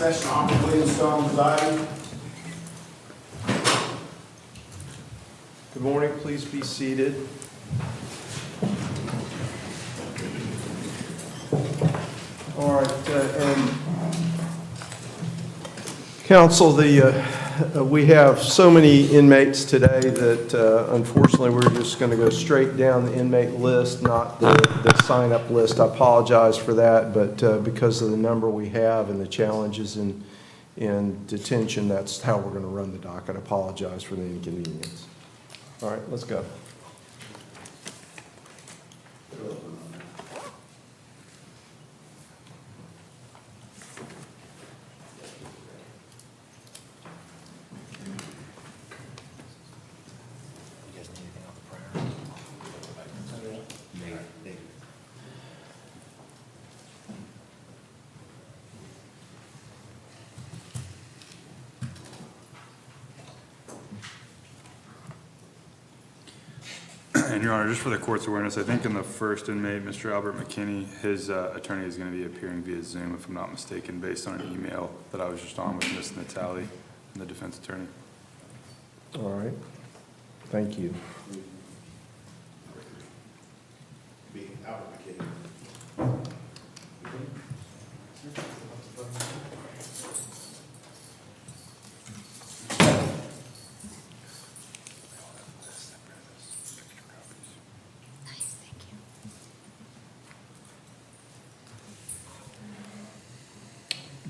session, Honorable William Stone presiding. Good morning, please be seated. All right, and council, we have so many inmates today that unfortunately we're just going to go straight down the inmate list, not the sign-up list. I apologize for that, but because of the number we have and the challenges in detention, that's how we're going to run the docket. I apologize for the inconvenience. All right, let's go. And Your Honor, just for the court's awareness, I think in the first inmate, Mr. Albert McKinney, his attorney is going to be appearing via Zoom, if I'm not mistaken, based on an email that I was just on with Ms. Natali, the defense attorney. All right, thank you.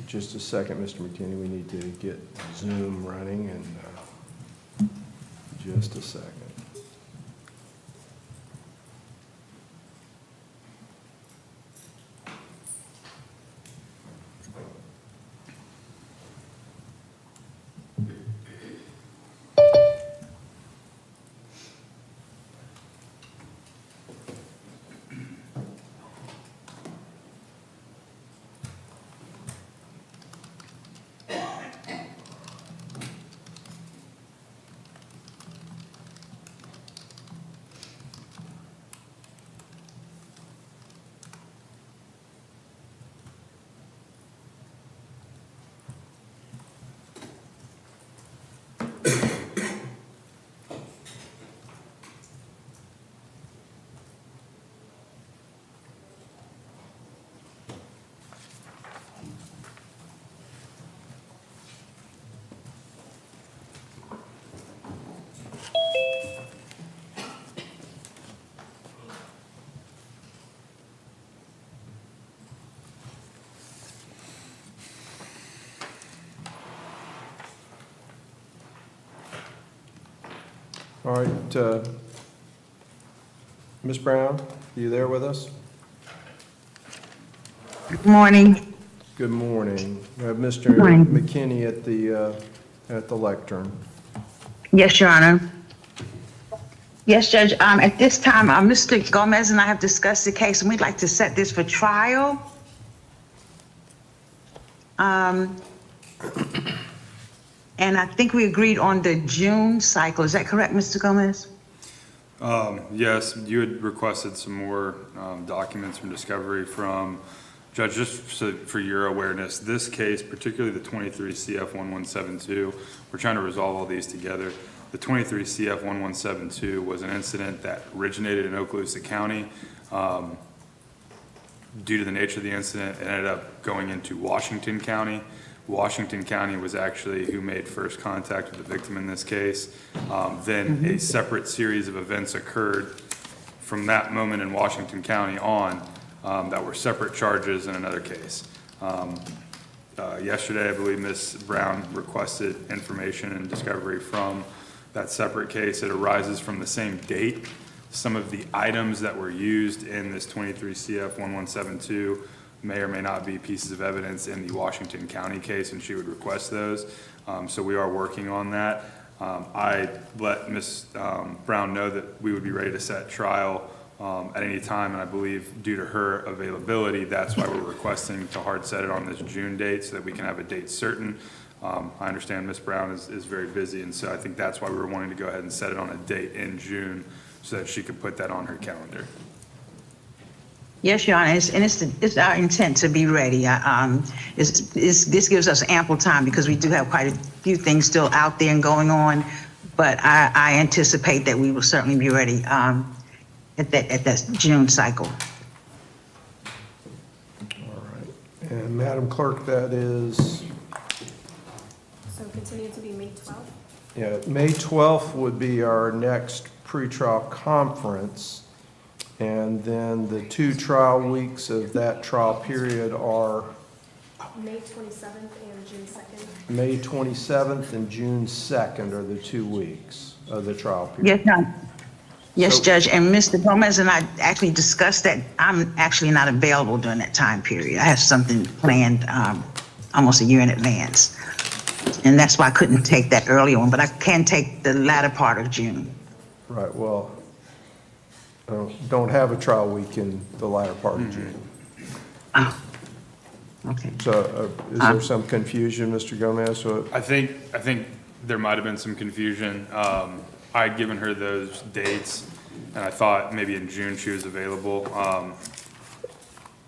Just a second, Mr. McKinney, we need to get Zoom running, and just a second. All right, Ms. Brown, are you there with us? Good morning. Good morning. We have Mr. Morning. McKinney at the lectern. Yes, Your Honor. Yes, Judge. At this time, Mr. Gomez and I have discussed the case, and we'd like to set this for trial. And I think we agreed on the June cycle. Is that correct, Mr. Gomez? Yes, you had requested some more documents from discovery from Judge, just for your awareness, this case, particularly the 23 CF 1172, we're trying to resolve all these together. The 23 CF 1172 was an incident that originated in Okaloosa County. Due to the nature of the incident, it ended up going into Washington County. Washington County was actually who made first contact with the victim in this case. Then a separate series of events occurred from that moment in Washington County on that were separate charges in another case. Yesterday, I believe Ms. Brown requested information and discovery from that separate case. It arises from the same date. Some of the items that were used in this 23 CF 1172 may or may not be pieces of evidence in the Washington County case, and she would request those. So we are working on that. I let Ms. Brown know that we would be ready to set trial at any time, and I believe due to her availability, that's why we're requesting to hard set it on this June date so that we can have a date certain. I understand Ms. Brown is very busy, and so I think that's why we were wanting to go ahead and set it on a date in June so that she could put that on her calendar. Yes, Your Honor, it's our intent to be ready. This gives us ample time because we do have quite a few things still out there and going on, but I anticipate that we will certainly be ready at that June cycle. All right. And Madam Clerk, that is, So continue to be May 12th? yeah, May 12th would be our next pretrial conference. And then the 2 trial weeks of that trial period are May 27th and June 2nd? May 27th and June 2nd are the 2 weeks of the trial period. Yes, Your Honor. Yes, So- Judge, and Mr. Gomez and I actually discussed that I'm actually not available during that time period. I have something planned almost a year in advance. And that's why I couldn't take that earlier one, but I can take the latter part of June. Right, well, don't have a trial week in the latter part of June. Oh, okay. So is there some confusion, Mr. Gomez? So- I think there might have been some confusion. I had given her those dates, and I thought maybe in June she was available.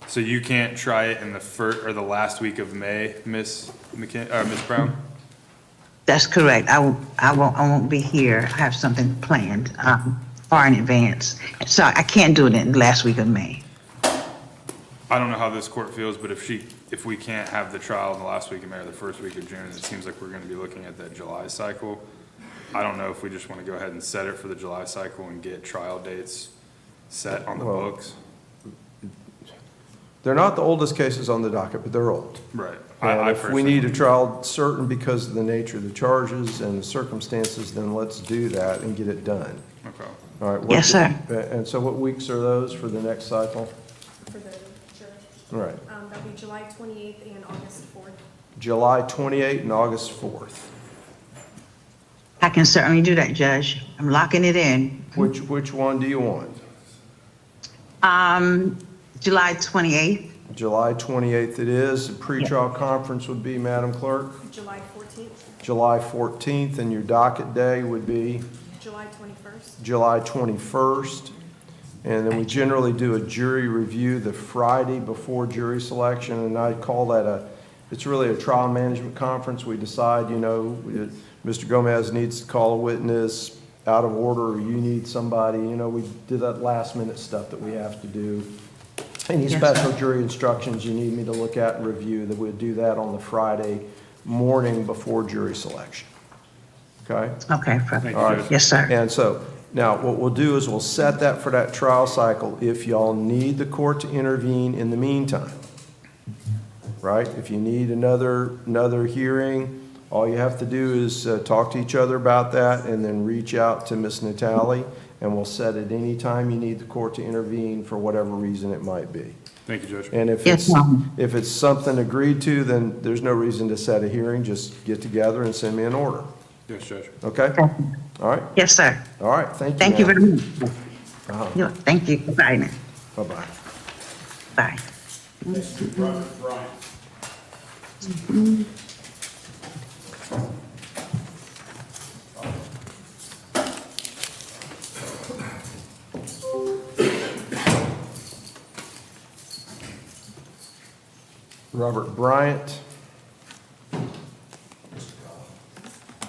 So you can't try it in the first, or the last week of May, Miss Brown? That's correct. I won't be here. I have something planned far in advance. So I can't do it in the last week of May. I don't know how this court feels, but if we can't have the trial in the last week of May or the first week of June, it seems like we're gonna be looking at that July cycle. I don't know if we just wanna go ahead and set it for the July cycle and get trial dates set on the Well- books. They're not the oldest cases on the docket, but they're old. Right. And if we need a trial certain because of the nature of the charges and the circumstances, then let's do that and get it done. Okay. All right. Yes, sir. And so what weeks are those for the next cycle? For the jury. All right, That'll be July 28th and August 4th. July 28th and August 4th. I can certainly do that, Judge. I'm locking it in. Which one do you want? July 28th. July 28th it is. The pretrial conference would be, Madam Clerk, July 14th, July 14th, and your docket day would be July 21st. July 21st. And then we generally do a jury review the Friday before jury selection, and I call that it's really a trial management conference. We decide, Mr. Gomez needs to call a witness out of order, or you need somebody, we do that last minute stuff that we have to do. Any Yes, special sir. jury instructions you need me to look at and review, that we'd do that on the Friday morning before jury selection. Okay? Okay, Thank perfect. you, All right. Judge. Yes, sir. And so, now, what we'll do is we'll set that for that trial cycle if y'all need the court to intervene in the meantime. Right? If you need another hearing, all you have to do is talk to each other about that and then reach out to Ms. Natali, and we'll set it any time you need the court to intervene for whatever reason it might be. Thank you, Judge. And if Yes, it's, ma'am. if it's something agreed to, then there's no reason to set a hearing. Just get together and send me an order. Yes, Judge. Okay? All right? Yes, sir. All right, thank you. Thank you ma'am. very much. Uh-huh. Yeah, thank you. Bye now. Bye-bye. Bye. Mr. Robert Bryant. Robert Bryant.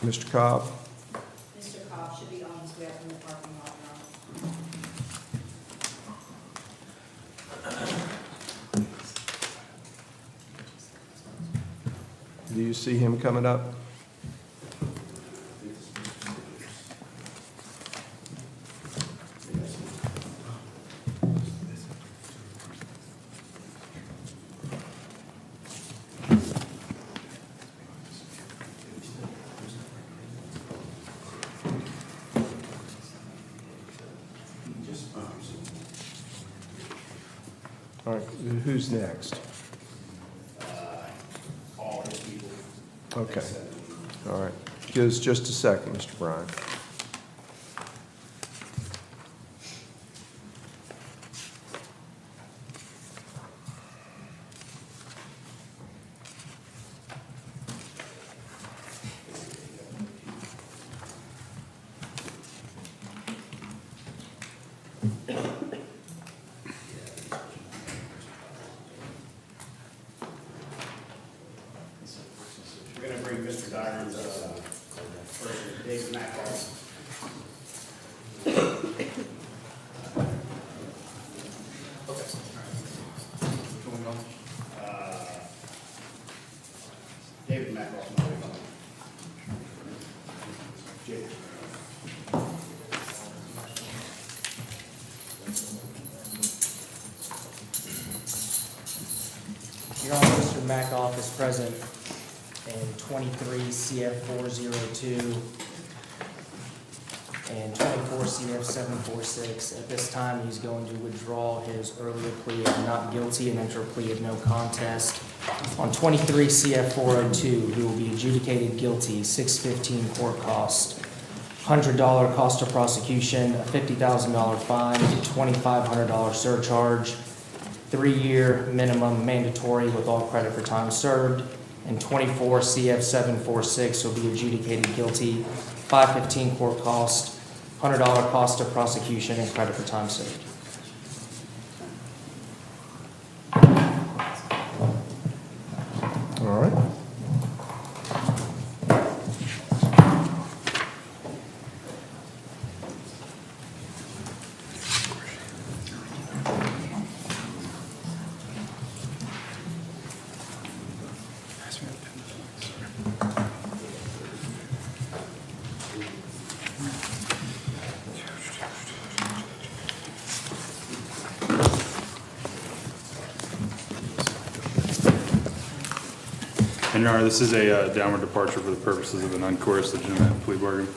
Mr. Cobb. Mr. Cobb should be on his way up in the parking lot now. Do you see him coming up? All right, who's next? All his people. Okay, all right. Give us just a second, Mr. Bryant. Your Honor, Mr. Mackoff is present in 23 CF 402 and 24 CF 746. At this time, he's going to withdraw his earlier plea of not guilty and enter a plea of no contest. On 23 CF 402, he will be adjudicated guilty, $615 court cost, $100 cost of prosecution, a $50,000 fine, a $2,500 surcharge, 3-year minimum mandatory with all credit for time served, and 24 CF 746 will be adjudicated guilty, $515 court cost, $100 cost of prosecution, and credit for time served. All right. And Your Honor, this is a downward departure for the purposes of an uncoerced legitimate plea bargain.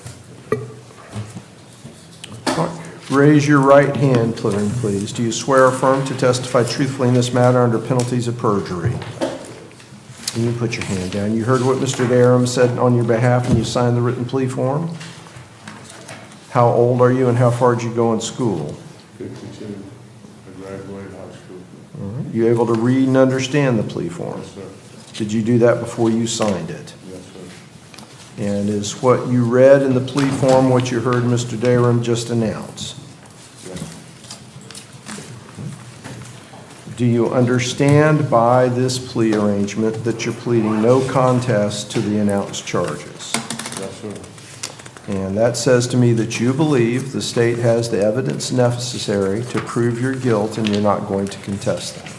Raise your right hand, please. Do you swear or affirm to testify truthfully in this matter under penalties of perjury? And you put your hand down. You heard what Mr. Darum said on your behalf and you signed the written plea form? How old are you and how far did you go in school? 52. I graduated high school. All right. You able to read and understand the plea form? Yes, sir. Did you do that before you signed it? Yes, sir. And is what you read in the plea form what you heard Mr. Darum just announce? Yes. Do you understand by this plea arrangement that you're pleading no contest to the announced charges? Yes, sir. And that says to me that you believe the state has the evidence necessary to prove your guilt and you're not going to contest that.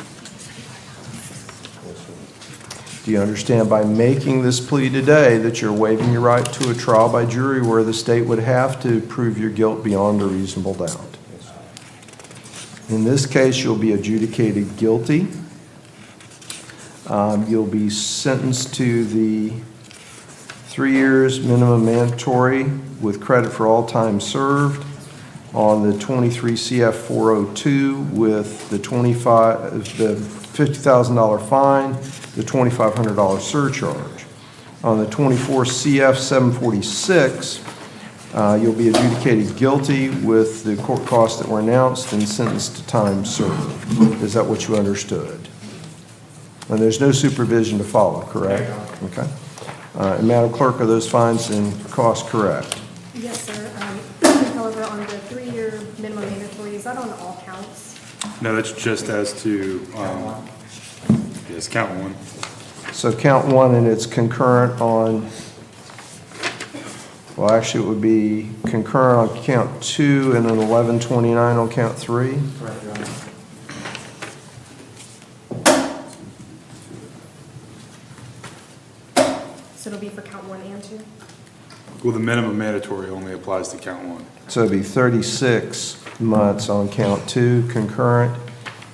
Yes, sir. Do you understand by making this plea today that you're waiving your right to a trial by jury where the state would have to prove your guilt beyond a reasonable doubt? Yes, sir. In this case, you'll be adjudicated guilty. You'll be sentenced to the 3 years minimum mandatory with credit for all time served on the 23 CF 402 with the $50,000 fine, the $2,500 surcharge. On the 24 CF 746, you'll be adjudicated guilty with the court costs that were announced and sentenced to time served. Is that what you understood? And there's no supervision to follow, correct? Okay. And Madam Clerk, are those fines and costs correct? Yes, sir. However, on the 3-year minimum mandatory, is that on all counts? No, that's just as to, yes, count one. So count one and it's concurrent on, well, actually it would be concurrent on count 2 and then 1129 on count 3? Correct, Your Honor. So it'll be for count 1 and 2? Well, the minimum mandatory only applies to count one. So it'd be 36 months on count 2 concurrent,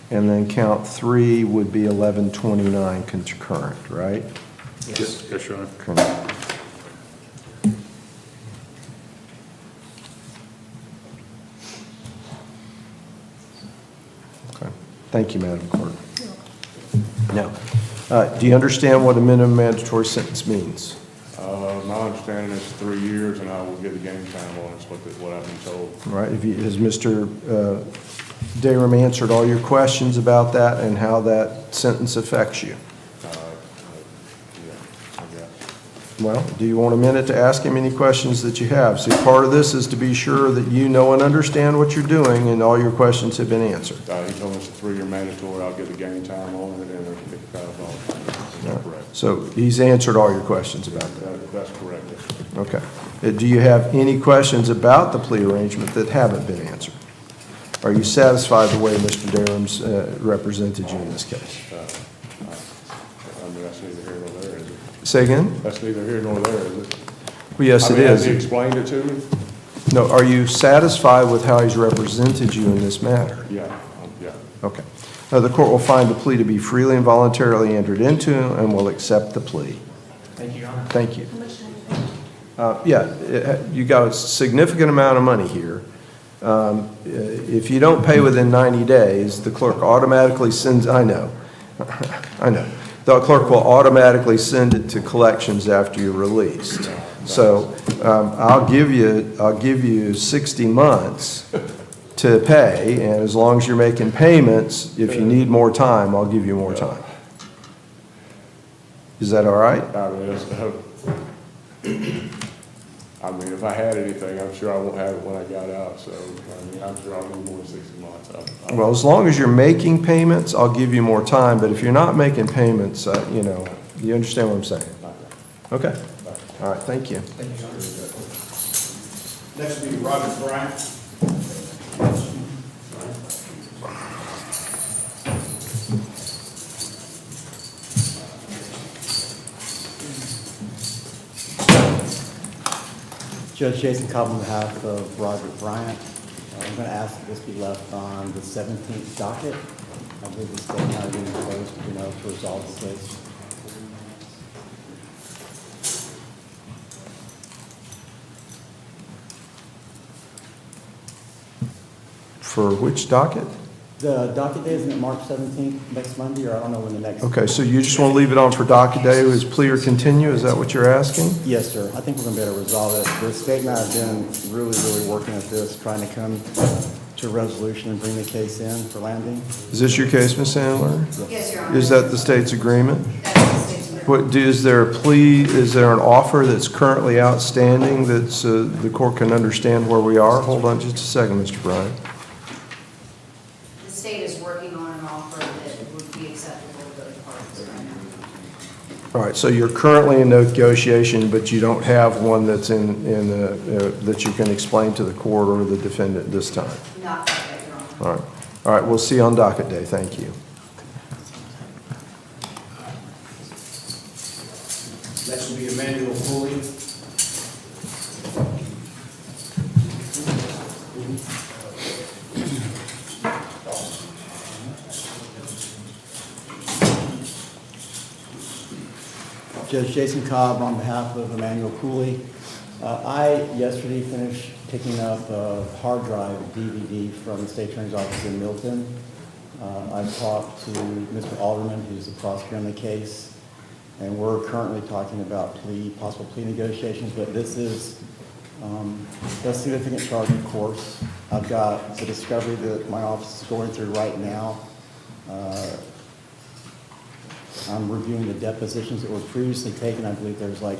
and then count 3 would be 1129 concurrent, right? Yes, yes, Your Honor. Correct. Okay. Thank you, Madam Clerk. Now, do you understand what a minimum mandatory sentence means? My understanding is 3 years, and I will get the game time on it, what I've been told. Right, has Mr. Darum answered all your questions about that and how that sentence affects you? Yeah, I guess. Well, do you want a minute to ask him any questions that you have? See, part of this is to be sure that you know and understand what you're doing and all your questions have been answered. He told me it's a 3-year mandatory, I'll get the game time on it, and there's $50,000. Is that correct? So he's answered all your questions about that. That's correct, yes, sir. Okay. Do you have any questions about the plea arrangement that haven't been answered? Are you satisfied the way Mr. Darum's represented you in this case? I mean, that's neither here nor there, is it? Say again? That's neither here nor there, is it? Well, yes, I it mean, has he is. explained it to me? No, are you satisfied with how he's represented you in this matter? Yeah, yeah. Okay. The court will find the plea to be freely and voluntarily entered into and will accept the plea. Thank you, Your Honor. Thank you. How much time do you think? You got a significant amount of money here. If you don't pay within 90 days, the clerk automatically sends, I know. The clerk will automatically send it to collections after you're released. So I'll give you 60 months to pay, and as long as you're making payments, if you need more time, I'll give you more time. Is that all right? I mean, if I had anything, I'm sure I won't have it when I got out, so, I mean, I'm sure I'll need more than 60 months. Well, as long as you're making payments, I'll give you more time, but if you're not making payments, you understand what I'm saying? Okay. All right, thank you. Next will be Robert Bryant. Judge Jason Cobb on behalf of Robert Bryant. I'm going to ask that this be left on the 17th docket. I believe the state might have been closed, to resolve the case. For which docket? The docket day, isn't it March 17th, next Monday, or I don't know when the next... Okay, so you just want to leave it on for docket day as plea or continue? Is that what you're asking? Yes, sir. I think we're going to be able to resolve it. The state and I have been really working at this, trying to come to a resolution and bring the case in for landing. Is this your case, Ms. Sandler? Yes, Your Honor. Is that the state's agreement? That's the state's agreement. Is there a plea, is there an offer that's currently outstanding that's, the court can understand where we are? Hold on just a second, Mr. Bryant. The state is working on an offer that would be acceptable to both parties right now. All right, so you're currently in negotiation, but you don't have one that's that you can explain to the court or the defendant this time? Not quite yet, Your Honor. All right. All right, we'll see you on docket day. Thank you. Next will be Emmanuel Foley. Judge Jason Cobb on behalf of Emmanuel Cooley. I yesterday finished picking up a hard drive, a DVD from the State Attorney's Office in Milton. I talked to Mr. Alderman, who's the prosecutor in the case, and we're currently talking about possible plea negotiations, but this is a significant charge, of course. I've got the discovery that my office is going through right now. I'm reviewing the depositions that were previously taken. I believe there's like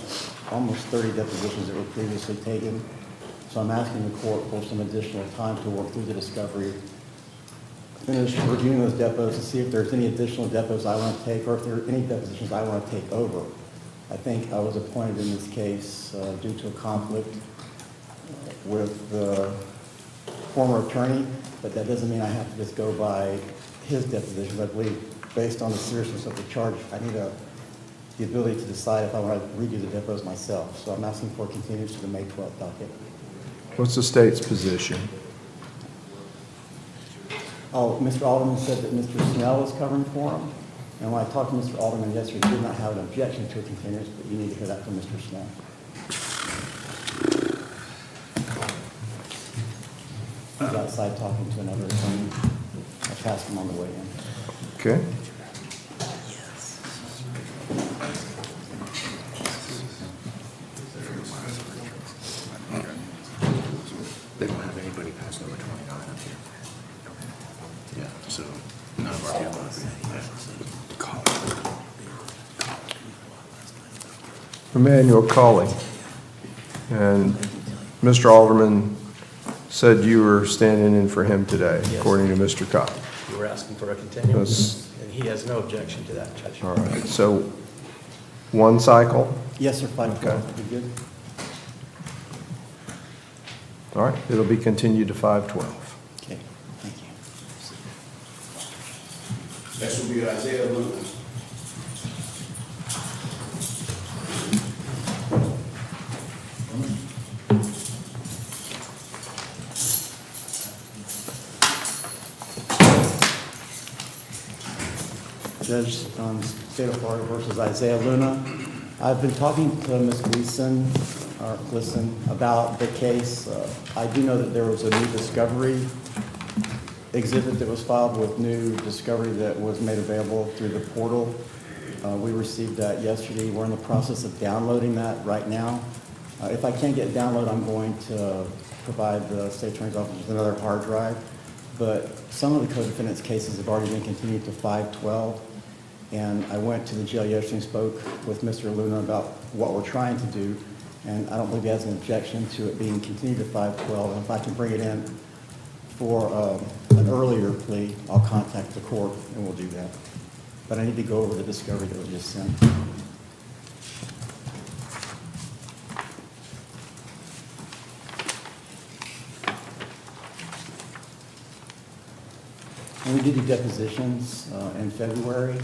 almost 30 depositions that were previously taken. So I'm asking the court for some additional time to work through the discovery. Finish reviewing those depots to see if there's any additional depots I want to take or if there are any depositions I want to take over. I think I was appointed in this case due to a conflict with the former attorney, but that doesn't mean I have to just go by his depositions. I believe based on the seriousness of the charge, I need the ability to decide if I want to redo the depots myself. So I'm asking for continuance to the May 12th docket. What's the state's position? Oh, Mr. Alderman said that Mr. Snell was covering for him. And when I talked to Mr. Alderman yesterday, he did not have an objection to a continuance, but you need to hear that from Mr. Snell. He's outside talking to another attorney. I passed him on the way in. Okay. They don't have anybody past number 29 up here. Yeah, so none of our people have Emmanuel Colley. And Mr. Alderman said you were standing in for him today, Yes. according to Mr. Cobb. You were asking for a continuance, and he has no objection to that, Judge. All right, so one cycle? Yes, sir, 5:12 Okay. would be good. All right, it'll be continued to 5/12. Okay, thank you. Next will be Isaiah Lewis. Judge, State of Florida versus Isaiah Luna. I've been talking to Ms. Gleason about the case. I do know that there was a new discovery exhibit that was filed with new discovery that was made available through the portal. We received that yesterday. We're in the process of downloading that right now. If I can't get download, I'm going to provide the State Attorney's Office with another hard drive. But some of the co-defendants' cases have already been continued to 512. And I went to the jail yesterday and spoke with Mr. Luna about what we're trying to do. And I don't believe he has an objection to it being continued to 512. And if I can bring it in for an earlier plea, I'll contact the court and we'll do that. But I need to go over the discovery that was just sent. And we did do depositions in February,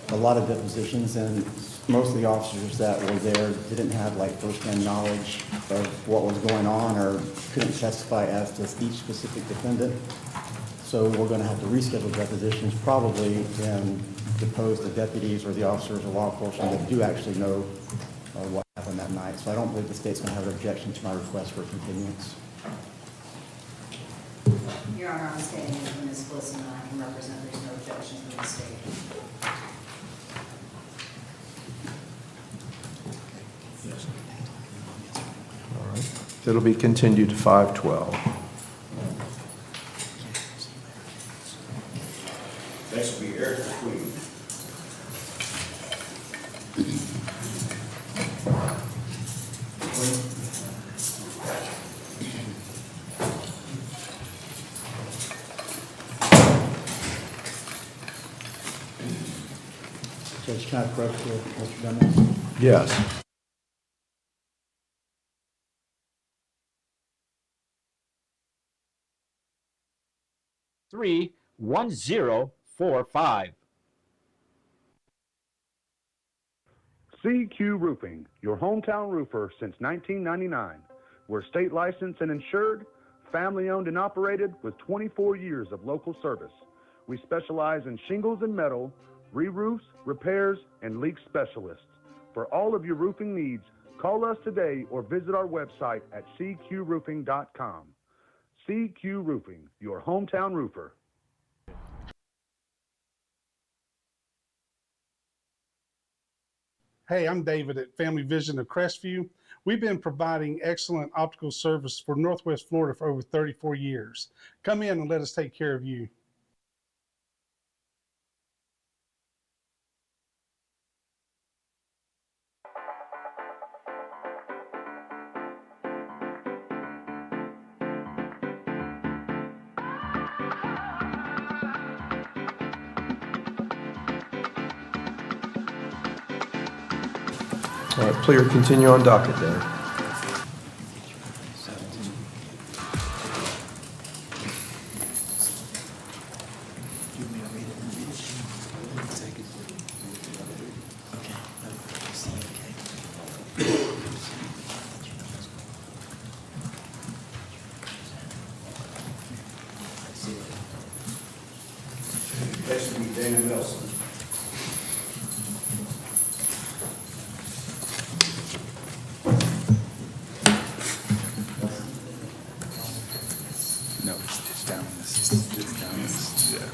a lot of depositions, and most of the officers that were there didn't have like firsthand knowledge of what was going on or couldn't testify as to each specific defendant. So we're going to have to reschedule depositions probably and depose the deputies or the officers or law enforcement that do actually know what happened that night. So I don't believe the state's going to have an objection to my request for continuance. Your Honor, I'm standing in for Ms. Gleason, and I can represent there's no objection from the state. All right. It'll be continued to 512. Next will be Eric McQueen. Judge, can I approach Mr. Dennis? Yes. Three 1045. CQ Roofing, your hometown roofer since 1999. We're state licensed and insured, family owned and operated with 24 years of local service. We specialize in shingles and metal, re-roofs, repairs, and leak specialists. For all of your roofing needs, call us today or visit our website at cqroofing.com. CQ Roofing, your hometown roofer. Hey, I'm David at Family Vision of Crestview. We've been providing excellent optical service for Northwest Florida for over 34 years. Come in and let us take care of you. All right, plea or continue on docket day. Next will be Dana Nelson. No, it's down in this, it's down in this, yeah.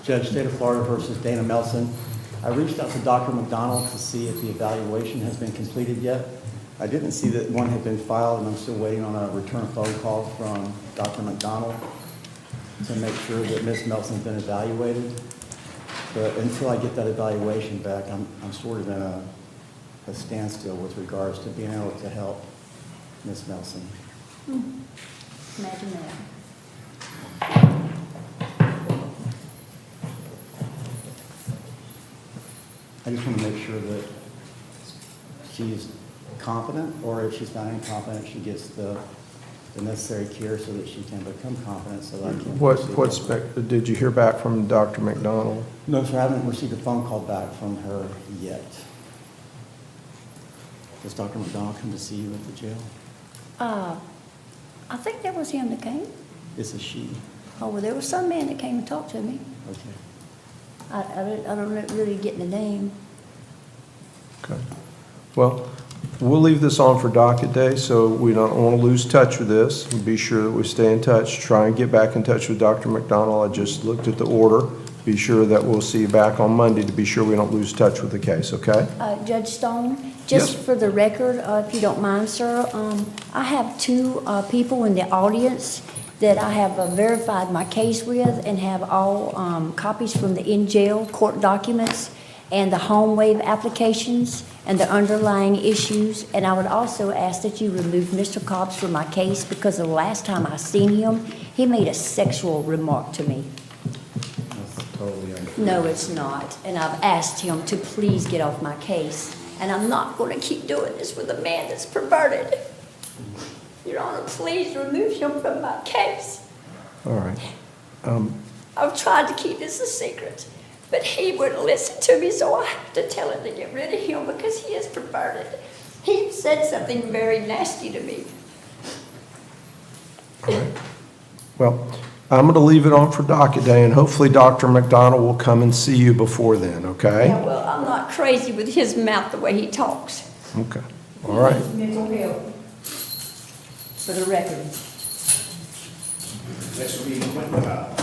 Judge, State of Florida versus Dana Melson. I reached out to Dr. McDonald to see if the evaluation has been completed yet. I didn't see that one had been filed, and I'm still waiting on a return phone call from Dr. McDonald to make sure that Ms. Melson's been evaluated. But until I get that evaluation back, I'm sort of in a standstill with regards to being able to help Ms. Melson. Imagine that. I just want to make sure that she's competent, or if she's found incompetent, she gets the necessary care so that she can become competent, so that I can. Did you hear back from Dr. McDonald? No, sir, I haven't received a phone call back from her yet. Does Dr. McDonald come to see you at the jail? I think that was him that came. It's a she. Oh, well, there was some man that came and talked to me. Okay. I don't really get the name. Okay. Well, we'll leave this on for docket day, so we don't want to lose touch with this. Be sure that we stay in touch. Try and get back in touch with Dr. McDonald. I just looked at the order. Be sure that we'll see you back on Monday to be sure we don't lose touch with the case, okay? Judge Stone, just Yes. for the record, if you don't mind, sir, I have two people in the audience that I have verified my case with and have all copies from the in-jail court documents and the home waive applications and the underlying issues. And I would also ask that you remove Mr. Cobbs from my case because the last time I seen him, he made a sexual remark to me. That's totally untrue. No, it's not. And I've asked him to please get off my case. And I'm not going to keep doing this with a man that's perverted. Your Honor, please remove him from my case. All right. I've tried to keep this a secret, but he wouldn't listen to me, so I have to tell him to get rid of him because he is perverted. He said something very nasty to me. All right. Well, I'm going to leave it on for docket day, and hopefully Dr. McDonald will come and see you before then, okay? Yeah, well, I'm not crazy with his mouth the way he talks. Okay. All right. Mental health. For the record. Next will be Quentin Powell.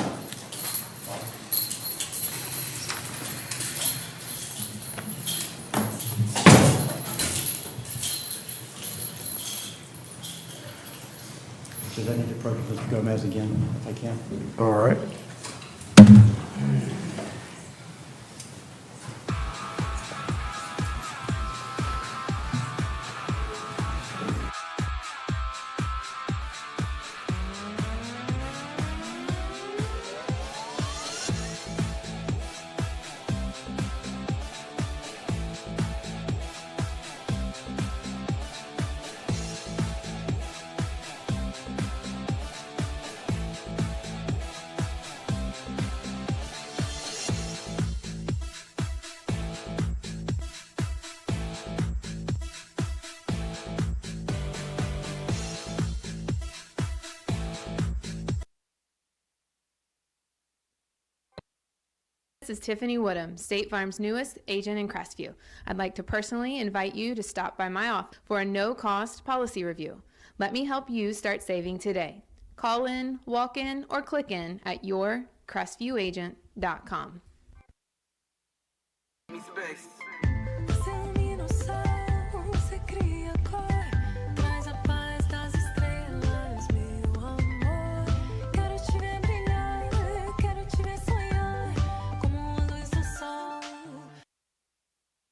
Does that need to approach Mr. Gomez again, if I can? All right. This is Tiffany Woodham, State Farm's newest agent in Crestview. I'd like to personally invite you to stop by my office for a no-cost policy review. Let me help you start saving today. Call in, walk in, or click in at yourcrestviewagent.com.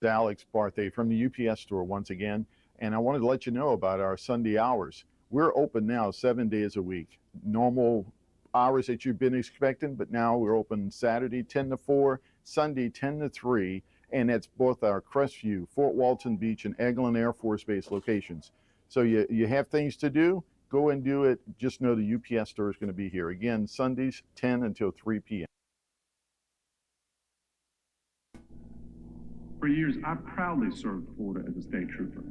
Alex Barthay from the UPS store once again, and I wanted to let you know about our Sunday hours. We're open now 7 days a week. Normal hours that you've been expecting, but now we're open Saturday 10 to 4, Sunday 10 to 3, and it's both our Crestview, Fort Walton Beach, and Eglin Air Force Base locations. So you have things to do, go and do it. Just know the UPS store is going to be here. Again, Sundays 10 until 3 p.m. For years, I proudly served Florida as a state trooper.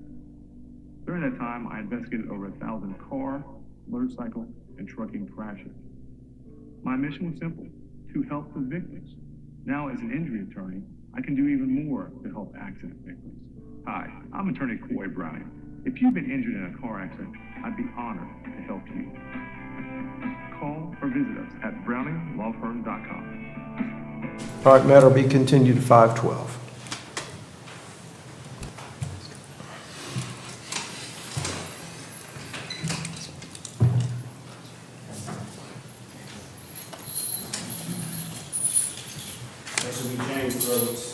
During that time, I investigated over 1,000 car, motorcycle, and trucking crashes. My mission was simple, to help the victims. Now, as an injury attorney, I can do even more to help accident victims. Hi, I'm attorney Coy Browning. If you've been injured in a car accident, I'd be honored to help you. Call or visit us at browninglawfirm.com. All right, matter will be continued to 5:12. Next will be James Rhodes.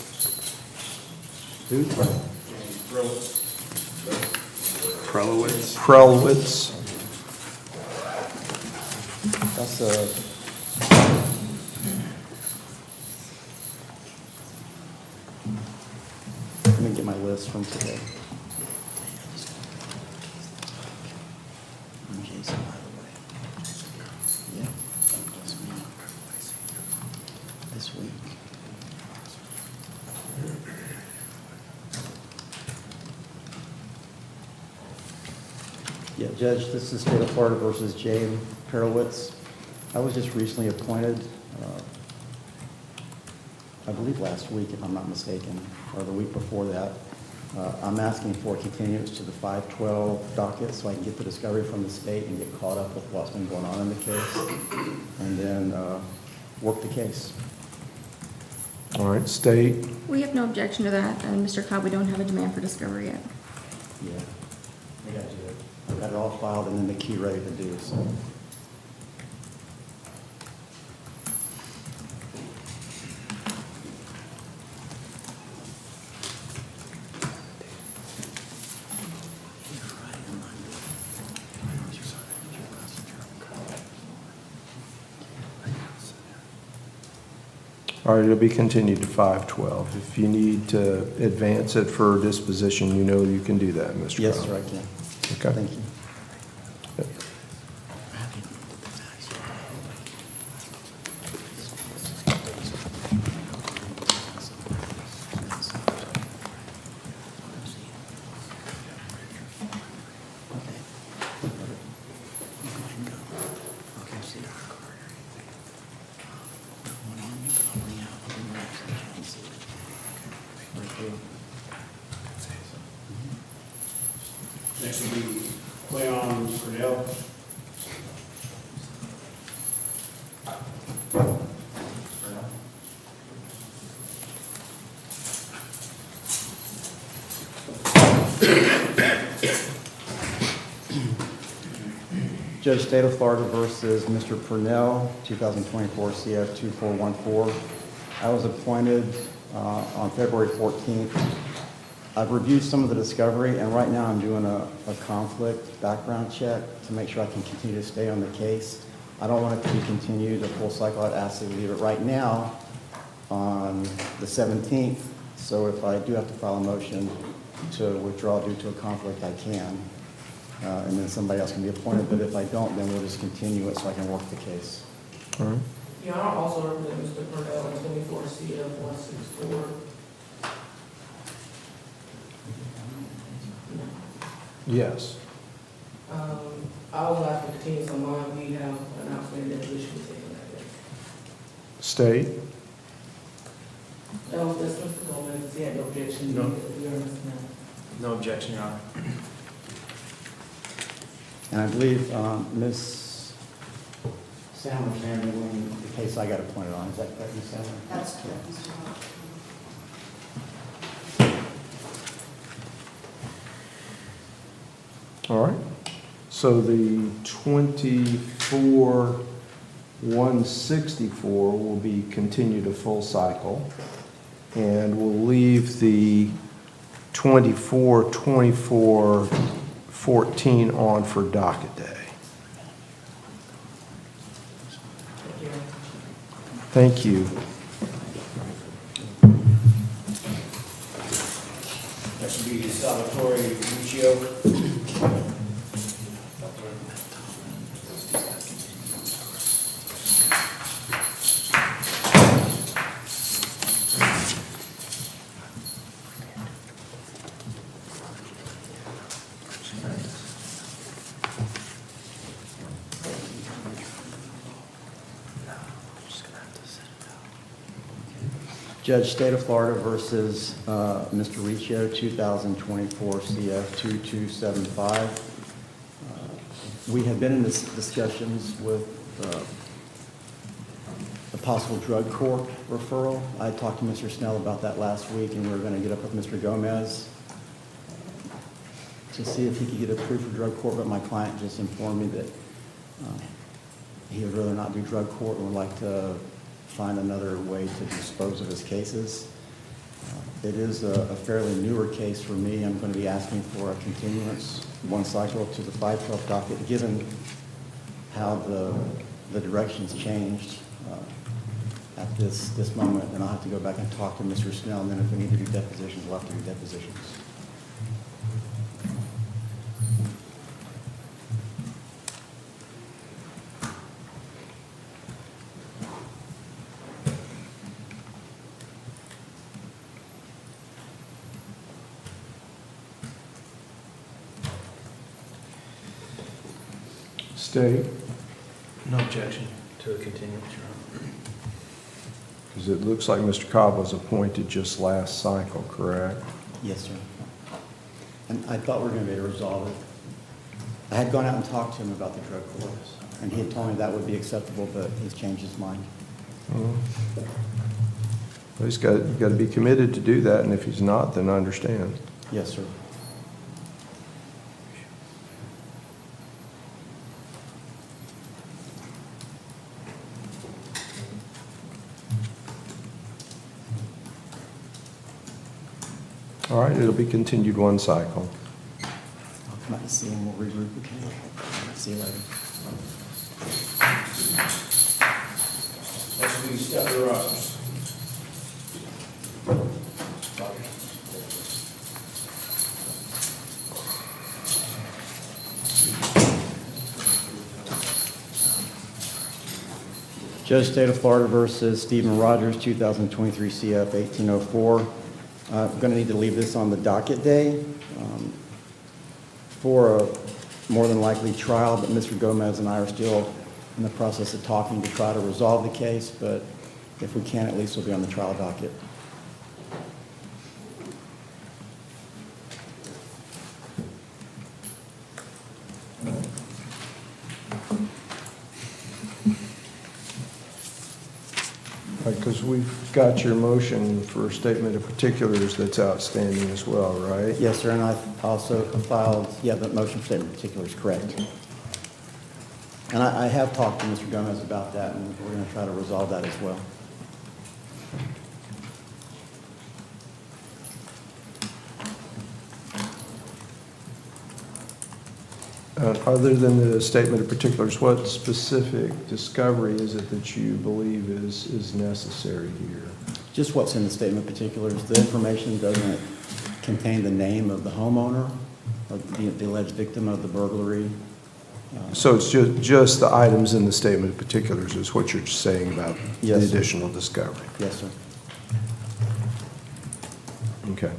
Who? James Rhodes. Prelowitz. Prelowitz. That's let me get my list from today. Jason, by the way. Yeah, that's me. This week. Yeah, Judge, this is State of Florida versus James Perowitz. I was just recently appointed, I believe last week, if I'm not mistaken, or the week before that. I'm asking for continuance to the 512 docket so I can get the discovery from the state and get caught up with what's been going on in the case, and then work the case. All right, State. We have no objection to that, and Mr. Cobb, we don't have a demand for discovery yet. Yeah, I got you. I've got it all filed and then the key ready to do, so. All right, it'll be continued to 512. If you need to advance it for disposition, you know you can do that, Mr. Yes, Cobb. sir, I can. Okay. Thank you. Next will be Cleon Cornell. Judge, State of Florida versus Mr. Purnell, 2024 CF 2414. I was appointed on February 14th. I've reviewed some of the discovery, and right now I'm doing a conflict background check to make sure I can continue to stay on the case. I don't want it to be continued a full cycle. I'd ask to leave it right now on the 17th. So if I do have to file a motion to withdraw due to a conflict, I can. And then somebody else can be appointed, but if I don't, then we'll just continue it so I can work the case. All right. Yeah, I also represent Mr. Purnell in 24 CF 164. Yes. I would like to continue on mine. We have an outstanding position to take on that case. State. That's Mr. Gomez. He had no objection. No. You're Mr. Now. No objection, Your Honor. And I believe Ms. Sandler's handling the case I got appointed on. Is that correct, Ms. Sandler? That's correct, Mr. Hall. All right. So the 24-164 will be continued a full cycle, and we'll leave the 24-24-14 on for docket day. Thank you. Next will be Salvatore Riccio. Judge, State of Florida versus Mr. Riccio, 2024 CF 2275. We have been in discussions with the possible drug court referral. I talked to Mr. Snell about that last week, and we were going to get up with Mr. Gomez to see if he could get approved for drug court, but my client just informed me that he would rather not do drug court and would like to find another way to dispose of his cases. It is a fairly newer case for me. I'm going to be asking for a continuance, one cycle, to the 512 docket, given how the directions changed at this moment. And I'll have to go back and talk to Mr. Snell, and then if we need to do depositions, we'll have to do depositions. State? No objection to a continuance, Your Honor. Because it looks like Mr. Cobb was appointed just last cycle, correct? Yes, sir. And I thought we were going to be able to resolve it. I had gone out and talked to him about the drug court, and he had told me that would be acceptable, but he's changed his mind. Well, he's got to be committed to do that, and if he's not, then I understand. Yes, sir. All right, it'll be continued one cycle. I'll come out and see him. We'll regroup again. See you later. Next, we step the rosters. Judge, State of Florida versus Stephen Rogers, 2023 CF 1804. I'm going to need to leave this on the docket day for a more than likely trial, but Mr. Gomez and I are still in the process of talking to try to resolve the case, but if we can, at least we'll be on the trial docket. Because we've got your motion for a statement of particulars that's outstanding as well, right? Yes, sir, and I also filed, yeah, the motion for statement of particulars, correct. And I have talked to Mr. Gomez about that, and we're going to try to resolve that as well. Other than the statement of particulars, what specific discovery is it that you believe is necessary here? Just what's in the statement of particulars. The information doesn't contain the name of the homeowner, of the alleged victim of the burglary. So it's just the items in the statement of particulars is what you're saying about the additional discovery? Yes, sir. Okay.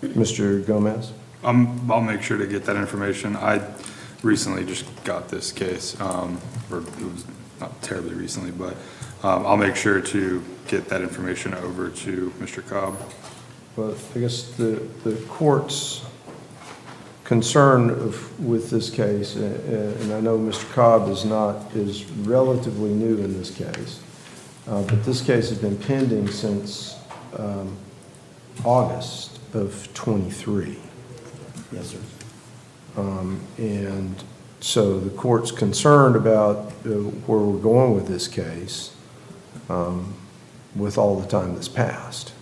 Mr. Gomez? I'll make sure to get that information. I recently just got this case, or it was not terribly recently, but I'll make sure to get that information over to Mr. Cobb. Well, I guess the court's concern with this case, and I know Mr. Cobb is relatively new in this case, but this case has been pending since August of '23. Yes, sir. And so the court's concerned about where we're going with this case with all the time that's passed.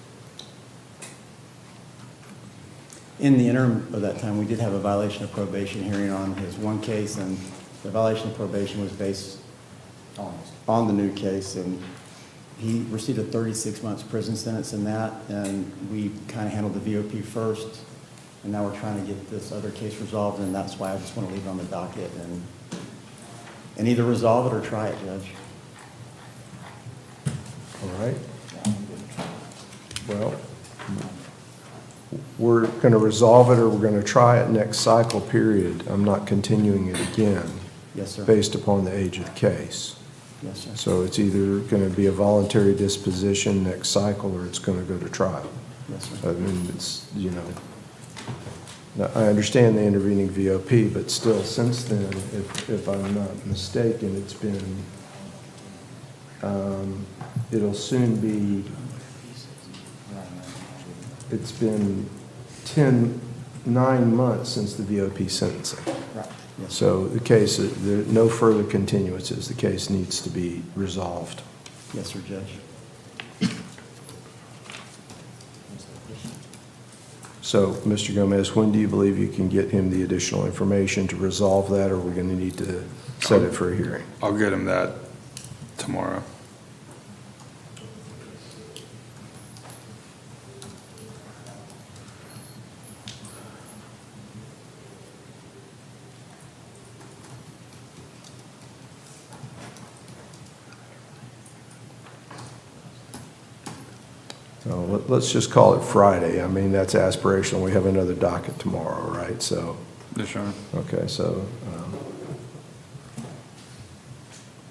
In the interim of that time, we did have a violation of probation hearing on his one case, and the violation of probation was based on the new case, and he received a 36 months prison sentence in that, and we kind of handled the VOP first. And now we're trying to get this other case resolved, and that's why I just want to leave it on the docket and either resolve it or try it, Judge. All right. Well, we're going to resolve it or we're going to try it next cycle, period. I'm not continuing it again. Yes, sir. Based upon the age of the case. Yes, sir. So it's either going to be a voluntary disposition next cycle or it's going to go to trial. Yes, sir. I mean, it's, you know, now, I understand the intervening VOP, but still, since then, if I'm not mistaken, it's been, it'll soon be, it's been 9 months since the VOP sentencing. Right. Yes, So the case, there no further continuances. The case needs to be resolved. Yes, sir, Judge. So, Mr. Gomez, when do you believe you can get him the additional information to resolve that, or are we going to need to set it for a hearing? I'll get him that tomorrow. So let's just call it Friday. I mean, that's aspirational. We have another docket tomorrow, right? So, Yes, Your Honor. okay, so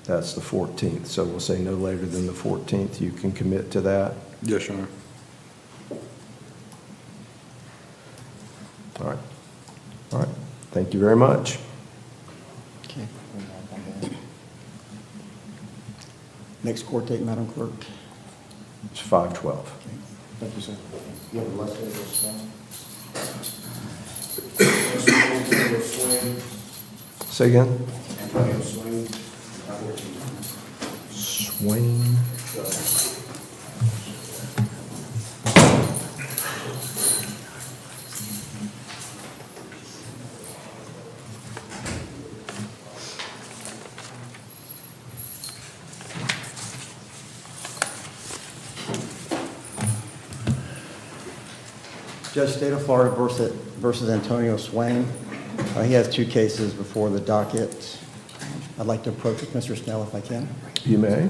That's the 14th, so we'll say no later than the 14th. You can commit to that? Yes, Your Honor. All right. All right. Thank you very much. Okay. Next court date, Madam Clerk. It's 5/12. Thank you, sir. You have a last day to stand? Say again? Swain. Swain. Judge, State of Florida versus Antonio Swain. He has 2 cases before the docket. I'd like to approach with Mr. Snell if I can. You may.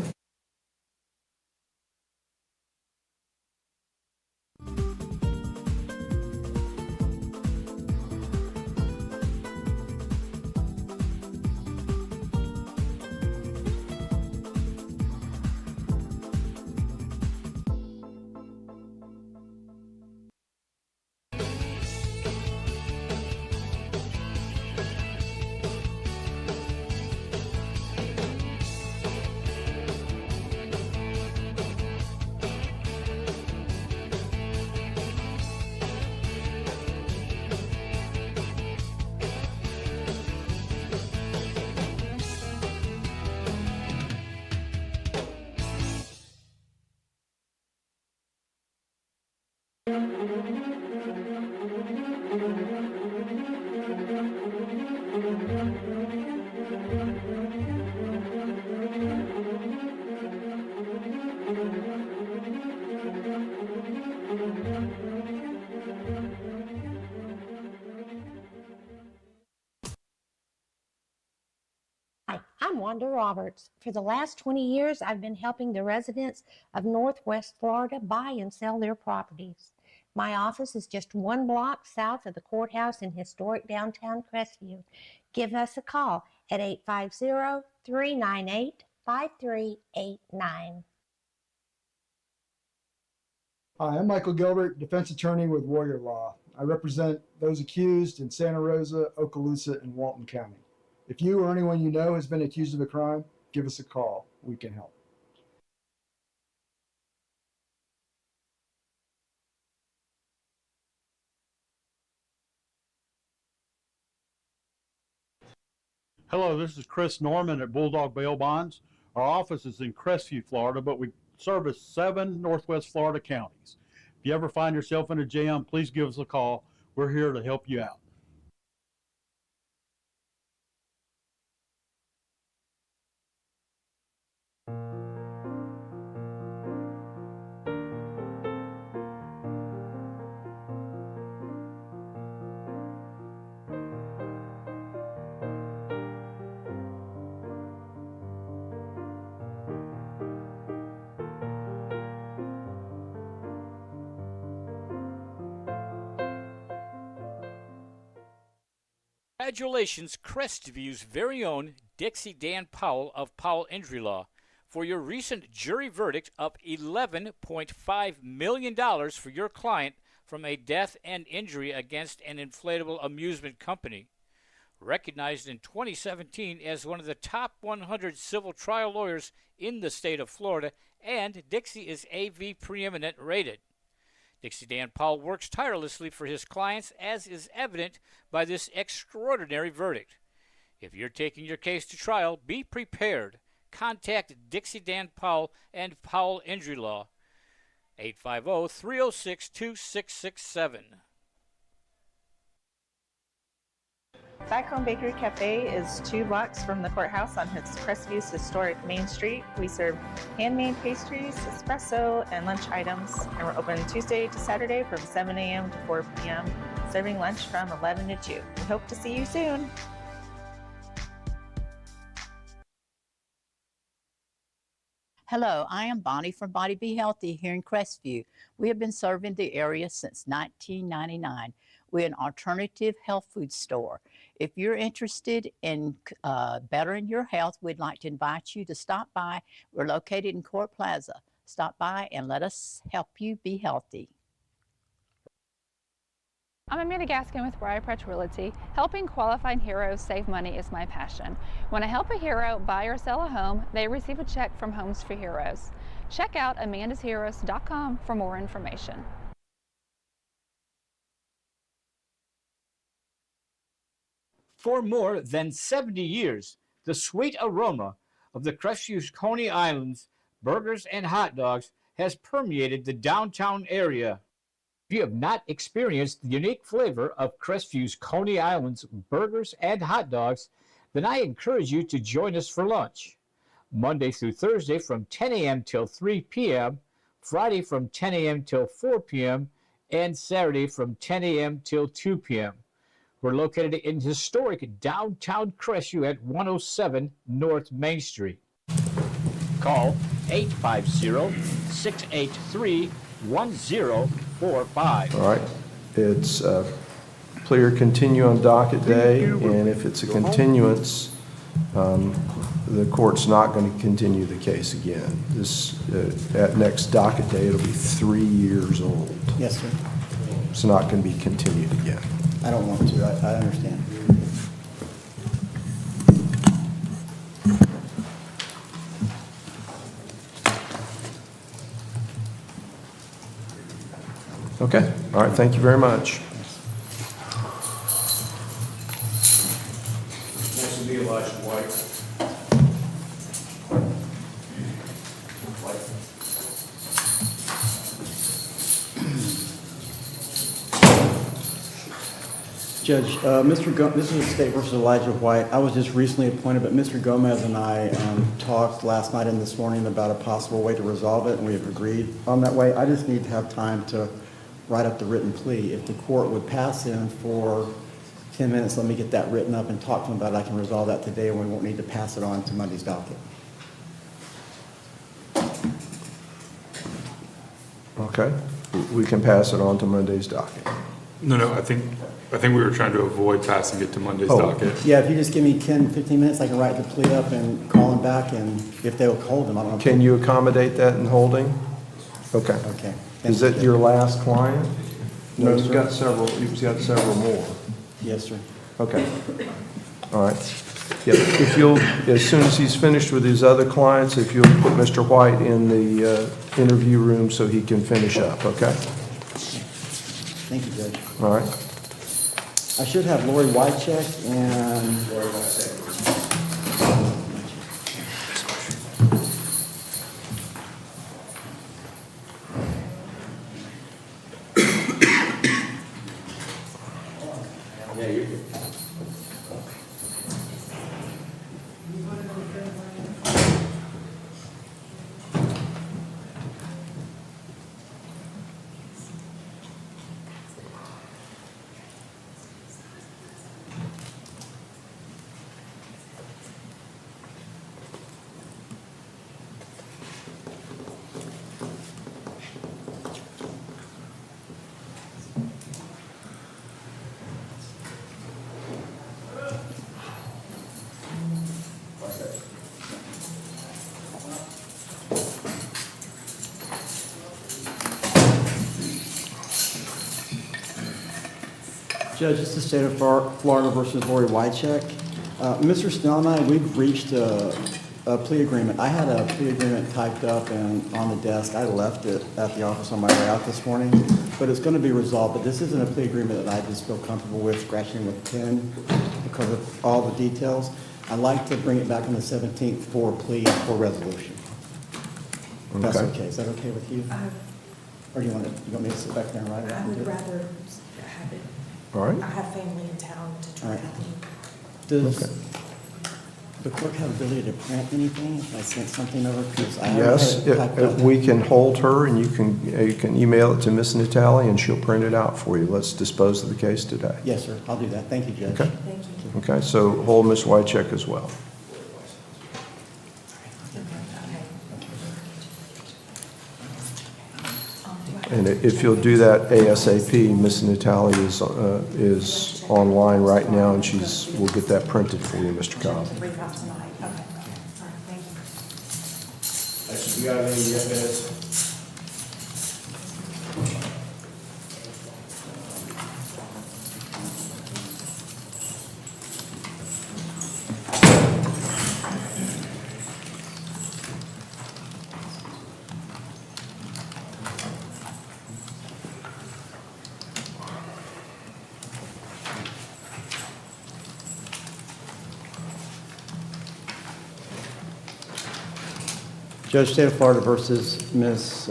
Hi, I'm Wanda Roberts. For the last 20 years, I've been helping the residents of Northwest Florida buy and sell their properties. My office is just 1 block south of the courthouse in historic downtown Crestview. Give us a call at 850-398-5389. Hi, I'm Michael Gilbert, defense attorney with Warrior Law. I represent those accused in Santa Rosa, Okaloosa, and Walton County. If you or anyone you know has been accused of a crime, give us a call. We can help. Hello, this is Chris Norman at Bulldog Bail Bonds. Our office is in Crestview, Florida, but we service 7 Northwest Florida counties. If you ever find yourself in a jam, please give us a call. We're here to help you out. Congratulations, Crestview's very own Dixie Dan Powell of Powell Injury Law, for your recent jury verdict of $11.5 million for your client from a death and injury against an inflatable amusement company. Recognized in 2017 as one of the top 100 civil trial lawyers in the state of Florida, and Dixie is AV preeminent rated. Dixie Dan Powell works tirelessly for his clients, as is evident by this extraordinary verdict. If you're taking your case to trial, be prepared. Contact Dixie Dan Powell and Powell Injury Law, 850-306-2667. Back Home Bakery Cafe is 2 blocks from the courthouse on Crestview's historic Main Street. We serve handmade pastries, espresso, and lunch items, and we're open Tuesday to Saturday from 7 a.m. to 4 p.m., serving lunch from 11 to 2. We hope to see you soon. Hello, I am Bonnie from Body Be Healthy here in Crestview. We have been serving the area since 1999. We're an alternative health food store. If you're interested in bettering your health, we'd like to invite you to stop by. We're located in Court Plaza. Stop by and let us help you be healthy. I'm Amanda Gaskin with Briarpatch Realty. Helping qualified heroes save money is my passion. When I help a hero buy or sell a home, they receive a check from Homes for Heroes. Check out amandasheroes.com for more information. For more than 70 years, the sweet aroma of the Crestview Coney Islands burgers and hot dogs has permeated the downtown area. If you have not experienced the unique flavor of Crestview's Coney Islands burgers and hot dogs, then I encourage you to join us for lunch. Monday through Thursday from 10 a.m. till 3 p.m., Friday from 10 a.m. till 4 p.m., and Saturday from 10 a.m. till 2 p.m. We're located in historic downtown Crestview at 107 North Main Street. Call 850-683-1045. All right, it's clear continue on docket day, and if it's a continuance, the court's not going to continue the case again. This, at next docket day, it'll be 3 years old. Yes, sir. It's not going to be continued again. I don't want to, I understand. Okay, all right, thank you very much. Next will be Elijah White. Judge, this is State versus Elijah White. I was just recently appointed, but Mr. Gomez and I talked last night and this morning about a possible way to resolve it, and we have agreed on that way. I just need to have time to write up the written plea. If the court would pass him for 10 minutes, let me get that written up and talk to him about it. I can resolve that today, and we won't need to pass it on to Monday's docket. Okay, we can pass it on to Monday's docket. No, I think we were trying to avoid passing it to Monday's docket. Yeah, if you just give me 10, 15 minutes, I can write the plea up and call him back, and if they'll hold him, I don't know. Can you accommodate that in holding? Okay. Okay. Is that your last client? No, You've sir. got several more. Yes, sir. Okay. All right. Yeah, if you'll, as soon as he's finished with his other clients, if you'll put Mr. White in the interview room so he can finish up, okay? Thank you, Judge. All right. I should have Lori Wycheck and Lori Yeah, you're good. Judge, this is the State of Florida versus Lori Wycheck. Mr. Snell and I, we've reached a plea agreement. I had a plea agreement typed up and on the desk. I left it at the office on my way out this morning, but it's going to be resolved. But this isn't a plea agreement that I just feel comfortable with scratching with a pen because of all the details. I'd like to bring it back on the 17th for a plea for resolution. If that's Okay. okay. Is that okay with you? Or do you want me to sit back there and write it? I would rather have it. All right. I have family in town to try All to right. help me. Does the clerk have the ability to print anything if I sent something over? 'Cause I haven't Yes, had it typed up. we can hold her, and you can email it to Miss Natali, and she'll print it out for you. Let's dispose of the case today. Yes, sir. I'll do that. Thank you, Judge. Okay. Thank you. Okay, so hold Miss Wycheck as well. And if you'll do that ASAP, Miss Natali is online right now, and we'll get that printed for you, Mr. Cobb. To bring up tonight. Okay. All right, thank you. Next, we got any yes? Judge, State of Florida versus Ms.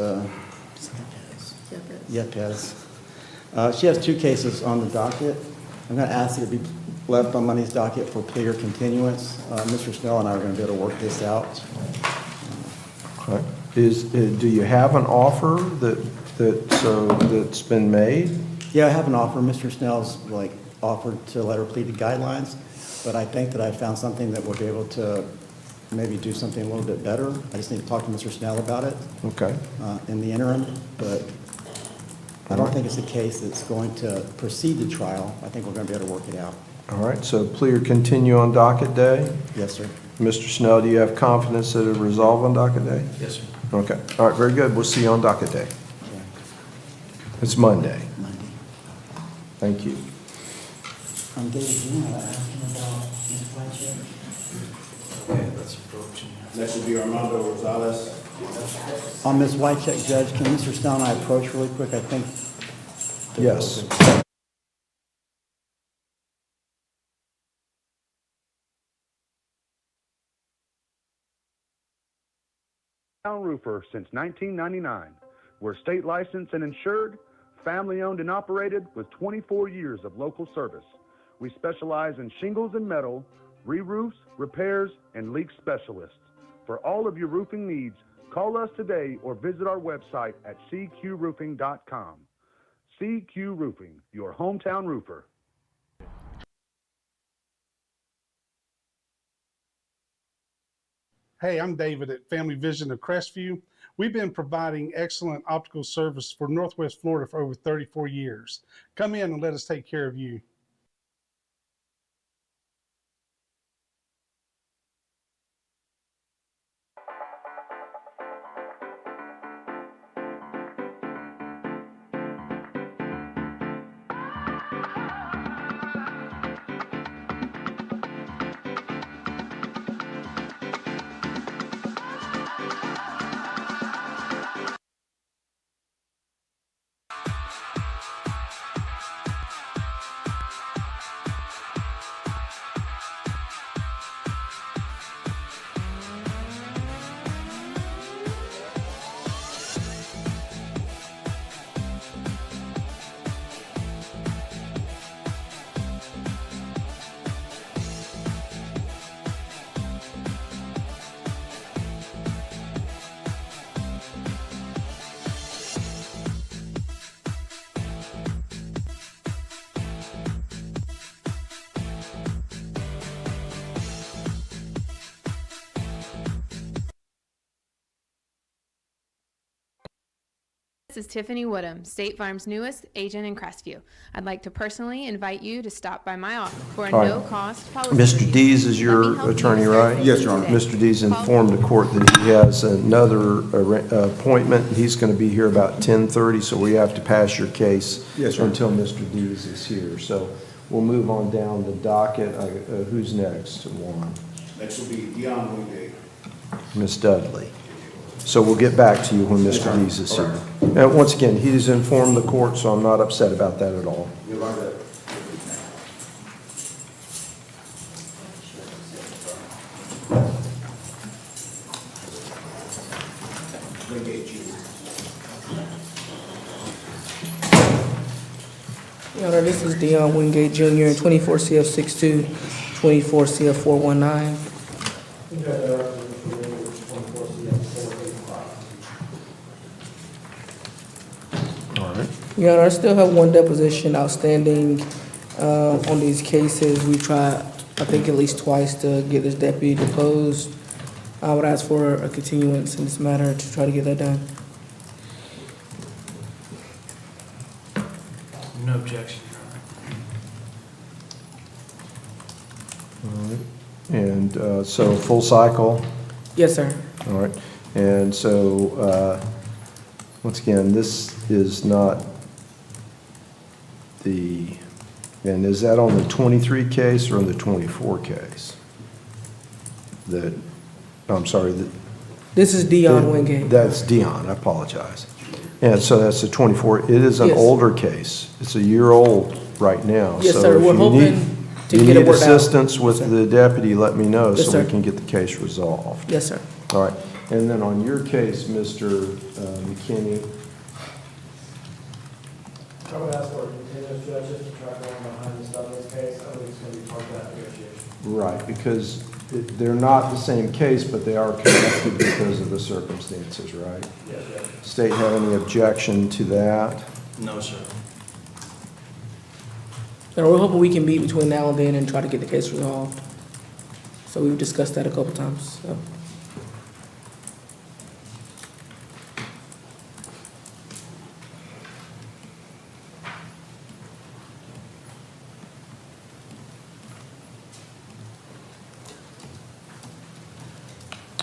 Yepes. She has two cases on the docket. I'm going to ask that it be left on Monday's docket for plea or continuance. Mr. Snell and I are going to be able to work this out. Okay. Do you have an offer that's been made? Yeah, I have an offer. Mr. Snell's offered to let her plead the guidelines, but I think that I found something that will be able to maybe do something a little bit better. I just need to talk to Mr. Snell about it. Okay. In the interim, but I don't think it's a case that's going to proceed to trial. I think we're going to be able to work it out. All right, so plea or continue on docket day? Yes, sir. Mr. Snell, do you have confidence that it'll resolve on docket day? Yes, sir. Okay, all right, very good. We'll see you on docket day. It's Monday. Monday. Thank you. David, do you want to ask him about Ms. Blanchett? Okay, let's approach. Next will be Armando Rosales. On Ms. Wycheck, Judge, can Mr. Snell and I approach really quick? I think. Yes. Roofer since 1999. We're state licensed and insured, family owned and operated with 24 years of local service. We specialize in shingles and metal, re-roofs, repairs, and leak specialists. For all of your roofing needs, call us today or visit our website at cqroofing.com. CQ Roofing, your hometown roofer. Hey, I'm David at Family Vision of Crestview. We've been providing excellent optical service for Northwest Florida for over 34 years. Come in and let us take care of you. This is Tiffany Woodham, State Farm's newest agent in Crestview. I'd like to personally invite you to stop by my office for a All right. no-cost policy Mr. review. Dees is Let me your help you attorney, start right? saving Yes, Your Honor. today. Mr. Dees informed the court that he has another appointment. He's going to be here about 10:30, so we have to pass your case until Mr. Dees is here. So we'll move on down the docket. Who's next? Juan. Next will be Dion Wingate. Ms. Dudley. So we'll get back to you when Mr. Dees is here. And once again, he has informed the court, so I'm not upset about that at all. You're like that. Wingate Jr. Your Honor, this is Dion Wingate Jr., 24 CF 62, 24 CF 419. All right. Your Honor, I still have one deposition outstanding on these cases. We tried, I think, at least twice to get this deputy deposed. I would ask for a continuance in this matter to try to get that done. No objection, Your All right. And so full cycle? Yes, sir. All right. And so, once again, this is not and is that on the 23 case or on the 24 case? I'm sorry. This is Dion Wingate. That's Dion, I apologize. And so that's the 24. It is an Yes. older case. It's a year old right now. Yes, So sir. if We're you hoping need- to you get it need worked out. assistance with the deputy, let me know Yes, so sir. we can get the case resolved. Yes, sir. All right. And then on your case, Mr. McKinney, I would ask for a continuous judge just to track on behind the stuff in this case. I think it's going to be part of that negotiation. right, because they're not the same case, but they are connected because of the circumstances, right? Yes, sir. State have any objection to that? No, sir. And we're hoping we can meet between now and then and try to get the case resolved. So we've discussed that a couple times, so.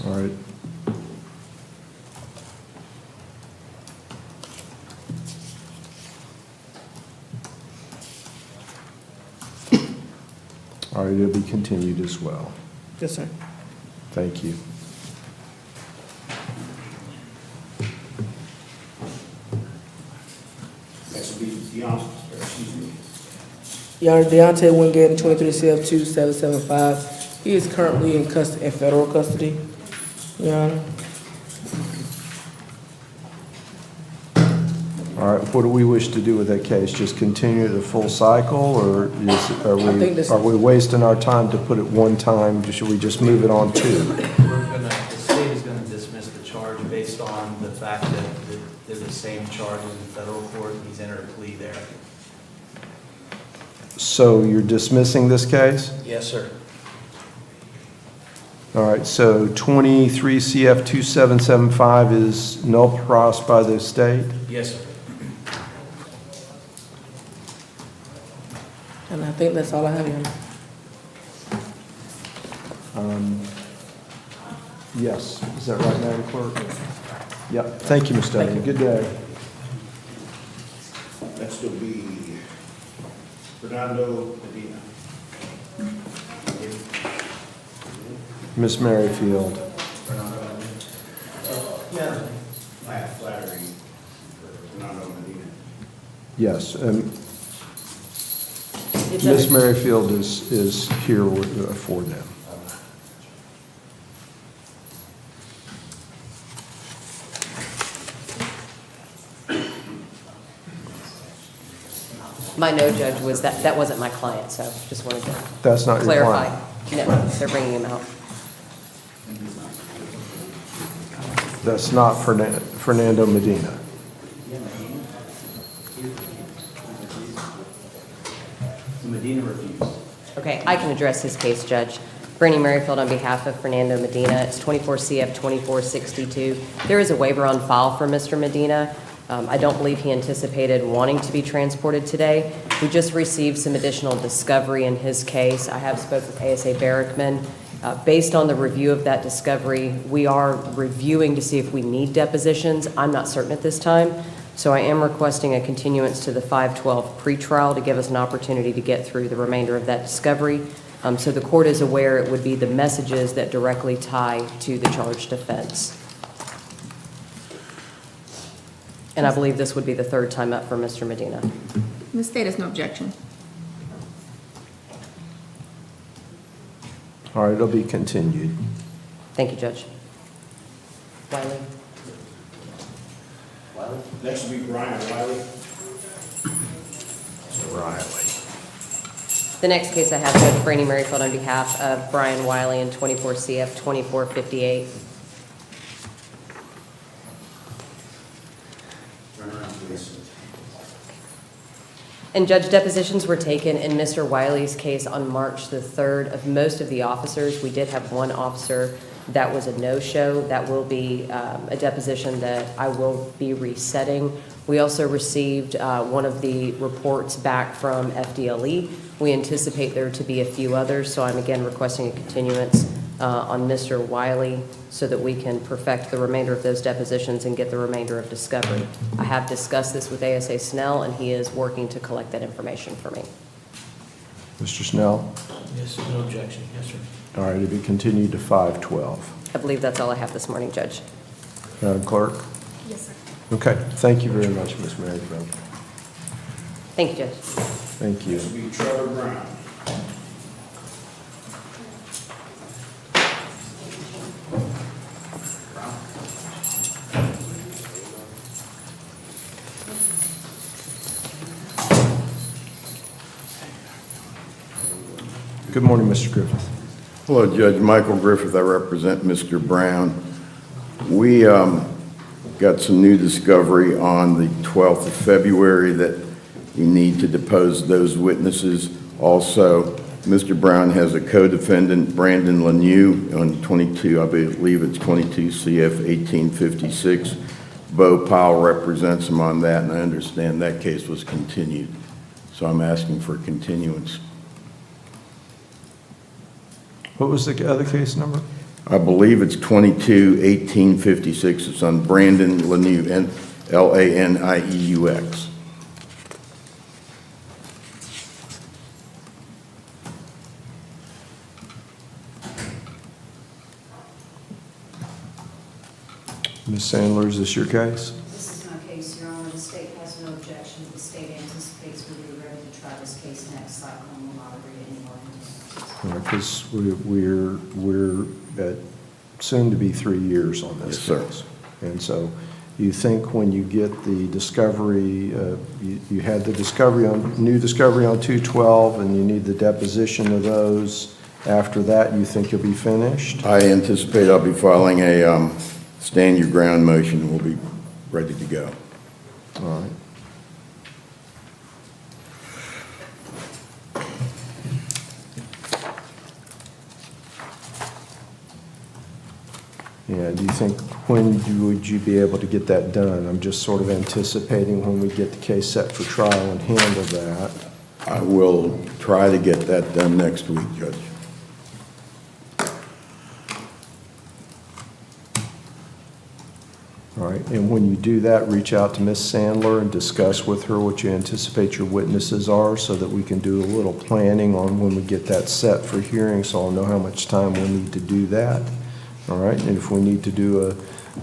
All right. All right, it'll be continued as well. Yes, sir. Thank you. Next will be Deontay, excuse me. Your Honor, Deontay Wingate, 23 CF 2775. He is currently in custody, in federal custody, Your Honor. All right, what do we wish to do with that case? Just continue the full cycle, or are we wasting our time to put it one time? Should we just move it on two? The state is gonna dismiss the charge based on the fact that they're the same charges in federal court, and he's entered a plea there. So you're dismissing this case? Yes, sir. All right, so 23 CF 2775 is null pros by the state? Yes, sir. And I think that's all I have, Your Honor. Yes, is that right, Madam Clerk? Yep, thank you, Ms. Dudley. Good day. Next will be Fernando Medina. Ms. Merrifield. Yeah. I have flattery for Fernando Medina. Yes, Ms. Merrifield is here for them. My no, Judge, was that wasn't my client, so just wanted to That's not your clarify. client? No, they're bringing him out. That's not Fernando Medina. Medina refused. Okay, I can address his case, Judge. Bernie Merrifield on behalf of Fernando Medina. It's 24 CF 2462. There is a waiver on file for Mr. Medina. I don't believe he anticipated wanting to be transported today. We just received some additional discovery in his case. I have spoken with ASA Barrickman. Based on the review of that discovery, we are reviewing to see if we need depositions. I'm not certain at this time, so I am requesting a continuance to the 512 pretrial to give us an opportunity to get through the remainder of that discovery. So the court is aware it would be the messages that directly tie to the charged offense. And I believe this would be the third time up for Mr. Medina. The state has no objection. All right, it'll be continued. Thank you, Judge. Wiley? Next will be Brian Wiley. Riley. The next case I have, Judge Brandy Merrifield on behalf of Brian Wiley in 24 CF 2458. And Judge, depositions were taken in Mr. Wiley's case on March the 3rd of most of the officers. We did have one officer that was a no-show. That will be a deposition that I will be resetting. We also received one of the reports back from FDLE, We anticipate there to be a few others, so I'm again requesting a continuance on Mr. Wiley so that we can perfect the remainder of those depositions and get the remainder of discovery. I have discussed this with ASA Snell, and he is working to collect that information for me. Mr. Snell? Yes, no objection. Yes, sir. All right, it'll be continued to 5/12. I believe that's all I have this morning, Judge. Madam Clerk? Yes, sir. Okay, thank you very much, Ms. Merrifield. Thank you, Judge. Thank you. Trevor Brown. Good morning, Mr. Griffith. Hello, Judge Michael Griffith. I represent Mr. Brown. We got some new discovery on the 12th of February that you need to depose those witnesses. Also, Mr. Brown has a co-defendant, Brandon Laniu, on 22, I believe it's 22 CF 1856. Bo Powell represents him on that, and I understand that case was continued. So I'm asking for continuance. What was the other case number? I believe it's 22-1856. It's on Brandon Laniu, Lanieux. Ms. Sandler, is this your case? This is my case, Your Honor. The state has no objection. The state anticipates we'll be ready to try this case next cycle and will not agree to any more continuances. Because we're at soon to be 3 years on this case. And so you think when you get the discovery, you had the discovery on, new discovery on 212, and you need the deposition of those. After that, you think you'll be finished? I anticipate I'll be filing a stand your ground motion, and we'll be ready to go. All right. Yeah, do you think, when would you be able to get that done? I'm just sort of anticipating when we get the case set for trial and handle that. I will try to get that done next week, Judge. All right, and when you do that, reach out to Ms. Sandler and discuss with her what you anticipate your witnesses are so that we can do a little planning on when we get that set for hearing, so I'll know how much time we'll need to do that. All right, and if we need to do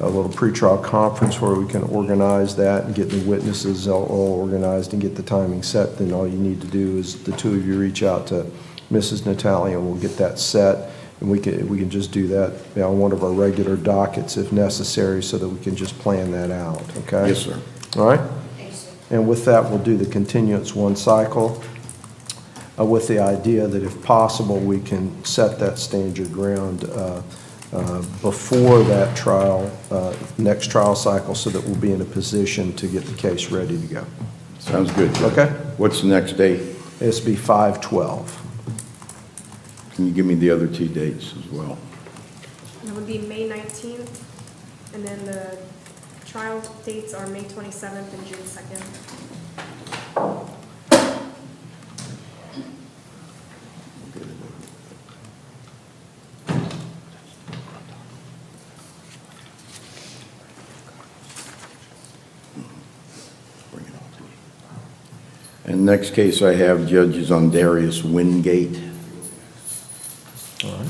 a little pretrial conference where we can organize that and get the witnesses all organized and get the timing set, then all you need to do is the two of you reach out to Mrs. Natalia and we'll get that set. And we can just do that on one of our regular dockets if necessary so that we can just plan that out, okay? Yes, sir. All right? Thanks, sir. And with that, we'll do the continuance one cycle with the idea that if possible, we can set that stand your ground before that trial, next trial cycle, so that we'll be in a position to get the case ready to go. Sounds good, Judge. Okay? What's the next date? It's be 5/12. Can you give me the other two dates as well? That would be May 19th, and then the trial dates are May 27th and June 2nd. And next case I have, Judge, is on Darius Wingate. All right.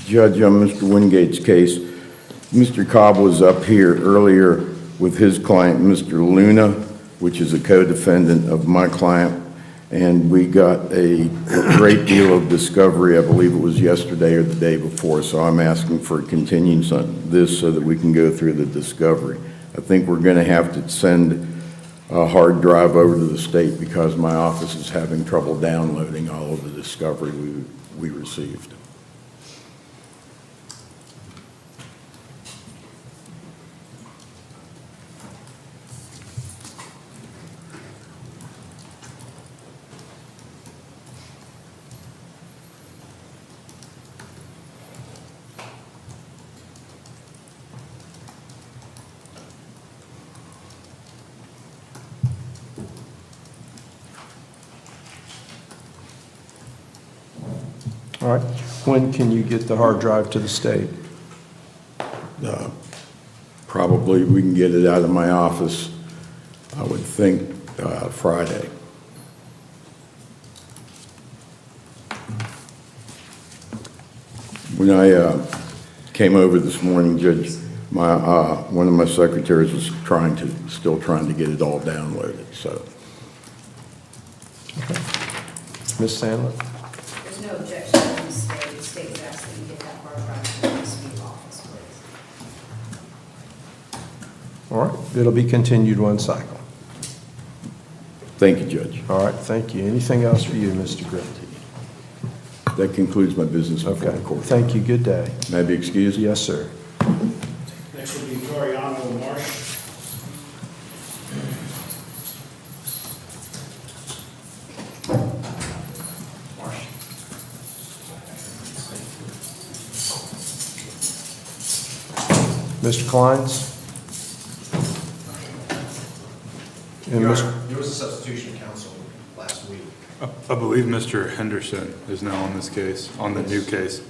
Judge, on Mr. Wingate's case, Mr. Cobb was up here earlier with his client, Mr. Luna, which is a co-defendant of my client, and we got a great deal of discovery. I believe it was yesterday or the day before, so I'm asking for a continuance on this so that we can go through the discovery. I think we're going to have to send a hard drive over to the state because my office is having trouble downloading all of the discovery we received. All right. When can you get the hard drive to the state? Probably we can get it out of my office, I would think, Friday. When I came over this morning, Judge, one of my secretaries was still trying to get it all downloaded, so. Okay. Ms. Sandler? There's no objection from the state. The state has asked that you get that hard drive to the SB office, please. All right, it'll be continued one cycle. Thank you, Judge. All right, thank you. Anything else for you, Mr. Griffin? That concludes my business before Okay, the court. thank you. Good day. May I be excused? Yes, sir. Next will be Toriano Marsh. Mr. Kleins? And Your Mr. Honor, there was a substitution of counsel last week. I believe Mr. Henderson is now on this case, on the new case.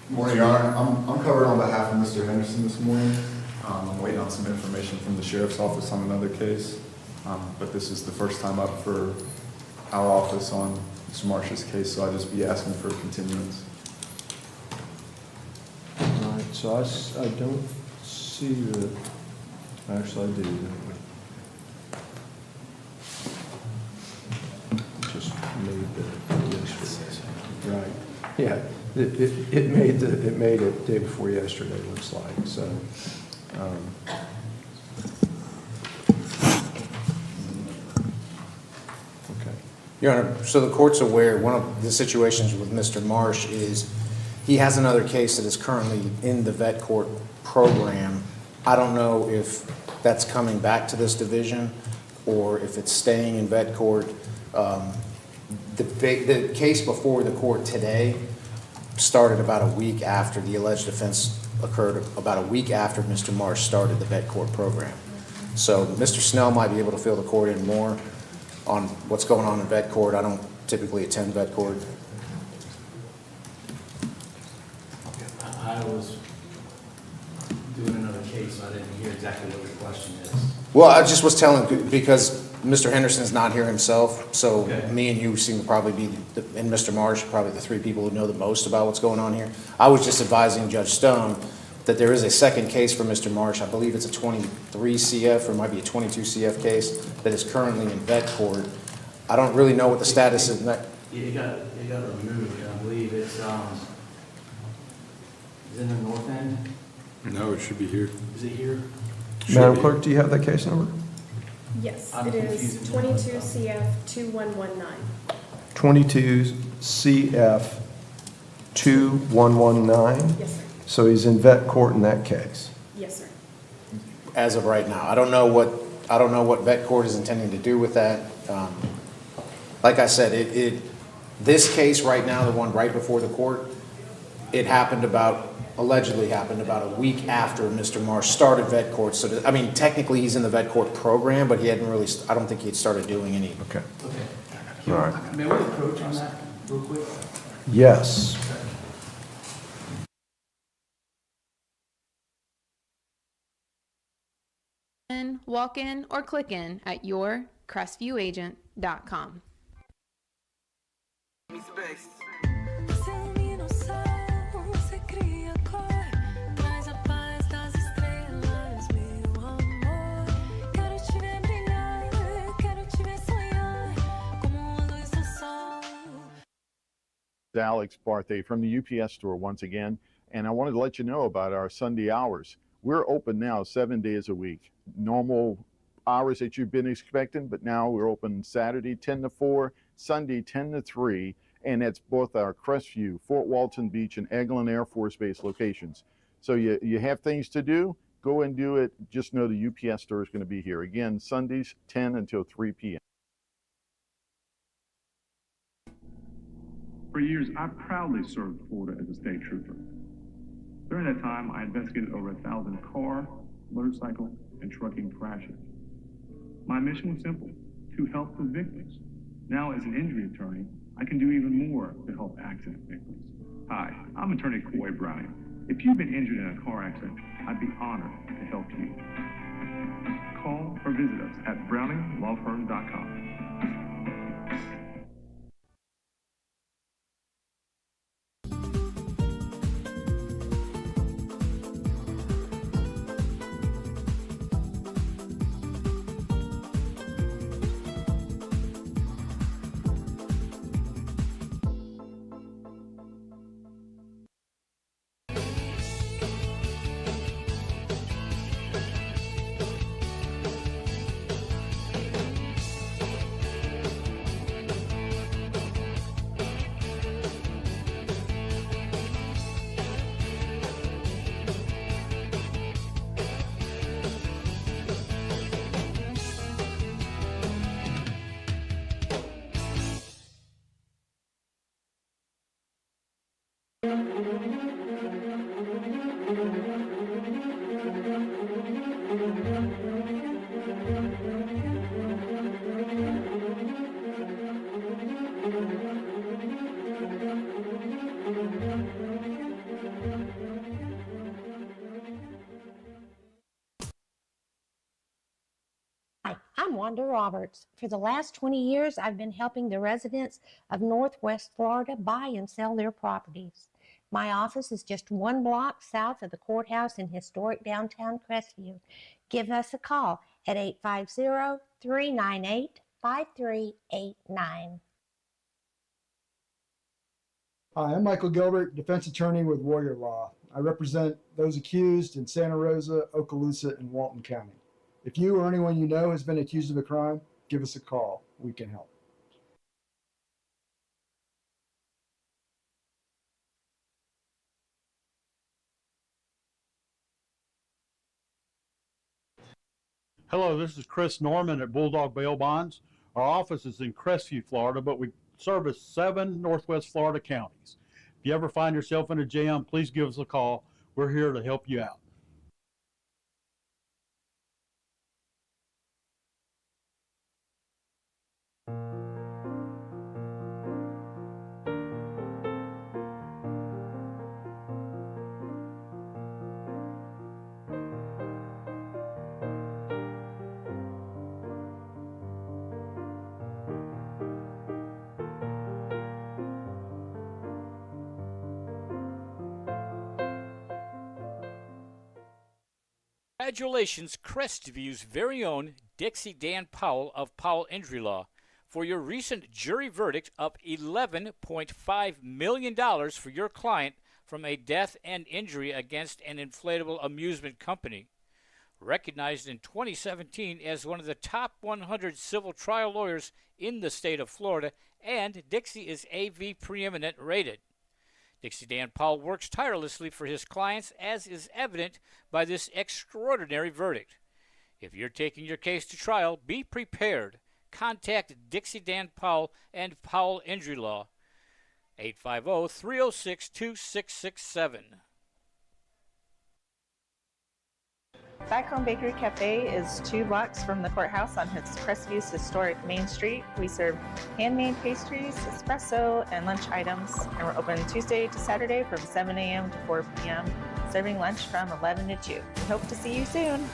Morning, Your Honor. I'm covering on behalf of Mr. Henderson this morning. I'm waiting on some information from the sheriff's office on another case, but this is the first time up for our office on Mr. Marsh's case, so I'll just be asking for a continuance. All right, so I don't see the, actually I do, don't we? Just made the yesterday. Right, yeah, it made it day before yesterday, looks like, so. Okay. Your Honor, so the court's aware, one of the situations with Mr. Marsh is he has another case that is currently in the vet court program. I don't know if that's coming back to this division or if it's staying in vet court. The case before the court today started about a week after the alleged offense occurred, about a week after Mr. Marsh started the vet court program. So Mr. Snell might be able to fill the court in more on what's going on in vet court. I don't typically attend vet court. I was doing another case, so I didn't hear exactly what your question is. Well, I just was telling, because Mr. Henderson's not here himself, so Okay. me and you seem to probably be, and Mr. Marsh, probably the three people who know the most about what's going on here. I was just advising Judge Stone that there is a second case for Mr. Marsh. I believe it's a 23 CF, or it might be a 22 CF case that is currently in vet court. I don't really know what the status is. It got removed, and I believe it's, is it in the north end? No, it should be here. Is it here? Madam Clerk, do you have that case number? Yes, I'm it is confused. 22 CF 2119. 22 CF 2119? Yes, sir. So he's in vet court in that case. Yes, sir. As of right now, I don't know what vet court is intending to do with that. Like I said, this case right now, the one right before the court, it allegedly happened about a week after Mr. Marsh started vet court. So, I mean, technically he's in the vet court program, but he hadn't really, I don't think he had started doing any. Okay. Okay. All right. May we approach on that real quick? Yes. Walk in or click in at yourcrestviewagent.com. Alex Barthay from the UPS store once again, and I wanted to let you know about our Sunday hours. We're open now 7 days a week. Normal hours that you've been expecting, but now we're open Saturday 10 to 4, Sunday 10 to 3, and that's both our Crestview, Fort Walton Beach, and Eglin Air Force Base locations. So you have things to do, go and do it. Just know the UPS store is going to be here. Again, Sundays 10 until 3 p.m. For years, I proudly served Florida as a state trooper. During that time, I investigated over 1,000 car, motorcycle, and trucking crashes. My mission was simple, to help the victims. Now, as an injury attorney, I can do even more to help accident victims. Hi, I'm attorney Coy Browning. If you've been injured in a car accident, I'd be honored to help you. Call or visit us at browninglawfirm.com. Hi, I'm Wanda Roberts. For the last 20 years, I've been helping the residents of Northwest Florida buy and sell their properties. My office is just 1 block south of the courthouse in historic downtown Crestview. Give us a call at 850-398-5389. Hi, I'm Michael Gilbert, defense attorney with Warrior Law. I represent those accused in Santa Rosa, Okaloosa, and Walton County. If you or anyone you know has been accused of a crime, give us a call. We can help. Hello, this is Chris Norman at Bulldog Bail Bonds. Our office is in Crestview, Florida, but we service 7 Northwest Florida counties. If you ever find yourself in a jam, please give us a call. We're here to help you out. Congratulations, Crestview's very own Dixie Dan Powell of Powell Injury Law, for your recent jury verdict of $11.5 million for your client from a death and injury against an inflatable amusement company. Recognized in 2017 as one of the top 100 civil trial lawyers in the state of Florida, and Dixie is AV preeminent rated. Dixie Dan Powell works tirelessly for his clients, as is evident by this extraordinary verdict. If you're taking your case to trial, be prepared. Contact Dixie Dan Powell and Powell Injury Law, 850-306-2667. Back Home Bakery Cafe is 2 blocks from the courthouse on Crestview's historic Main Street. We serve handmade pastries, espresso, and lunch items, and we're open Tuesday to Saturday from 7 a.m. to 4 p.m., serving lunch from 11 to 2. We hope to see you soon.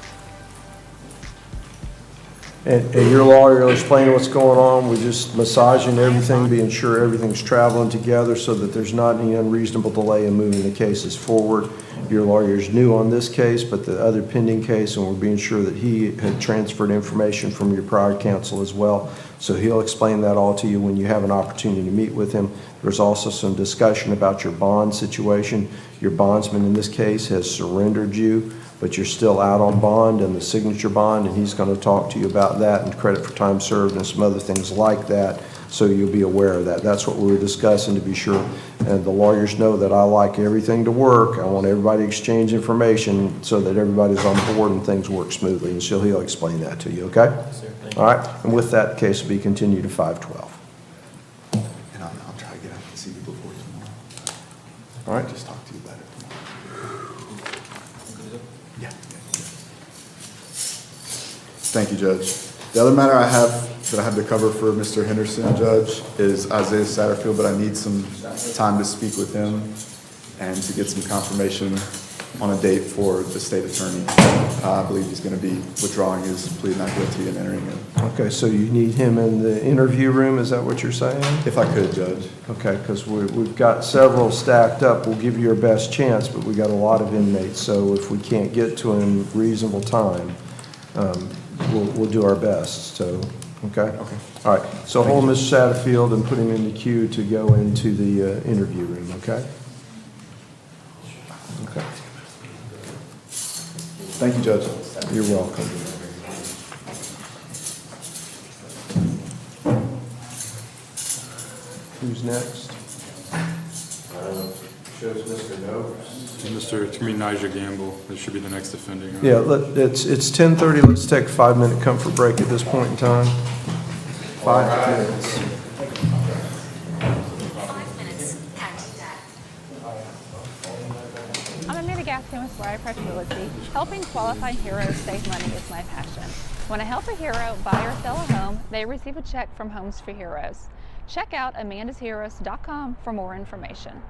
And your lawyer will explain what's going on. We're just massaging everything, being sure everything's traveling together so that there's not any unreasonable delay in moving the cases forward. Your lawyer's new on this case, but the other pending case, and we're being sure that he had transferred information from your prior counsel as well. So he'll explain that all to you when you have an opportunity to meet with him. There's also some discussion about your bond situation. Your bondsman in this case has surrendered you, but you're still out on bond and the signature bond, and he's going to talk to you about that and credit for time served and some other things like that, so you'll be aware of that. That's what we were discussing, to be sure. And the lawyers know that I like everything to work. I want everybody to exchange information so that everybody's on board and things work smoothly, and so he'll explain that to you, okay? Yes, sir. Thank you. All right, and with that, the case will be continued to 512. And I'll try to get out to see you before tomorrow. All right. Just talk to you about it tomorrow. Yeah. Thank you, Judge. The other matter I have that I had to cover for Mr. Henderson, Judge, is Isaiah Satterfield, but I need some time to speak with him and to get some confirmation on a date for the state attorney. I believe he's going to be withdrawing his plea not guilty and entering it. Okay, so you need him in the interview room, is that what you're saying? If I could, Judge. Okay, because we've got several stacked up. We'll give you your best chance, but we got a lot of inmates, so if we can't get to him reasonable time, we'll do our best, so, okay? Okay. All right, so hold Mr. Satterfield and put him in the queue to go into the interview room, okay? Okay. Thank you, Judge. You're welcome. Who's next? Shows Mr. Novus. Mr. Nigel Gamble, that should be the next offending. Yeah, it's 10:30. Let's take a 5-minute comfort break at this point in time. 5 minutes. I'm a mitigaskin with Florida Fertility. Helping qualified heroes save money is my passion. When I help a hero buy or sell a home, they receive a check from Homes for Heroes. Check out amandasheroes.com for more information.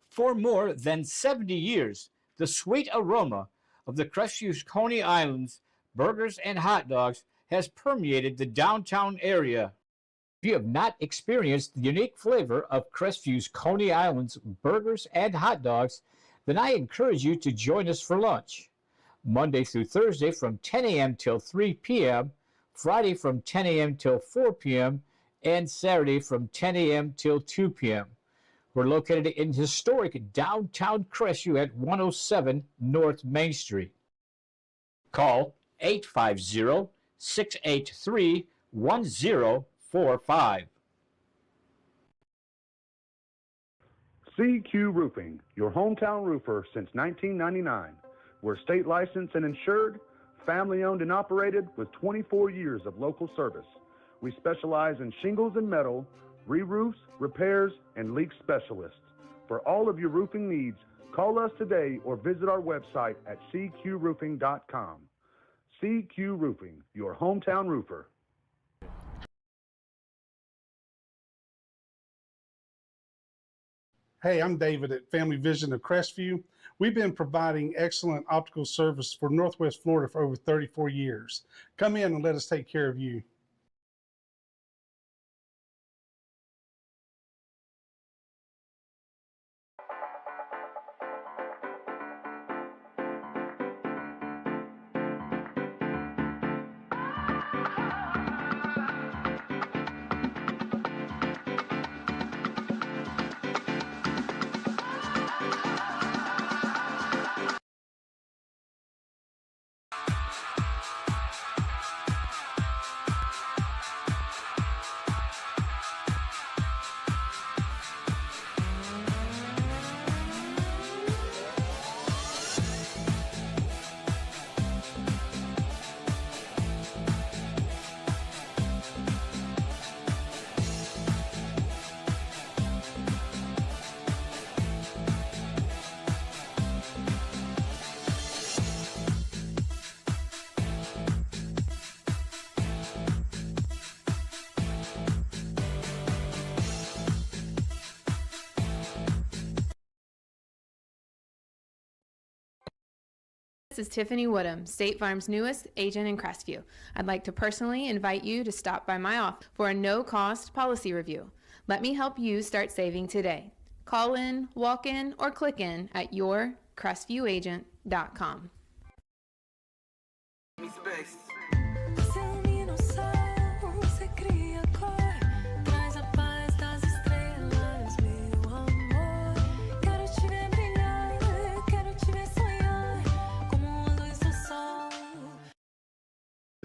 For more than 70 years, the sweet aroma of the Crestview Coney Islands burgers and hot dogs has permeated the downtown area. If you have not experienced the unique flavor of Crestview's Coney Islands burgers and hot dogs, then I encourage you to join us for lunch. Monday through Thursday from 10 a.m. till 3 p.m., Friday from 10 a.m. till 4 p.m., and Saturday from 10 a.m. till 2 p.m. We're located in historic downtown Crestview at 107 North Main Street. Call 850-683-1045. CQ Roofing, your hometown roofer since 1999. We're state licensed and insured, family owned and operated with 24 years of local service. We specialize in shingles and metal, re-roofs, repairs, and leak specialists. For all of your roofing needs, call us today or visit our website at cqroofing.com. CQ Roofing, your hometown roofer. Hey, I'm David at Family Vision of Crestview. We've been providing excellent optical service for Northwest Florida for over 34 years. Come in and let us take care of you. This is Tiffany Woodham, State Farm's newest agent in Crestview. I'd like to personally invite you to stop by my office for a no-cost policy review. Let me help you start saving today. Call in, walk in, or click in at yourcrestviewagent.com.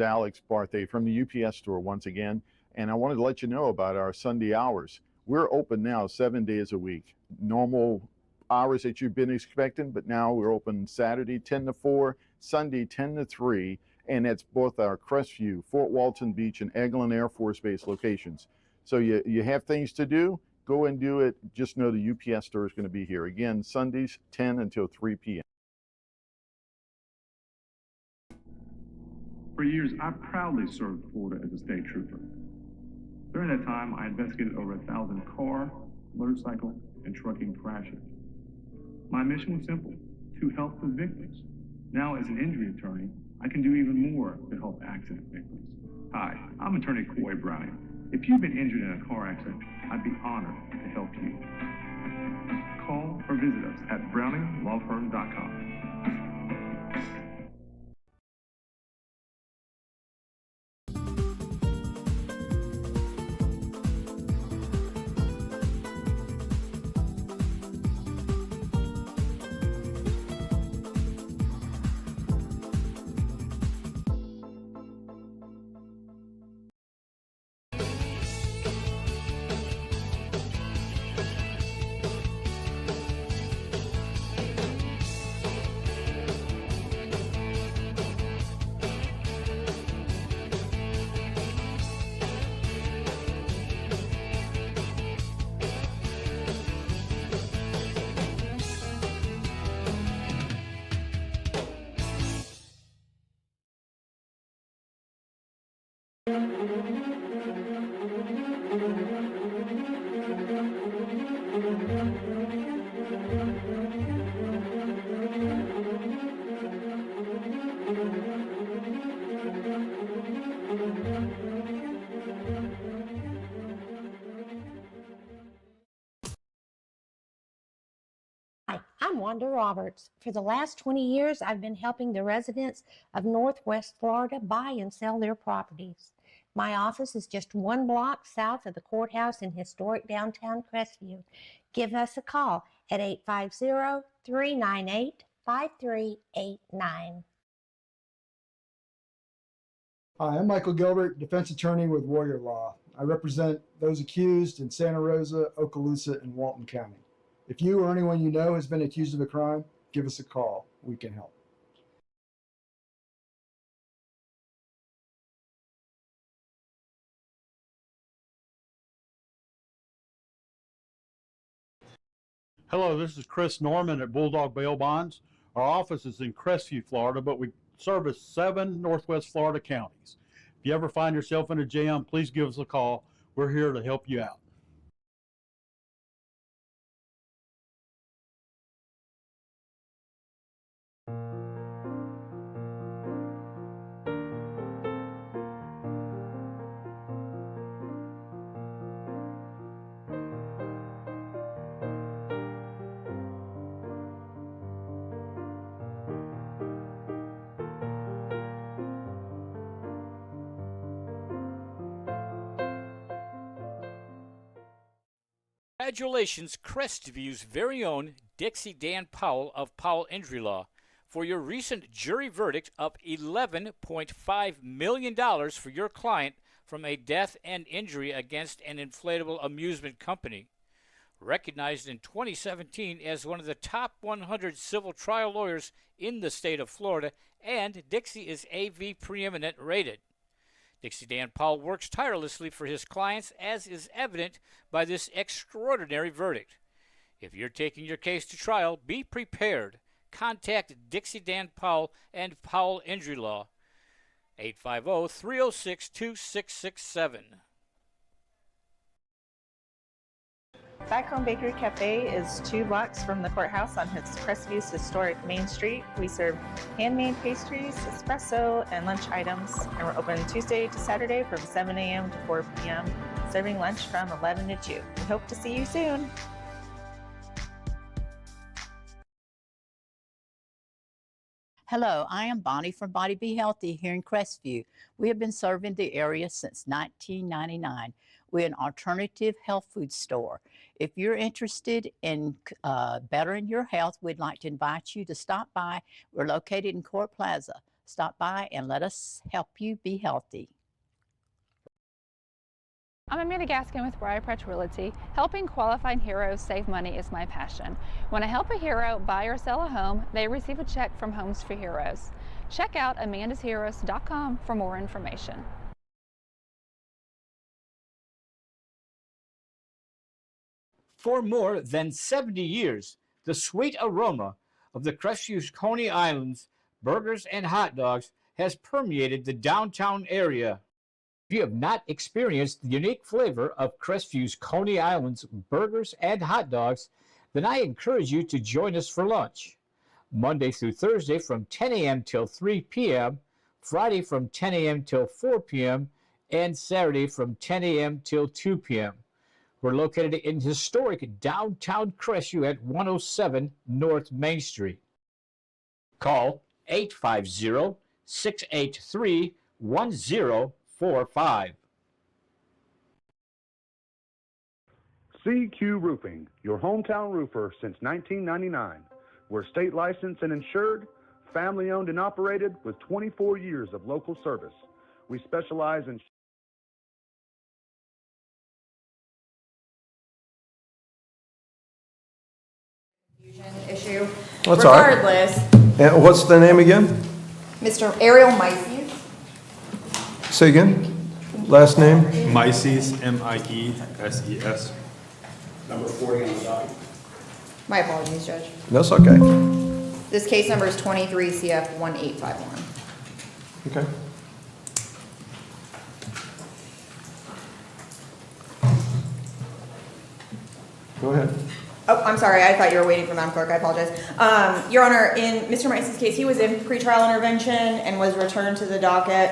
Alex Barthay from the UPS store once again, and I wanted to let you know about our Sunday hours. We're open now 7 days a week. Normal hours that you've been expecting, but now we're open Saturday 10 to 4, Sunday 10 to 3, and that's both our Crestview, Fort Walton Beach, and Eglin Air Force Base locations. So you have things to do, go and do it. Just know the UPS store is going to be here. Again, Sundays 10 until 3 p.m. For years, I proudly served Florida as a state trooper. During that time, I investigated over 1,000 car, motorcycle, and trucking crashes. My mission was simple: to help the victims. Now, as an injury attorney, I can do even more to help accident victims. Hi, I'm attorney Coy Browning. If you've been injured in a car accident, I'd be honored to help you. Call or visit us at browninglawfirm.com. Hi, I'm Wanda Roberts. For the last 20 years, I've been helping the residents of Northwest Florida buy and sell their properties. My office is just one block south of the courthouse in historic downtown Crestview. Give us a call at 850-398-5389. Hi, I'm Michael Gilbert, defense attorney with Warrior Law. I represent those accused in Santa Rosa, Okaloosa, and Walton County. If you or anyone you know has been accused of a crime, give us a call. We can help. Hello, this is Chris Norman at Bulldog Bail Bonds. Our office is in Crestview, Florida, but we service 7 Northwest Florida counties. If you ever find yourself in a jam, please give us a call. We're here to help you out. Congratulations, Crestview's very own Dixie Dan Powell of Powell Injury Law, for your recent jury verdict of $11.5 million for your client from a death and injury against an inflatable amusement company. Recognized in 2017 as one of the top 100 civil trial lawyers in the state of Florida, and Dixie is AV preeminent rated. Dixie Dan Powell works tirelessly for his clients, as is evident by this extraordinary verdict. If you're taking your case to trial, be prepared. Contact Dixie Dan Powell and Powell Injury Law, 850-306-2667. Back Home Bakery Cafe is 2 blocks from the courthouse on Crestview's historic Main Street. We serve handmade pastries, espresso, and lunch items, and we're open Tuesday to Saturday from 7 a.m. to 4 p.m., serving lunch from 11 to 2. We hope to see you soon. Hello, I am Bonnie from Body Be Healthy here in Crestview. We have been serving the area since 1999. We're an alternative health food store. If you're interested in bettering your health, we'd like to invite you to stop by. We're located in Court Plaza. Stop by and let us help you be healthy. I'm Amanda Gaskin with Briar Patch Realty. Helping qualifying heroes save money is my passion. When I help a hero buy or sell a home, they receive a check from Homes for Heroes. Check out amandasheroes.com for more information. For more than 70 years, the sweet aroma of the Crestview Coney Islands burgers and hot dogs has permeated the downtown area. If you have not experienced the unique flavor of Crestview's Coney Island's burgers and hot dogs, then I encourage you to join us for lunch. Monday through Thursday from 10 a.m. till 3 p.m., Friday from 10 a.m. till 4 p.m., and Saturday from 10 a.m. till 2 p.m. We're located in historic downtown Crestview at 107 North Main Street. Call 850-683-1045. CQ Roofing, your hometown roofer since 1999. We're state licensed and insured, family owned and operated with 24 years of local service. We specialize in issue. That's all right. Regardless, And what's the name again? Mr. Ariel Mises. Say again? Last name? Mises, M-I-E-S-E-S. Number 40 on the docket. My apologies, Judge. That's okay. This case number is 23 CF 1851. Okay. Go ahead. Oh, I'm sorry, I thought you were waiting for Madam Clerk, I apologize. Your Honor, in Mr. Mice's case, he was in pretrial intervention and was returned to the docket.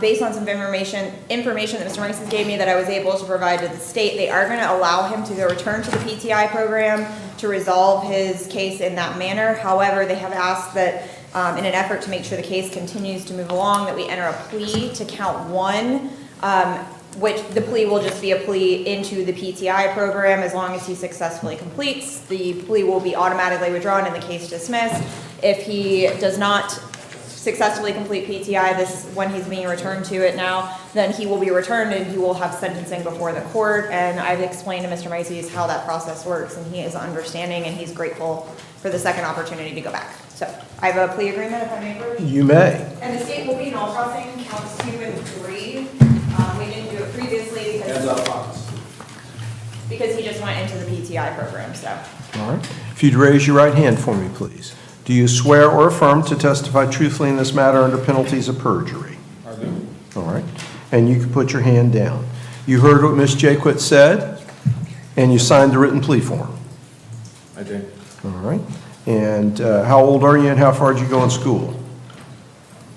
Based on some information that Mr. Mice gave me that I was able to provide to the state, they are gonna allow him to go return to the PTI program to resolve his case in that manner. However, they have asked that in an effort to make sure the case continues to move along, that we enter a plea to count one, which the plea will just be a plea into the PTI program as long as he successfully completes. The plea will be automatically withdrawn and the case dismissed. If he does not successfully complete PTI when he's being returned to it now, then he will be returned and he will have sentencing before the court. And I've explained to Mr. Mices how that process works, and he is understanding and he's grateful for the second opportunity to go back. So I have a plea agreement, if I may, Bruce. You may. And the state will be in all crossing counts 2 and 3. We didn't do it previously because he just went into the PTI program, so. All right. If you'd raise your right hand for me, please. Do you swear or affirm to testify truthfully in this matter under penalties of perjury? I do. All right. And you can put your hand down. You heard what Ms. Jaquith said, and you signed the written plea form. I did. All right. And how old are you and how far did you go in school?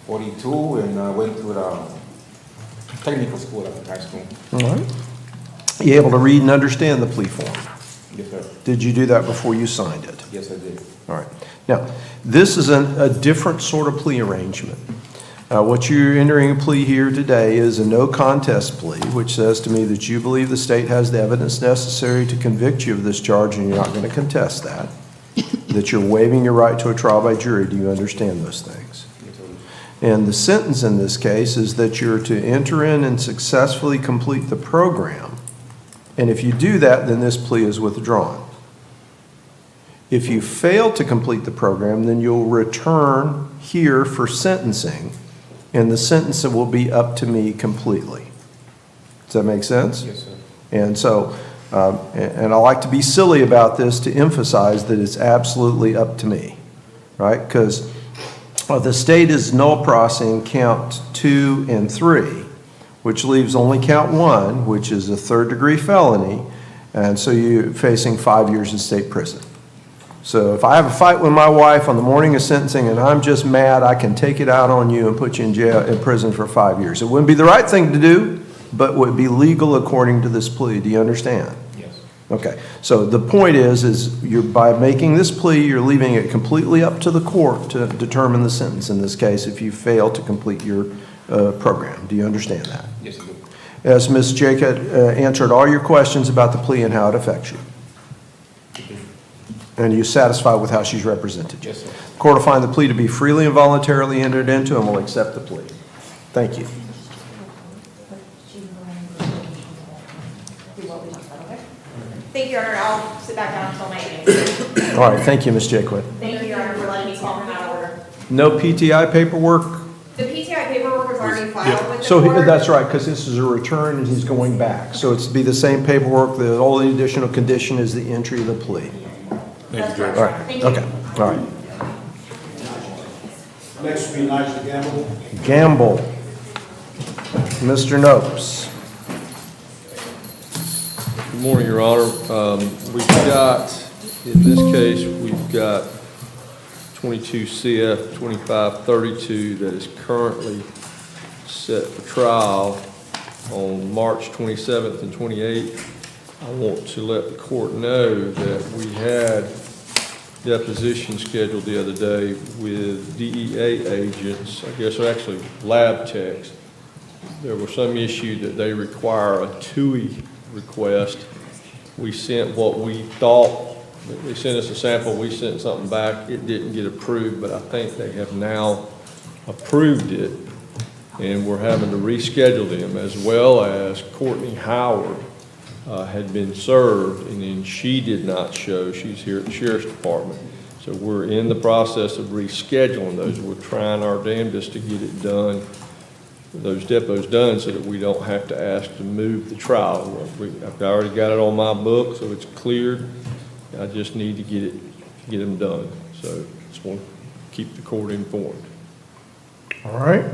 42, and I went to the technical school after high school. All right. You able to read and understand the plea form? Yes, sir. Did you do that before you signed it? Yes, I did. All right. Now, this is a different sort of plea arrangement. What you're entering a plea here today is a no contest plea, which says to me that you believe the state has the evidence necessary to convict you of this charge and you're not going to contest that, that you're waiving your right to a trial by jury. Do you understand those things? Yes, I do. And the sentence in this case is that you're to enter in and successfully complete the program. And if you do that, then this plea is withdrawn. If you fail to complete the program, then you'll return here for sentencing, and the sentence will be up to me completely. Does that make sense? Yes, sir. And so, and I like to be silly about this to emphasize that it's absolutely up to me, right? Because the state is null processing count 2 and 3, which leaves only count 1, which is a third-degree felony, and so you're facing 5 years in state prison. So if I have a fight with my wife on the morning of sentencing and I'm just mad, I can take it out on you and put you in jail, in prison for 5 years. It wouldn't be the right thing to do, but would be legal according to this plea. Do you understand? Yes. Okay. So the point is you're, by making this plea, you're leaving it completely up to the court to determine the sentence in this case if you fail to complete your program. Do you understand that? Yes, I do. Has Ms. Jacob answered all your questions about the plea and how it affects you? And are you satisfied with how she's represented you? Yes, sir. The court will find the plea to be freely and voluntarily entered into and will accept the plea. Thank you. Thank you, Your Honor. I'll sit back down until my meeting. All right. Thank you, Ms. Jaquith. Thank you, Your Honor, for letting me call from out of order. No PTI paperwork? The PTI paperwork was already filed with the So court. that's right, because this is a return and he's going back. So it's be the same paperwork. The only additional condition is the entry of the plea. Thank you, Judge. All right. Okay. All right. Next will be Elijah Gamble. Gamble. Mr. Nopes. Good morning, Your Honor. We've got, in this case, we've got 22 CF 2532 that is currently set for trial on March 27th and 28th. I want to let the court know that we had deposition scheduled the other day with DEA agents, I guess actually lab techs. There was some issue that they require a TUI request. We sent what we thought, they sent us a sample, we sent something back, it didn't get approved, but I think they have now approved it, and we're having to reschedule them, as well as Courtney Howard had been served, and then she did not show. She's here at the Sheriff's Department. So we're in the process of rescheduling those. We're trying our damnedest to get it done, those depots done, so that we don't have to ask to move the trial. I've already got it on my book, so it's cleared. I just need to get them done. So just want to keep the court informed. All right.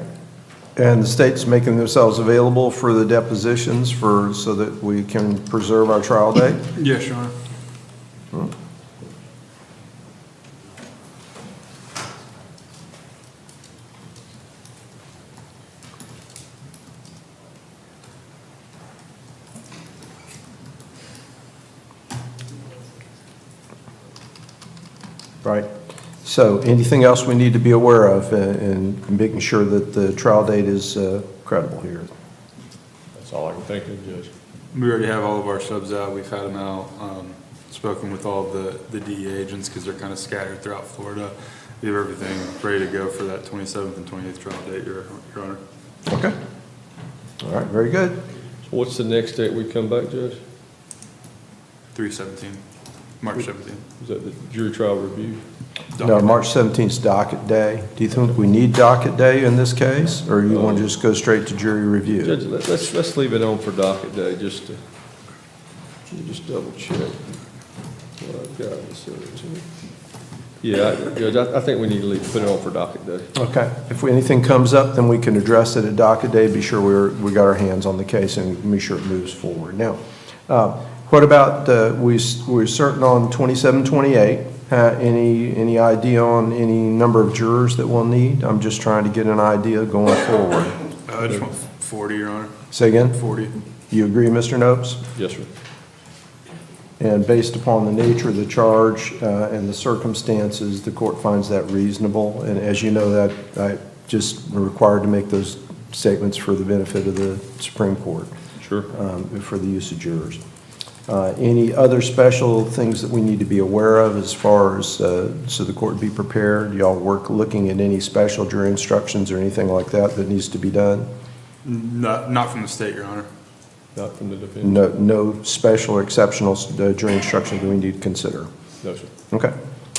And the state's making themselves available for the depositions so that we can preserve our trial date? Yes, Your Honor. Hmm. Right. So anything else we need to be aware of in making sure that the trial date is credible here? That's all I can think of, Judge. We already have all of our subs out. We've had them out, spoken with all the DEA agents because they're kind of scattered throughout Florida. We have everything ready to go for that 27th and 28th trial date, Your Honor. Okay. All right, very good. So what's the next date we come back, Judge? 3/17, March 17th. Is that the jury trial review? No, March 17th is docket day. Do you think we need docket day in this case, or you want to just go straight to jury review? Judge, let's leave it on for docket day, just to double check what I've got. Yeah, Judge, I think we need to put it on for docket day. Okay. If anything comes up, then we can address it at docket day, be sure we got our hands on the case and be sure it moves forward. Now, what about, we're certain on 27, 28? Any idea on any number of jurors that we'll need? I'm just trying to get an idea going forward. I just want 40, Your Honor. Say again? 40. You agree, Mr. Nopes? Yes, sir. And based upon the nature of the charge and the circumstances, the court finds that reasonable. And as you know, that I just required to make those statements for the benefit of the Supreme Court. Sure. For the use of jurors. Any other special things that we need to be aware of as far as so the court be prepared? Y'all looking at any special jury instructions or anything like that needs to be done? Not from the state, Your Honor. Not from the defense? No special or exceptional jury instructions that we need to consider? No, sir. Okay.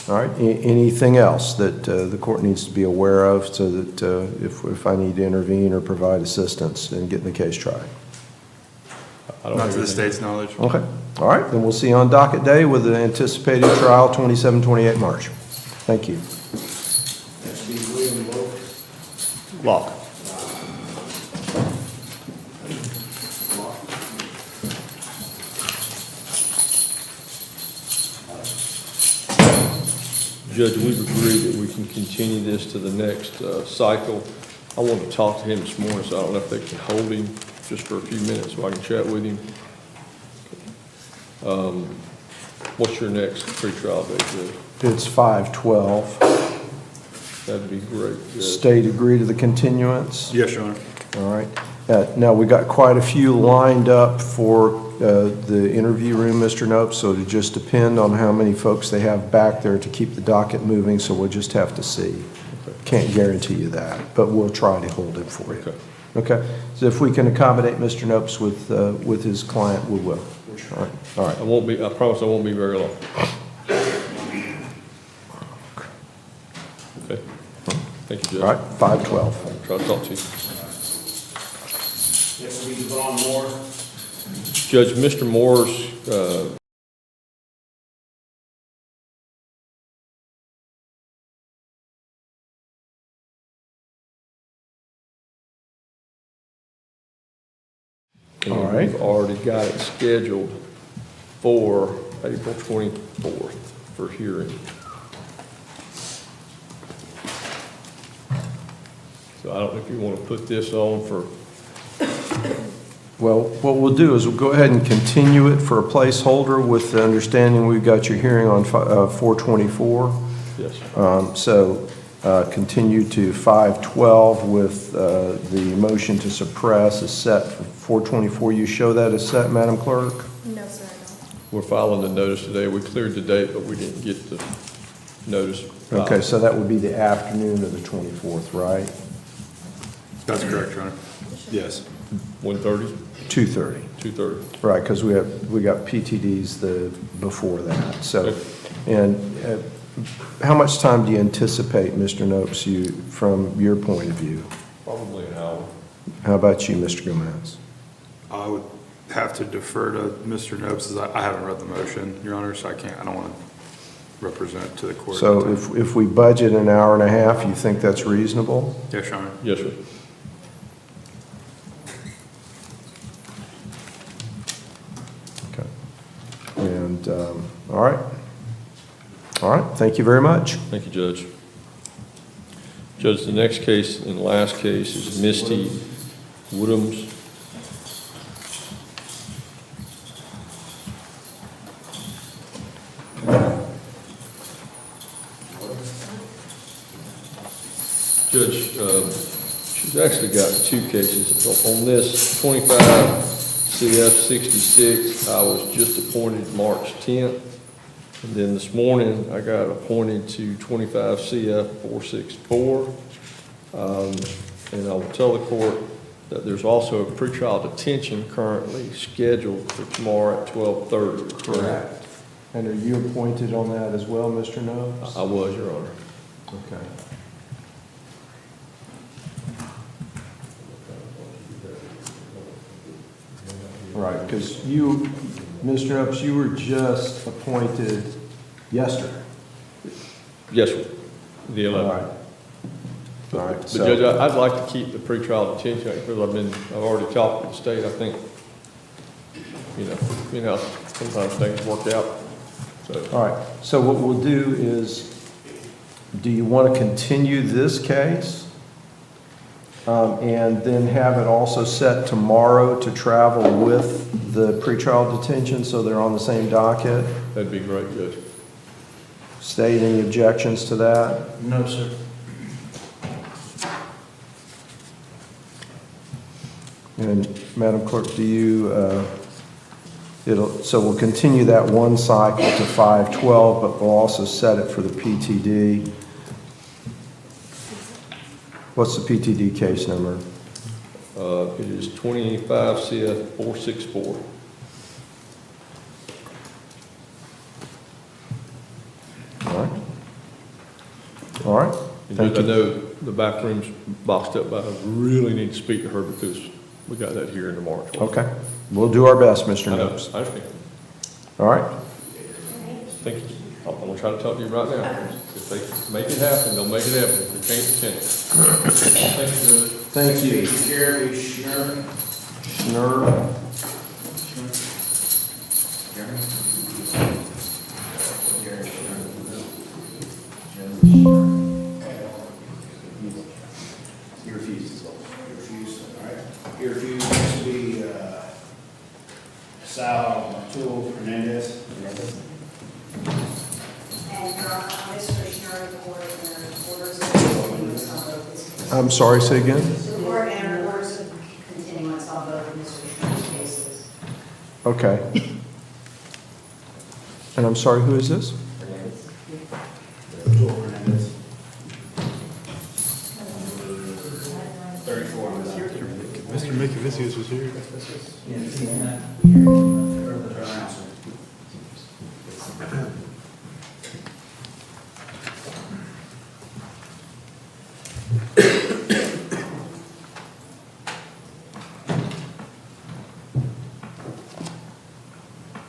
All right. Anything else that the court needs to be aware of so that if I need to intervene or provide assistance in getting the case tried? Not to the state's knowledge. Okay. All right. Then we'll see you on docket day with the anticipated trial 27, 28 March. Thank you. Locke. Judge, we've agreed that we can continue this to the next cycle. I want to talk to him this morning, so I don't know if they can hold him just for a few minutes so I can chat with him. What's your next pretrial date, Judge? It's 5/12. That'd be great, Judge. State agree to the continuance? Yes, Your Honor. All right. Now, we got quite a few lined up for the interview room, Mr. Nope, so it just depend on how many folks they have back there to keep the docket moving, so we'll just have to see. Okay. Can't guarantee you that, but we'll try to hold it for you. Okay. Okay? So if we can accommodate Mr. Nopes with his client, we will. All right. All right. I promise I won't be very long. Okay. Thank you, Judge. All right. 5/12. Try to talk to you. Next will be Devon Moore. Judge, Mr. Moore's And All right. we've already got it scheduled for April 24th for hearing. So I don't know if you want to put this on for, Well, what we'll do is we'll go ahead and continue it for a placeholder with the understanding we've got your hearing on 4/24. yes, So continue to 5/12 with the motion to suppress is set for 4/24. You show that as set, Madam Clerk? No, sir, I don't. we're filing the notice today. We cleared the date, but we didn't get the notice. filed. Okay, so that would be the afternoon of the 24th, right? That's correct, Your Honor. Yes. 1:30? 2:30. 2:30. Right, because we got PTDs before that. So, and how much time do you anticipate, Mr. Nopes, from your point of view? Probably an hour. How about you, Mr. Gomez? I would have to defer to Mr. Nopes, as I haven't read the motion, Your Honor, so I don't want to represent to the court. So if we budget an hour and a half, you think that's reasonable? Yes, Your Honor. Yes, sir. Okay. And, all right. All right, thank you very much. Thank you, Judge. Judge, the next case and last case is Misty Woodhams. Judge, she's actually got two cases. On this 25 CF 66, I was just appointed March 10th. And then this morning, I got appointed to 25 CF 464. And I will tell the court that there's also a pretrial detention currently scheduled for tomorrow at 12:30. Correct. And are you appointed on that as well, Mr. Nopes? I was, Your Honor. Okay. Right, because you, Mr. Nopes, you were just appointed yesterday. Yes, sir. The 11th. All right. All right, But so- Judge, I'd like to keep the pretrial detention because I've already talked to the state. I think, you know, sometimes things work out. So, All right, so what we'll do is, do you want to continue this case? And then have it also set tomorrow to travel with the pretrial detention so they're on the same docket? that'd be great, Judge. State, any objections to that? No, sir. And Madam Clerk, do you, so we'll continue that one cycle to 5/12, but we'll also set it for the PTD. What's the PTD case number? It is 25 CF 464. All right. All right. And Thank Judge, I you. know the back room's boxed up, but I really need to speak to her because we got that hearing tomorrow. Okay. We'll do our best, Mr. I know. Nopes. I understand. All right. Thank you. I'm going to try to talk to you right now. If they make it happen, they'll make it happen. If they can't, they can't. Thank you, Judge. Thank you. Jeremy Schnurr. Schnurr. He refuses. He refused, all right. He refused to be, Sal Matul Hernandez. And Mr. Schnurr, the board orders of continuance on both his I'm sorry, say again? The board entered orders of continuance on both of Mr. Schnurr's cases. Okay. And I'm sorry, who is this? Matul Hernandez. 34. Mr. Mickey Vicious was here.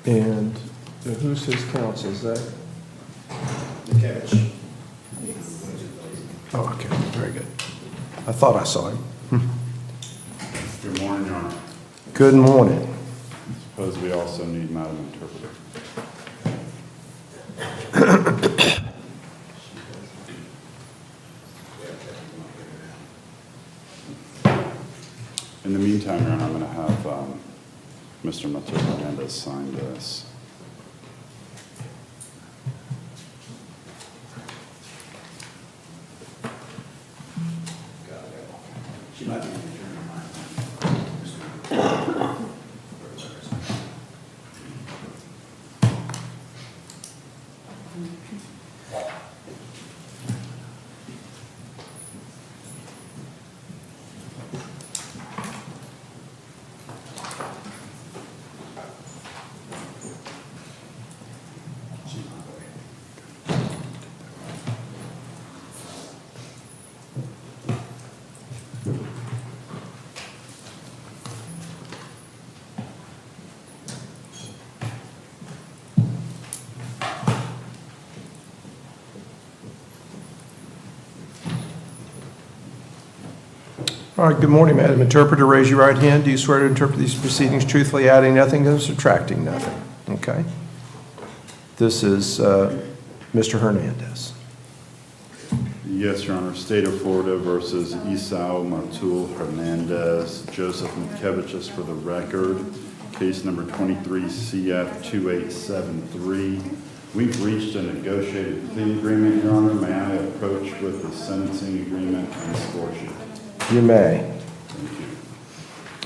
And who's his counsel? Is that? Mikevich. Oh, okay, very good. I thought I saw him. Good morning, Your Honor. Good morning. I suppose we also need Madam Interpreter. In the meantime, Your Honor, I'm going to have Mr. Matteo Hernandez sign this. She might be. All right, good morning, Madam Interpreter. Raise your right hand. Do you swear to interpret these proceedings truthfully, adding nothing and subtracting nothing? Okay. This is Mr. Hernandez. Yes, Your Honor. State of Florida versus Esau Martul Hernandez, Joseph Mitkevicius for the record. Case number 23 CF 2873. We've reached a negotiated plea agreement, Your Honor. May I approach with the sentencing agreement and score sheet? You may.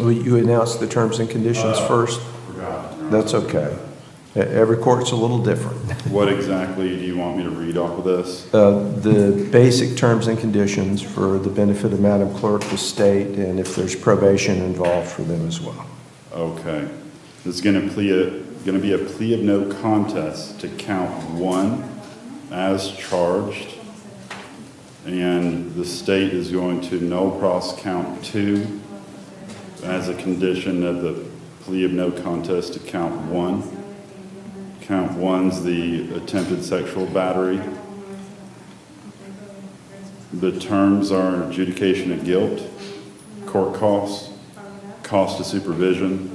Will you announce the terms and conditions first? Forgot. That's okay. Every court's a little different. What exactly do you want me to read off of this? The basic terms and conditions for the benefit of Madam Clerk, the state, and if there's probation involved for them as well. Okay. This is going to be a plea of no contest to count 1 as charged, and the state is going to no pros count 2 as a condition of the plea of no contest to count 1. Count 1's the attempted sexual battery. The terms are adjudication of guilt, court costs, cost of supervision,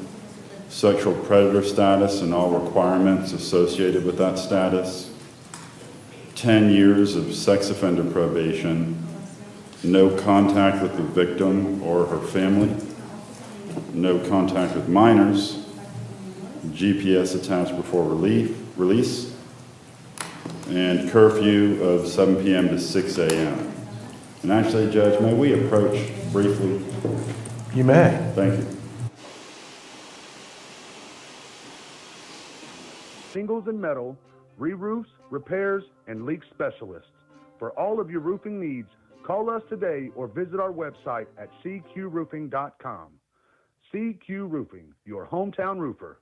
sexual predator status and all requirements associated with that status, 10 years of sex offender probation, no contact with the victim or her family, no contact with minors, GPS attached before release, and curfew of 7 p.m. to 6 a.m. And actually, Judge, may we approach briefly? You may. Thank you. Shingles and metal, re-roofs, repairs, and leak specialists. For all of your roofing needs, call us today or visit our website at cqroofing.com. CQ Roofing, your hometown roofer.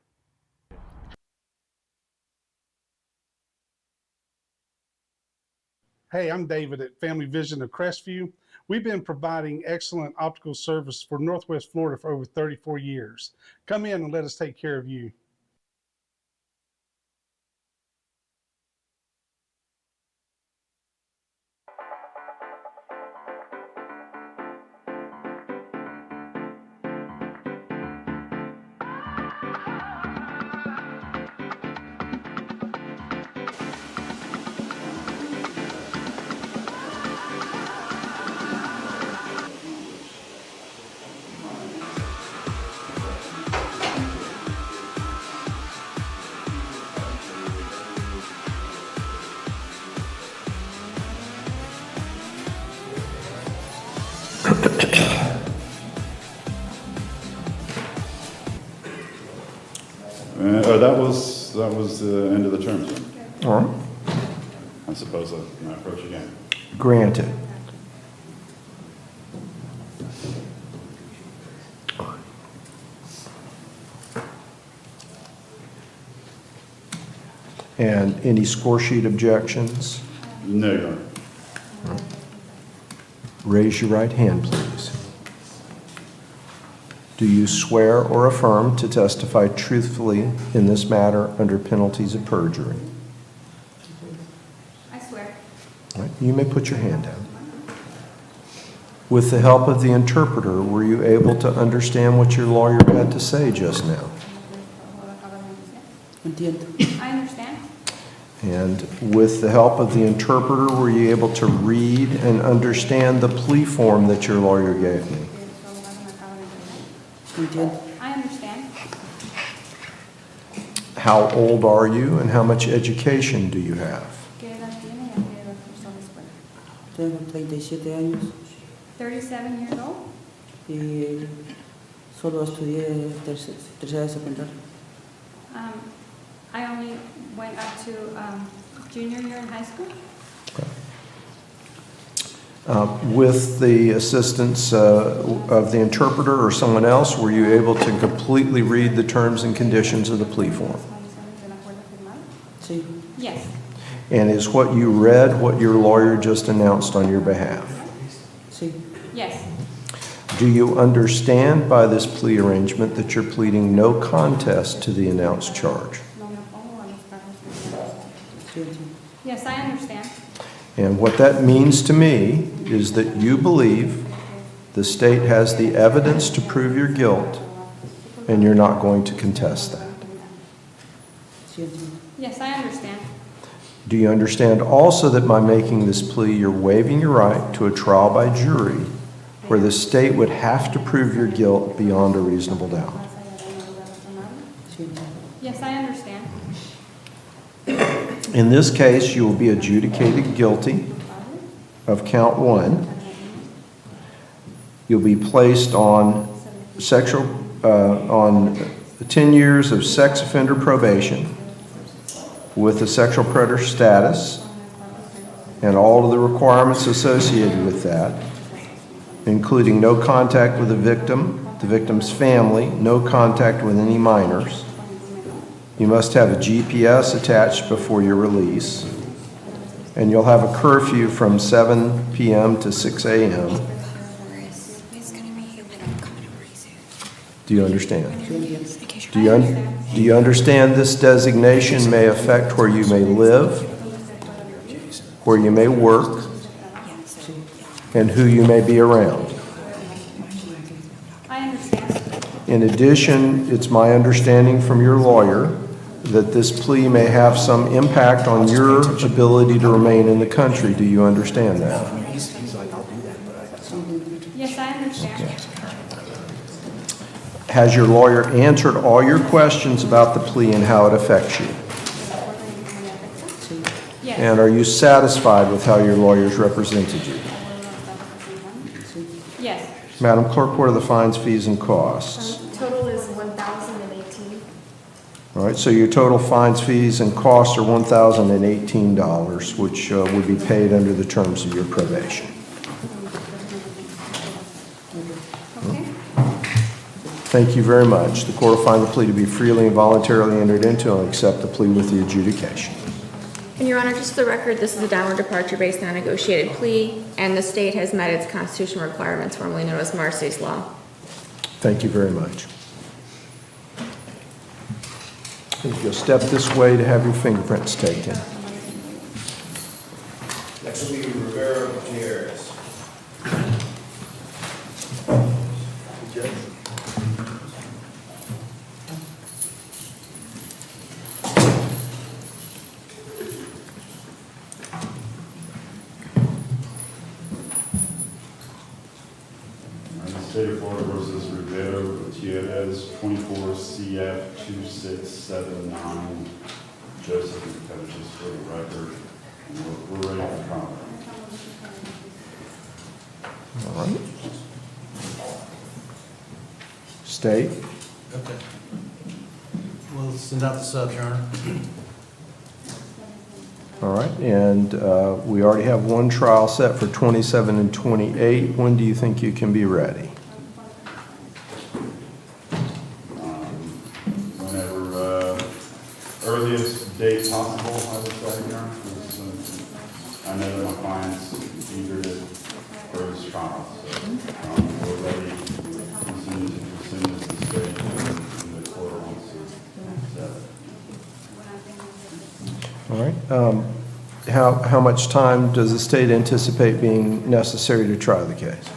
Hey, I'm David at Family Vision of Crestview. We've been providing excellent optical service for Northwest Florida for over 34 years. Come in and let us take care of you. That was the end of the terms. All right. I suppose I can approach again. Granted. And any score sheet objections? No, Your Honor. Right. Raise your right hand, please. Do you swear or affirm to testify truthfully in this matter under penalties of perjury? I swear. All right. You may put your hand down. With the help of the interpreter, were you able to understand what your lawyer had to say just now? I understand. And with the help of the interpreter, were you able to read and understand the plea form that your lawyer gave me? I understand. How old are you and how much education do you have? ¿Qué edad tiene y a qué edad cursó la escuela? Tengo 37 años 37 years old. y solo estudié tercera de secundaria. I only went up to junior year in high school. With the assistance of the interpreter or someone else, were you able to completely read the terms and conditions of the plea form? Sí. Yes. And is what you read what your lawyer just announced on your behalf? Sí. Yes. Do you understand by this plea arrangement that you're pleading no contest to the announced charge? Yes, I understand. And what that means to me is that you believe the state has the evidence to prove your guilt and you're not going to contest that. Yes, I understand. Do you understand also that by making this plea, you're waiving your right to a trial by jury where the state would have to prove your guilt beyond a reasonable doubt? Yes, I understand. In this case, you will be adjudicated guilty of count 1. You'll be placed on 10 years of sex offender probation with a sexual predator status and all of the requirements associated with that, including no contact with the victim's family, no contact with any minors. You must have a GPS attached before your release, and you'll have a curfew from 7 p.m. to 6 a.m. Do you understand? Do you understand this designation may affect where you may live, where you may work, and who you may be around? I understand. In addition, it's my understanding from your lawyer that this plea may have some impact on your ability to remain in the country. Do you understand that? Yes, I understand. Has your lawyer answered all your questions about the plea and how it affects you? Yes. And are you satisfied with how your lawyers represented you? Yes. Madam Clerk, what are the fines, fees, and costs? Total is 1,018. All right, so your total fines, fees, and costs are $1,018, which would be paid under the terms of your probation. Thank you very much. The court will find the plea to be freely and voluntarily entered into and accept the plea with the adjudication. And Your Honor, just for the record, this is a downward departure based on a negotiated plea, and the state has met its constitutional requirements, formerly known as Marcy's Law. Thank you very much. If you'll step this way to have your fingerprints taken. Next will be Rivera Gutierrez. State of Florida versus Rivera Gutierrez, 24 CF 2679. Joseph and Coaches for the record. And we're ready for trial. All right. State. Okay. We'll send out the subs, Your Honor. All right, and we already have one trial set for 27 and 28. When do you think you can be ready? Whenever earliest date possible, I would say, Your Honor. I know that my client's eager for his trial, so we're ready as soon as the state and the court wants to set it. All right. How much time does the state anticipate being necessary to try the case?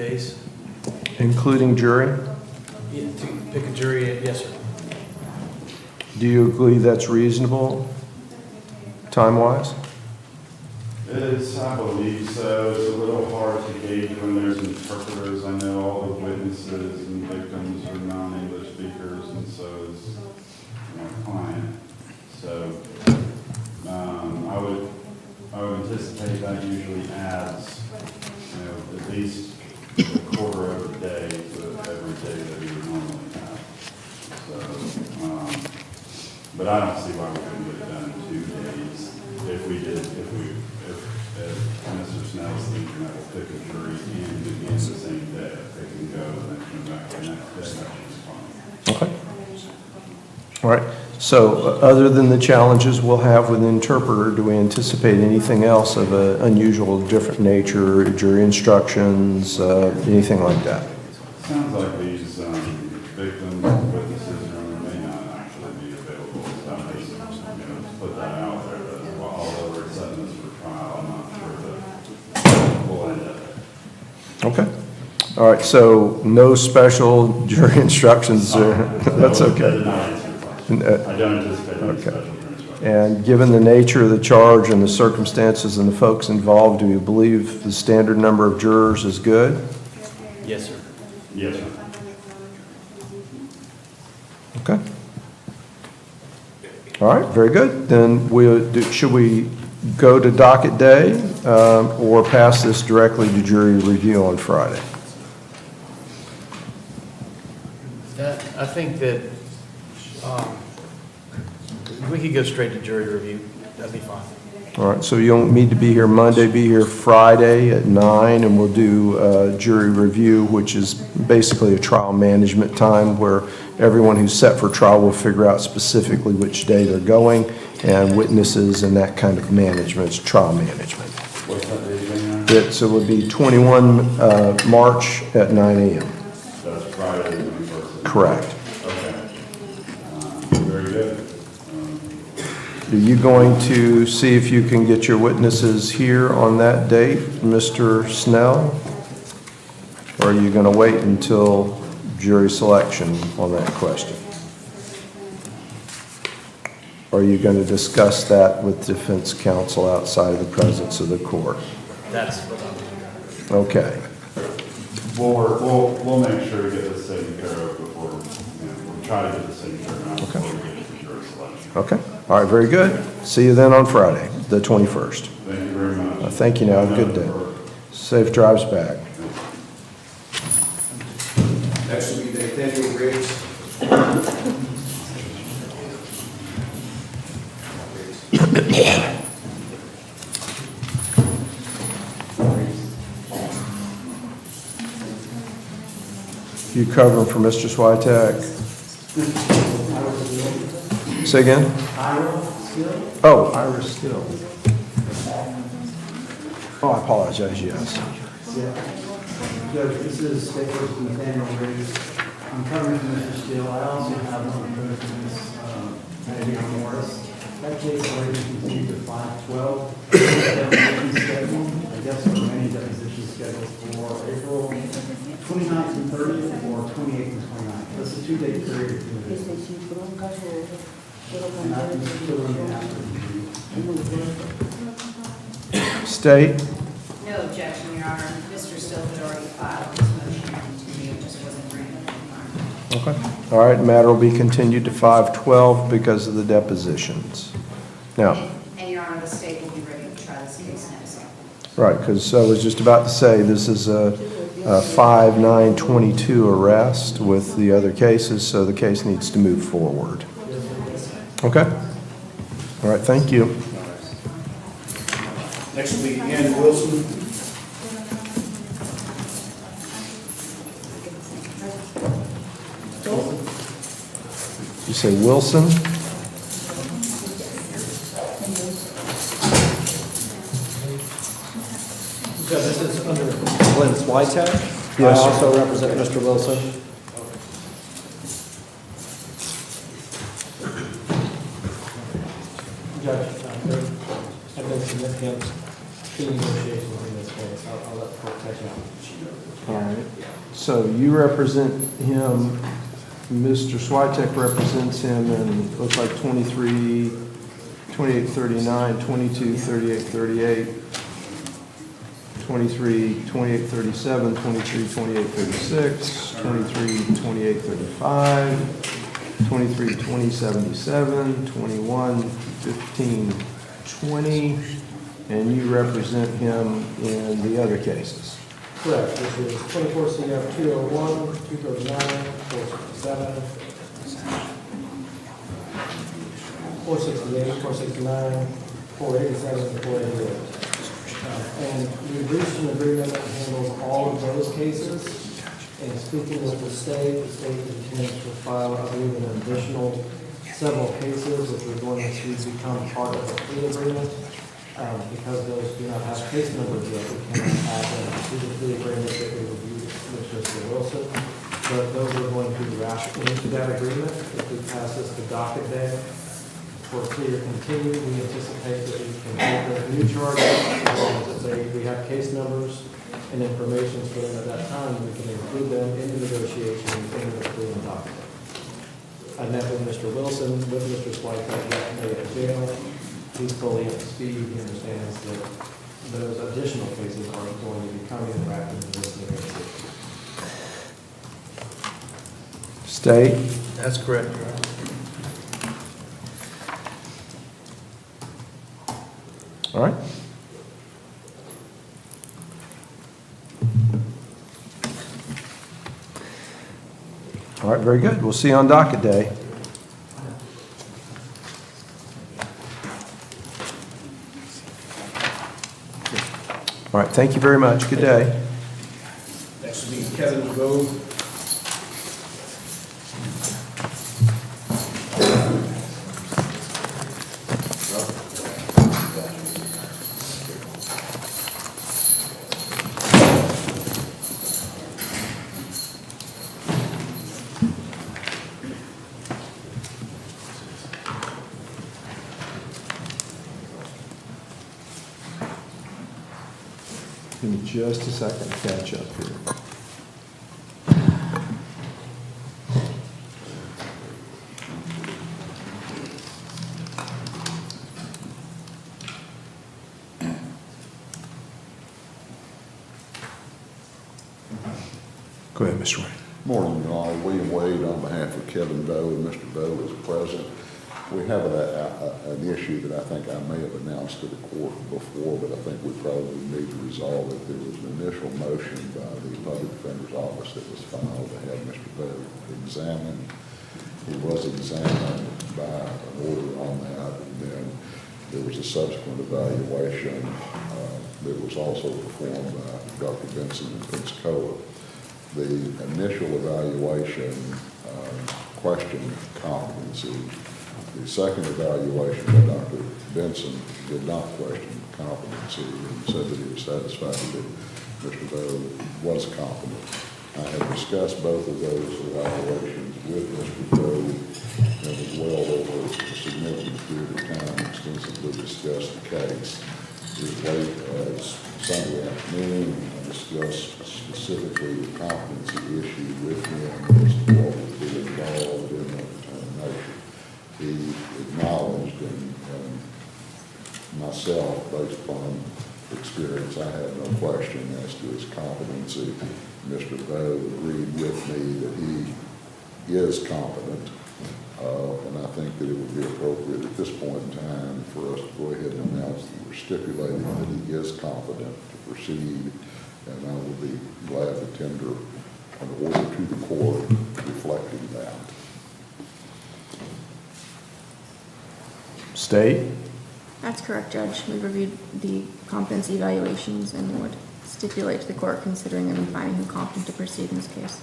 days. including jury? Yeah, to pick a jury, yes, sir. Do you agree that's reasonable, time-wise? I believe so. It's a little hard to gauge when there's interpreters. I know all the witnesses and victims are non-English speakers, and so is my client. So I would anticipate that usually adds, at least a quarter of a day to every day that we would normally have. So, but I don't see why we couldn't get it done in 2 days. If Mr. Snell's thinking that we'll pick a jury and do it the same day, they can go and then come back the next day, that's fine. Okay. All right. So other than the challenges we'll have with the interpreter, do we anticipate anything else of an unusual, different nature, jury instructions, anything like that? Sounds like these victims, witnesses, may not actually be available. So I just, put that out there. That although we're setting this for trial, I'm not sure that we'll end up there. Okay. All right. So no special jury instructions. That's okay. I don't anticipate any special instructions. And given the nature of the charge and the circumstances and the folks involved, do you believe the standard number of jurors is good? Yes, sir. Yes, sir. Okay. All right, very good. Then should we go to docket day or pass this directly to jury review on Friday? I think that we could go straight to jury review. That'd be fine. All right, so you don't need to be here Monday, be here Friday at 9, and we'll do jury review, which is basically a trial management time where everyone who's set for trial will figure out specifically which day they're going, and witnesses and that kind of management, it's trial management. What's that date again? So it would be 21 March at 9 a.m. That's Friday, the 21st. Correct. Okay. Very good. Are you going to see if you can get your witnesses here on that date, Mr. Snell? Or are you going to wait until jury selection on that question? Or are you going to discuss that with defense counsel outside of the presence of the court? That's what I'm doing. Okay. We'll make sure to get this taken care of before, we'll try to get this taken care of before we get to jury selection. Okay. All right, very good. See you then on Friday, the 21st. Thank you very much. Thank you now. Have a good day. Safe drives back. Next will be Nathaniel Riggs. You covering for Mr. Switek? Say again? Oh, Ira Still. Oh, I apologize, yes. Judge, this is State Person Nathaniel Riggs. I'm covering for Mr. Steele. I also have on the code for Ms. Vivian Morris. That case already continued to 5/12. Deposition schedule. I guess there are many depositions scheduled for April 29th and 30th or 28th and 29th. That's a 2-day period. And I can still in the afternoon. State? No objection, Your Honor. Mr. Still had already filed his motion to continue, it just wasn't granted. Okay. All right, matter will be continued to 5/12 because of the depositions. Now, And Your Honor, the state will be ready to try this case next. right, because I was just about to say, this is a 5/9/22 arrest with the other cases, so the case needs to move forward. Okay? All right, thank you. Next will be Ian Wilson. You say Wilson? So this is under Glenn Switek. Yes, I sir. also represent Mr. Wilson. Judge, there have been significant plea negotiations in this case. I'll let the court catch up. All right. So you represent him, Mr. Switek represents him in, looks like 23, 2839, 22, 3838, 23, 2837, 23, 2836, 23, 2835, 23, 2077, 21, 15, 20, and you represent him in the other cases. Correct, which is 24 CF 201, 239, 467, 468, 469, 487, and 488. And we've reached an agreement that handles all of those cases. And speaking with the state intends to file, I believe, an additional several cases which are going to become part of the plea agreement. Because those do not have case numbers yet, we cannot add them to the plea agreement that we reviewed with Mr. Wilson. But those are going to be wrapped into that agreement. If we pass this to docket day for plea or continue, we anticipate that we can take those new charges as long as we have case numbers and information, so that at that time we can include them in the negotiations in the plea and docket. I met with Mr. Wilson, with Mr. Switek yesterday at jail. He's fully up to speed. He understands that those additional cases are going to be coming and wrapped into this negotiation. State? That's correct, Your Honor. All right. All right, very good. We'll see you on docket day. All right, thank you very much. Good day. Next will be Kevin Gold. Give me just a second to catch up here. Go ahead, Mr. Wade. Morning, Your Honor. William Wade on behalf of Kevin Doe, and Mr. Doe is present. We have an issue that I think I may have announced to the court before, but I think we probably need to resolve it. There was an initial motion by the Public Defender's Office that was filed to have Mr. Doe examined. He was examined by an order on that, and then there was a subsequent evaluation that was also performed by Dr. Benson in Pensacola. The initial evaluation questioned competency. The second evaluation by Dr. Benson did not question competency and said that he was satisfied that Mr. Doe was competent. I have discussed both of those evaluations with Mr. Doe and as well over a significant period of time extensively discussed the case. As late as Sunday afternoon, I discussed specifically the competency issue with him as to what would be involved in that determination. He acknowledged, and myself, based upon experience, I had no question as to his competency. Mr. Doe agreed with me that he is competent, and I think that it would be appropriate at this point in time for us to go ahead and announce that we're stipulating that he is competent to proceed, and I will be glad to tender an order to the court reflecting that. State? That's correct, Judge. We reviewed the competency evaluations and would stipulate to the court considering them and finding him competent to proceed in this case.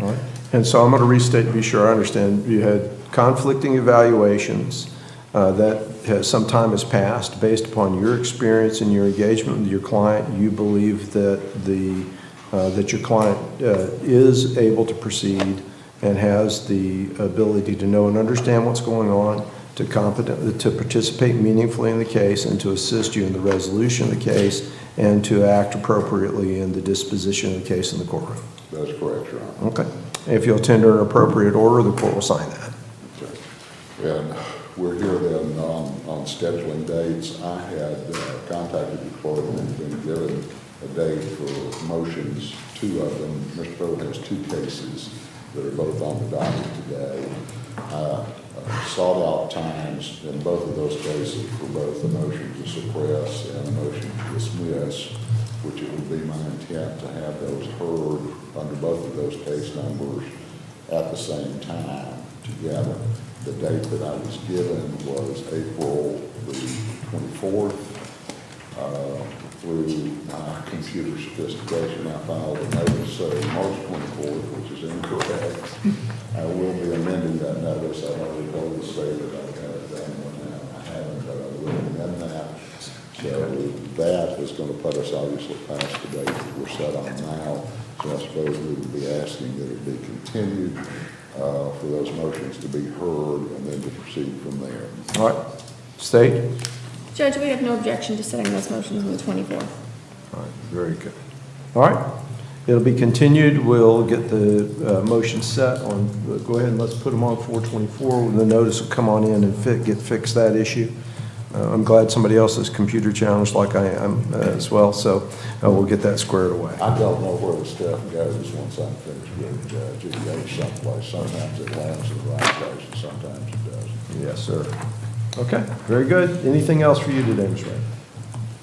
All right. And so I'm going to restate to be sure I understand. You had conflicting evaluations that some time has passed. Based upon your experience and your engagement with your client, you believe that that your client is able to proceed and has the ability to know and understand what's going on, to participate meaningfully in the case and to assist you in the resolution of the case and to act appropriately in the disposition of the case in the courtroom. That's correct, Your Honor. Okay. If you'll tender an appropriate order, the court will sign that. Okay. And we're here then on scheduling dates. I had contacted the clerk and been given a date for motions, 2 of them. Mr. Phil has 2 cases that are both on the docket today. Sought out times in both of those cases for both the motion to suppress and a motion to dismiss, which it would be my intent to have those heard under both of those case numbers at the same time together. The date that I was given was April the 24th. Through my computer sophistication, I filed a notice saying March 24th, which is incorrect. I will be amending that notice. I've already told the state that I've got it done one now. I haven't, but I will amend that. So that is going to put us obviously past the date that we're set on now. So I suppose we would be asking that it be continued for those motions to be heard and then to proceed from there. All right. State? Judge, we have no objection to setting those motions on the 24th. All right, very good. All right, it'll be continued. We'll get the motion set on, go ahead and let's put them on 4/24. The notice will come on in and fix that issue. I'm glad somebody else is computer challenged like I am as well, so we'll get that squared away. I don't know where the stuff goes once I'm finished with GDH someplace. Sometimes it lands in the right place and sometimes it doesn't. Yes, sir. Okay, very good. Anything else for you today, Mr. Ray?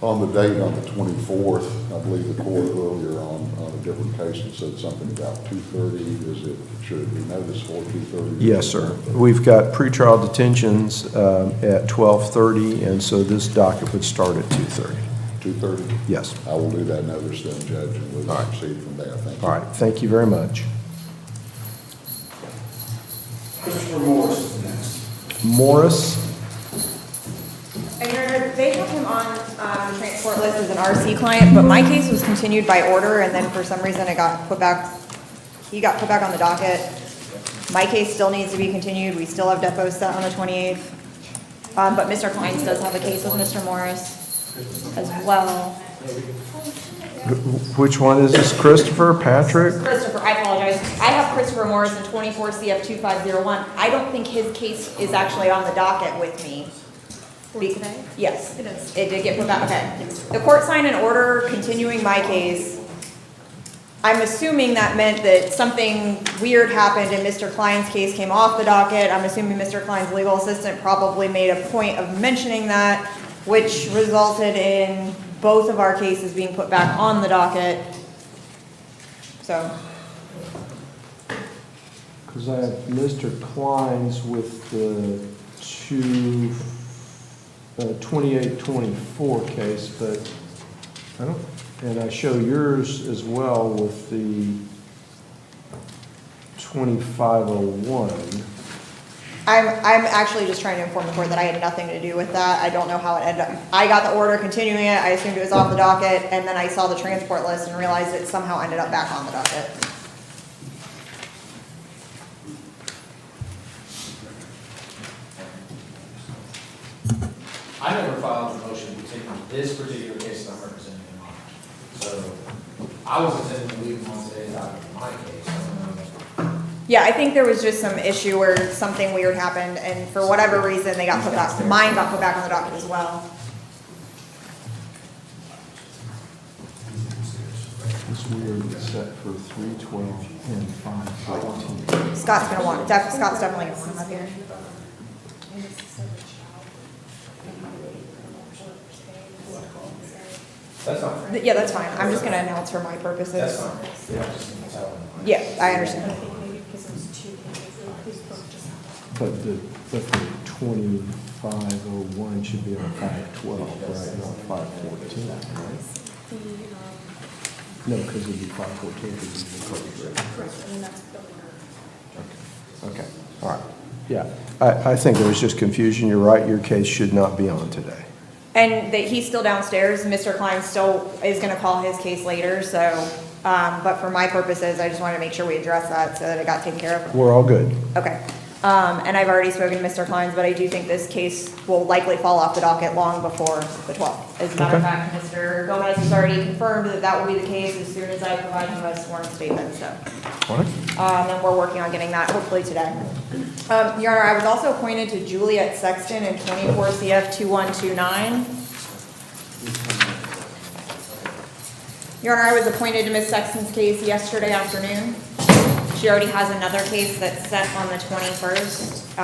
On the date on the 24th, I believe the court earlier on a different case had said something about 2:30. Should it be noticed for 2:30? Yes, sir. We've got pretrial detentions at 12:30, and so this docket would start at 2:30. 2:30? Yes. I will do that notice then, Judge, and we'll proceed from there. Thank you. All right, thank you very much. Christopher Morris is next. Morris? And Your Honor, they have him on the transport list as an RC client, but my case was continued by order, and then for some reason it got put back, he got put back on the docket. My case still needs to be continued. We still have depots set on the 28th. But Mr. Kleins does have a case with Mr. Morris as well. Which one is this? Christopher, Patrick? Christopher, I apologize. I have Christopher Morris in 24 CF 2501. I don't think his case is actually on the docket with me. Today? Yes. It is. It did get put back, okay. The court signed an order continuing my case. I'm assuming that meant that something weird happened and Mr. Klein's case came off the docket. I'm assuming Mr. Klein's legal assistant probably made a point of mentioning that, which resulted in both of our cases being put back on the docket. So. Because I have Mr. Klein's with the 2824 case, but I don't, and I show yours as well with the 2501. I'm actually just trying to inform the court that I had nothing to do with that. I don't know how it ended up. I got the order continuing it. I assumed it was off the docket, and then I saw the transport list and realized it somehow ended up back on the docket. I never filed a motion to take this particular case that I'm representing in mind. So I was intending to leave them on today's docket in my case. Yeah, I think there was just some issue where something weird happened, and for whatever reason, they got put back. Mine got put back on the docket as well. This weird is set for 312 and 514. Scott's gonna want, Scott's definitely gonna want him up here. That's fine. Yeah, that's fine. I'm just gonna announce for my purposes. That's fine. Yeah, I understand. But the 2501 should be on 512, right, not 514, right? No, because it'd be 514 because it's the code, right? Okay, all right. Yeah, I think there was just confusion. You're right, your case should not be on today. And that he's still downstairs. Mr. Klein still is gonna call his case later, so, but for my purposes, I just wanted to make sure we address that so that it got taken care of. We're all good. Okay. And I've already spoken to Mr. Kleins, but I do think this case will likely fall off the docket long before the 12th. As a matter of fact, Mr. Gomez has already confirmed that that will be the case as soon as I provide him a sworn statement, so. And we're working on getting that hopefully today. Your Honor, I was also appointed to Juliet Sexton in 24 CF 2129. Your Honor, I was appointed to Ms. Sexton's case yesterday afternoon. She already has another case that's set on the 21st.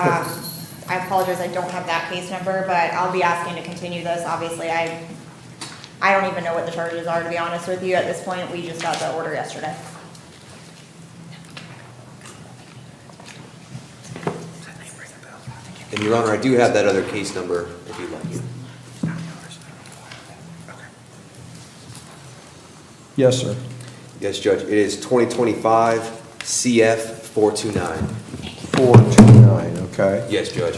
I apologize, I don't have that case number, but I'll be asking to continue this. Obviously, I don't even know what the charges are, to be honest with you. At this point, we just got the order yesterday. And Your Honor, I do have that other case number if you'd like it. Yes, sir. Yes, Judge. It is 2025 CF 429. 429, okay. Yes, Judge.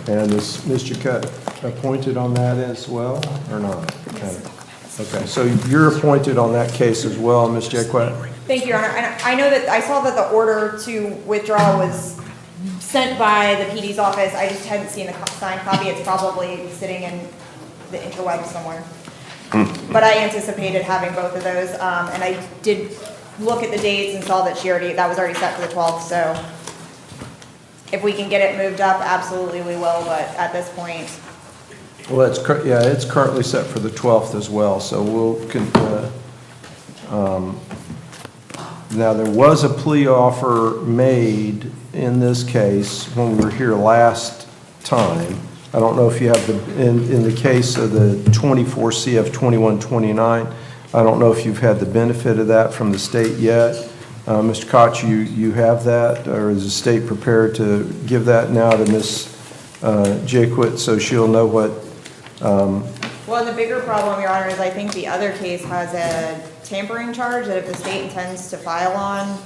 And is Mr. Cutt appointed on that as well, or not? Okay, so you're appointed on that case as well, Ms. Jaquette? Thank you, Your Honor. And I know that I saw that the order to withdraw was sent by the PD's office. I just hadn't seen the signed copy. It's probably sitting in the interweb somewhere. But I anticipated having both of those, and I did look at the dates and saw that that was already set for the 12th, so if we can get it moved up, absolutely we will, but at this point. Well, it's currently set for the 12th as well, so now there was a plea offer made in this case when we were here last time. I don't know if you have in the case of the 24 CF 2129, I don't know if you've had the benefit of that from the state yet. Mr. Koch, you have that, or is the state prepared to give that now to Ms. Jaquette so she'll know what? Well, the bigger problem, Your Honor, is I think the other case has a tampering charge that if the state intends to file on,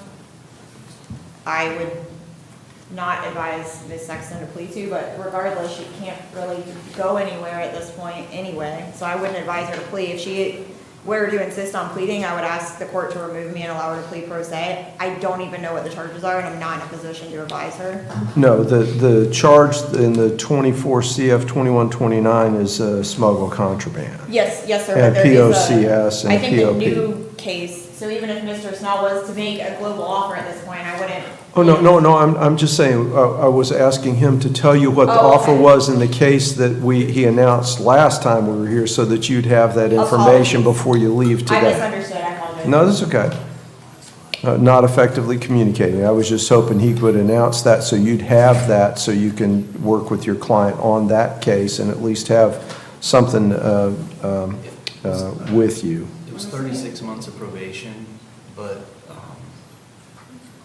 I would not advise Ms. Sexton to plea to, but regardless, she can't really go anywhere at this point anyway, so I wouldn't advise her to plea. If she were to insist on pleading, I would ask the court to remove me and allow her to plead pro se. I don't even know what the charges are, and I'm not in a position to advise her. No, the charge in the 24 CF 2129 is smuggle contraband. Yes, sir. And but there is POCS and I think POP. the new case, so even if Mr. Snell was to make a global offer at this point, I wouldn't. Oh, no, I'm just saying, I was asking him to tell you what the offer was in the case that he announced last time we were here so that you'd have that information before you leave today. I misunderstood, I apologize. No, that's okay. Not effectively communicating. I was just hoping he could announce that so you'd have that so you can work with your client on that case and at least have something with you. It was 36 months of probation, but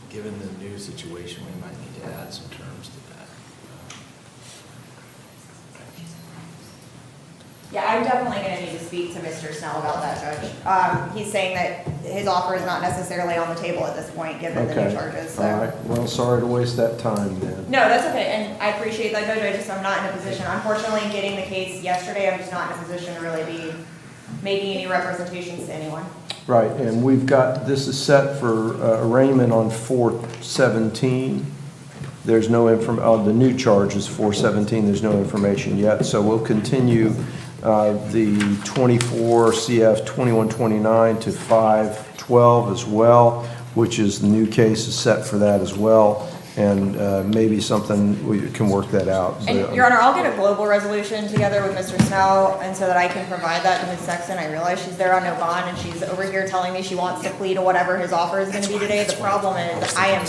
given the new situation, we might need to add some terms to that. Yeah, I'm definitely going to need to speak to Mr. Snell about that, Judge. He's saying that his offer is not necessarily on the table at this point, given the new charges. So. All right. Well, sorry to waste that time then. No, that's okay, and I appreciate that, Judge. I'm not in a position. Unfortunately, getting the case yesterday, I'm just not in a position to really be making any representations to anyone. Right, and we've got, this is set for arraignment on 4/17. There's no the new charge is 4/17, there's no information yet, so we'll continue the 24 CF 2129 to 5/12 as well, which is the new case is set for that as well. And maybe something, we can work that out. And Your Honor, I'll get a global resolution together with Mr. Snell, and so that I can provide that to Ms. Sexton. I realize she's there on no bond, and she's over here telling me she wants to plead to whatever his offer is going to be today. The problem is I am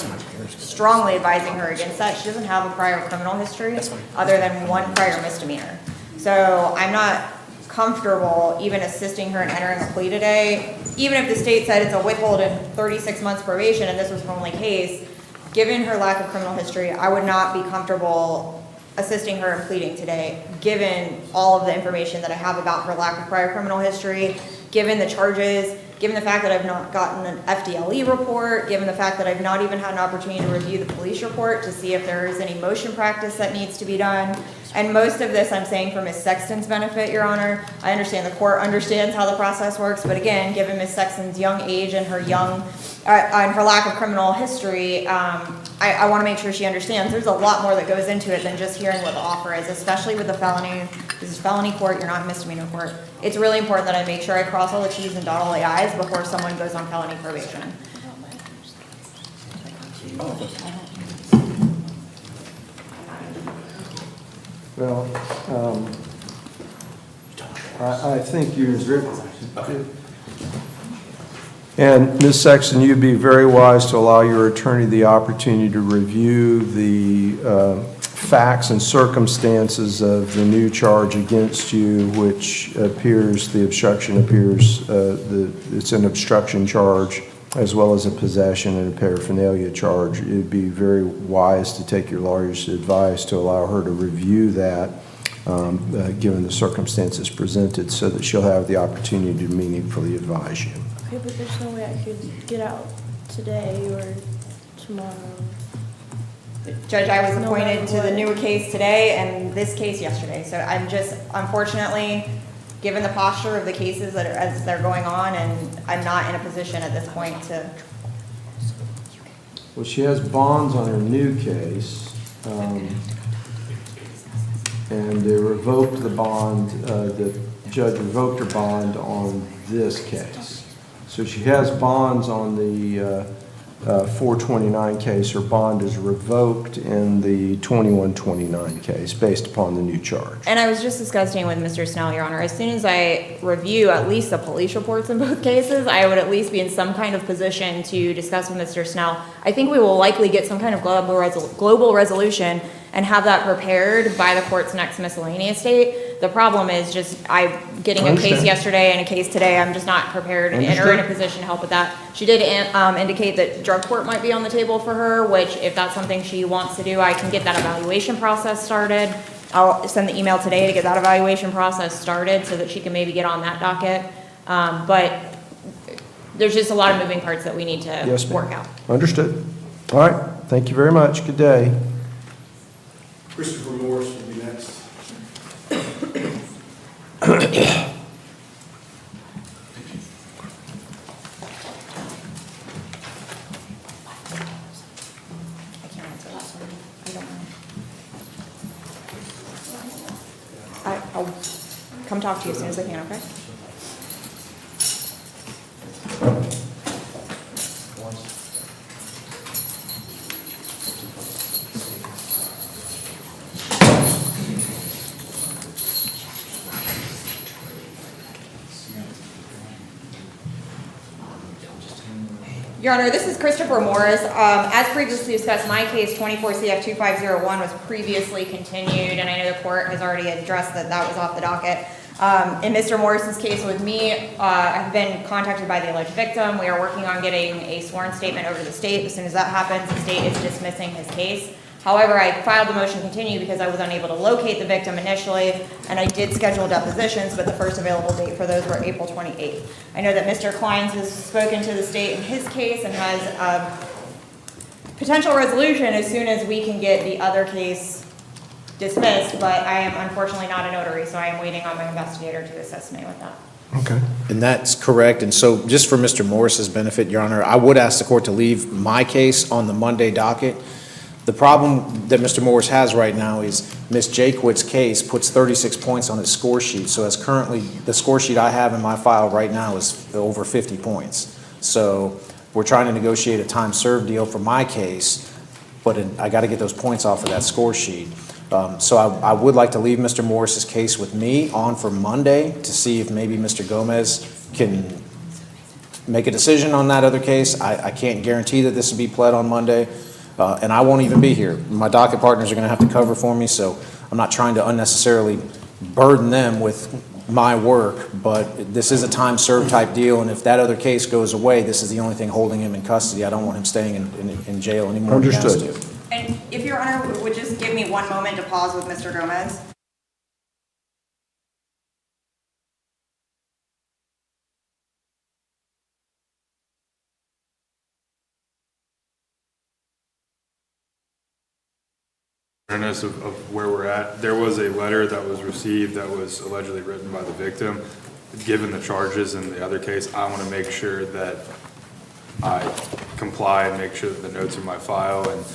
strongly advising her against that. She doesn't have a prior criminal history other than one prior misdemeanor. So I'm not comfortable even assisting her in entering a plea today. Even if the state said it's a withhold and 36 months probation and this was her only case, given her lack of criminal history, I would not be comfortable assisting her in pleading today, given all of the information that I have about her lack of prior criminal history, given the charges, given the fact that I've not gotten an FDLE report, given the fact that I've not even had an opportunity to review the police report to see if there is any motion practice that needs to be done. And most of this I'm saying for Ms. Sexton's benefit, Your Honor. I understand the court understands how the process works, but again, given Ms. Sexton's young age and her and her lack of criminal history, I want to make sure she understands there's a lot more that goes into it than just hearing what the offer is, especially with the felony. This is felony court, you're not in misdemeanor court. It's really important that I make sure I cross all the T's and dot all the I's before someone goes on felony probation. Well, I think you, and Ms. Sexton, you'd be very wise to allow your attorney the opportunity to review the facts and circumstances of the new charge against you, which appears, the obstruction appears, it's an obstruction charge, as well as a possession and a paraphernalia charge. It'd be very wise to take your lawyer's advice to allow her to review that, given the circumstances presented, so that she'll have the opportunity to meaningfully advise you. Okay, but there's no way I could get out today or tomorrow. Judge, I was appointed to the new case today and this case yesterday. So I'm just, unfortunately, given the posture of the cases that are, as they're going on, and I'm not in a position at this point to. Well, she has bonds on her new case, and they revoked the bond, the judge revoked her bond on this case. So she has bonds on the 429 case. Her bond is revoked in the 2129 case based upon the new charge. And I was just discussing with Mr. Snell, Your Honor, as soon as I review at least the police reports in both cases, I would at least be in some kind of position to discuss with Mr. Snell. I think we will likely get some kind of global resolution and have that prepared by the court's next miscellaneous date. The problem is just I'm getting a case yesterday and a case today. I'm just not prepared or in a position to help with that. She did indicate that drug court might be on the table for her, which if that's something she wants to do, I can get that evaluation process started. I'll send the email today to get that evaluation process started so that she can maybe get on that docket. But there's just a lot of moving parts that we need to work out. Understood. All right. Thank you very much. Good day. Christopher Morris will be next. I'll come talk to you as soon as I can, okay? Your Honor, this is Christopher Morris. As previously discussed, my case 24 CF 2501 was previously continued, and I know the court has already addressed that that was off the docket. In Mr. Morris's case with me, I've been contacted by the alleged victim. We are working on getting a sworn statement over to the state. As soon as that happens, the state is dismissing his case. However, I filed the motion to continue because I was unable to locate the victim initially, and I did schedule depositions, but the first available date for those were April 28th. I know that Mr. Kleins has spoken to the state in his case and has a potential resolution as soon as we can get the other case dismissed, but I am unfortunately not a notary, so I am waiting on my investigator to assist me with that. Okay. And that's correct. And so just for Mr. Morris's benefit, Your Honor, I would ask the court to leave my case on the Monday docket. The problem that Mr. Morris has right now is Ms. Jaquit's case puts 36 points on his score sheet. So as currently, the score sheet I have in my file right now is over 50 points. So we're trying to negotiate a time served deal for my case, but I got to get those points off of that score sheet. So I would like to leave Mr. Morris's case with me on for Monday to see if maybe Mr. Gomez can make a decision on that other case. I can't guarantee that this will be pled on Monday. And I won't even be here. My docket partners are going to have to cover for me, so I'm not trying to unnecessarily burden them with my work, but this is a time served type deal, and if that other case goes away, this is the only thing holding him in custody. I don't want him staying in jail anymore. Understood. And if Your Honor would just give me one moment to pause with Mr. Gomez. Of where we're at, there was a letter that was received that was allegedly written by the victim. Given the charges in the other case, I want to make sure that I comply and make sure that the notes are in my file, and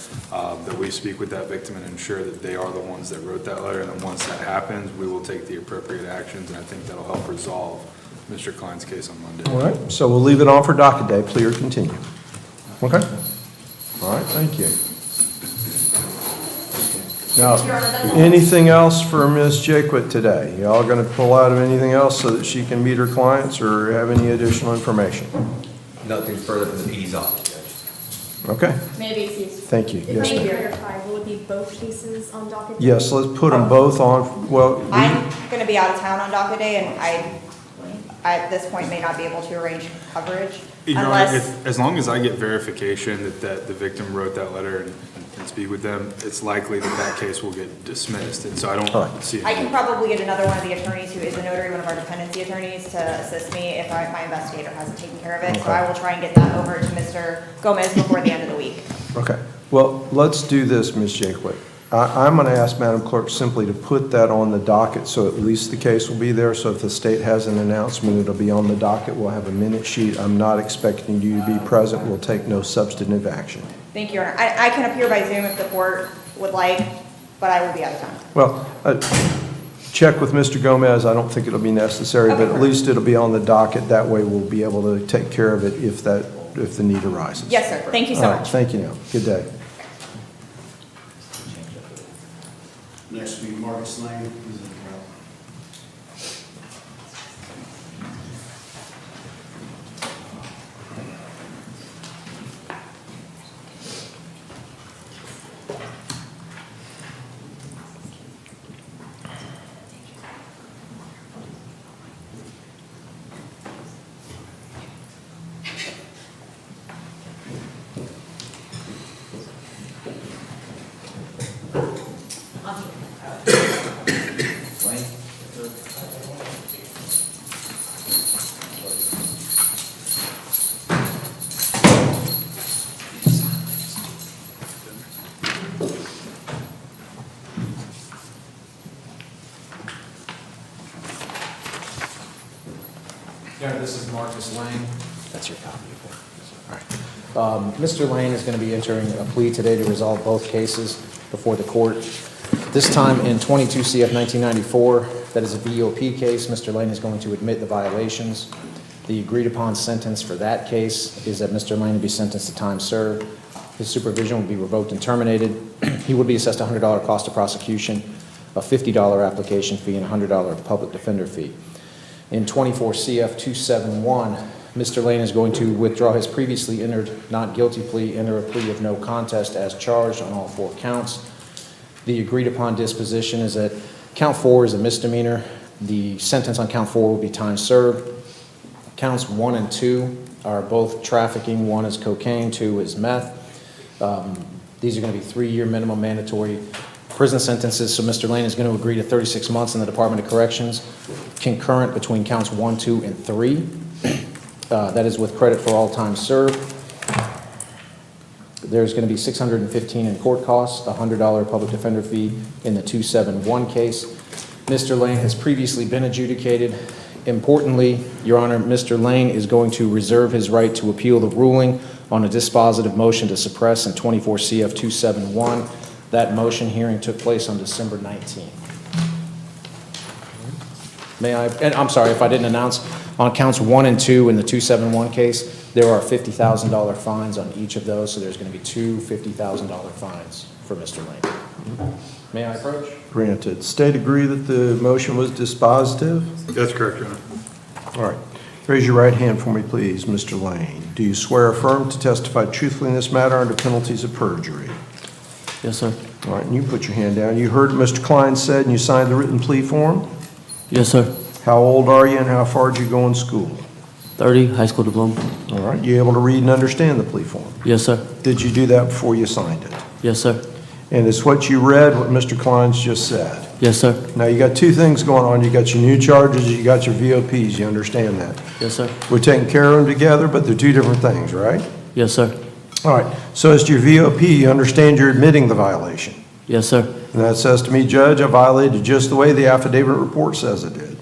that we speak with that victim and ensure that they are the ones that wrote that letter. And then once that happens, we will take the appropriate actions, and I think that'll help resolve Mr. Klein's case on Monday. All right, so we'll leave it on for docket day. Please continue. Okay? All right, thank you. Now, anything else for Ms. Jaquith today? Y'all going to pull out of anything else so that she can meet her clients or have any additional information? Nothing further from the PD's office, Judge. Okay, Maybe excuse. thank you. Yes, Thank you ma'am. for your time. Will it be both cases on docket? Yes, let's put them both on, well, I'm going to be out of town on docket day, and I, at this point, may not be able to arrange coverage Your Honor, unless, as long as I get verification that the victim wrote that letter and speak with them, it's likely that that case will get dismissed, and so I don't see it. I can probably get another one of the attorneys who is a notary, one of our dependency attorneys, to assist me if my investigator hasn't taken care of it. So Okay. I will try and get that over to Mr. Gomez before the end of the week. okay. Well, let's do this, Ms. Jaquith. I'm going to ask Madam Clerk simply to put that on the docket, so at least the case will be there. So if the state has an announcement, it'll be on the docket. We'll have a minute sheet. I'm not expecting you to be present. We'll take no substantive action. Thank you, Your Honor. I can appear by Zoom if the court would like, but I will be out of town. Well, check with Mr. Gomez. I don't think it'll be necessary, but at least it'll be on the docket. That way we'll be able to take care of it if the need arises. Yes, sir. Thank you so All right, much. thank you now. Good day. Next will be Marcus Lane. Yeah, this is Marcus Lane. That's your copy. All right. Mr. Lane is going to be entering a plea today to resolve both cases before the court. This time in 22 CF 1994, that is a VOP case. Mr. Lane is going to admit the violations. The agreed upon sentence for that case is that Mr. Lane will be sentenced to time served. His supervision will be revoked and terminated. He would be assessed a $100 cost of prosecution, a $50 application fee, and a $100 public defender fee. In 24 CF 271, Mr. Lane is going to withdraw his previously entered not guilty plea, enter a plea of no contest as charged on all 4 counts. The agreed upon disposition is that count 4 is a misdemeanor. The sentence on count 4 will be time served. Counts 1 and 2 are both trafficking. 1 is cocaine, 2 is meth. These are going to be 3-year minimum mandatory prison sentences, so Mr. Lane is going to agree to 36 months in the Department of Corrections, concurrent between counts 1, 2, and 3. That is with credit for all time served. There's going to be $615 in court costs, a $100 public defender fee in the 271 case. Mr. Lane has previously been adjudicated. Importantly, Your Honor, Mr. Lane is going to reserve his right to appeal the ruling on a dispositive motion to suppress in 24 CF 271. That motion hearing took place on December 19th. May I, and I'm sorry if I didn't announce, on counts 1 and 2 in the 271 case, there are $50,000 fines on each of those, so there's going to be 2 $50,000 fines for Mr. Lane. May I approach? Granted. State agree that the motion was dispositive? That's correct, Your Honor. All right. Raise your right hand for me, please, Mr. Lane. Do you swear or affirm to testify truthfully in this matter under penalties of perjury? Yes, sir. All right, and you put your hand down. You heard what Mr. Klein said and you signed the written plea form? Yes, sir. How old are you and how far did you go in school? 30, high school diploma. All right, you able to read and understand the plea form? Yes, sir. Did you do that before you signed it? Yes, sir. And it's what you read, what Mr. Klein's just said? Yes, sir. Now, you got 2 things going on. You got your new charges, you got your VOPs. You understand that? Yes, sir. We're taking care of them together, but they're 2 different things, right? Yes, sir. All right, so as to your VOP, you understand you're admitting the violation? Yes, sir. And that says to me, Judge, I violated just the way the affidavit report says it did.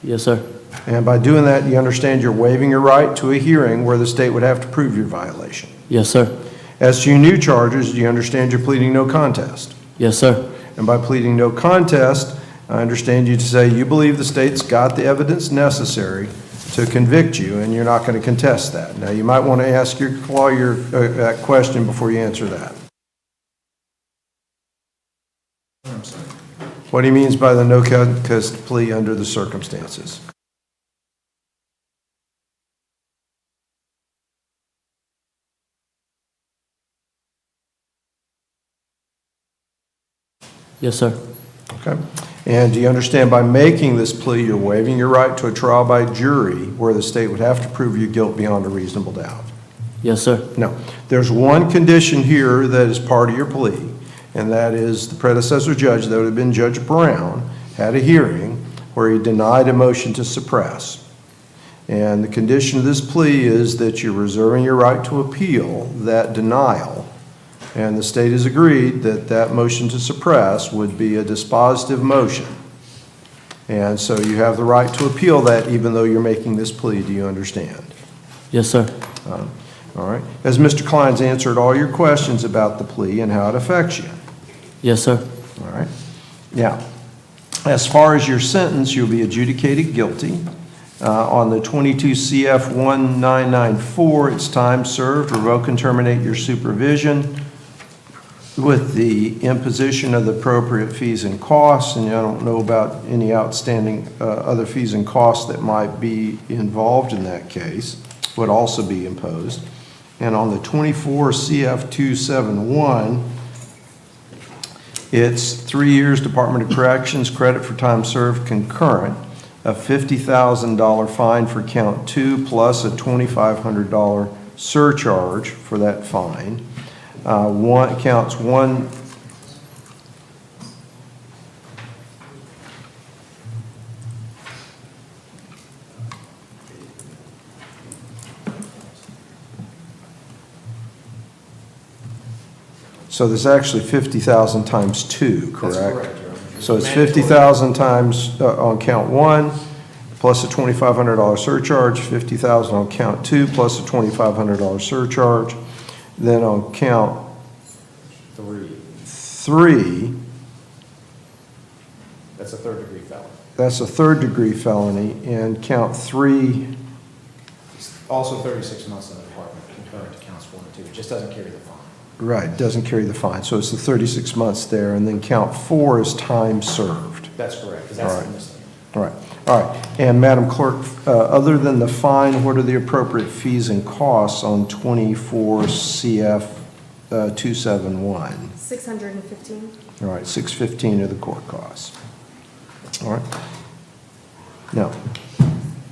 Yes, sir. And by doing that, you understand you're waiving your right to a hearing where the state would have to prove your violation. Yes, sir. As to your new charges, do you understand you're pleading no contest? Yes, sir. And by pleading no contest, I understand you to say you believe the state's got the evidence necessary to convict you, and you're not going to contest that. Now, you might want to ask your lawyer that question before you answer that. I'm sorry. What he means by the no contest plea under the circumstances. Yes, sir. Okay. And do you understand by making this plea, you're waiving your right to a trial by jury where the state would have to prove your guilt beyond a reasonable doubt? Yes, sir. No. There's one condition here that is part of your plea, and that is the predecessor judge, that would have been Judge Brown, had a hearing where he denied a motion to suppress. And the condition of this plea is that you're reserving your right to appeal that denial. And the state has agreed that that motion to suppress would be a dispositive motion. And so you have the right to appeal that even though you're making this plea. Do you understand? Yes, sir. All right. Has Mr. Klein's answered all your questions about the plea and how it affects you? Yes, sir. All right. Now, as far as your sentence, you'll be adjudicated guilty. On the 22 CF 1994, it's time served, revoke and terminate your supervision with the imposition of the appropriate fees and costs, and I don't know about any outstanding other fees and costs that might be involved in that case, would also be imposed. And on the 24 CF 271, it's 3 years Department of Corrections credit for time served concurrent, a $50,000 fine for count 2 plus a $2,500 surcharge for that fine. Counts 1. So there's actually 50,000 times 2, correct? That's correct, Your Honor. So it's 50,000 times on count 1, plus a $2,500 surcharge, 50,000 on count 2, plus a $2,500 surcharge. Then on count 3, That's a third degree felony. that's a third degree felony, and count 3, It's also 36 months in the department, concurrent to counts 1 and 2. It just doesn't carry the fine. right, doesn't carry the fine. So it's the 36 months there, and then count 4 is time served. That's correct, because that's All the right. misdemeanor. All right, all right. And Madam Clerk, other than the fine, what are the appropriate fees and costs on 24 CF 271? 615. All right, 615 are the court costs. All right. Now,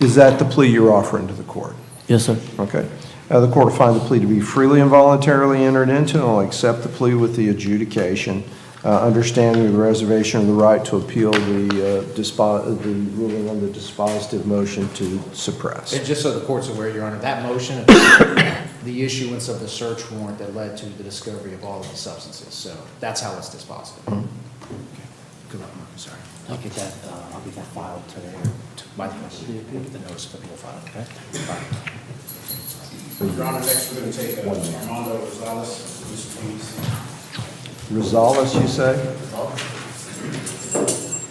is that the plea you're offering to the court? Yes, sir. Okay. The court will find the plea to be freely and voluntarily entered into and will accept the plea with the adjudication, understanding the reservation of the right to appeal the ruling on the dispositive motion to suppress. And just so the court's aware, Your Honor, that motion, the issuance of the search warrant that led to the discovery of all of the substances. So that's how it's dispositive. Mhm. Okay. Good luck, Mark. Sorry. I'll get that filed today. By the way, we'll get the notice of appeal filed, okay? Your Honor, next we're going to take Armando Rosales, Mr. Dees. Rosales, you say?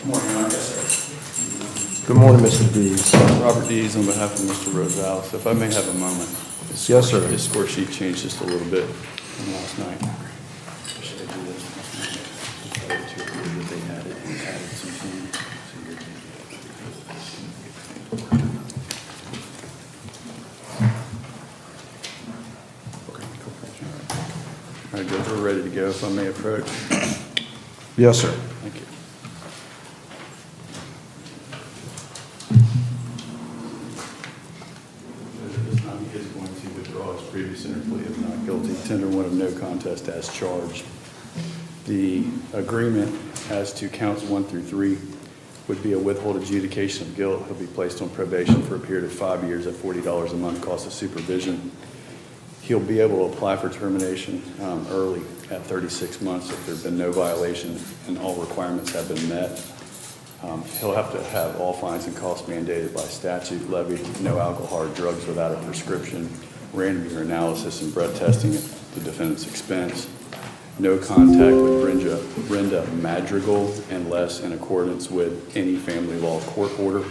Good morning, Your Honor. Yes, sir. Good morning, Mr. Dees. Robert Dees on behalf of Mr. Rosales. If I may have a moment. Yes, sir. His score sheet changed just a little bit from last night. Should I do this? That they had it and added something. Okay, cool. All right, Judge, we're ready to go. If I may approach. Yes, sir. Thank you. At this time, he is going to withdraw his previous inter plea of not guilty, tender one of no contest as charged. The agreement as to counts 1 through 3 would be a withhold adjudication of guilt. He'll be placed on probation for a period of 5 years at $40 a month cost of supervision. He'll be able to apply for termination early at 36 months if there have been no violation and all requirements have been met. He'll have to have all fines and costs mandated by statute levied, no alcohol or drugs without a prescription, random urinalysis and breath testing at the defendant's expense, no contact with Brenda Madrigal unless in accordance with any family law court order,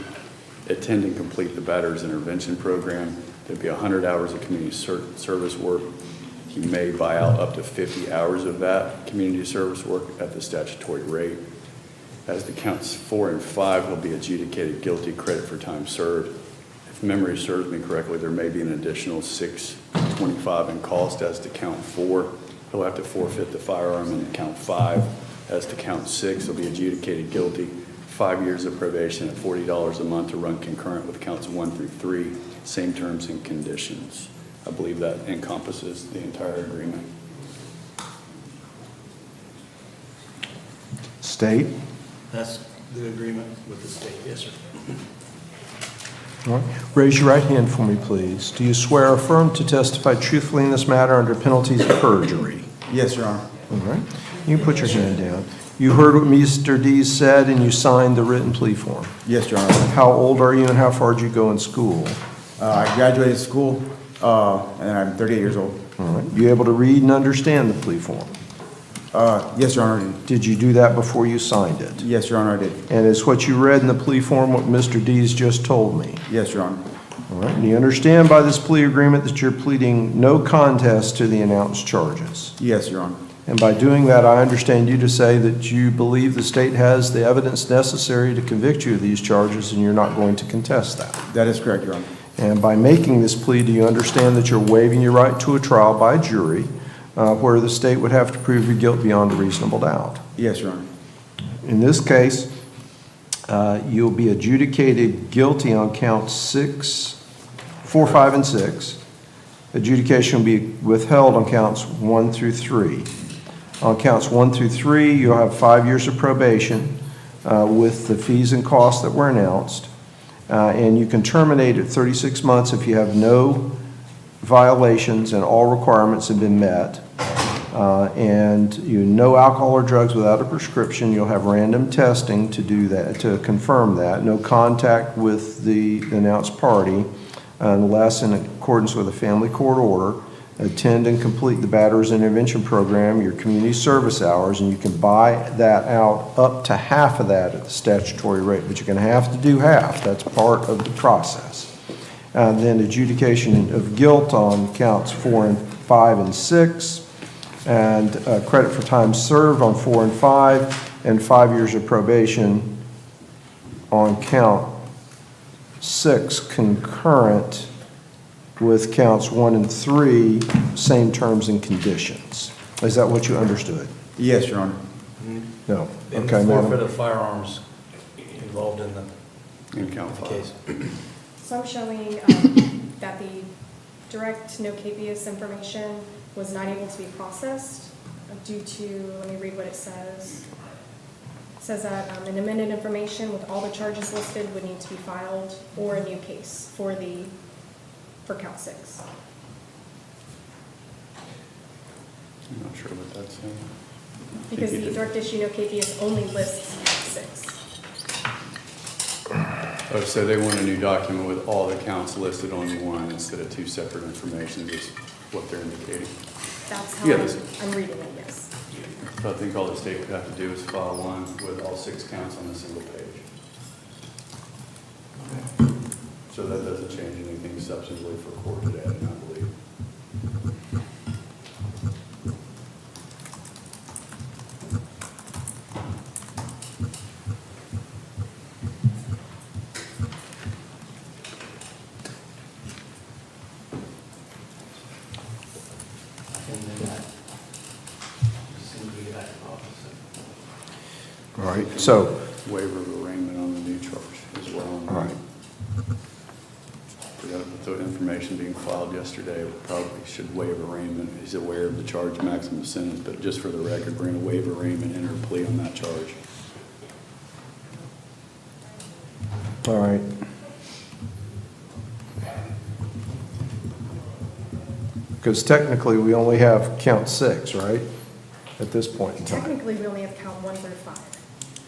attend and complete the batter's intervention program. There'd be 100 hours of community service work. He may buy out up to 50 hours of that community service work at the statutory rate. As to counts 4 and 5, he'll be adjudicated guilty, credit for time served. If memory serves me correctly, there may be an additional $625 in cost. As to count 4, he'll have to forfeit the firearm. And count 5, as to count 6, he'll be adjudicated guilty, 5 years of probation at $40 a month to run concurrent with counts 1 through 3, same terms and conditions. I believe that encompasses the entire agreement. State? That's the agreement with the state, yes, sir. All right. Raise your right hand for me, please. Do you swear or affirm to testify truthfully in this matter under penalties of perjury? Yes, Your Honor. All right. You can put your hand down. You heard what Mr. Dees said and you signed the written plea form. Yes, Your Honor. How old are you and how far did you go in school? I graduated school, and I'm 38 years old. All right. You able to read and understand the plea form? Yes, Your Honor. Did you do that before you signed it? Yes, Your Honor, I did. And is what you read in the plea form what Mr. Dees just told me? Yes, Your Honor. All right. And you understand by this plea agreement that you're pleading no contest to the announced charges? Yes, Your Honor. And by doing that, I understand you to say that you believe the state has the evidence necessary to convict you of these charges and you're not going to contest that? That is correct, Your Honor. And by making this plea, do you understand that you're waiving your right to a trial by jury where the state would have to prove your guilt beyond a reasonable doubt? Yes, Your Honor. In this case, you'll be adjudicated guilty on counts 4, 5, and 6. Adjudication will be withheld on counts 1 through 3. On counts 1 through 3, you'll have 5 years of probation with the fees and costs that were announced. And you can terminate at 36 months if you have no violations and all requirements have been met. And no alcohol or drugs without a prescription. You'll have random testing to do that, to confirm that. No contact with the announced party unless in accordance with a family court order. Attend and complete the batter's intervention program, your community service hours, and you can buy that out up to half of that at the statutory rate, but you're going to have to do half. That's part of the process. And then adjudication of guilt on counts 4 and 5 and 6, and credit for time served on 4 and 5, and 5 years of probation on count 6 concurrent with counts 1 and 3, same terms and conditions. Is that what you understood? Yes, Your Honor. No. And Okay, the Madam. forfeit of firearms involved in the case. So I'm showing that the direct no capias information was not able to be processed due to, let me read what it says. It says that an amended information with all the charges listed would need to be filed or a new case for count 6. I'm not sure what that's saying. Because the direct issue no capias only lists 6. Oh, so they want a new document with all the counts listed on one instead of 2 separate information, is what they're indicating. That's how Yeah, I'm reading it, yes. So I think all the state would have to do is file one with all 6 counts on a single page. So that doesn't change anything substantively for court today, I believe. All right, so. Waiver of arraignment on the new charge as well. All right. The information being filed yesterday probably should waive arraignment. He's aware of the charge maximum sentence, but just for the record, we're going to waive arraignment, enter a plea on that charge. All right. Because technically, we only have count 6, right? At this point in time. Technically, we only have count 1 through 5.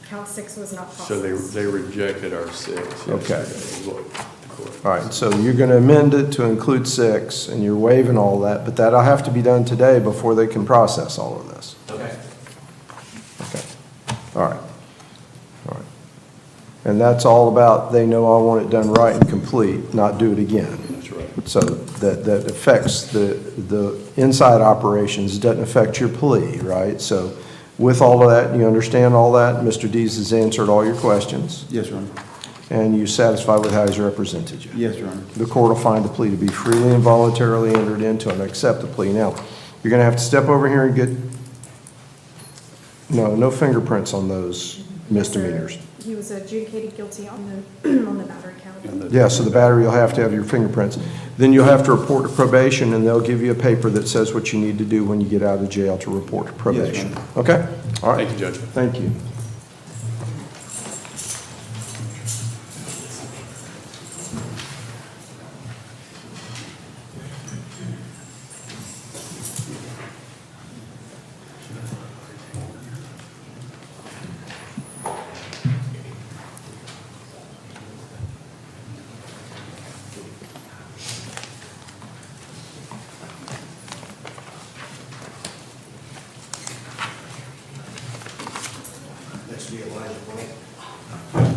count 6 was not So processed. they rejected our 6. Okay. yesterday, is what the court- All right, so you're going to amend it to include 6, and you're waiving all that, but that'll have to be done today before they can process all of this. Okay. Okay, all right, all right. And that's all about, they know I want it done right and complete, not do it again. That's right. So that affects the inside operations, doesn't affect your plea, right? So with all of that, you understand all that, Mr. Dees has answered all your questions, Yes, Your Honor. and you satisfied with how he's represented you? Yes, Your Honor. The court will find the plea to be freely and voluntarily entered into and accept the plea. Now, you're going to have to step over here and get, no fingerprints on those misdemeanors. He was adjudicated guilty on the, on the battery count. Yeah, so the battery, you'll have to have your fingerprints. Then you'll have to report to probation, and they'll give you a paper that says what you need to do when you get out of jail to report to probation. Okay? All right. Thank you, Judge. Thank you. Next will be Elijah White.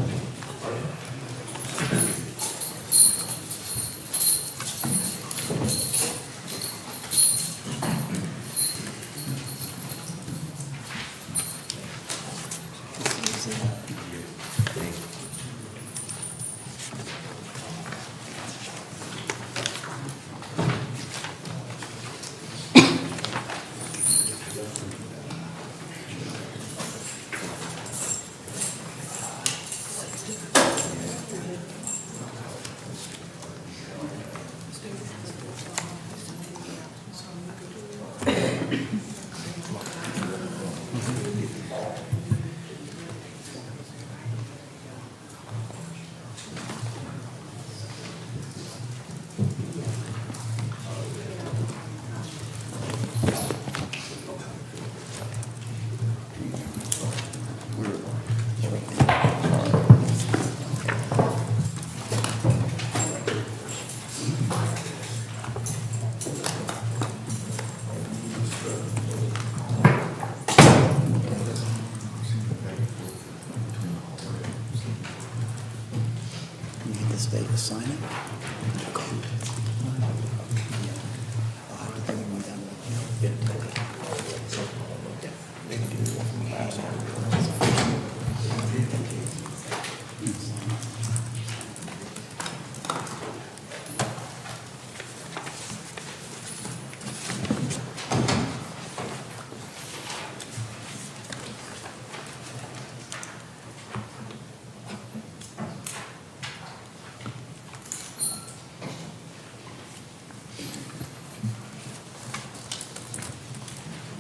State to sign it.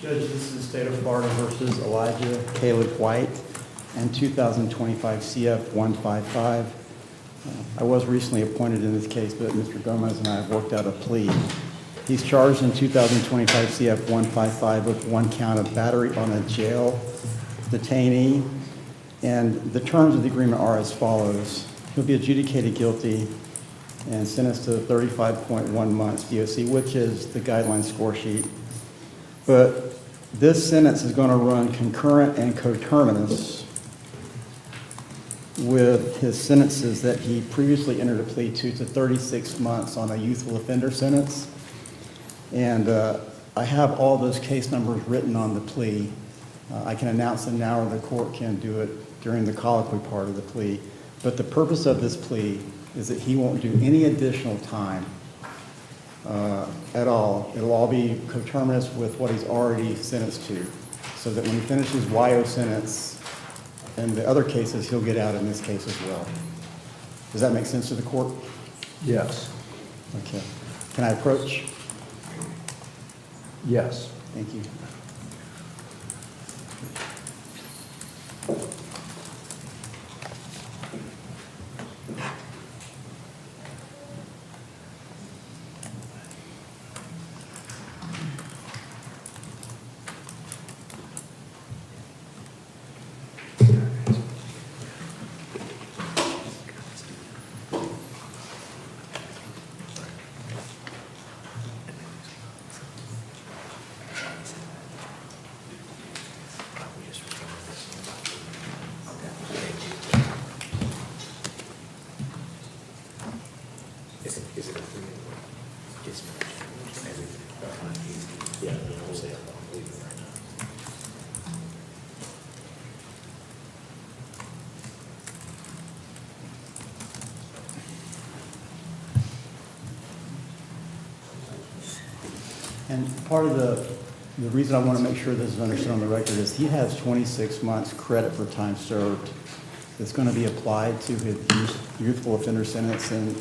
Judge, this is State of Florida versus Elijah Caleb White and 2025 CF 155. I was recently appointed in this case, but Mr. Gomez and I have worked out a plea. He's charged in 2025 CF 155 with one count of battery on a jail detainee. And the terms of the agreement are as follows. He'll be adjudicated guilty and sentenced to 35.1 months DOC, which is the guideline score sheet. But this sentence is going to run concurrent and coterminous with his sentences that he previously entered a plea to 36 months on a youthful offender sentence. And I have all those case numbers written on the plea. I can announce them now, or the court can do it during the colloquy part of the plea. But the purpose of this plea is that he won't do any additional time at all. It'll all be coterminous with what he's already sentenced to, so that when he finishes YO sentence and the other cases, he'll get out in this case as well. Does that make sense to the court? Yes. Okay. Can I approach? Yes. Thank you. And part of the reason I want to make sure this is understood on the record is he has 26 months credit for time served that's going to be applied to his youthful offender sentence and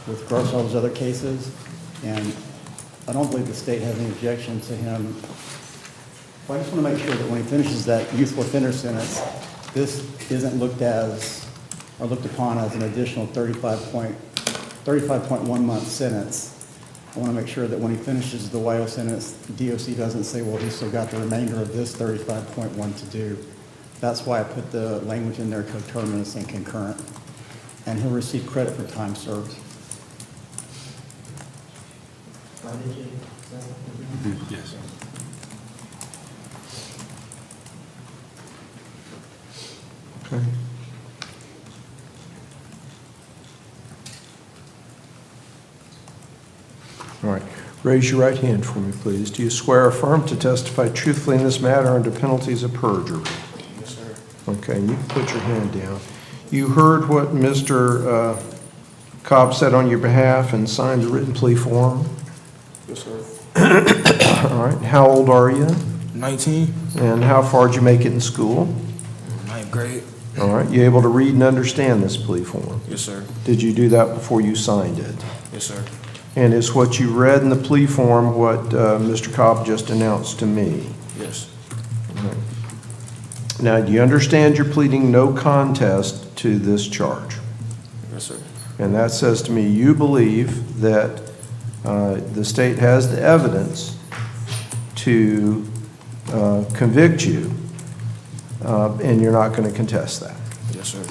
with regards to all those other cases. And I don't believe the state has any objection to him. Well, I just want to make sure that when he finishes that youthful offender sentence, this isn't looked upon as an additional 35.1 month sentence. I want to make sure that when he finishes the YO sentence, DOC doesn't say, well, he's still got the remainder of this 35.1 to do. That's why I put the language in there, coterminous and concurrent. And he'll receive credit for time served. Yes. Okay. All right. Raise your right hand for me, please. Do you swear or affirm to testify truthfully in this matter under penalties of perjury? Yes, sir. Okay, and you can put your hand down. You heard what Mr. Cobb said on your behalf and signed the written plea form? Yes, sir. All right. How old are you? 19, And how far did you make it in school? 9th grade. All right. You able to read and understand this plea form? Yes, sir. Did you do that before you signed it? Yes, sir. And is what you read in the plea form what Mr. Cobb just announced to me? Yes. All right. Now, do you understand you're pleading no contest to this charge? Yes, sir. And that says to me you believe that the state has the evidence to convict you, and you're not going to contest that. Yes, sir.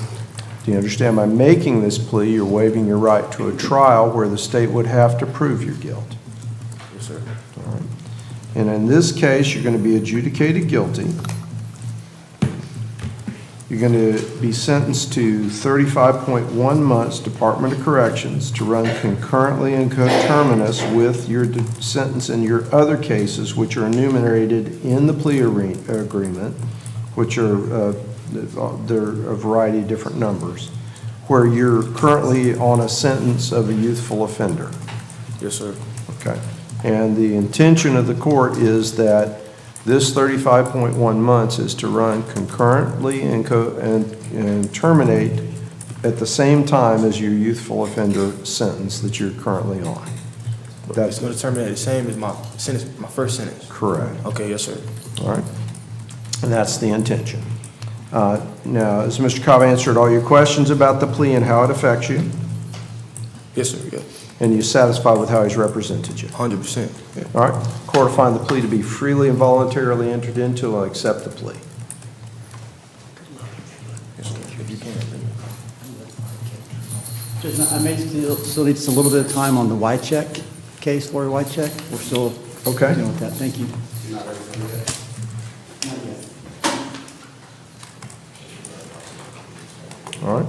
Do you understand by making this plea, you're waiving your right to a trial where the state would have to prove your guilt? Yes, sir. All right. And in this case, you're going to be adjudicated guilty. You're going to be sentenced to 35.1 months Department of Corrections to run concurrently and coterminous with your sentence in your other cases, which are enumerated in the plea agreement, which are there are a variety of different numbers, where you're currently on a sentence of a youthful offender. Yes, sir. Okay. And the intention of the court is that this 35.1 months is to run concurrently and terminate at the same time as your youthful offender sentence that you're currently on. It's going to terminate the same as my sentence, my first sentence? Correct. Okay, yes, sir. All right. And that's the intention. Now, has Mr. Cobb answered all your questions about the plea and how it affects you? Yes, sir, yeah. And you're satisfied with how he's represented you? 100%. Yeah. All right. Court will find the plea to be freely and voluntarily entered into and will accept the plea. Yes, sir. If you can. Judge, I may still need just a little bit of time on the Wycheck case, Lori Wycheck. We're still dealing with that. Thank you. All right.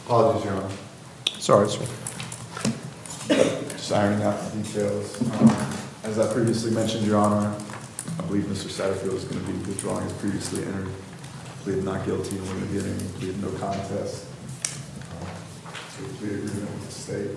Apologies, Your Honor. Sorry, sir. Just ironing out the details. As I previously mentioned, Your Honor, I believe Mr. Satterfield is going to be withdrawing his previously entered plea of not guilty, and we're going to be entering a plea of no contest to a plea agreement with the state.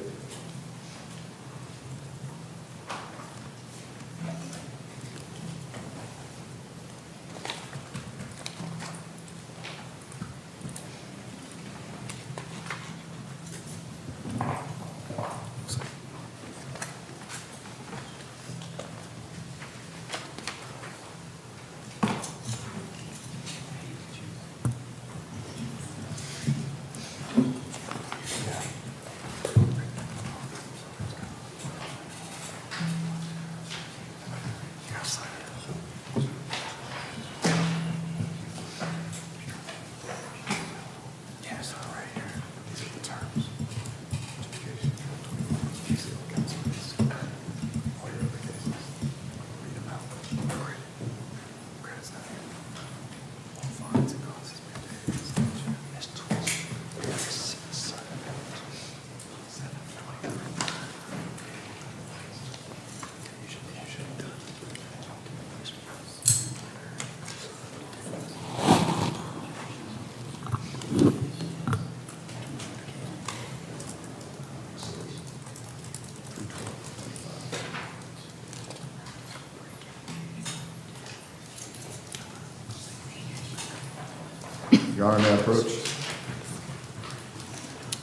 Your Honor, may I approach?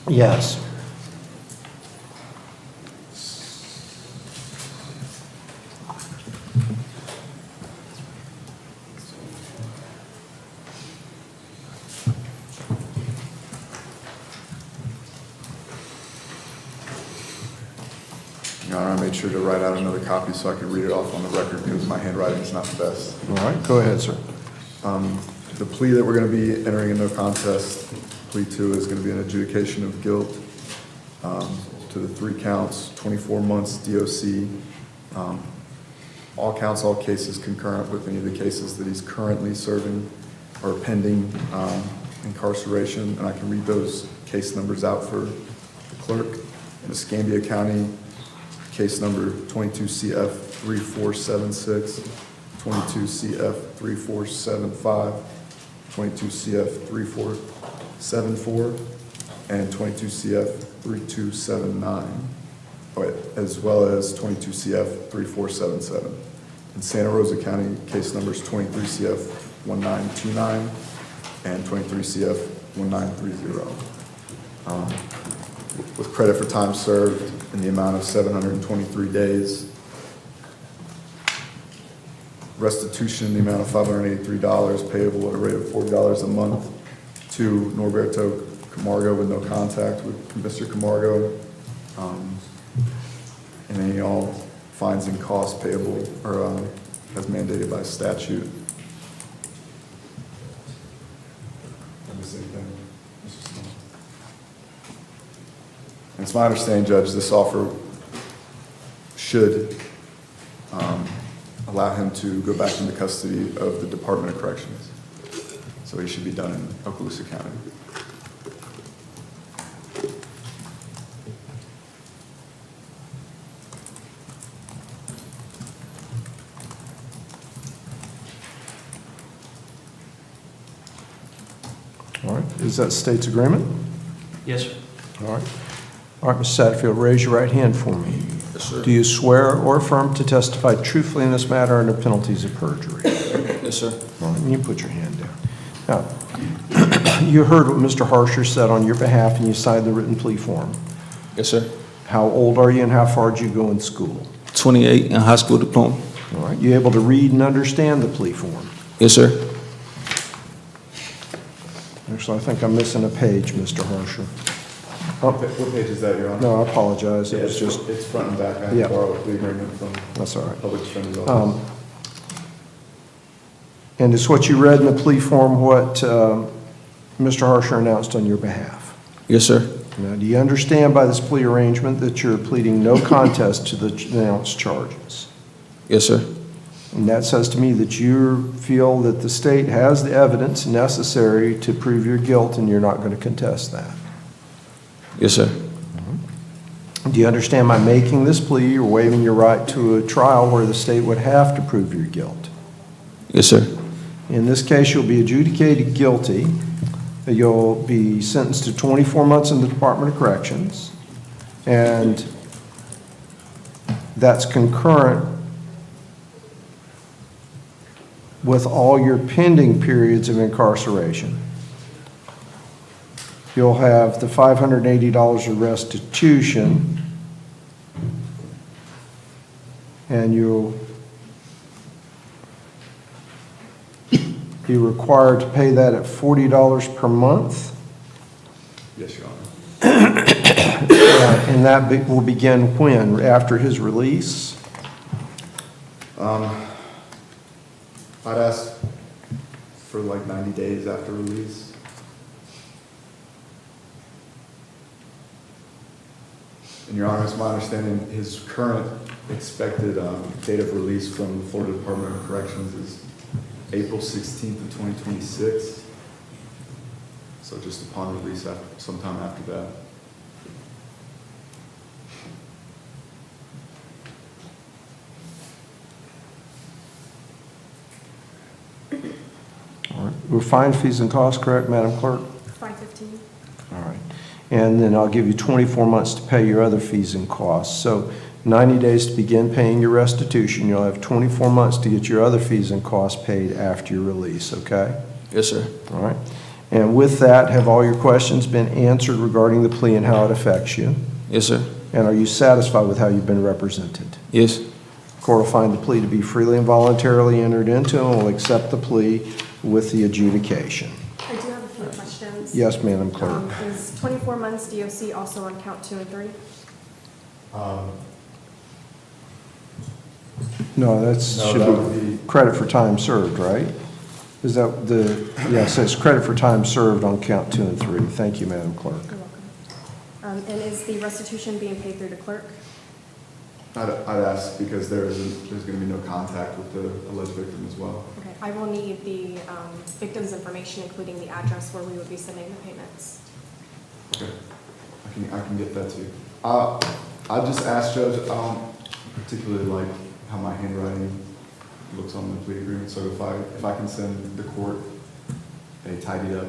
Yes. Your Honor, I made sure to write out another copy so I could read it off on the record because my handwriting is not the best. All right, go ahead, sir. The plea that we're going to be entering a no contest plea to is going to be an adjudication of guilt to the 3 counts, 24 months DOC. All counts, all cases concurrent with any of the cases that he's currently serving or pending incarceration. And I can read those case numbers out for the clerk. In Escambia County, case number 22 CF 3476, 22 CF 3475, 22 CF 3474, and 22 CF 3279, as well as 22 CF 3477. In Santa Rosa County, case numbers 23 CF 1929 and 23 CF 1930. With credit for time served in the amount of 723 days. Restitution in the amount of $583 payable at a rate of $40 a month to Norberto Camargo with no contact with Mr. Camargo. And any all fines and costs payable or as mandated by statute. And it's my understanding, Judge, this offer should allow him to go back into custody of the Department of Corrections. So he should be done in Okaloosa County. All right, is that state's agreement? Yes, sir. All right. All right, Mr. Satterfield, raise your right hand for me. Yes, sir. Do you swear or affirm to testify truthfully in this matter under penalties of perjury? Yes, sir. All right, you put your hand down. Now, you heard what Mr. Harsher said on your behalf, and you signed the written plea form. Yes, sir. How old are you, and how far did you go in school? 28 and high school diploma. All right, you able to read and understand the plea form? Yes, sir. Actually, I think I'm missing a page, Mr. Harsher. Oh, what page is that, Your Honor? No, I apologize. Yeah, It was just, it's front and back. I Yeah. borrowed the agreement from that's all right. Public Defender's Office. And is what you read in the plea form what Mr. Harsher announced on your behalf? Yes, sir. Now, do you understand by this plea arrangement that you're pleading no contest to the announced charges? Yes, sir. And that says to me that you feel that the state has the evidence necessary to prove your guilt, and you're not going to contest that. Yes, sir. Do you understand by making this plea, you're waiving your right to a trial where the state would have to prove your guilt? Yes, sir. In this case, you'll be adjudicated guilty. You'll be sentenced to 24 months in the Department of Corrections, and that's concurrent with all your pending periods of incarceration. You'll have the $580 of restitution, and you'll be required to pay that at $40 per month. Yes, Your Honor. And that will begin when? After his release? I'd ask for like 90 days after release. And Your Honor, it's my understanding his current expected date of release from the Florida Department of Corrections is April 16th of 2026. So just upon release, sometime after that. All right. We're fine fees and costs, correct, Madam Clerk? $515. All right. And then I'll give you 24 months to pay your other fees and costs. So 90 days to begin paying your restitution. You'll have 24 months to get your other fees and costs paid after your release, okay? Yes, sir. All right. And with that, have all your questions been answered regarding the plea and how it affects you? Yes, sir. And are you satisfied with how you've been represented? Yes. Court will find the plea to be freely and voluntarily entered into and will accept the plea with the adjudication. I do have a few questions. Yes, Madam Clerk. Is 24 months DOC also on count 2 and 3? No, that should be credit for time served, right? Is that yes, it's credit for time served on count 2 and 3. Thank you, Madam Clerk. You're welcome. And is the restitution being paid through the clerk? I'd ask because there's going to be no contact with the alleged victim as well. Okay, I will need the victim's information, including the address where we would be sending the payments. Okay, I can get that to you. I just asked Judge, I don't particularly like how my handwriting looks on the plea agreement, so if I can send the court a tidied up,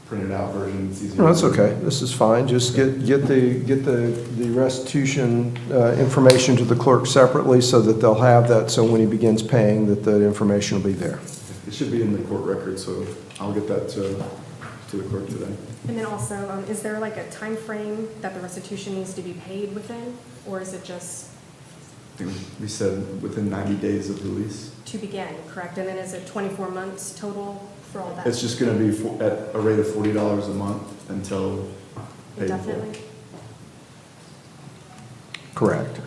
printed out version, it's easier. No, that's okay. This is fine. Just get the restitution information to the clerk separately so that they'll have that, so when he begins paying, that the information will be there. It should be in the court record, so I'll get that to the clerk today. And then also, is there like a time frame that the restitution needs to be paid within, or is it just I think we said within 90 days of release. to begin, correct? And then is it 24 months total for all that? It's just going to be at a rate of $40 a month until paid in full. Indefinitely? Correct.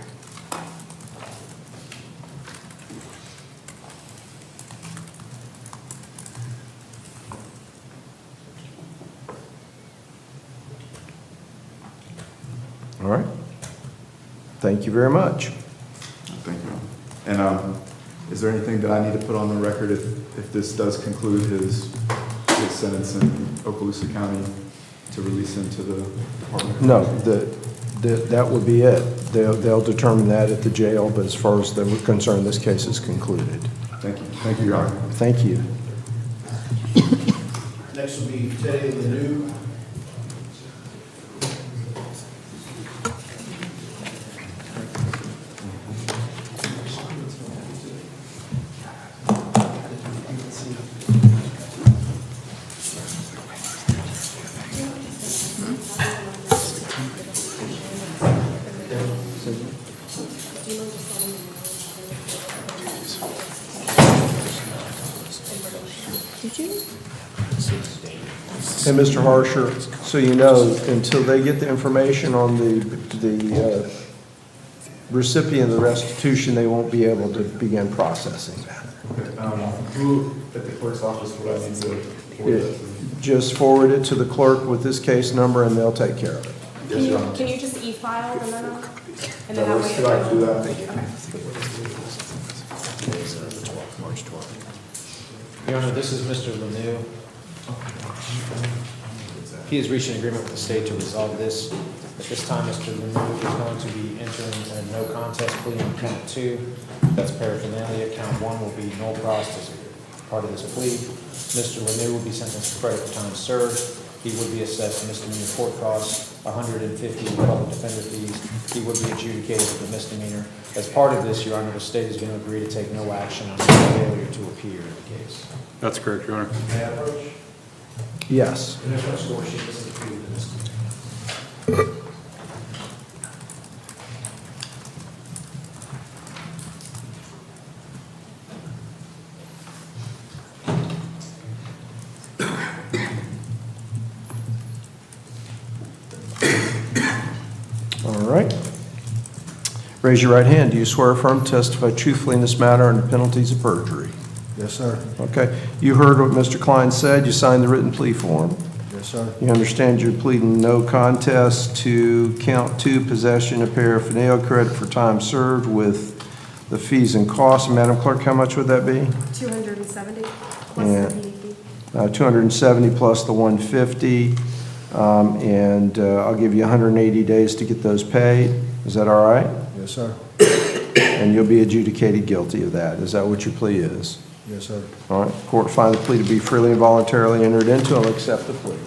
All right. Thank you very much. Thank you. And is there anything that I need to put on the record if this does conclude his sentence in Okaloosa County to release him to the department? No, that would be it. They'll determine that at the jail, but as far as they're concerned, this case is concluded. Thank you. Thank you, Your Honor. Thank you. Next will be Teddy Lanu. And Mr. Harsher, so you know, until they get the information on the recipient of the restitution, they won't be able to begin processing that. Who at the clerk's office would I need to forward that to? Just forward it to the clerk with this case number and they'll take care of it. Yes, Your Honor. Can you just e-file the memo? And then That works, too. I can do that. Okay. Your Honor, this is Mr. Lanu. he has reached an agreement with the state to resolve this. At this time, Mr. Lemieux is going to be entering a no contest plea on count 2. That's paraphernalia. Count 1 will be no cost as part of this plea. Mr. Lemieux will be sentenced to credit for time served. He would be assessed misdemeanor court costs, 150 public defender fees. He would be adjudicated as a misdemeanor. As part of this, Your Honor, the state is going to agree to take no action on his failure to appear in the case. That's correct, Your Honor. May I approach? Yes. And there's no score sheet, this is a plea to this. All right. Raise your right hand. Do you swear or affirm to testify truthfully in this matter under penalties of perjury? Yes, sir. Okay. You heard what Mr. Klein said. You signed the written plea form. Yes, sir. You understand you're pleading no contest to count 2, possession of paraphernalia, credit for time served with the fees and costs. Madam Clerk, how much would that be? 270 plus Yeah. the fee. 270 plus the 150, and I'll give you 180 days to get those paid. Is that all right? Yes, sir. And you'll be adjudicated guilty of that. Is that what your plea is? Yes, sir. All right. Court find the plea to be freely and voluntarily entered into and will accept the plea.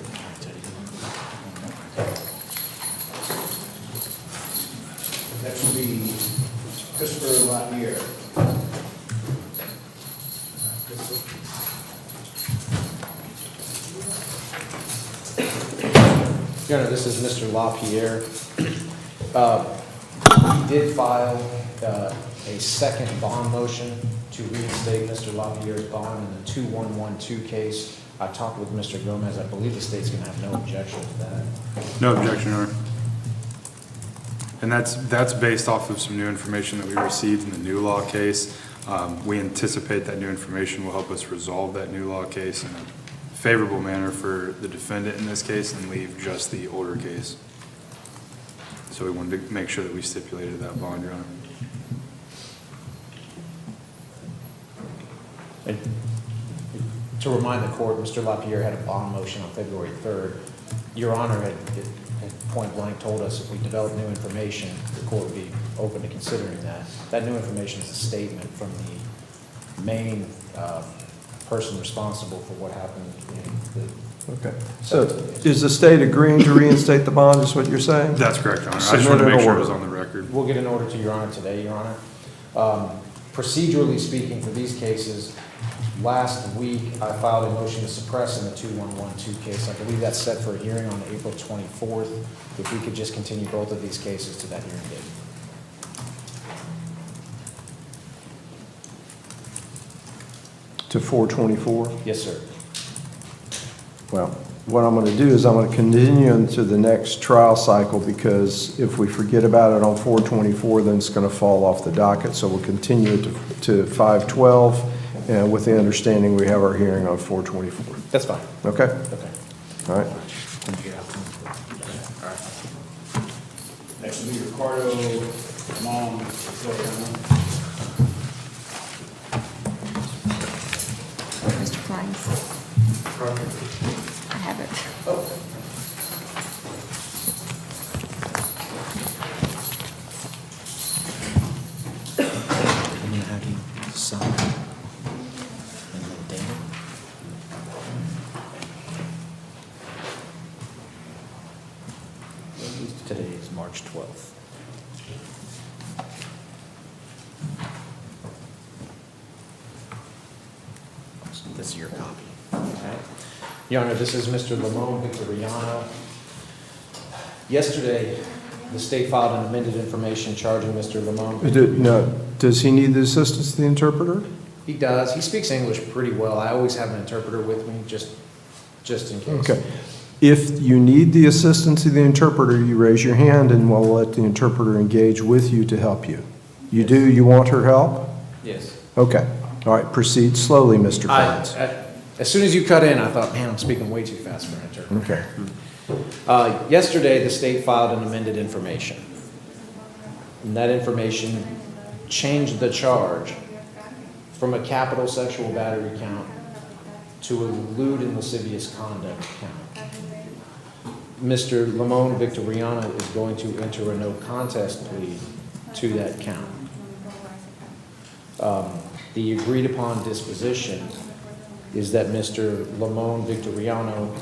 Next will be Christopher Lapierre. Your Honor, this is Mr. LaPierre. He did file a second bond motion to reinstate Mr. LaPierre's bond in the 2112 case. I talked with Mr. Gomez. I believe the state's going to have no objection to that. No objection, Your Honor. And that's based off of some new information that we received in the new law case. We anticipate that new information will help us resolve that new law case in a favorable manner for the defendant in this case and leave just the older case. So we wanted to make sure that we stipulated that bond, Your Honor. And to remind the court, Mr. LaPierre had a bond motion on February 3rd. Your Honor had point blank told us if we develop new information, the court would be open to considering that. That new information is a statement from the main person responsible for what happened in the... Okay. So is the state agreeing to reinstate the bond, is what you're saying? That's correct, Your Honor. I just wanted to make sure it was on the record. We'll get an order to Your Honor today, Your Honor. Procedurally speaking, for these cases, last week I filed a motion to suppress in the 2112 case. I believe that's set for a hearing on April 24th. If we could just continue both of these cases to that hearing date. To 424? Yes, sir. Well, what I'm going to do is I'm going to continue into the next trial cycle, because if we forget about it on 424, then it's going to fall off the docket. So we'll continue it to 512, and with the understanding we have our hearing on 424. That's fine. Okay? Okay. All right. Next will be Ricardo Long. Mr. Kleins. I have it. I'm going to have you sign and then date it. Today is March 12th. So this is your copy. Okay. Your Honor, this is Mr. Lamone Victoriano. Yesterday, the state filed an amended information charging Mr. Lamone. No, does he need the assistance of the interpreter? He does. He speaks English pretty well. I always have an interpreter with me, just in case. Okay. If you need the assistance of the interpreter, you raise your hand and we'll let the interpreter engage with you to help you. You do? You want her help? Yes. Okay. All right. Proceed slowly, Mr. Kleins. As soon as you cut in, I thought, man, I'm speaking way too fast for an interpreter. Okay. Yesterday, the state filed an amended information. And that information changed the charge from a capital sexual battery count to a lewd and lascivious conduct count. Mr. Lamone Victoriano is going to enter a no contest plea to that count. The agreed upon disposition is that Mr. Lamone Victoriano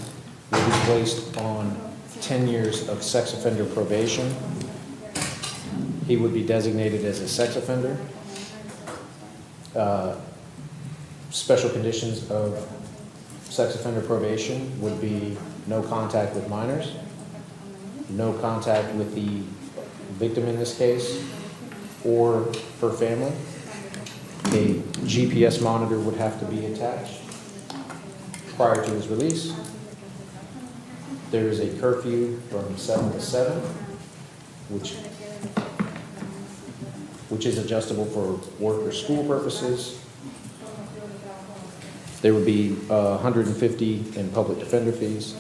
will be placed on 10 years of sex offender probation. He would be designated as a sex offender. Special conditions of sex offender probation would be no contact with minors, no contact with the victim in this case, or her family. A GPS monitor would have to be attached prior to his release. There is a curfew from 7 to 7, which is adjustable for work or school purposes. There would be 150 in public defender fees.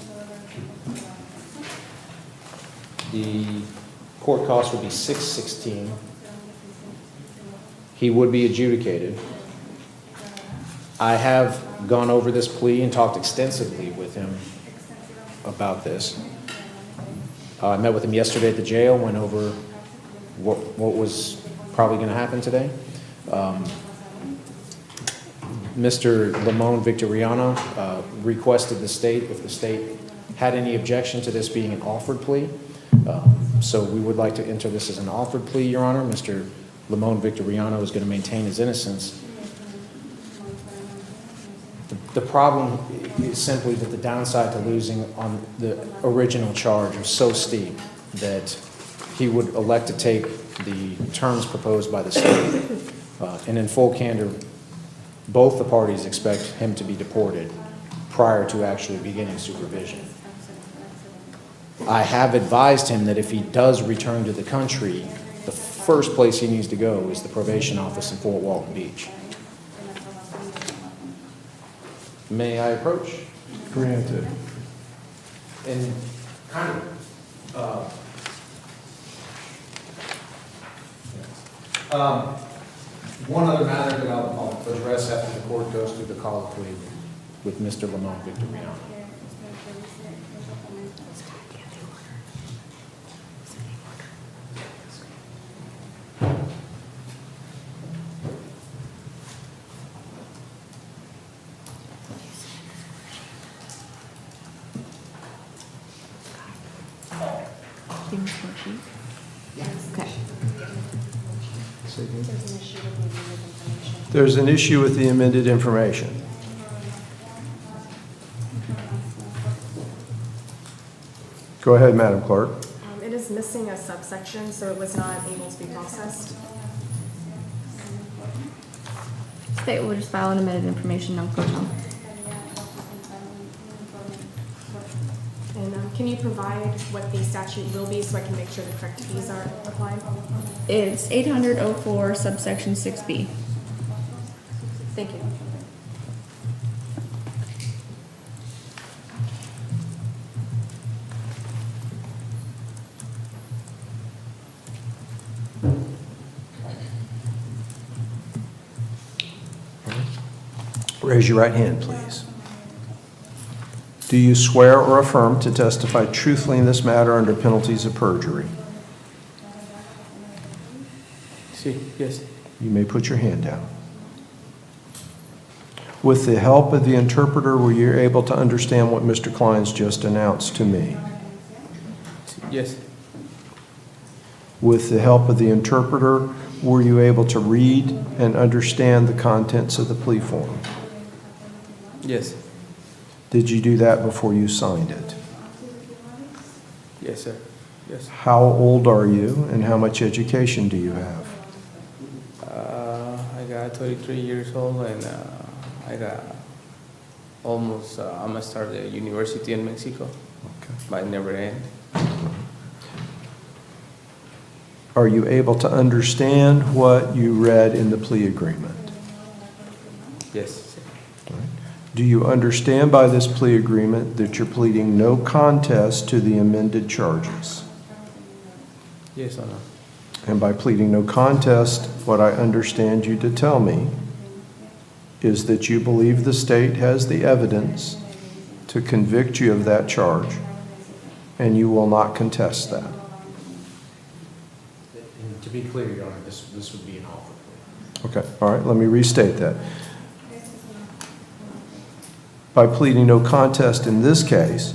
The court cost would be $616. He would be adjudicated. I have gone over this plea and talked extensively with him about this. I met with him yesterday at the jail, went over what was probably going to happen today. Mr. Lamone Victoriano requested the state, if the state had any objection to this being an offered plea. So we would like to enter this as an offered plea, Your Honor. Mr. Lamone Victoriano is going to maintain his innocence. The problem is simply that the downside to losing on the original charge was so steep that he would elect to take the terms proposed by the state. And in full candor, both the parties expect him to be deported prior to actually beginning supervision. I have advised him that if he does return to the country, the first place he needs to go is the probation office in Fort Walton Beach. May I approach? Granted. And kind of, one other matter that I'll address after the court goes through the colloquy with Mr. Lamone Victoriano. There's an issue with the amended information. Go ahead, Madam Clerk. It is missing a subsection, so it was not able to be processed. State will just file an amended information on courtroom. And can you provide what the statute will be so I can make sure the correct fees are applied? It's 800-04 subsection 6B. Thank you. Raise your right hand, please. Do you swear or affirm to testify truthfully in this matter under penalties of perjury? Yes. You may put your hand down. With the help of the interpreter, were you able to understand what Mr. Klein's just announced to me? Yes. With the help of the interpreter, were you able to read and understand the contents of the plea form? Yes. Did you do that before you signed it? Yes, sir. Yes. How old are you and how much education do you have? I got 33 years old and I got almost, I'm gonna start the university in Mexico. Okay. But I never end. Are you able to understand what you read in the plea agreement? Yes. Do you understand by this plea agreement that you're pleading no contest to the amended charges? Yes or no? And by pleading no contest, what I understand you to tell me is that you believe the state has the evidence to convict you of that charge, And you will not contest that? And to be clear, Your Honor, this would be an offer plea. Okay, all right, let me restate that. By pleading no contest in this case,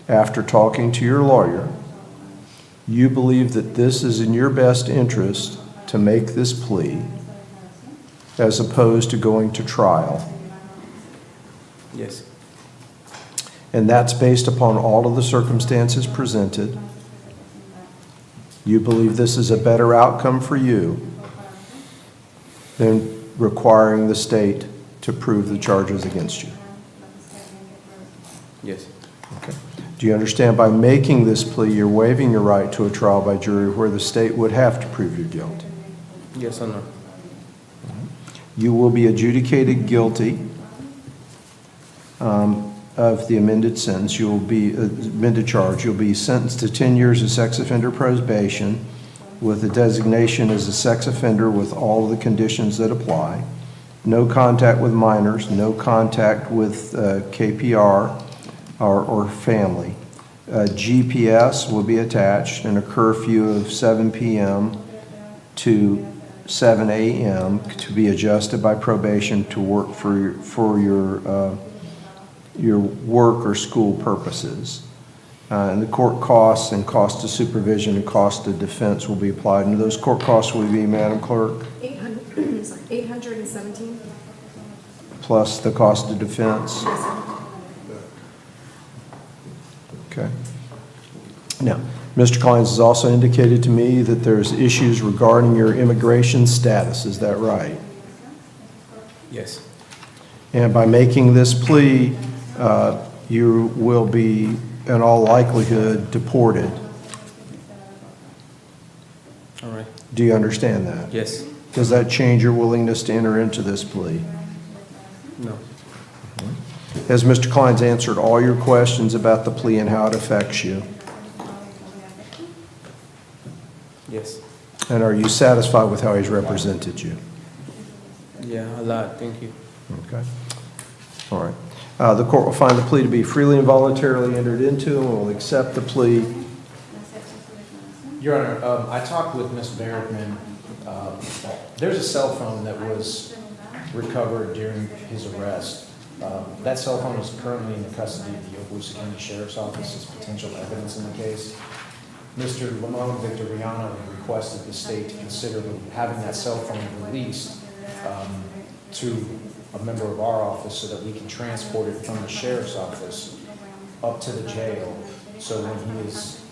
after talking to your lawyer, you believe that this is in your best interest to make this plea as opposed to going to trial. Yes. And that's based upon all of the circumstances presented. You believe this is a better outcome for you than requiring the state to prove the charges against you. Yes. Okay. Do you understand by making this plea, you're waiving your right to a trial by jury where the state would have to prove your guilt? Yes or no? You will be adjudicated guilty of the amended sentence. You will be amended charge. You'll be sentenced to 10 years of sex offender probation with a designation as a sex offender with all of the conditions that apply. No contact with minors, no contact with KPR or family. GPS will be attached and a curfew of 7 p.m. to 7 a.m. to be adjusted by probation to work for your work or school purposes. And the court costs and cost of supervision and cost of defense will be applied. And those court costs will be, Madam Clerk? 817. Plus the cost of defense? Okay. Now, Mr. Collins has also indicated to me that there's issues regarding your immigration status. Is that right? Yes. And by making this plea, you will be, in all likelihood, deported. All right. Do you understand that? Yes. Does that change your willingness to enter into this plea? No. Has Mr. Kleins answered all your questions about the plea and how it affects you? Yes. And are you satisfied with how he's represented you? Yeah, a lot. Thank you. Okay. All right. The court will find the plea to be freely and voluntarily entered into and will accept the plea. Your Honor, I talked with Ms. Barrickman. There's a cell phone that was recovered during his arrest. That cell phone is currently in the custody of the Okaloosa County Sheriff's Office as potential evidence in the case. Mr. Lamone Victoriano requested the state to consider having that cell phone released to a member of our office so that we can transport it from the sheriff's office up to the jail. So when he is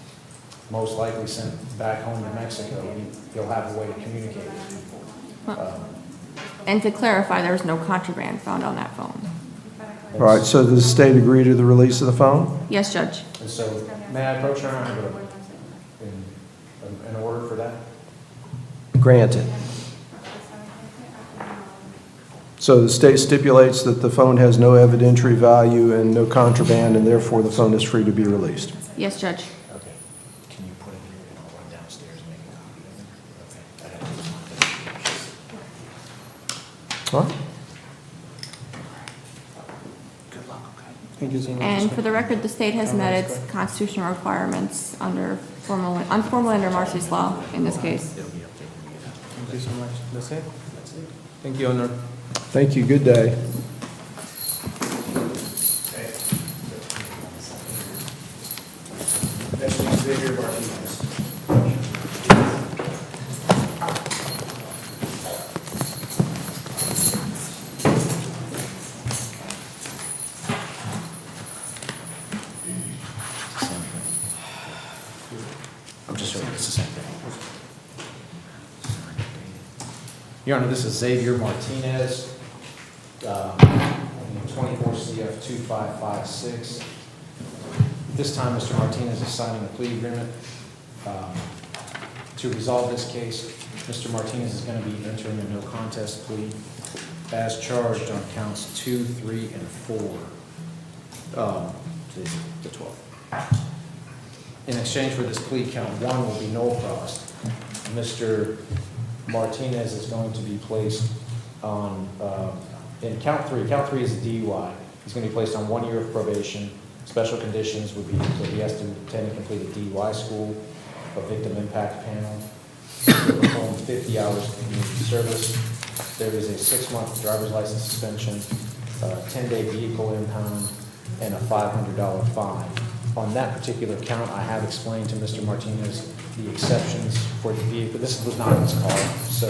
most likely sent back home to Mexico, he'll have a way to communicate with people. And to clarify, there was no contraband found on that phone. All right, so does the state agree to the release of the phone? Yes, Judge. And so, may I approach Your Honor in order for that? Granted. So the state stipulates that the phone has no evidentiary value and no contraband, and therefore the phone is free to be released. Yes, Judge. Okay. Can you put it here and I'll run downstairs and make a copy of it? Okay. All right. Good luck, okay? Thank you so much. And for the record, the state has met its constitutional requirements under informal under Marcy's law in this case. Thank you so much. That's it? Thank you, Honor. Thank you. Good day. Next is Xavier Martinez. I'm just showing it's the same thing. Your Honor, this is Xavier Martinez, 24 CF 2556. This time, Mr. Martinez is signing a plea agreement. To resolve this case, Mr. Martinez is going to be entering a no contest plea as charged on counts 2, 3, and 4. Today's the 12th. In exchange for this plea, count 1 will be no cost. Mr. Martinez is going to be placed on, in count 3. Count 3 is a DUI. He's going to be placed on 1 year of probation Special conditions would be that he has to attend and complete a DUI school, a victim impact panel, perform 50 hours of community service. There is a 6-month driver's license suspension, a 10-day vehicle impound, and a $500 fine. On that particular count, I have explained to Mr. Martinez the exceptions for the vehicle. This was not his car, so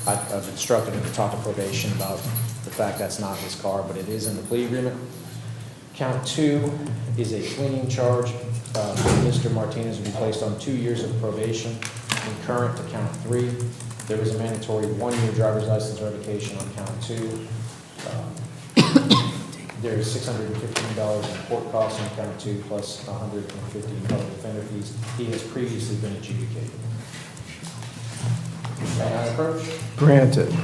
I've instructed him to talk to probation about the fact that's not his car, but it is in the plea agreement. Count 2 is a fleeing charge. Mr. Martinez will be placed on 2 years of probation, concurrent to count 3. There is a mandatory 1-year driver's license revocation on count 2. There is $615 in court costs on count 2, plus $150 in public defender fees. He has previously been adjudicated. May I approach? Granted.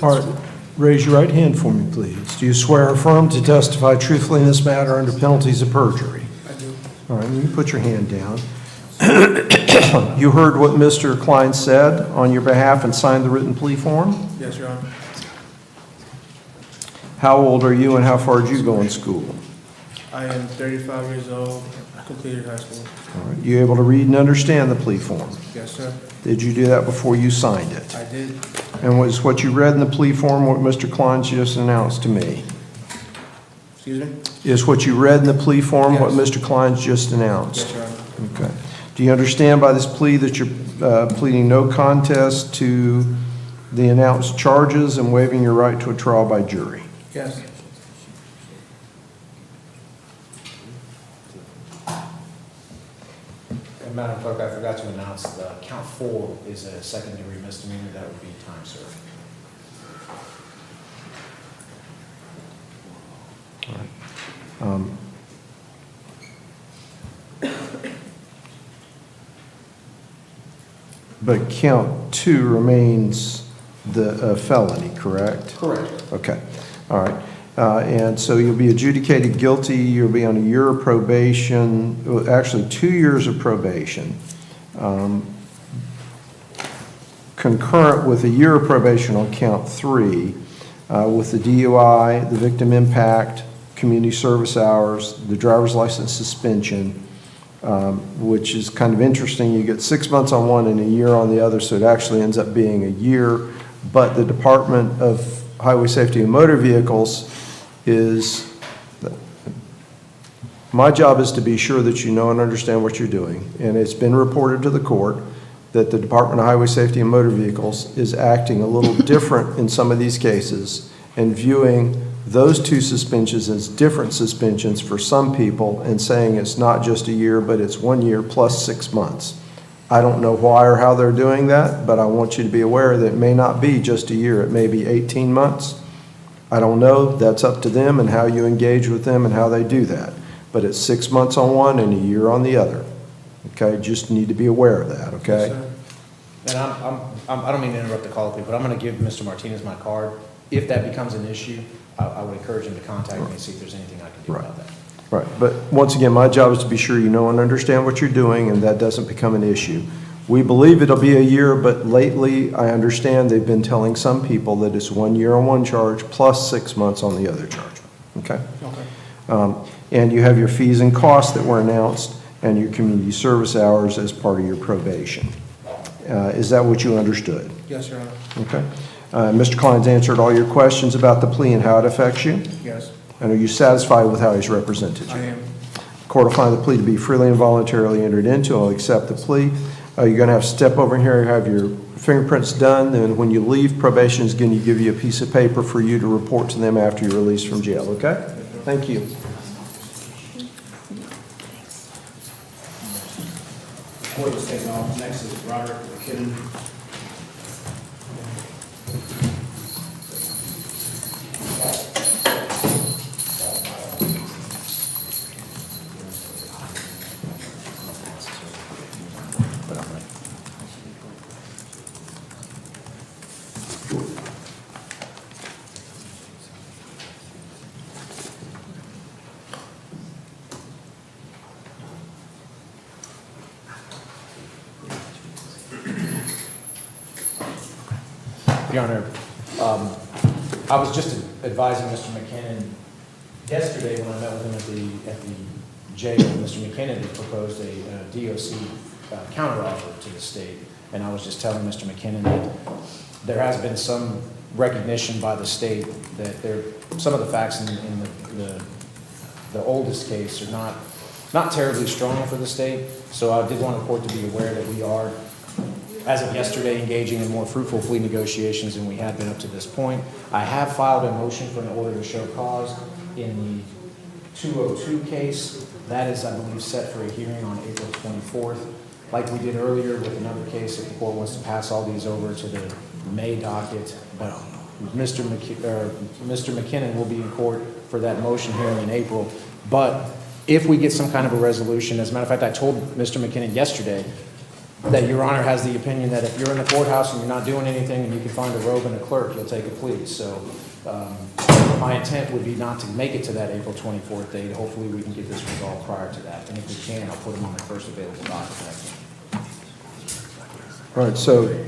All right, raise your right hand for me, please. Do you swear or affirm to testify truthfully in this matter under penalties of perjury? I do. All right, you can put your hand down. You heard what Mr. Klein said on your behalf and signed the written plea form? Yes, Your Honor. How old are you and how far did you go in school? I am 35 years old, completed high school. All right, you able to read and understand the plea form? Yes, sir. Did you do that before you signed it? I did. And was what you read in the plea form what Mr. Klein just announced to me? Excuse me? Is what you read in the plea form what Yes. Mr. Klein just announced? Yes, Your Honor. Okay. Do you understand by this plea that you're pleading no contest to the announced charges and waiving your right to a trial by jury? Yes. And Madam Clerk, I forgot to announce the count 4 is a second-degree misdemeanor. That would be time served. But count 2 remains the felony, correct? Correct. Okay, all right. And so you'll be adjudicated guilty, you'll be on a year of probation, well, actually 2 years of probation, concurrent with a year of probation on count 3, with the DUI, the victim impact, community service hours, the driver's license suspension, which is kind of interesting. You get 6 months on one and a year on the other, so it actually ends up being a year. But the Department of Highway Safety and Motor Vehicles is, my job is to be sure that you know and understand what you're doing. And it's been reported to the court that the Department of Highway Safety and Motor Vehicles is acting a little different in some of these cases and viewing those 2 suspensions as different suspensions for some people and saying it's not just a year, but it's 1 year plus 6 months. I don't know why or how they're doing that, but I want you to be aware that it may not be just a year. It may be 18 months. I don't know. That's up to them and how you engage with them and how they do that. But it's 6 months on one and a year on the other. Okay, just need to be aware of that, okay? Yes, and I don't mean to interrupt the colloquy, but I'm going to give Mr. Martinez my card. If that becomes an issue, I would encourage him to contact me and see if there's anything I can do about that. Right, but once again, my job is to be sure you know and understand what you're doing and that doesn't become an issue. We believe it'll be a year, but lately I understand they've been telling some people that it's 1 year on one charge plus 6 months on the other charge, okay? Okay. And you have your fees and costs that were announced and your community service hours as part of your probation. Is that what you understood? Yes, Your Honor. Okay. Mr. Klein's answered all your questions about the plea and how it affects you? Yes. And are you satisfied with how he's represented you? I am. The court will find the plea to be freely and voluntarily entered into. I'll accept the plea. You're going to have to step over here and have your fingerprints done. Then when you leave, probation is going to give you a piece of paper for you to report to them after you're released from jail, okay? Thank you. Court is taking off. Next is Roderick McKinnon. Your Honor, I was just advising Mr. McKinnon yesterday when I met with him at the jail. Mr. McKinnon had proposed a DOC counteroffer to the state, and I was just telling Mr. McKinnon that there has been some recognition by the state that some of the facts in the oldest case are not terribly strong for the state. So I did want the court to be aware that we are, as of yesterday, engaging in more fruitful plea negotiations than we had been up to this point. I have filed a motion for an order to show cause in the 202 case. That is, I believe, set for a hearing on April 24th. Like we did earlier with another case, if the court wants to pass all these over to the May docket, but Mr. McKinnon will be in court for that motion hearing in April. But if we get some kind of a resolution, as a matter of fact, I told Mr. McKinnon yesterday that Your Honor has the opinion that if you're in the courthouse and you're not doing anything and you can find a robe and a clerk, you'll take a plea. So my intent would be not to make it to that April 24th date. Hopefully we can get this resolved prior to that. And if we can, I'll put them on the first available docket. All right, so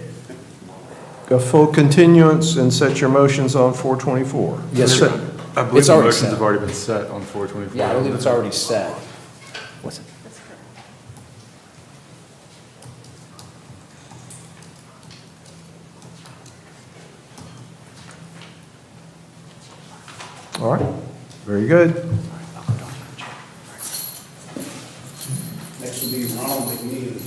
go full continuance and set your motions on 424. Yes, sir. I believe It's the already motions set. have already been set on 424. Yeah, I believe it's already set. What's it? All right, very good. Next will be Ronald McNeely.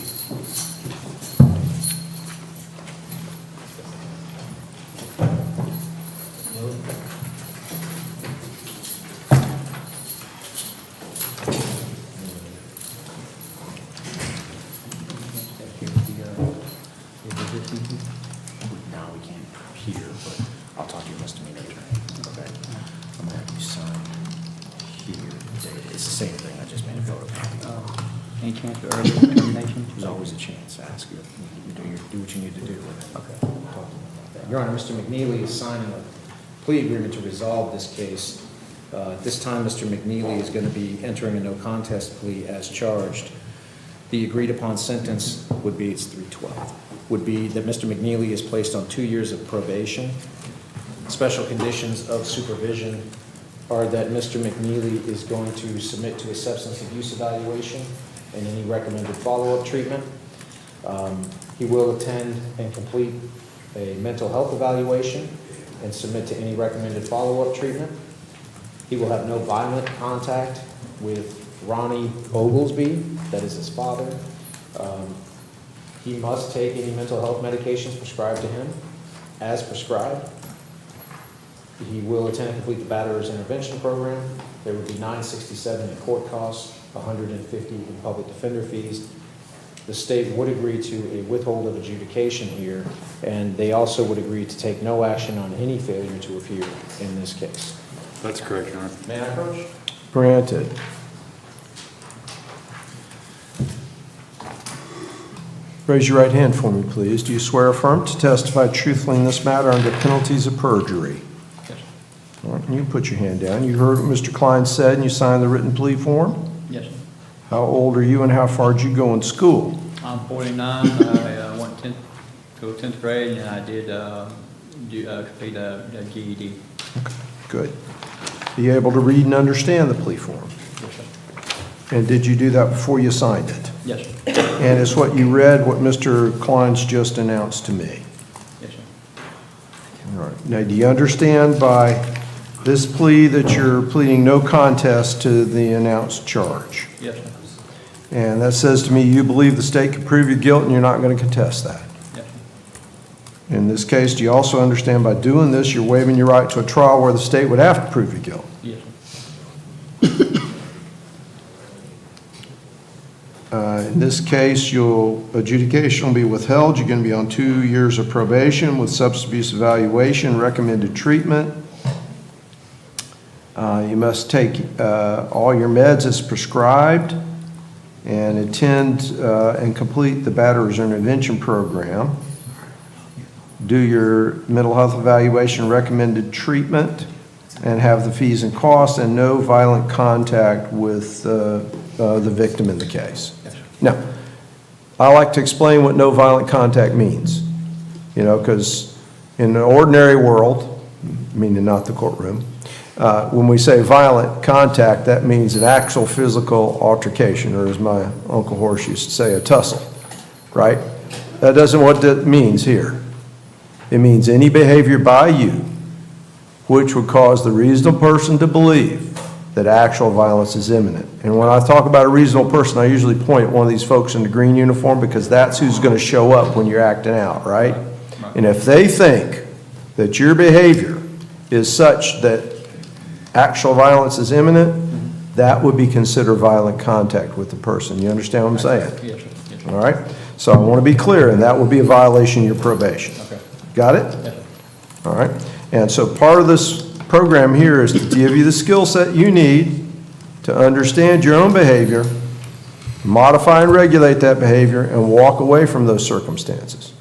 No, we can't here, but I'll talk to your misdemeanor attorney. Okay. I'm gonna have you sign here. It's the same thing, I just made a photocopy. Any chance of early termination? There's always a chance, ask you. You do what you need to do with it. Okay. Talk to them about that. Your Honor, Mr. McNeely is signing a plea agreement to resolve this case. At this time, Mr. McNeely is going to be entering a no contest plea as charged. The agreed upon sentence would be, it's 312, would be that Mr. McNeely is placed on 2 years of probation. Special conditions of supervision are that Mr. McNeely is going to submit to a substance abuse evaluation and any recommended follow-up treatment. He will attend and complete a mental health evaluation and submit to any recommended follow-up treatment. He will have no violent contact with Ronnie Oglesby, that is his father. He must take any mental health medications prescribed to him as prescribed. He will attend and complete the batterer's intervention program. There would be $967 in court costs, $150 in public defender fees. The state would agree to a withhold of adjudication here, and they also would agree to take no action on any failure to appear in this case. That's correct, Your Honor. May I approach? Granted. Raise your right hand for me, please. Do you swear or affirm to testify truthfully in this matter under penalties of perjury? Yes. All right, you can put your hand down. You heard what Mr. Klein said, and you signed the written plea form? Yes, sir. How old are you and how far did you go in school? I'm 49. I went to 10th grade, and I did complete a GED. Okay, good. Are you able to read and understand the plea form? Yes, sir. And did you do that before you signed it? Yes, sir. And is what you read what Mr. Klein's just announced to me? Yes, sir. All right. Now, do you understand by this plea that you're pleading no contest to the announced charge? Yes, sir. And that says to me you believe the state can prove your guilt and you're not going to contest that. Yes, sir. In this case, do you also understand by doing this you're waiving your right to a trial where the state would have to prove your guilt? Yes, sir. In this case, your adjudication will be withheld. You're going to be on 2 years of probation with substance abuse evaluation, recommended treatment. You must take all your meds as prescribed and attend and complete the batterer's intervention program. Do your mental health evaluation, recommended treatment, and have the fees and costs, and no violent contact with the victim in the case. Now, I like to explain what no violent contact means, you know, because, in the ordinary world, meaning not the courtroom, when we say violent contact, that means an actual physical altercation, or as my Uncle Horace used to say, a tussle, right? That doesn't what that means here. It means any behavior by you which would cause the reasonable person to believe that actual violence is imminent. And when I talk about a reasonable person, I usually point at one of these folks in the green uniform because that's who's going to show up when you're acting out, right? And if they think that your behavior is such that actual violence is imminent, that would be considered violent contact with the person. You understand what I'm saying? Yes, sir. All right? So I want to be clear, and that would be a violation of your probation. Okay. Got it? All right? And so part of this program here is to give you the skill set you need to understand your own behavior, modify and regulate that behavior, and walk away from those circumstances.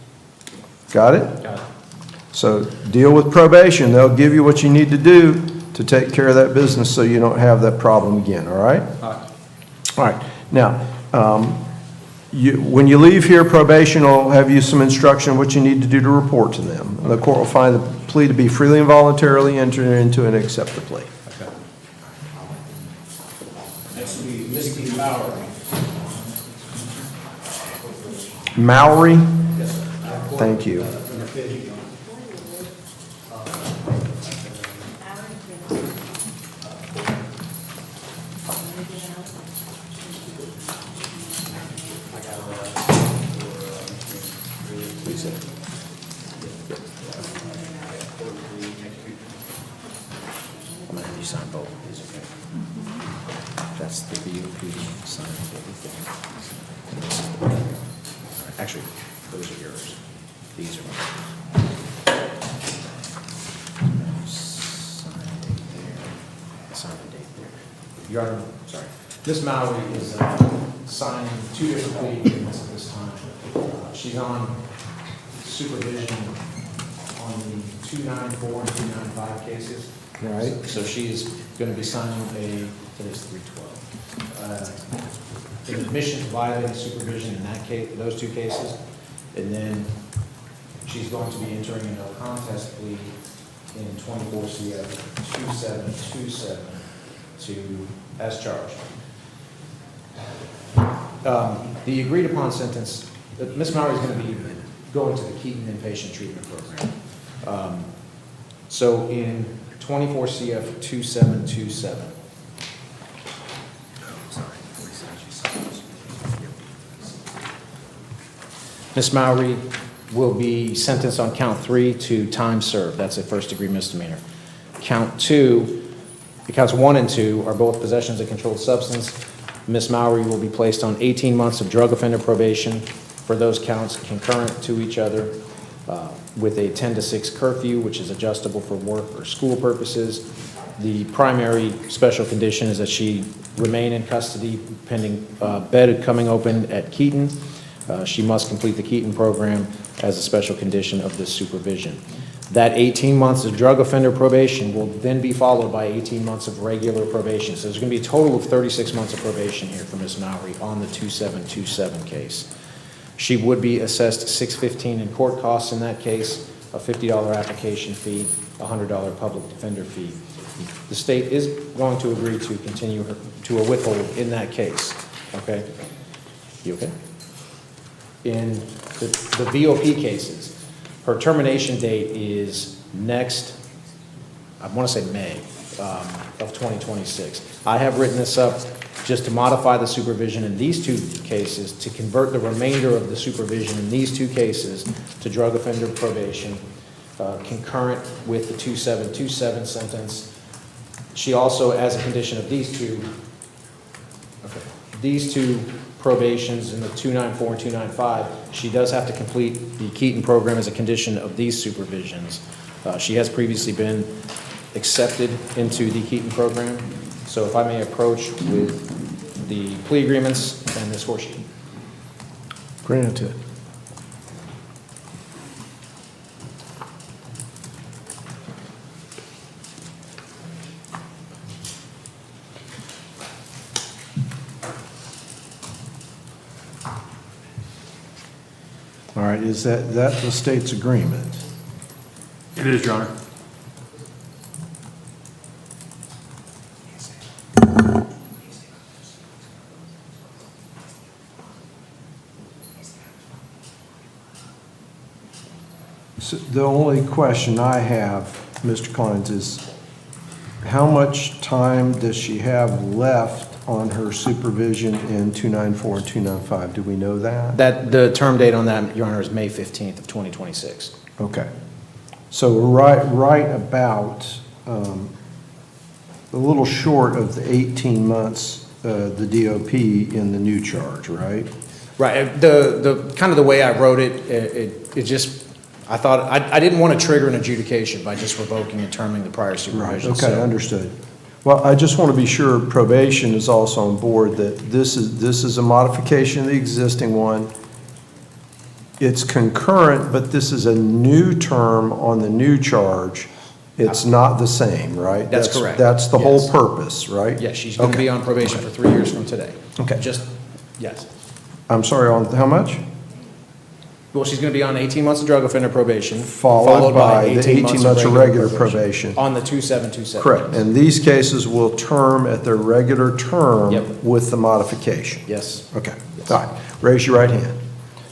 Got it? Got it. So deal with probation. They'll give you what you need to do to take care of that business so you don't have that problem again, all right? All right. All right. Now, when you leave here, probation will have you some instruction what you need to do to report to them. The court will find the plea to be freely and voluntarily entered into and accept the plea. Okay. Next will be Misty Mallory. Mallory? Yes, sir. Thank you. I'm gonna have you sign both of these, okay? That's the BOP, sign everything. And this is the all right, actually, those are yours. These are mine. Sign date there, sign the date there. Your Honor, sorry. Miss Mallory is signing 2 different plea agreements at this time. She's on supervision on the 294 and 295 cases. Right. So she is going to be signing today's 312. An admission to violating supervision in that case, those 2 cases. And then she's going to be entering a no contest plea in 24 CF 2727 to, as charged. The agreed upon sentence, Ms. Mallory is going to be going to the Keaton Inpatient Treatment Program. So in 24 CF 2727. Ms. Mallory will be sentenced on count 3 to time served. That's a first-degree misdemeanor. Counts 1 and 2 are both possessions of controlled substance. Ms. Mallory will be placed on 18 months of drug offender probation for those counts concurrent to each other with a 10 to 6 curfew, which is adjustable for work or school purposes. The primary special condition is that she remain in custody pending bed coming open at Keaton. She must complete the Keaton program as a special condition of this supervision. That 18 months of drug offender probation will then be followed by 18 months of regular probation. So there's going to be a total of 36 months of probation here for Ms. Mallory on the 2727 case. She would be assessed $615 in court costs in that case, a $50 application fee, a $100 public defender fee. The state is going to agree to continue her to a withhold in that case. Okay? You okay? In the VOP cases, her termination date is next, I want to say May of 2026. I have written this up just to modify the supervision in these 2 cases, to convert the remainder of the supervision in these 2 cases to drug offender probation, concurrent with the 2727 sentence. She also, as a condition of these two probations in the 294 and 295, she does have to complete the Keaton program as a condition of these supervisions. She has previously been accepted into the Keaton program. So if I may approach with the plea agreements and this score sheet. Granted. All right, is that the state's agreement? It is, Your Honor. So the only question I have, Mr. Kleins, is how much time does she have left on her supervision in 294 and 295? Do we know that? The term date on that, Your Honor, is May 15th of 2026. Okay. So we're right about a little short of the 18 months, the DOP in the new charge, right? Right. The kind of the way I wrote it just, I thought, I didn't want to trigger an adjudication by just revoking and terming the prior supervision. Right, okay, understood. Well, I just want to be sure probation is also on board that this is a modification of the existing one. It's concurrent, but this is a new term on the new charge. It's not the same, right? That's correct. That's the whole Yes. purpose, right? Yes, she's going to be on probation for 3 years from today. Okay. Yes. I'm sorry, on how much? Well, she's going to be on 18 months of drug offender probation. Followed by the 18 months of regular probation. On the 2727. Correct. And these cases will term at their regular term Yep. with the modification. Yes. Okay. All right. Raise your right hand.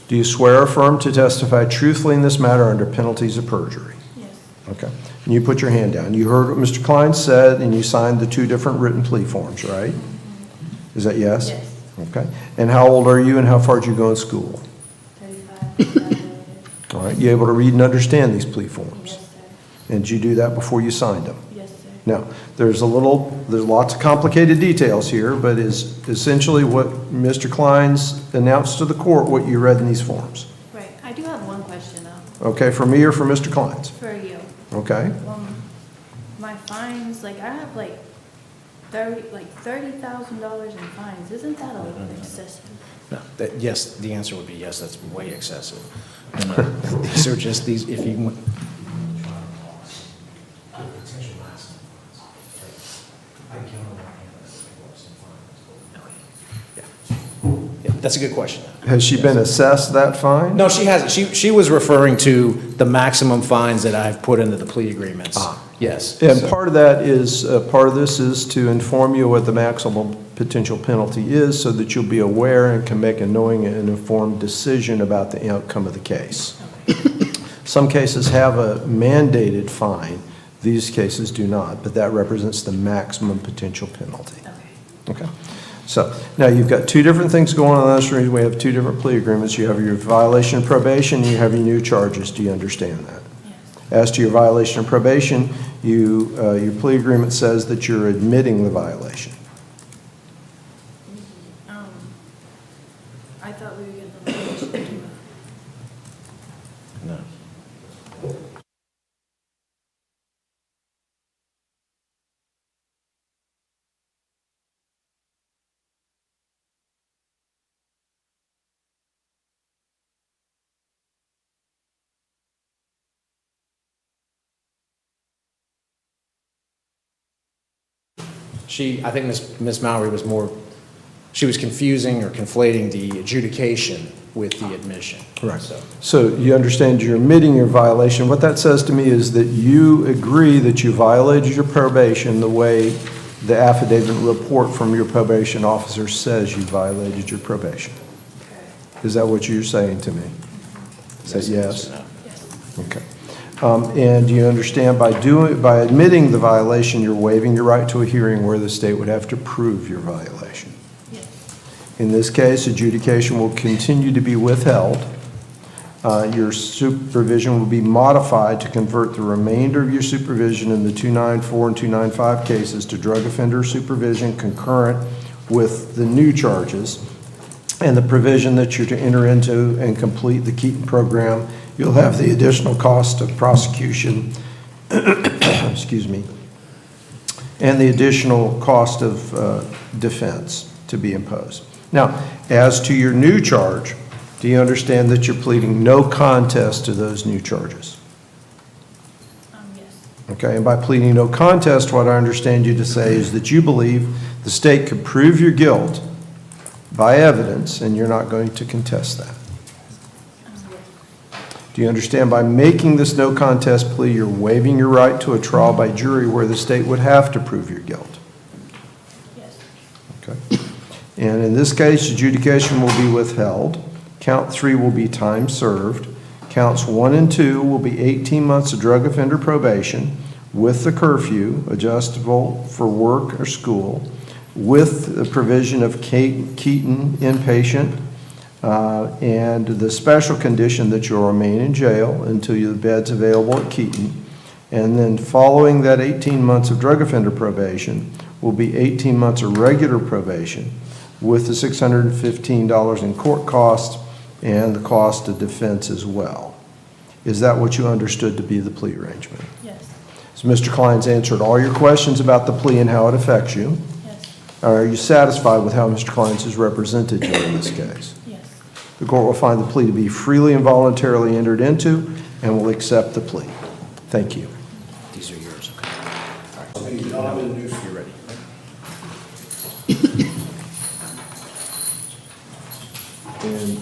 Do you swear or affirm to testify truthfully in this matter under penalties of perjury? Yes. Okay. And you put your hand down. You heard what Mr. Klein said, and you signed the 2 different written plea forms, right? Is that yes? Yes. Okay. And how old are you, and how far did you go in school? 35. All right. You able to read and understand these plea forms? Yes, sir. And did you do that before you signed them? Yes, sir. Now, there's lots of complicated details here, but is essentially what Mr. Klein's announced to the court what you read in these forms. Right. I do have one question though. Okay, for me or for Mr. Klein's? For you. Okay, My fines, like I have like $30,000 in fines. Isn't that a little excessive? No, yes, the answer would be yes, that's way excessive. These are just these, if you. Yeah, that's a good question. has she been assessed that fine? No, she hasn't. She was referring to the maximum fines that I've put into the plea agreements. Yes. And part of that is, part of this is to inform you what the maximum potential penalty is so that you'll be aware and can make a knowing and informed decision about the outcome of the case. Some cases have a mandated fine. These cases do not, but that represents the maximum potential penalty. Okay. So now you've got 2 different things going on in this reason. We have 2 different plea agreements. You have your violation of probation, and you have your new charges. Do you understand that? As to your violation of probation, your plea agreement says that you're admitting the violation. I thought we were getting the violation. No. I think Ms. Mallory was she was confusing or conflating the adjudication with the admission. Correct. So you understand you're admitting your violation. What that says to me is that you agree that you violated your probation the way the affidavit report from your probation officer says you violated your probation. Is that what you're saying to me? Is that yes? Okay. And do you understand by admitting the violation, you're waiving your right to a hearing where the state would have to prove your violation? Yes. In this case, adjudication will continue to be withheld. Your supervision will be modified to convert the remainder of your supervision in the 294 and 295 cases to drug offender supervision concurrent with the new charges and the provision that you're to enter into and complete the Keaton program. You'll have the additional cost of prosecution, excuse me, and the additional cost of defense to be imposed. Now, as to your new charge, do you understand that you're pleading no contest to those new charges? Yes. Okay, and by pleading no contest, what I understand you to say is that you believe the state could prove your guilt by evidence, and you're not going to contest that. Do Do you understand by making this no contest plea, you're waiving your right to a trial by jury where the state would have to prove your guilt? Yes. Okay. And in this case, adjudication will be withheld. Count 3 will be time served. Counts 1 and 2 will be 18 months of drug offender probation with the curfew, adjustable for work or school, with the provision of Keaton inpatient, and the special condition that you'll remain in jail until your bed's available at Keaton. And then following that 18 months of drug offender probation will be 18 months of regular probation with the $615 in court costs and the cost of defense as well. Is that what you understood to be the plea arrangement? Yes. So Mr. Klein's answered all your questions about the plea and how it affects you. Yes. Are you satisfied with how Mr. Klein's has represented you in this case? Yes. The court will find the plea to be freely and voluntarily entered into and will accept the plea. Thank you. These are yours, You're ready. And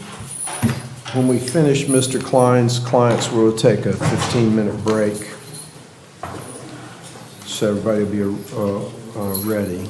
when we finish Mr. Klein's clients, we'll take a 15-minute break. So everybody will be ready.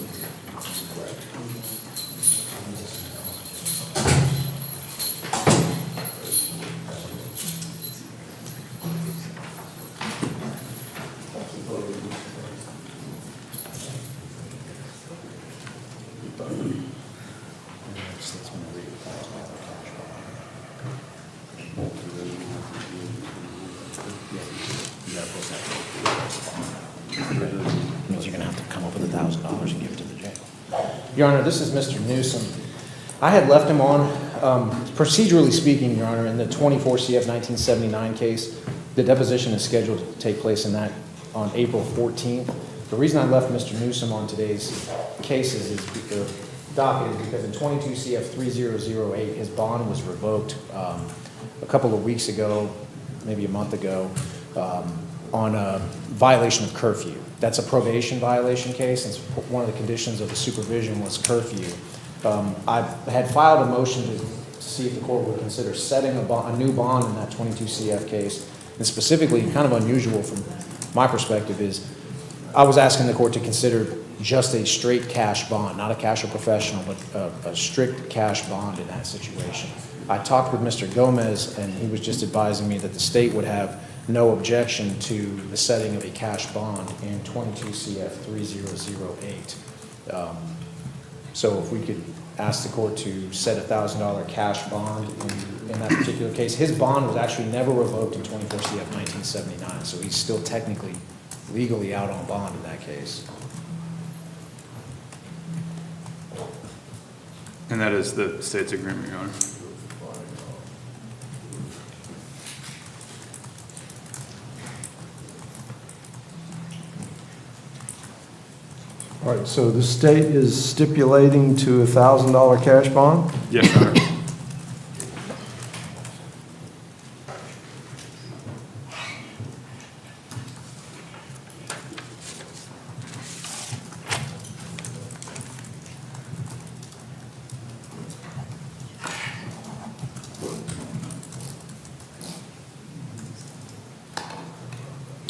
Means you're gonna have to come up with $1,000 and give it to the jail. Your Honor, this is Mr. Newsom. I had left him on, procedurally speaking, Your Honor, in the 24 CF 1979 case. The deposition is scheduled to take place in that on April 14th. The reason I left Mr. Newsom on today's cases is because, docket is because in 22 CF 3008, his bond was revoked a couple of weeks ago, maybe a month ago, on a violation of curfew. That's a probation violation case, and one of the conditions of the supervision was curfew. I had filed a motion to see if the court would consider setting a new bond in that 22 CF case. And specifically, kind of unusual from my perspective, is I was asking the court to consider just a straight cash bond, not a cash or professional, but a strict cash bond in that situation. I talked with Mr. Gomez, and he was just advising me that the state would have no objection to the setting of a cash bond in 22 CF 3008. So if we could ask the court to set a $1,000 cash bond in that particular case. His bond was actually never revoked in 24 CF 1979, so he's still technically legally out on bond in that case. And that is the state's agreement, Your Honor. All right, so the state is stipulating to a $1,000 cash bond? Yes, Your Honor.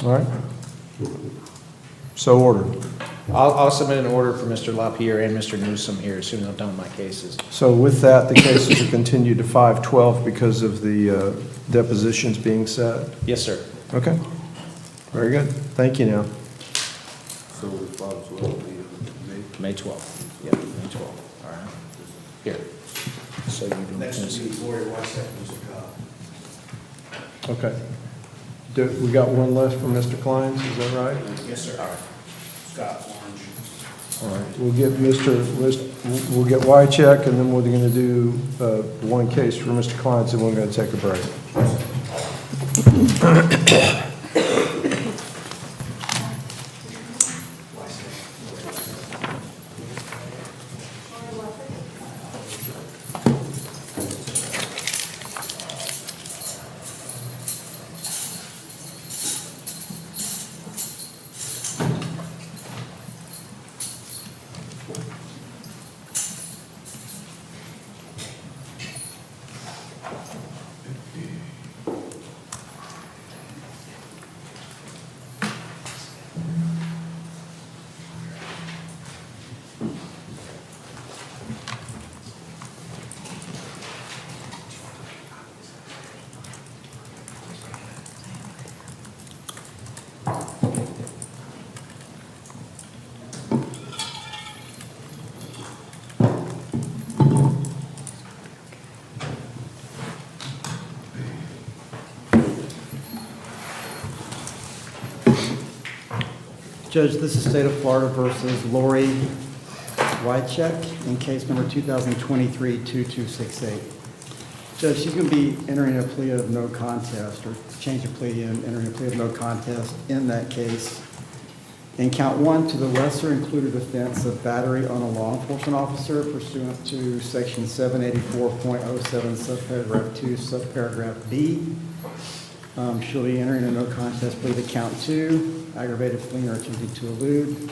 All right. So ordered. I'll submit an order for Mr. LaPierre and Mr. Newsom here as soon as I'm done with my cases. So with that, the cases are continued to 5/12 because of the depositions being set? Yes, sir. Okay. Very good. Thank you now. So the 5/12 May 12th. Yeah, May 12th. All right. Here. So you do. Next will be Gloria Whiteside, Mr. Cobb. Okay. We got one left from Mr. Klein's, is that right? Yes, sir. All right. Scott Orange. All right, we'll get we'll get Wycheck, and then we're going to do one case for Mr. Klein's, and we're going to take a break. Judge, this is State of Florida versus Lori Wycheck in case number 2023-2268. Judge, she's going to be entering a plea of no contest, or change of plea and entering a plea of no contest in that case. In count 1 to the lesser included offense of battery on a law enforcement officer pursuant to section 784.07 subparagraph 2 subparagraph B. She'll be entering a no contest plea to count 2, aggravated fleeing or attempting to elude.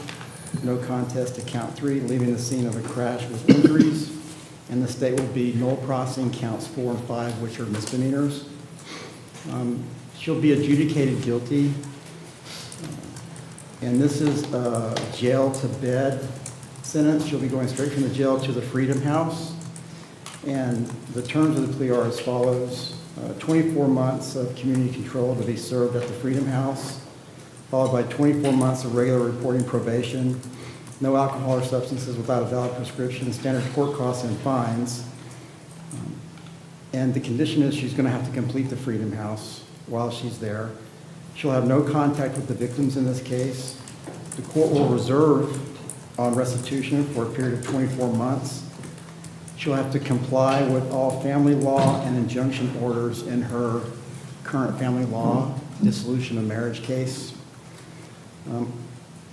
No contest to count 3, leaving the scene of a crash with injuries. And the state will be no crossing counts 4 and 5, which are misdemeanors. She'll be adjudicated guilty. And this is a jail to bed sentence. She'll be going straight from the jail to the Freedom House. And the terms of the plea are as follows. 24 months of community control to be served at the Freedom House, followed by 24 months of regular reporting probation, no alcohol or substances without a valid prescription, standard court costs and fines. And the condition is she's going to have to complete the Freedom House while she's there. She'll have no contact with the victims in this case. The court will reserve on restitution for a period of 24 months. She'll have to comply with all family law and injunction orders in her current family law dissolution of marriage case.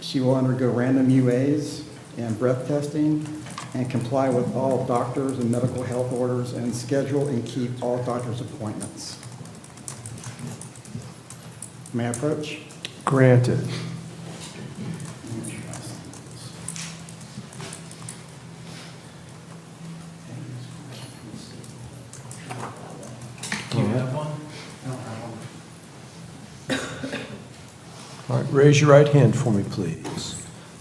She will undergo random UAs and breath testing and comply with all doctors and medical health orders and schedule and keep all doctor's appointments. May I approach? Granted. Do you have one? All right, raise your right hand for me, please.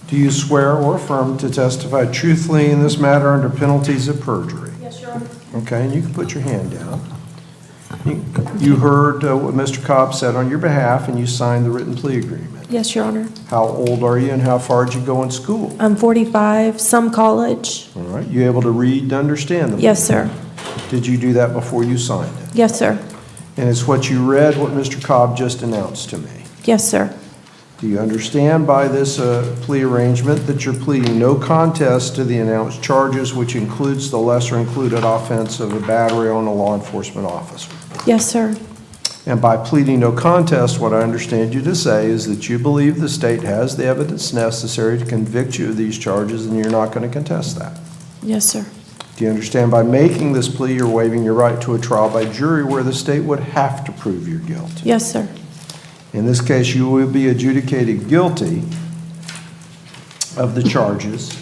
Do you swear or affirm to testify truthfully in this matter under penalties of perjury? Yes, Your Honor. Okay, and you can put your hand down. You heard what Mr. Cobb said on your behalf, and you signed the written plea agreement. Yes, Your Honor. How old are you, and how far did you go in school? I'm 45, some college. All right, you able to read and understand them? Yes, sir. Did you do that before you signed it? Yes, sir. And it's what you read, what Mr. Cobb just announced to me. Yes, sir. Do you understand by this plea arrangement that you're pleading no contest to the announced charges, which includes the lesser included offense of a battery on a law enforcement officer? Yes, sir. And by pleading no contest, what I understand you to say is that you believe the state has the evidence necessary to convict you of these charges, and you're not going to contest that. Yes, sir. Do you understand by making this plea, you're waiving your right to a trial by jury where the state would have to prove your guilt? Yes, sir. In this case, you will be adjudicated guilty of the charges,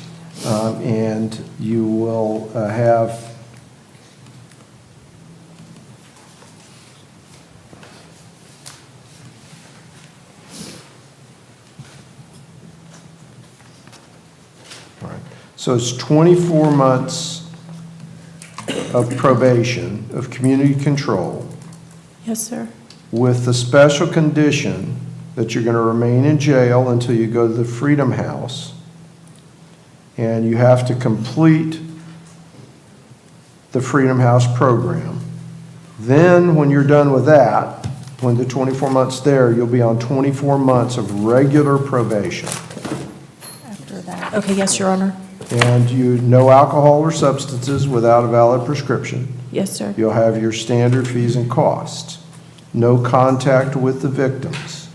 and you will have all right. So it's 24 months of probation, of community control, Yes, sir. with the special condition that you're going to remain in jail until you go to the Freedom House, and you have to complete the Freedom House program. Then, when you're done with that, when the 24 months there, you'll be on 24 months of regular probation. After that. Okay, yes, Your Honor. And no alcohol or substances without a valid prescription. Yes, sir. You'll have your standard fees and costs. No contact with the victims.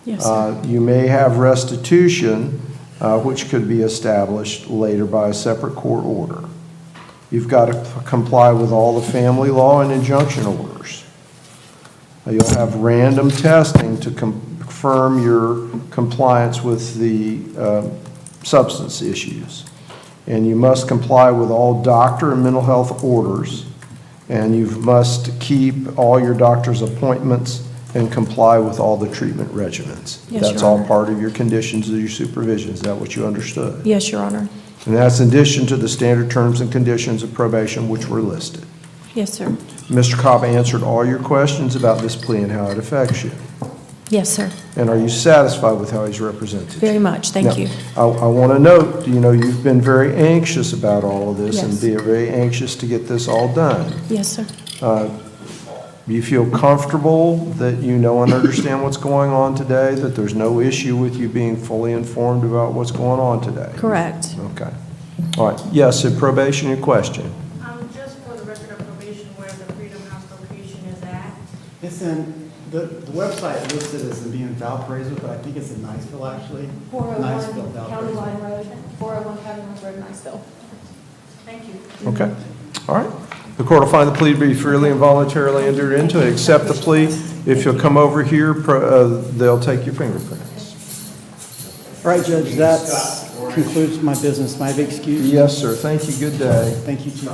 Yes, sir. You may have restitution, which could be established later by a separate court order. You've got to comply with all the family law and injunction orders. You'll have random testing to confirm your compliance with the substance issues. And you must comply with all doctor and mental health orders. And you must keep all your doctor's appointments and comply with all the treatment regimens. Yes, That's Your all Honor. part of your conditions of your supervision. Is that what you understood? Yes, Your Honor. And that's in addition to the standard terms and conditions of probation which were listed. Yes, sir. Mr. Cobb answered all your questions about this plea and how it affects you. Yes, sir. And are you satisfied with how he's represented? Very much. Thank Now, you. I want to note, you've been very anxious about all of this and Yes. be very anxious to get this all done. Yes, sir. You feel comfortable that you know and understand what's going on today, that there's no issue with you being fully informed about what's going on today? Correct. Okay. All right. Yes, at probation, your question. Just for the record of probation, where the Freedom House location is at? It's in, the website listed as being Valparaiso, but I think it's in Niceville, actually. 401 Niceville, County Valparaiso. Line Road, 401 County Line Road, Niceville. Thank you. Okay. All right. The court will find the plea to be freely and voluntarily entered into and accept the plea. If you'll come over here, they'll take your fingerprints. All right, Judge, that concludes my business. May I be excused? Yes, sir. Thank you. Good day. Thank you, Chief.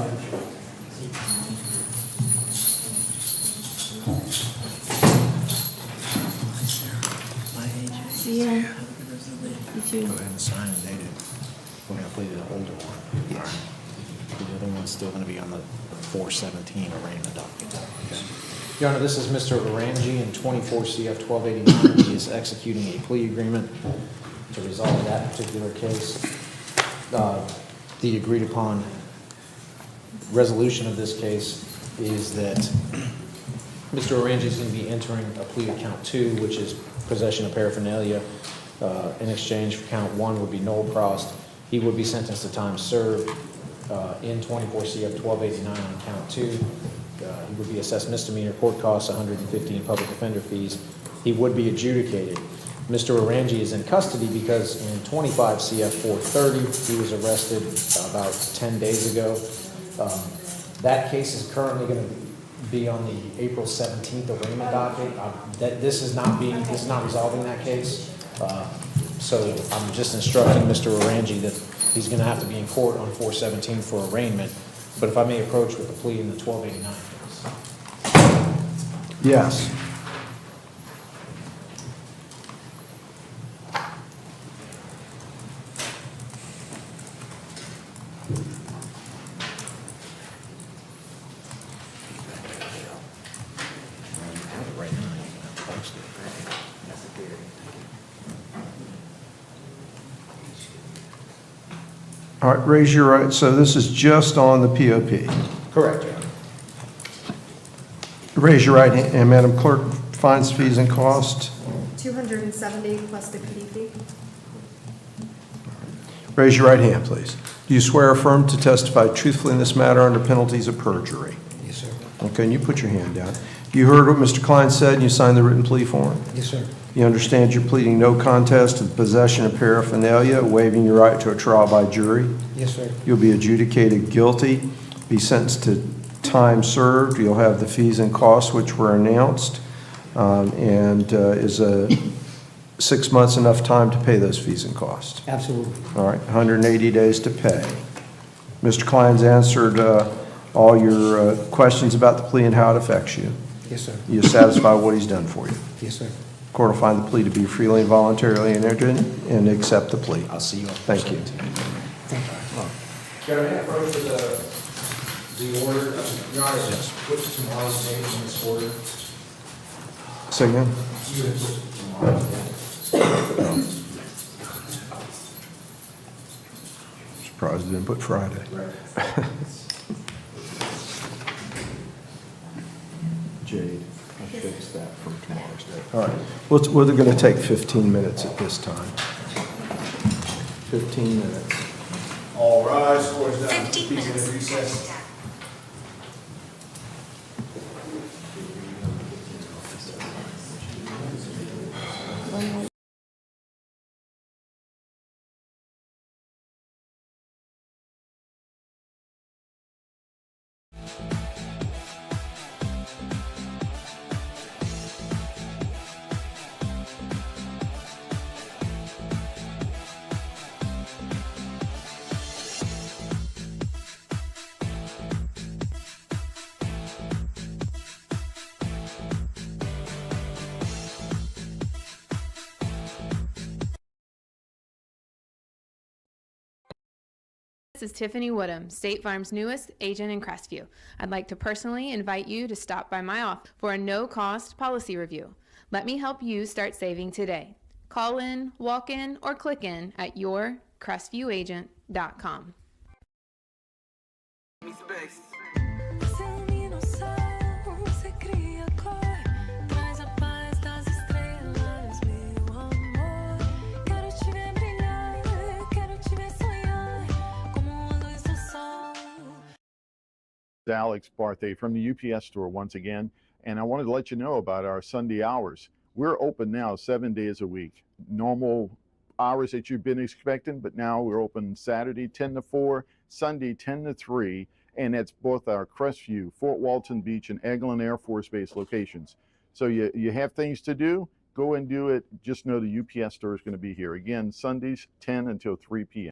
See ya. You too. Go ahead and sign and date it. We're going to play the older one. Yeah. The other one's still going to be on the 417 arraignment document. Okay. Your Honor, this is Mr. Orangi in 24 CF 1289. He is executing a plea agreement to resolve that particular case. The agreed upon resolution of this case is that Mr. Orangi is going to be entering a plea to count 2, which is possession of paraphernalia. In exchange for count 1 would be Noel Prost. He would be sentenced to time served in 24 CF 1289 on count 2. He would be assessed misdemeanor court costs, 115 public offender fees. He would be adjudicated. Mr. Orangi is in custody because in 25 CF 430, he was arrested about 10 days ago. That case is currently going to be on the April 17th arraignment docket. This is not resolving that case. So I'm just instructing Mr. Orangi that he's going to have to be in court on 417 for arraignment. But if I may approach with the plea in the 1289 case. Yes. All right, raise your right. So this is just on the POP. Correct, Your Honor. Raise your right hand, and Madam Clerk, fines, fees, and costs. 270 plus the PD fee. Raise your right hand, please. Do you swear or affirm to testify truthfully in this matter under penalties of perjury? Yes, sir. Okay, and you put your hand down. You heard what Mr. Klein said, and you signed the written plea form? Yes, sir. You understand you're pleading no contest to the possession of paraphernalia, waiving your right to a trial by jury? Yes, sir. You'll be adjudicated guilty, be sentenced to time served. You'll have the fees and costs which were announced, and is 6 months enough time to pay those fees and costs? Absolutely. All right, 180 days to pay. Mr. Klein's answered all your questions about the plea and how it affects you. Yes, sir. You satisfy what he's done for you? Yes, sir. Court will find the plea to be freely and voluntarily entered in and accept the plea. I'll see you on Thank you. Can I approach with the order? Your Honor, put tomorrow's date in this order. Say again? You had put tomorrow's date. Surprised I didn't put Friday. Jade, I fixed that for tomorrow's date. All right, we're going to take 15 minutes at this time. 15 minutes. All rise, court is now in recess. This is Tiffany Woodham, State Farm's newest agent in Crestview. I'd like to personally invite you to stop by my office for a no-cost policy review. Let me help you start saving today. Call in, walk in, or click in at yourcrestviewagent.com. Alex Barthay from the UPS store once again, and I wanted to let you know about our Sunday hours. We're open now 7 days a week. Normal hours that you've been expecting, but now we're open Saturday 10 to 4, Sunday 10 to 3, and it's both our Crestview, Fort Walton Beach, and Eglin Air Force Base locations. So you have things to do, go and do it. Just know the UPS store is going to be here. Again, Sundays 10 until 3 p.m.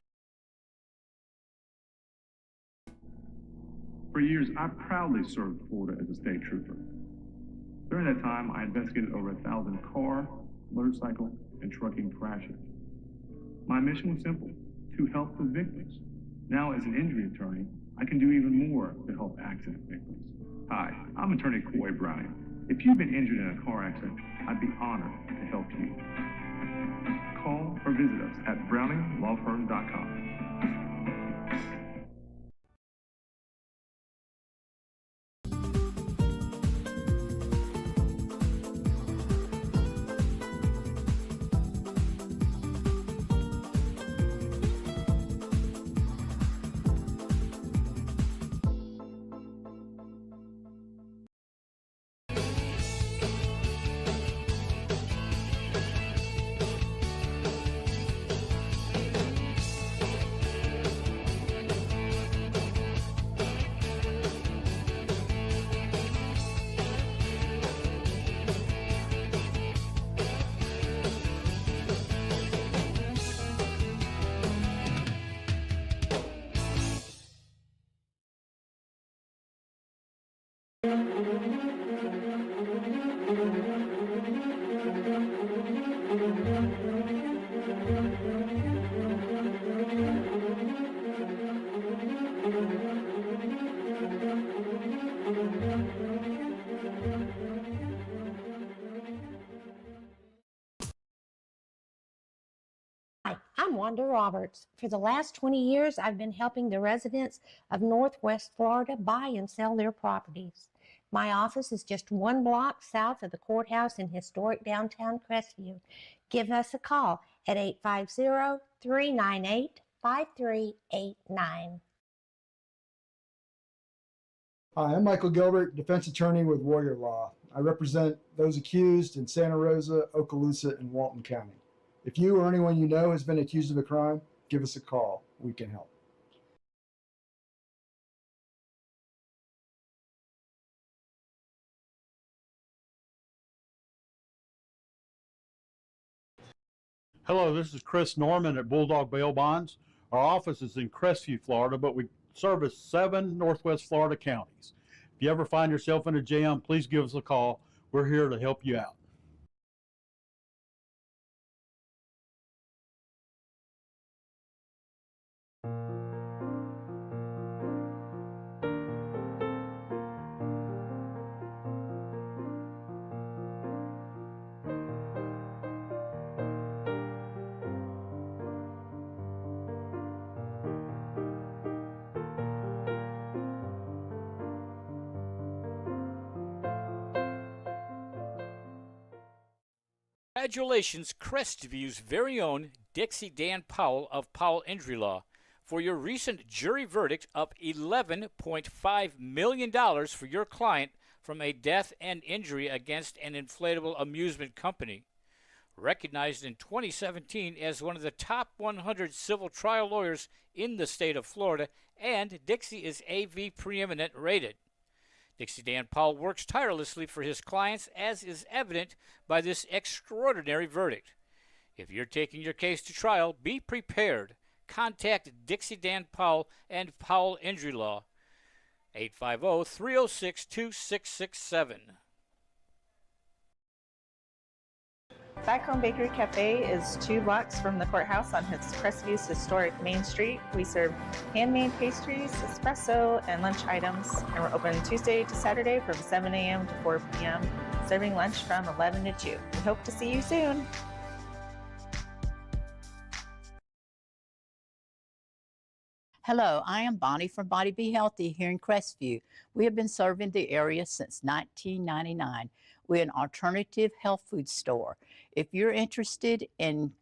For years, I proudly served Florida as a state trooper. During that time, I investigated over 1,000 car, motorcycle, and trucking crashes. My mission was simple: to help the victims. Now, as an injury attorney, I can do even more to help accident victims. Hi, I'm attorney Coy Browning. If you've been injured in a car accident, I'd be honored to help you. Call or visit us at browninglawfirm.com. Hi, I'm Wanda Roberts. For the last 20 years, I've been helping the residents of Northwest Florida buy and sell their properties. My office is just 1 block south of the courthouse in historic downtown Crestview. Give us a call at 850-398-5389. Hi, I'm Michael Gilbert, defense attorney with Warrior Law. I represent those accused in Santa Rosa, Okaloosa, and Walton County. If you or anyone you know has been accused of a crime, give us a call. We can help. Hello, this is Chris Norman at Bulldog Bail Bonds. Our office is in Crestview, Florida, but we service 7 Northwest Florida counties. If you ever find yourself in a jam, please give us a call. We're here to help you out. Congratulations, Crestview's very own Dixie Dan Powell of Powell Injury Law, for your recent jury verdict of $11.5 million for your client from a death and injury against an inflatable amusement company. Recognized in 2017 as one of the top 100 civil trial lawyers in the state of Florida, and Dixie is AV preeminent rated. Dixie Dan Powell works tirelessly for his clients, as is evident by this extraordinary verdict. If you're taking your case to trial, be prepared. Contact Dixie Dan Powell and Powell Injury Law, 850-306-2667. Back Home Bakery Cafe is 2 blocks from the courthouse on Crestview's historic Main Street. We serve handmade pastries, espresso, and lunch items, and we're open Tuesday to Saturday from 7 a.m. to 4 p.m., serving lunch from 11 to 2. We hope to see you soon. Hello, I am Bonnie from Body Be Healthy here in Crestview. We have been serving the area since 1999. We're an alternative health food store. If you're interested in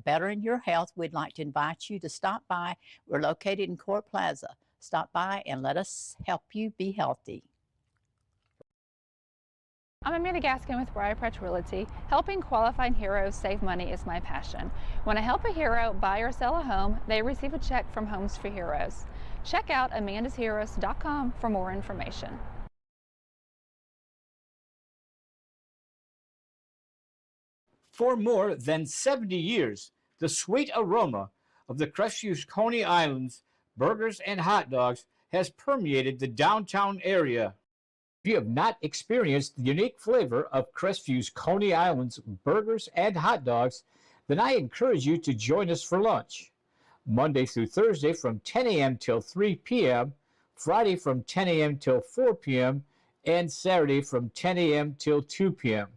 bettering your health, we'd like to invite you to stop by. We're located in Court Plaza, Stop by and let us help you be healthy. I'm Amanda Gaskin with Briarpatch Realty. Helping qualified heroes save money is my passion. When I help a hero buy or sell a home, they receive a check from Homes for Heroes. Check out amandasheroes.com for more information. For more than 70 years, the sweet aroma of the Crestview Coney Islands burgers and hot dogs has permeated the downtown area. If you have not experienced the unique flavor of Crestview's Coney Islands burgers and hot dogs, then I encourage you to join us for lunch. Monday through Thursday from 10 a.m. till 3 p.m., Friday from 10 a.m. till 4 p.m., and Saturday from 10 a.m. till 2 p.m.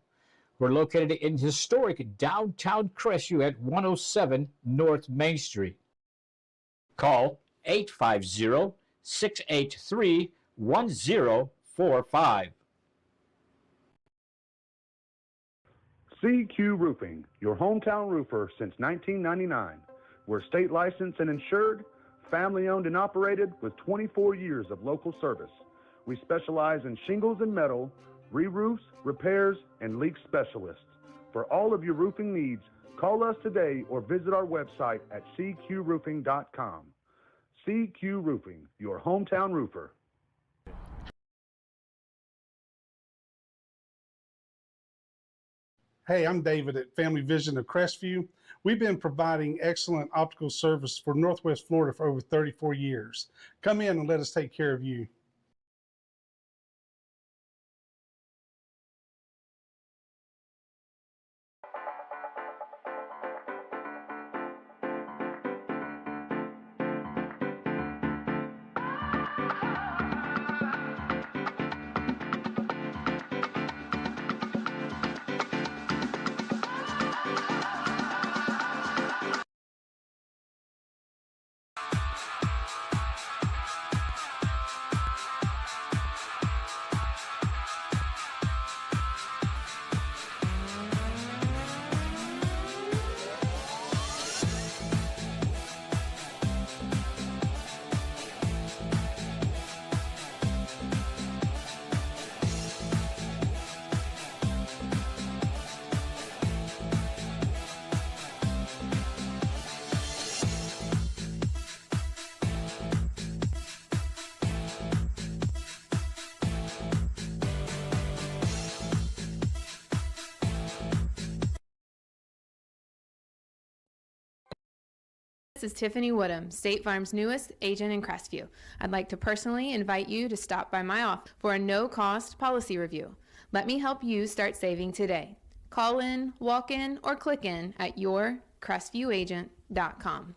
We're located in historic downtown Crestview at 107 North Main Street. Call 850-683-1045. CQ Roofing, your hometown roofer since 1999. We're state licensed and insured, family owned and operated with 24 years of local service. We specialize in shingles and metal, re-roofs, repairs, and leak specialists. For all of your roofing needs, call us today or visit our website at cqroofing.com. CQ Roofing, your hometown roofer. Hey, I'm David at Family Vision of Crestview. We've been providing excellent optical service for Northwest Florida for over 34 years. Come in and let us take care of you. This is Tiffany Woodham, State Farm's newest agent in Crestview. I'd like to personally invite you to stop by my office for a no-cost policy review. Let me help you start saving today. Call in, walk in, or click in at yourcrestviewagent.com.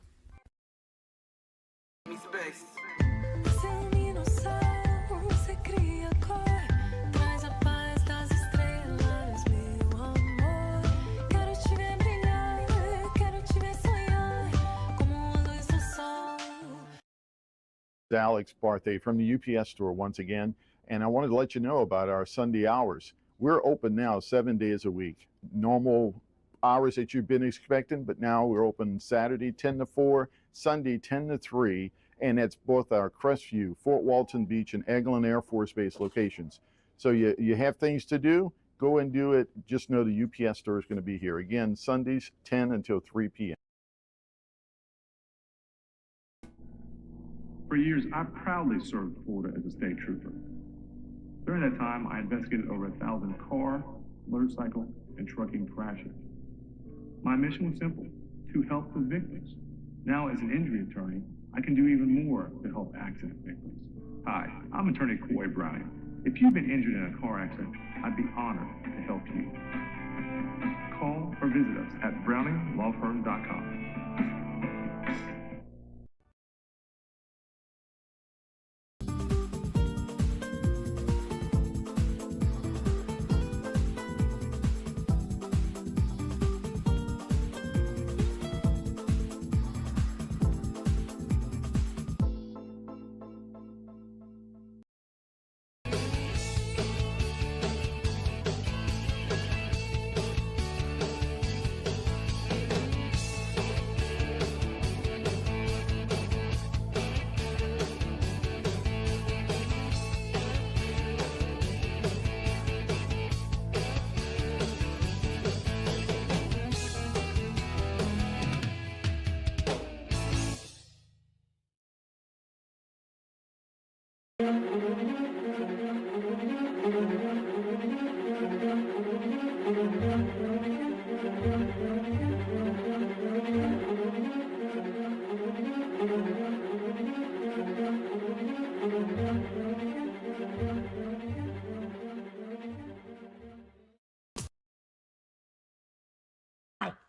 Alex Barthay from the UPS store once again, and I wanted to let you know about our Sunday hours. We're open now 7 days a week. Normal hours that you've been expecting, but now we're open Saturday 10 to 4, Sunday 10 to 3, and it's both our Crestview, Fort Walton Beach, and Eglin Air Force Base locations. So you have things to do, go and do it. Just know the UPS store is going to be here. Again, Sundays 10 until 3 p.m. For years, I proudly served Florida as a state trooper. During that time, I investigated over 1,000 car, motorcycle, and trucking crashes. My mission was simple, to help the victims. Now, as an injury attorney, I can do even more to help accident victims. Hi, I'm attorney Coy Browning. If you've been injured in a car accident, I'd be honored to help you. Call or visit us at browninglawfirm.com. Hi,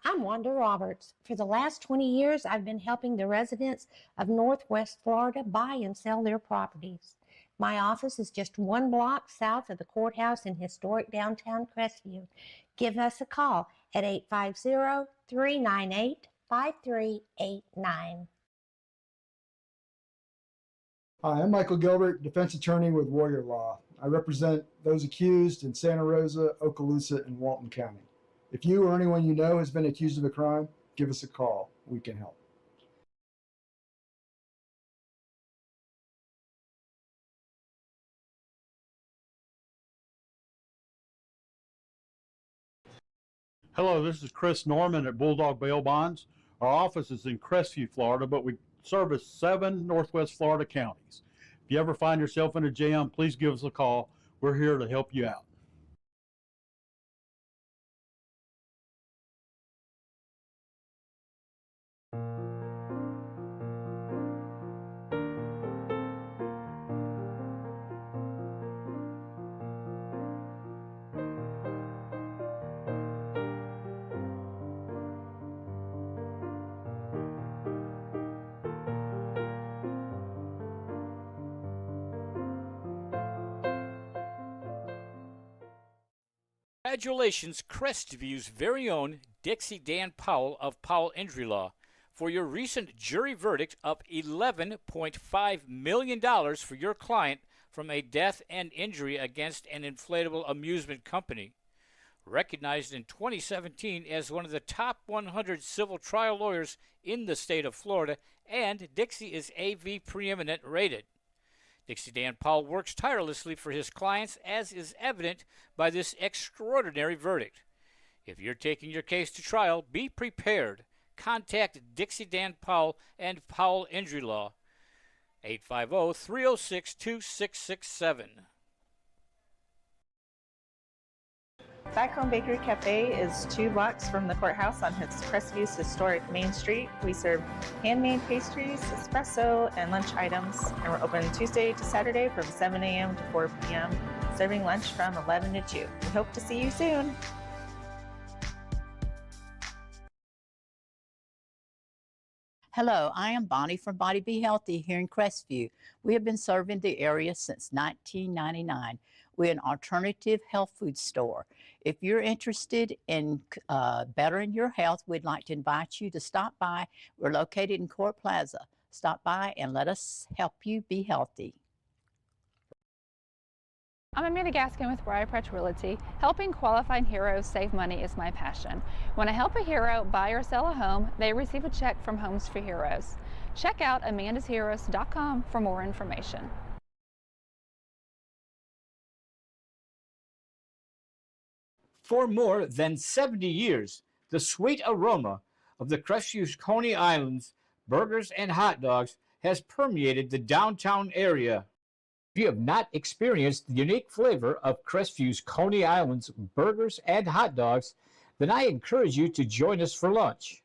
I'm Wanda Roberts. For the last 20 years, I've been helping the residents of Northwest Florida buy and sell their properties. My office is just 1 block south of the courthouse in historic downtown Crestview. Give us a call at 850-398-5389. Hi, I'm Michael Gilbert, defense attorney with Warrior Law. I represent those accused in Santa Rosa, Okaloosa, and Walton County. If you or anyone you know has been accused of a crime, give us a call. We can help. Hello, this is Chris Norman at Bulldog Bail Bonds. Our office is in Crestview, Florida, but we service 7 Northwest Florida counties. If you ever find yourself in a jam, please give us a call. We're here to help you out. Congratulations, Crestvew's very own Dixie Dan Powell of Powell Injury Law, for your recent jury verdict of $11.5 million for your client from a death and injury against an inflatable amusement company. Recognized in 2017 as one of the top 100 civil trial lawyers in the state of Florida, and Dixie is AV preeminent rated. Dixie Dan Powell works tirelessly for his clients, as is evident by this extraordinary verdict. If you're taking your case to trial, be prepared. Contact Dixie Dan Powell and Powell Injury Law, 850-306-2667. Back Home Bakery Cafe is 2 blocks from the courthouse on Crestview's historic Main Street. We serve handmade pastries, espresso, and lunch items, and we're open Tuesday to Saturday from 7 a.m. to 4 p.m., serving lunch from 11 to 2. We hope to see you soon. Hello, I am Bonnie from Body Be Healthy here in Crestview. We have been serving the area since 1999. We're an alternative health food store. If you're interested in bettering your health, we'd like to invite you to stop by. We're located in Court Plaza. Stop by and let us help you be healthy. I'm Amanda Gaskin with Briar Patch Realty. Helping qualifying heroes save money is my passion. When I help a hero buy or sell a home, they receive a check from Homes for Heroes. Check out amandasheroes.com for more information. For more than 70 years, the sweet aroma of the Crestview Coney Islands burgers and hot dogs has permeated the downtown area. If you have not experienced the unique flavor of Crestview's Coney Islands burgers and hot dogs, then I encourage you to join us for lunch.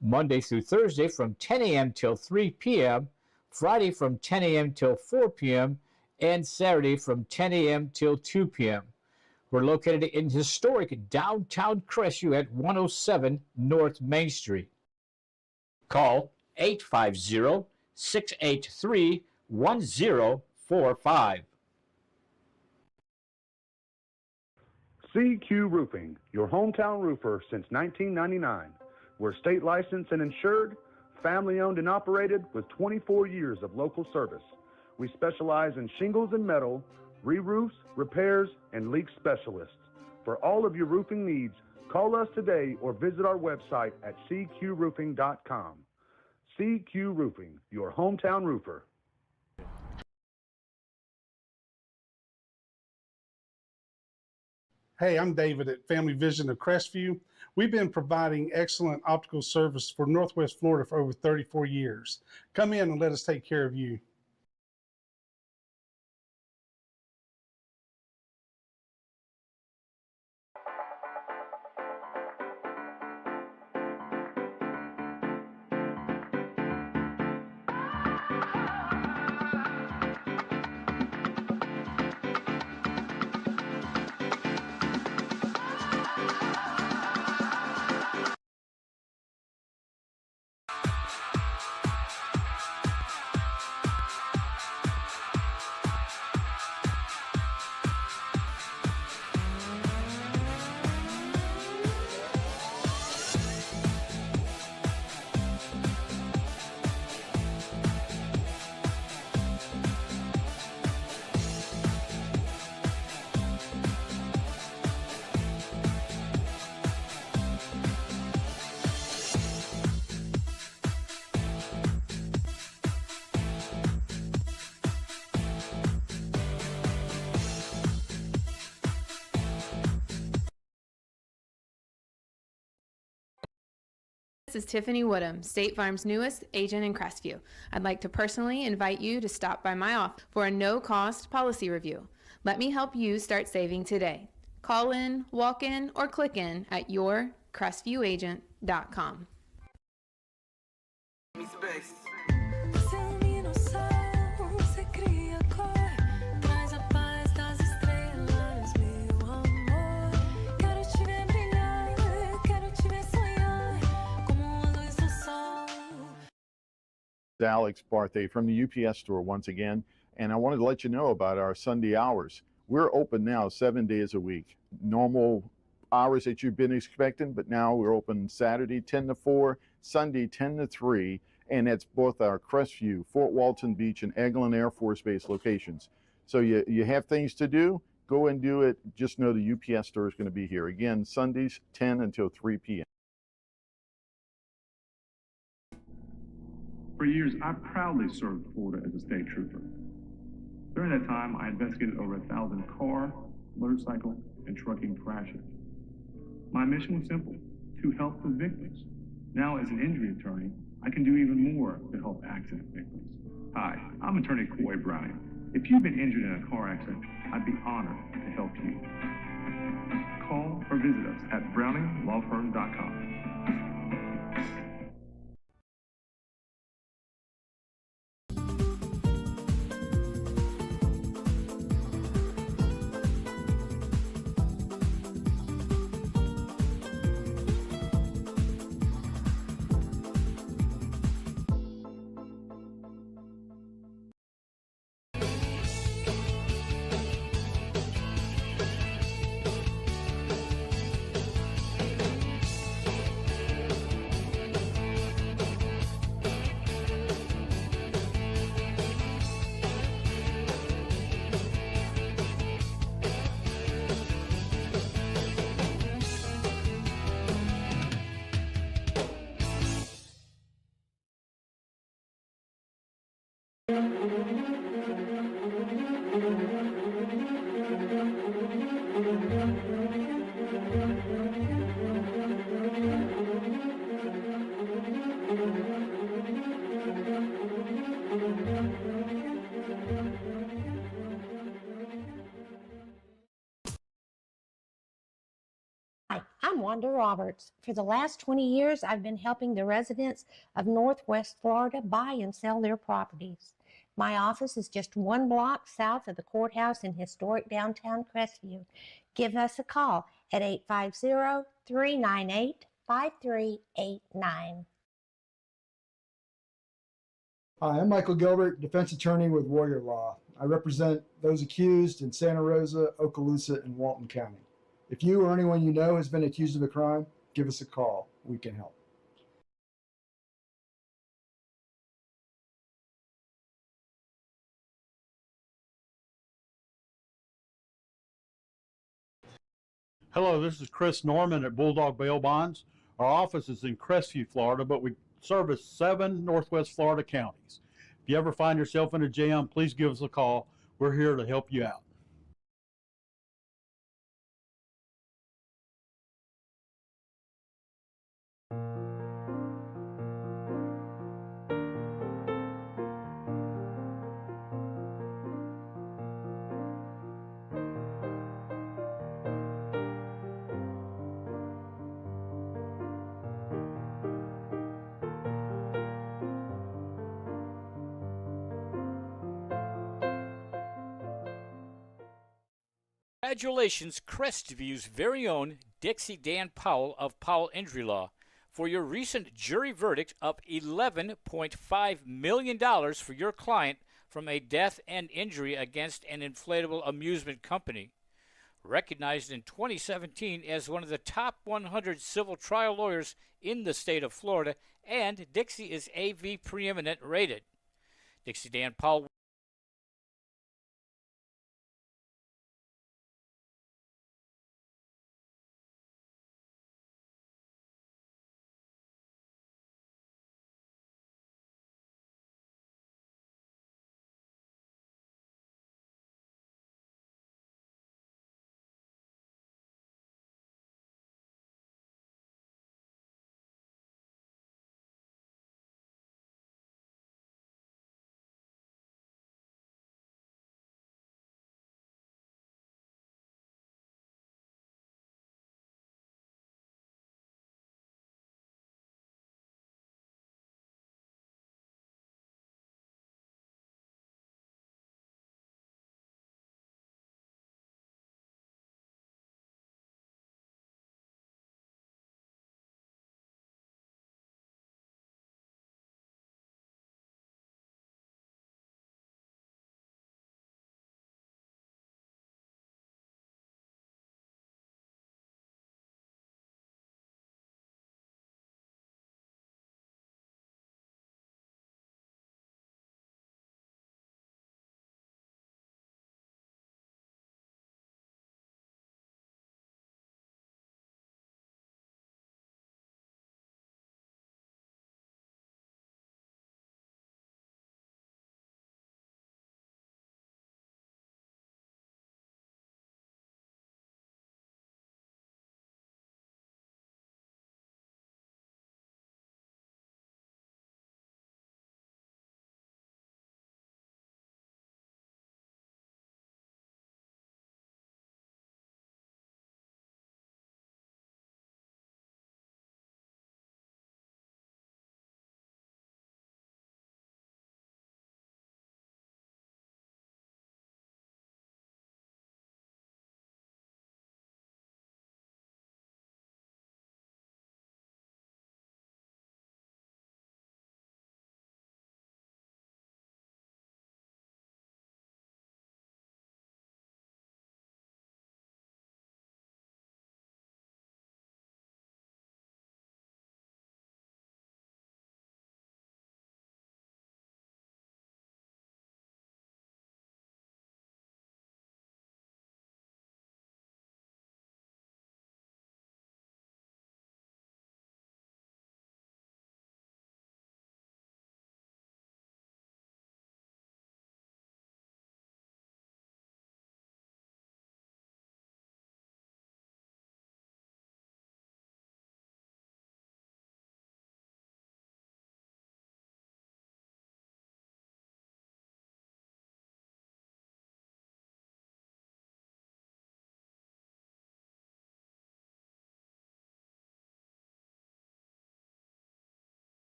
Monday through Thursday from 10 a.m. till 3 p.m., Friday from 10 a.m. till 4 p.m., and Saturday from 10 a.m. till 2 p.m. We're located in historic downtown Crestview at 107 North Main Street. Call 850-683-1045. CQ Roofing, your hometown roofer since 1999. We're state licensed and insured, family owned and operated with 24 years of local service. We specialize in shingles and metal, re-roofs, repairs, and leak specialists. For all of your roofing needs, call us today or visit our website at cqroofing.com. CQ Roofing, your hometown roofer. Hey, I'm David at Family Vision of Crestview. We've been providing excellent optical service for Northwest Florida for over 34 years. Come in and let us take care of you. This is Tiffany Woodham, State Farm's newest agent in Crestview. I'd like to personally invite you to stop by my office for a no-cost policy review. Let me help you start saving today. Call in, walk in, or click in at yourcrestviewagent.com. Alex Barthay from the UPS store once again, and I wanted to let you know about our Sunday hours. We're open now 7 days a week. Normal hours that you've been expecting, but now we're open Saturday 10 to 4, Sunday 10 to 3, and that's both our Crestview, Fort Walton Beach, and Eglin Air Force Base locations. So you have things to do, go and do it. Just know the UPS store is going to be here. Again, Sundays 10 until 3 p.m. For years, I proudly served Florida as a state trooper. During that time, I investigated over 1,000 car, motorcycle, and trucking crashes. My mission was simple: to help the victims. Now, as an injury attorney, I can do even more to help accident victims. Hi, I'm attorney Coy Browning. If you've been injured in a car accident, I'd be honored to help you. Call or visit us at browninglawfirm.com. Hi, I'm Wanda Roberts. For the last 20 years, I've been helping the residents of Northwest Florida buy and sell their properties. My office is just 1 block south of the courthouse in historic downtown Crestview. Give us a call at 850-398-5389. Hi, I'm Michael Gilbert, defense attorney with Warrior Law. I represent those accused in Santa Rosa, Okaloosa, and Walton County. If you or anyone you know has been accused of a crime, give us a call. We can help. Hello, this is Chris Norman at Bulldog Bail Bonds. Our office is in Crestview, Florida, but we service 7 Northwest Florida counties. If you ever find yourself in a jam, please give us a call. We're here to help you out. Congratulations, Crestview's very own Dixie Dan Powell of Powell Injury Law, for your recent jury verdict of $11.5 million for your client from a death and injury against an inflatable amusement company. Recognized in 2017 as one of the top 100 civil trial lawyers in the state of Florida, and Dixie is AV preeminent rated. Dixie Dan Powell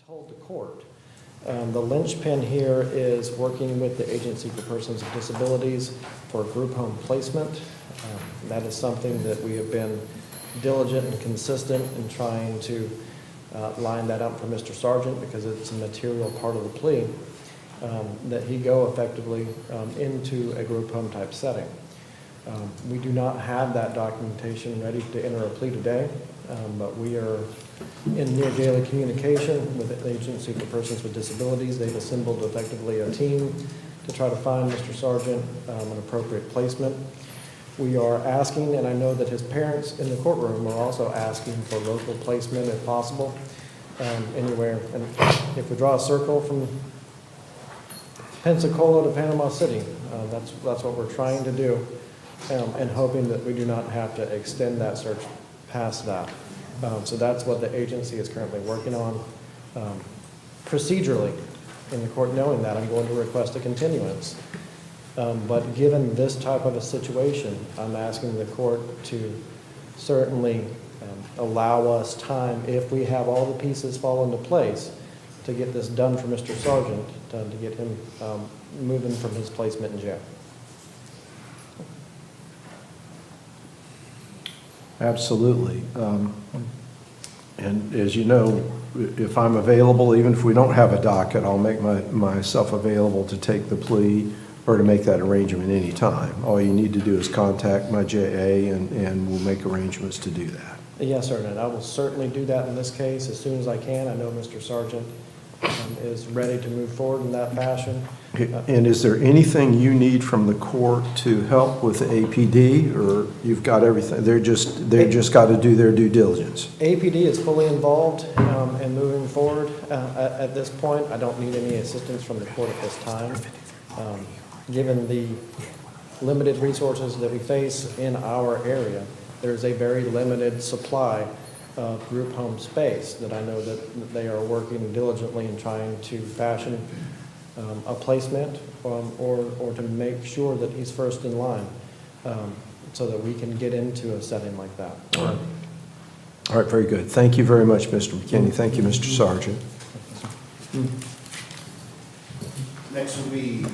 told the court, the linchpin here is working with the Agency for Persons with Disabilities for group home placement. That is something that we have been diligent and consistent in trying to line that up for Mr. Sargent, because it's a material part of the plea, that he go effectively into a group home type setting. We do not have that documentation ready to enter a plea today, but we are in near daily communication with the Agency for Persons with Disabilities. They've assembled effectively a team to try to find Mr. Sargent an appropriate placement. We are asking, and I know that his parents in the courtroom are also asking for local placement if possible, anywhere. And if we draw a circle from Pensacola to Panama City, that's what we're trying to do, and hoping that we do not have to extend that search past that. So that's what the agency is currently working on. Procedurally, in the court knowing that, I'm going to request a continuance. But given this type of a situation, I'm asking the court to certainly allow us time, if we have all the pieces fall into place, to get this done for Mr. Sargent, to get him moving from his placement in jail. Absolutely. And as you know, if I'm available, even if we don't have a docket, I'll make myself available to take the plea or to make that arrangement any time. All you need to do is contact my JA and we'll make arrangements to do that. Yes, sir, and I will certainly do that in this case as soon as I can. I know Mr. Sargent is ready to move forward in that fashion. And is there anything you need from the court to help with the APD, or you've got everything? They're just got to do their due diligence. APD is fully involved in moving forward at this point. I don't need any assistance from the court at this time. Given the limited resources that we face in our area, there's a very limited supply of group home space that I know that they are working diligently in trying to fashion a placement or to make sure that he's first in line so that we can get into a setting like that. All right. All right, very good. Thank you very much, Mr. McKinney. Thank you, Mr. Sargent. Next will be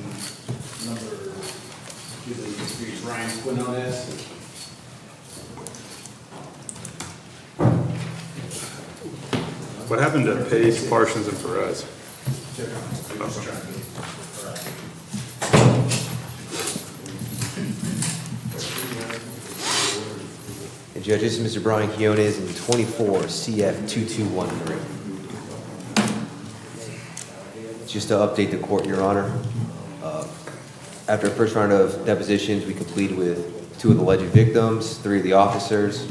number 283, Brian Quinones. What happened to Paige, Parsons, and Perez? And Judge, this is Mr. Brian Quinones in 24 CF 2213. Just to update the court, Your Honor, after a first round of depositions, we completed with 2 of the alleged victims, 3 of the officers.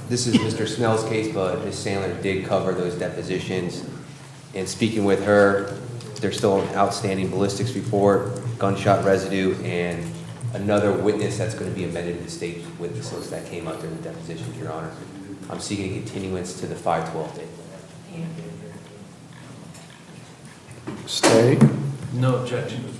This is Mr. Snell's case, but Ms. Sandler did cover those depositions. And speaking with her, there's still an outstanding ballistics report, gunshot residue, and another witness that's going to be amended to the state witness list that came up during the depositions, Your Honor. I'm seeking a continuance to the 5/12 date. Stay. No objection.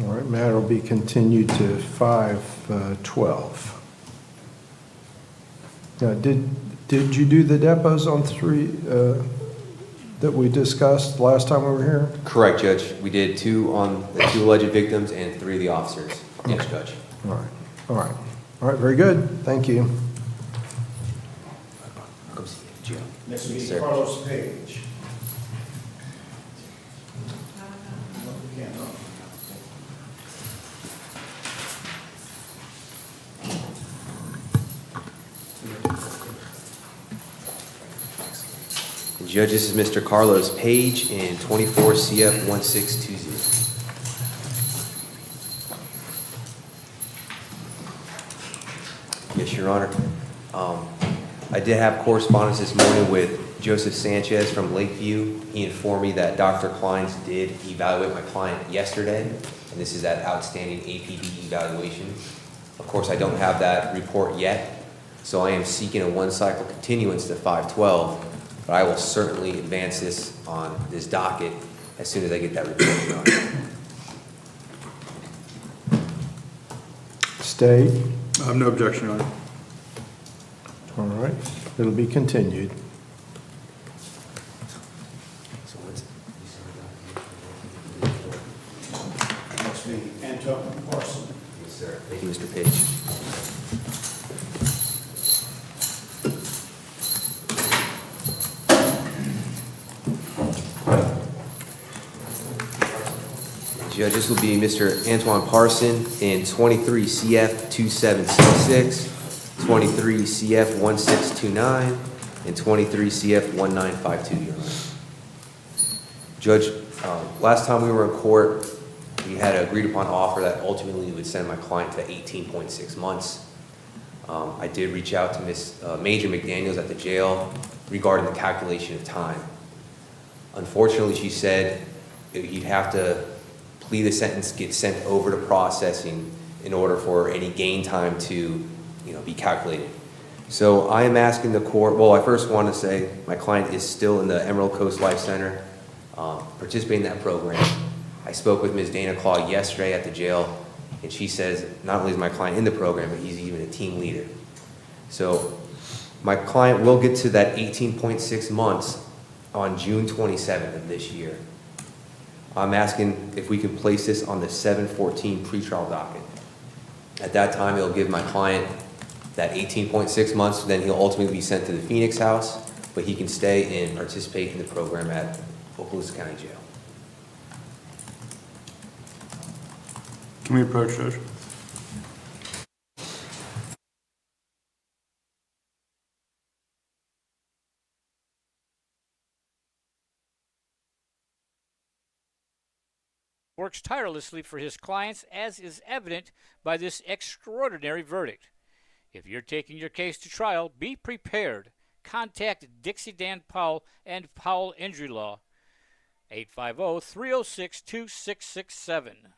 All right, matter will be continued to 5/12. Did you do the depots on 3 that we discussed last time we were here? Correct, Judge. We did 2 on the 2 alleged victims and 3 of the officers. Yes, Judge. All right, all right. All right, very good. Thank you. Next will be Carlos Page. Judge, this is Mr. Carlos Page in 24 CF 1620. Yes, Your Honor. I did have correspondence this morning with Joseph Sanchez from Lakeview. He informed me that Dr. Kleins did evaluate my client yesterday, and this is that outstanding APB evaluation. Of course, I don't have that report yet, so I am seeking a one-cycle continuance to 5/12, but I will certainly advance this on this docket as soon as I get that report, Your Honor. State? I have no objection, Your Honor. All right, it'll be continued. Next being Anton Parson. Yes, sir. Thank you, Mr. Page. Judges will be Mr. Antoine Parson in 23 CF 2766, 23 CF 1629, and 23 CF 1952, Your Honor. Judge, last time we were in court, we had an agreed upon offer that ultimately would send my client to 18.6 months. I did reach out to Ms. Major McDaniels at the jail regarding the calculation of time. Unfortunately, she said you'd have to plea the sentence, get sent over to processing in order for any gain time to, be calculated. So I am asking the court, well, I first want to say my client is still in the Emerald Coast Life Center, participating in that program. I spoke with Ms. Dana Claw yesterday at the jail, and she says not only is my client in the program, but he's even a team leader. So my client will get to that 18.6 months on June 27th of this year. I'm asking if we can place this on the 7/14 pretrial docket. At that time, it'll give my client that 18.6 months, then he'll ultimately be sent to the Phoenix house, but he can stay and participate in the program at Okaloosa County Jail. Can we approach, Judge? Works tirelessly for his clients, as is evident by this extraordinary verdict. If you're taking your case to trial, be prepared. Contact Dixie Dan Powell and Powell Injury Law, 850-306-2667.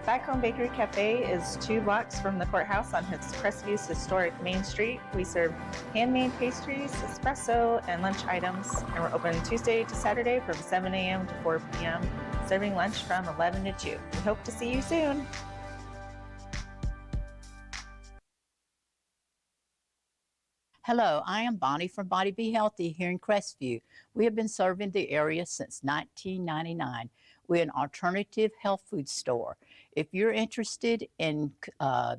Back Home Bakery Cafe is 2 blocks from the courthouse on Crestview historic Main Street. We serve handmade pastries, espresso, and lunch items, and we're open Tuesday to Saturday from 7 a.m. to 4 p.m., serving lunch from 11 to 2. We hope to see you soon. Hello, I am Bonnie from Body Be Healthy here in Crestview. We have been serving the area since 1999. We're an alternative health food store. If you're interested in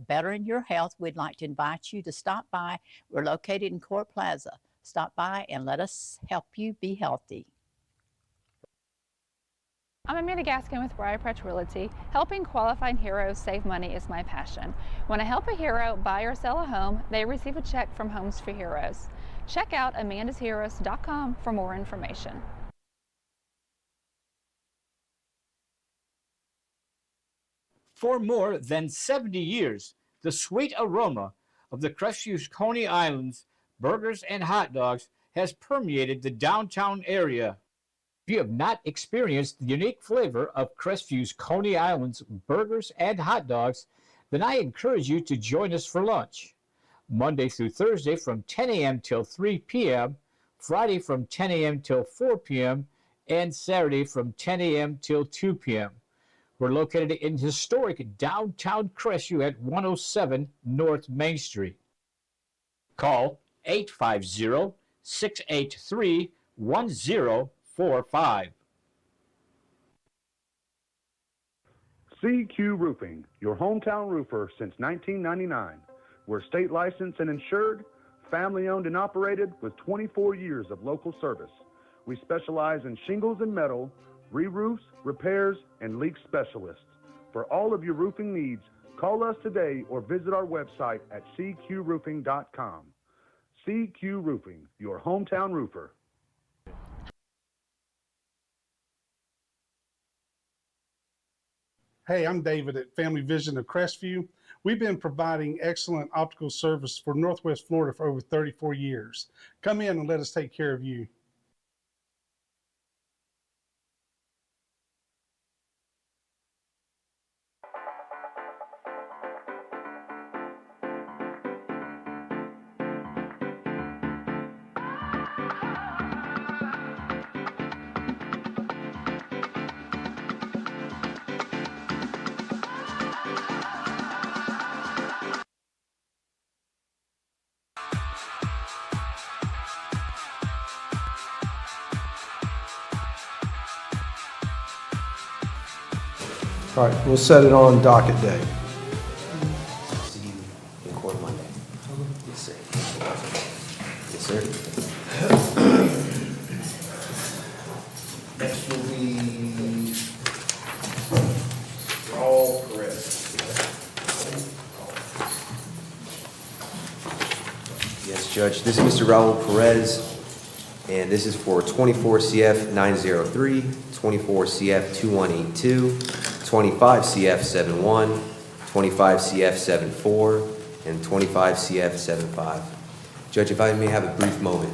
bettering your health, we'd like to invite you to stop by. We're located in Court Plaza. Stop by and let us help you be healthy. I'm Amanda Gaskin with Briar Patch Realty. Helping qualifying heroes save money is my passion. When I help a hero buy or sell a home, they receive a check from Homes for Heroes. Check out amandasheroes.com for more information. For more than 70 years, the sweet aroma of the Crestview Coney Islands burgers and hot dogs has permeated the downtown area. If you have not experienced the unique flavor of Crestview's Coney Islands burgers and hot dogs, then I encourage you to join us for lunch. Monday through Thursday from 10 a.m. till 3 p.m., Friday from 10 a.m. till 4 p.m., and Saturday from 10 a.m. till 2 p.m. We're located in historic downtown Crestview at 107 North Main Street. Call 850-683-1045. CQ Roofing, your hometown roofer since 1999. We're state licensed and insured, family owned and operated with 24 years of local service. We specialize in shingles and metal, re-roofs, repairs, and leak specialists. For all of your roofing needs, call us today or visit our website at cqroofing.com. CQ Roofing, your hometown roofer. Hey, I'm David at Family Vision of Crestview. We've been providing excellent optical service for Northwest Florida for over 34 years. Come in and let us take care of you. All right, we'll set it on docket day. See you in court Monday. Yes, sir. Yes, sir. Next will be Raul Perez. Yes, Judge. This is Mr. Raul Perez, and this is for 24 CF 903, 24 CF 2182, 25 CF 71, 25 CF 74, and 25 CF 75. Judge, if I may have a brief moment.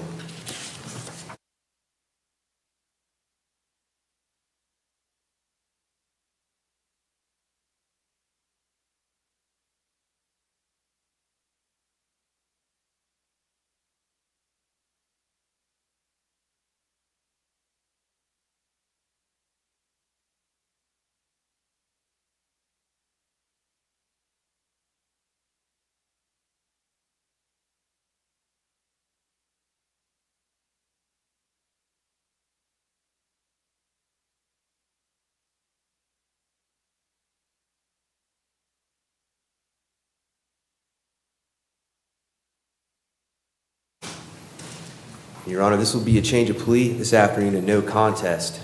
Your Honor, this will be a change of plea this afternoon, a no contest.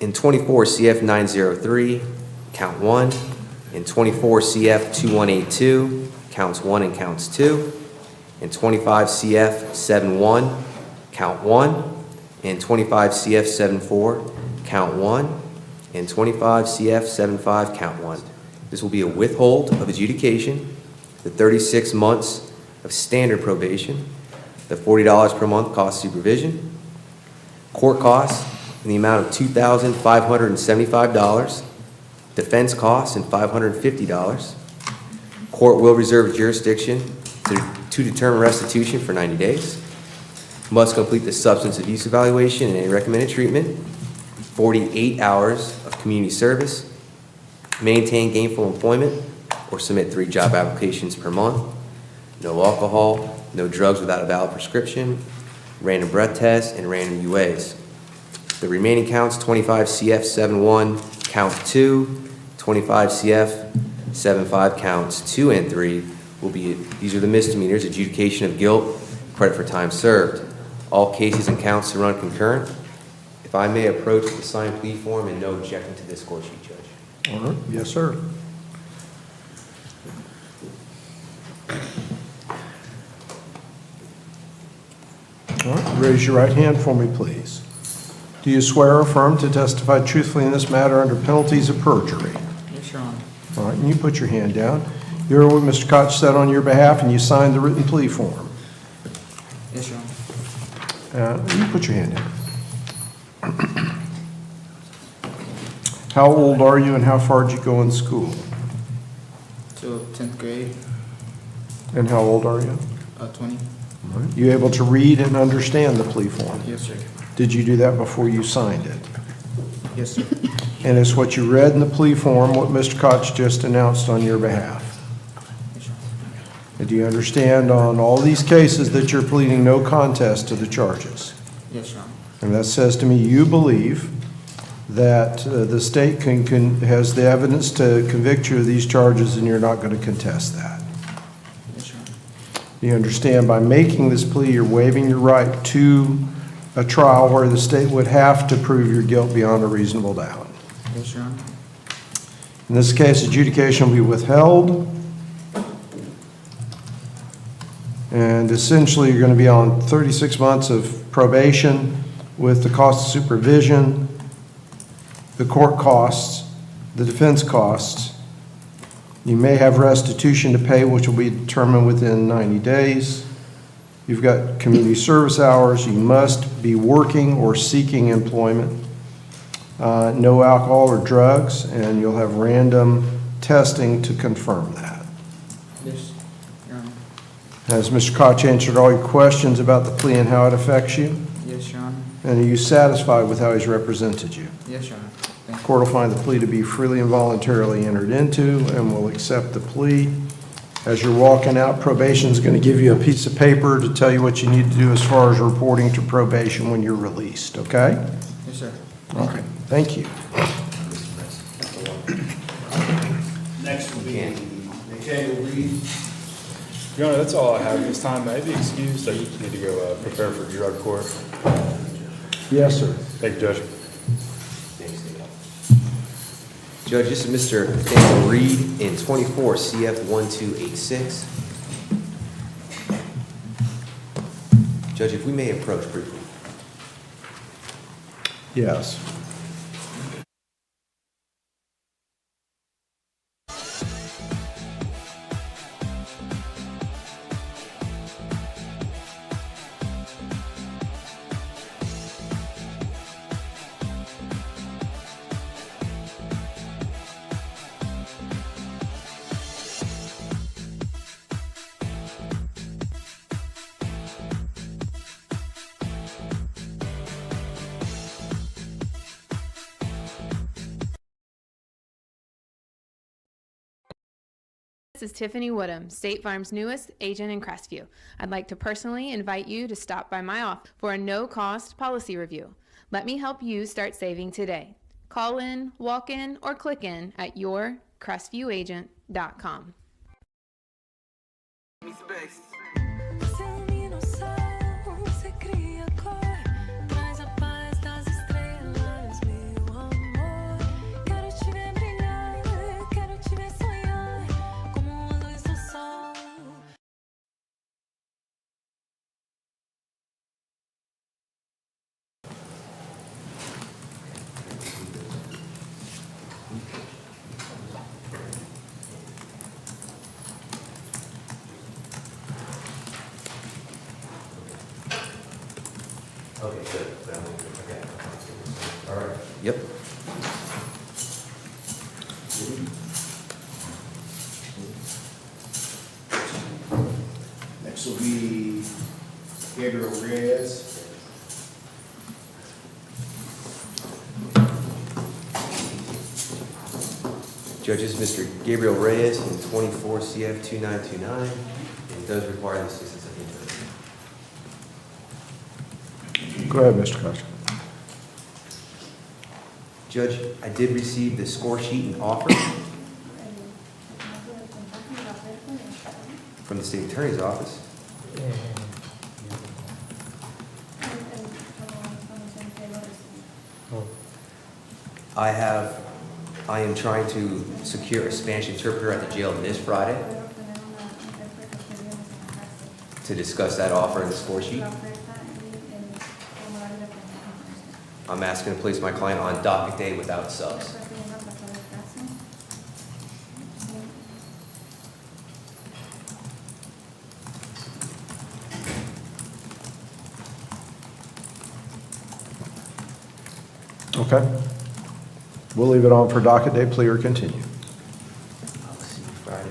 In 24 CF 903, count 1. In 24 CF 2182, counts 1 and counts 2. In 25 CF 71, count 1. In 25 CF 74, count 1. In 25 CF 75, count 1. This will be a withhold of adjudication, the 36 months of standard probation, the $40 per month cost supervision, court costs in the amount of $2,575, defense costs and $550. Court will reserve jurisdiction to determine restitution for 90 days. Must complete the substance abuse evaluation and any recommended treatment, 48 hours of community service, maintain gainful employment, or submit 3 job applications per month. No alcohol, no drugs without a valid prescription, random breath tests, and random UAs. The remaining counts, 25 CF 71, count 2, 25 CF 75, counts 2 and 3, will be, these are the misdemeanors, adjudication of guilt, credit for time served. All cases and counts to run concurrent. If I may approach the signed plea form and no objection to this court sheet, Judge. All right, yes, sir. All right, raise your right hand for me, please. Do you swear or affirm to testify truthfully in this matter under penalties of perjury? Yes, Your Honor. All right, and you put your hand down. You heard what Mr. Koch said on your behalf, and you signed the written plea form. Yes, Your Honor. You put your hand down. How old are you and how far did you go in school? Till 10th grade, And how old are you? 20. All right. You able to read and understand the plea form? Yes, sir. Did you do that before you signed it? Yes, sir. And is what you read in the plea form what Mr. Koch just announced on your behalf? And do you understand on all these cases that you're pleading no contest to the charges? Yes, Your Honor. And that says to me you believe that the state has the evidence to convict you of these charges and you're not going to contest that. Yes, Your Honor. You understand by making this plea you're waiving your right to a trial where the state would have to prove your guilt beyond a reasonable doubt. Yes, Your Honor. In this case, adjudication will be withheld. And essentially, you're going to be on 36 months of probation with the cost of supervision the court costs, the defense costs. You may have restitution to pay, which will be determined within 90 days. You've got community service hours. You must be working or seeking employment. No alcohol or drugs, and you'll have random testing to confirm that. Yes, Your Honor. Has Mr. Koch answered all your questions about the plea and how it affects you? Yes, Your Honor. And are you satisfied with how he's represented you? Yes, Your Honor. The court will find the plea to be freely and voluntarily entered into and will accept the plea. As you're walking out, probation is going to give you a piece of paper to tell you what you need to do as far as reporting to probation when you're released, okay? Yes, sir. All right, thank you. Next will be Michaela Reed. Your Honor, that's all I have at this time. May I be excused? I need to go prepare for drug court. Yes, sir. Thank you, Judge. Judge, this is Mr. Nathaniel Reed in 24 CF 1286. Judge, if we may approach briefly. Yes. This is Tiffany Woodham, State Farm's newest agent in Crestview. I'd like to personally invite you to stop by my office for a no-cost policy review. Let me help you start saving today. Call in, walk in, or click in at yourcrestviewagent.com. Okay, good. Okay. All right. Yep. Next will be Gabriel Reyes. Judges, Mr. Gabriel Reyes in 24 CF 2929. It does require the assistance of the attorney. Go ahead, Mr. Koch. Judge, I did receive the score sheet and offer from the state attorney's office. I am trying to secure a Spanish interpreter at the jail this Friday to discuss that offer in the score sheet. I'm asking to place my client on docket day without subs. Okay. We'll leave it on for docket day, plea or continue. I'll see you Friday.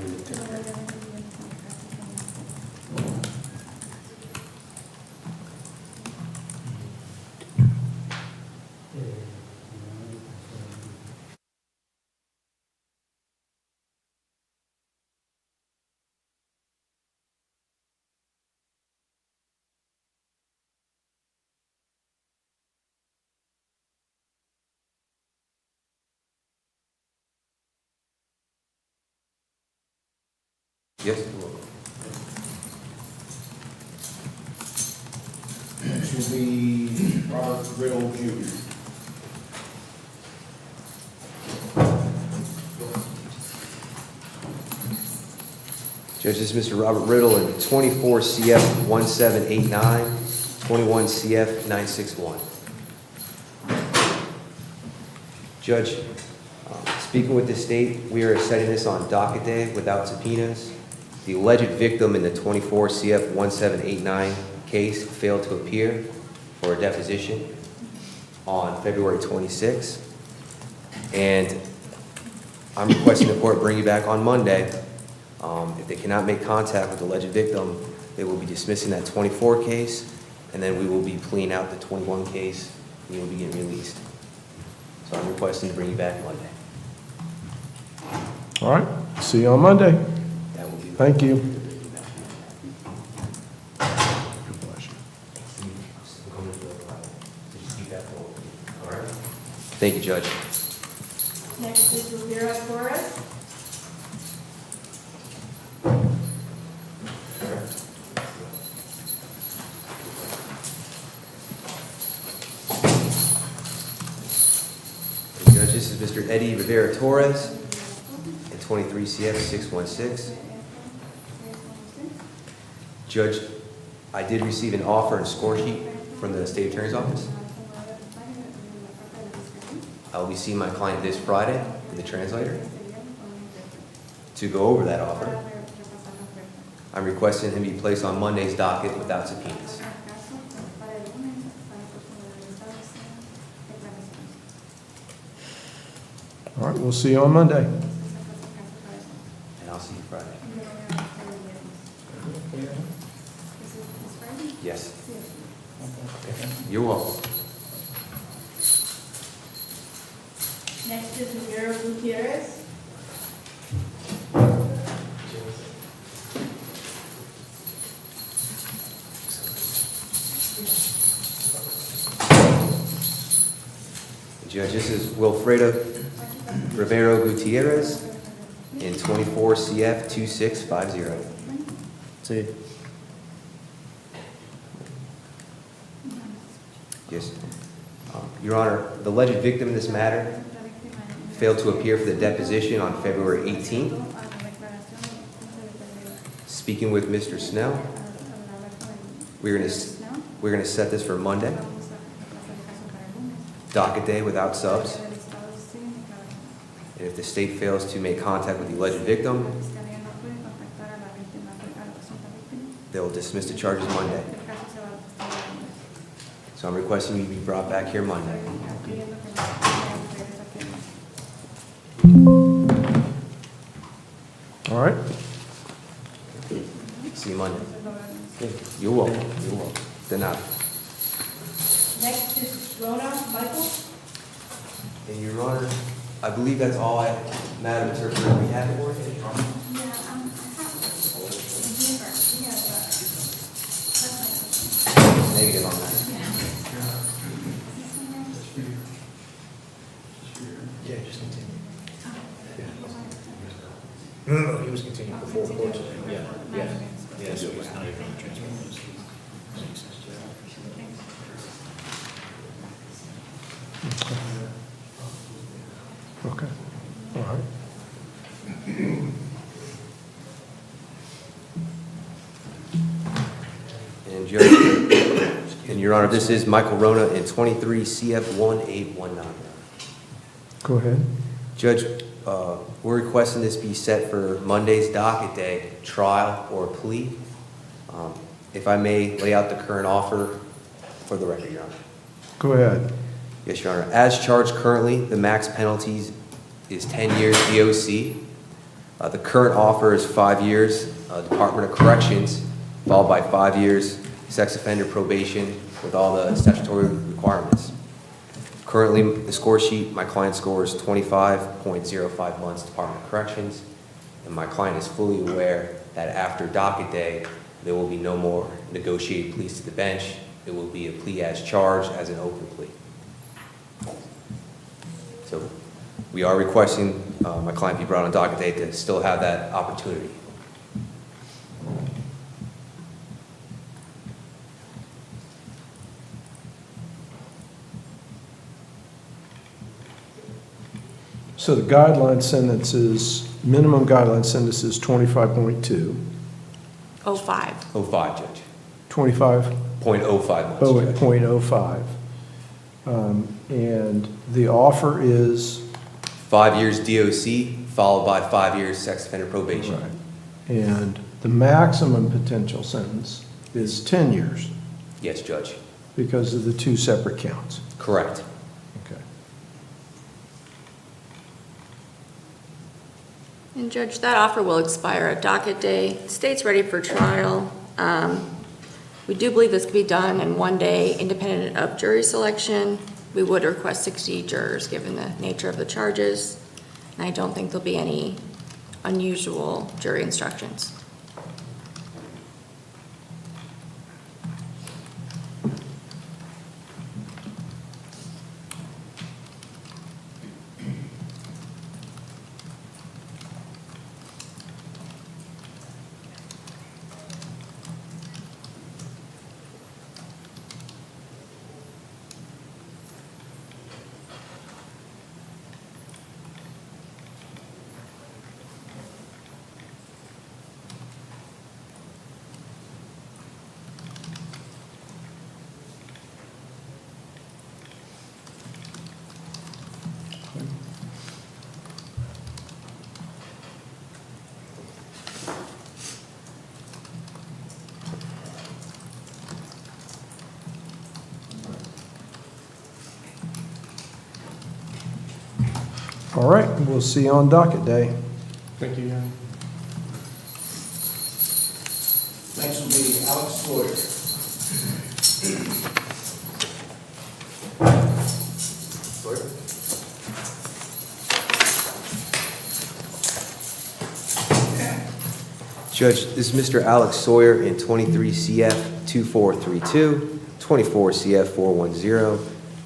Yes, you will. Next will be Robert Riddle Jr. Judge, this is Mr. Robert Riddle in 24 CF 1789, 21 CF 961. Judge, speaking with the state, we are setting this on docket day without subpoenas. The alleged victim in the 24 CF 1789 case failed to appear for a deposition on February 26th. And I'm requesting the court bring you back on Monday. If they cannot make contact with the alleged victim, they will be dismissing that 24 case, and then we will be pleading out the 21 case, and you'll be getting released. So I'm requesting to bring you back Monday. All right, see you on Monday. Thank you. Thank you, Judge. Next is Rivera Torres. Judge, this is Mr. Eddie Rivera Torres in 23 CF 616. Judge, I did receive an offer and score sheet from the State Attorney's Office. I will be seeing my client this Friday with the translator to go over that offer. I'm requesting him be placed on Monday's docket without subpoenas. All right, we'll see you on Monday. And I'll see you Friday. Yes. You're welcome. Next is Rivera Gutierrez. Judge, this is Wilfredo Rivero Gutierrez in 24 CF 2650. See. Yes. Your Honor, the alleged victim in this matter failed to appear for the deposition on February 18th. Speaking with Mr. Snell, we're going to set this for Monday. Docket day without subs. And if the state fails to make contact with the alleged victim, they will dismiss the charges Monday. So I'm requesting you be brought back here Monday. All right. See you Monday. You're welcome. You're welcome. De nada. Next is Rona Michael. And Your Honor, I believe that's all Madam Interpreter, we have for you. Negative on that. Yeah, just continue. No, he was continuing before court today. Yeah, so he's not even on the transfer list. Okay, all right. And Judge, and Your Honor, this is Michael Rona in 23 CF 1819. Go ahead. Judge, we're requesting this be set for Monday's docket day, trial or plea. If I may lay out the current offer for the record, Your Honor. Go ahead. Yes, Your Honor. As charged currently, the max penalties is 10 years DOC. The current offer is 5 years Department of Corrections, followed by 5 years sex offender probation with all the statutory requirements. Currently, the score sheet, my client scores 25.05 months Department of Corrections, and my client is fully aware that after docket day, there will be no more negotiated pleas to the bench. It will be a plea as charged as an open plea. So we are requesting my client be brought on docket day to still have that opportunity. So the guideline sentence is, minimum guideline sentence is 25.2. 05. 05, Judge. 25? 0.05 months, Oh, Judge. 0.05. And the offer is? 5 years DOC, followed by 5 years sex offender probation. Right. And the maximum potential sentence is 10 years Yes, Judge. because of the 2 separate counts. Correct. Okay. And Judge, that offer will expire at docket day. State's ready for trial. We do believe this could be done in 1 day, independent of jury selection. We would request 60 jurors, given the nature of the charges. And I don't think there'll be any unusual jury instructions. All right, we'll see you on docket day. Thank you, Your Honor. Next will be Alex Sawyer. Judge, this is Mr. Alex Sawyer in 23 CF 2432, 24 CF 410,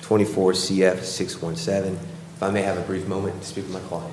24 CF 617. If I may have a brief moment to speak with my client.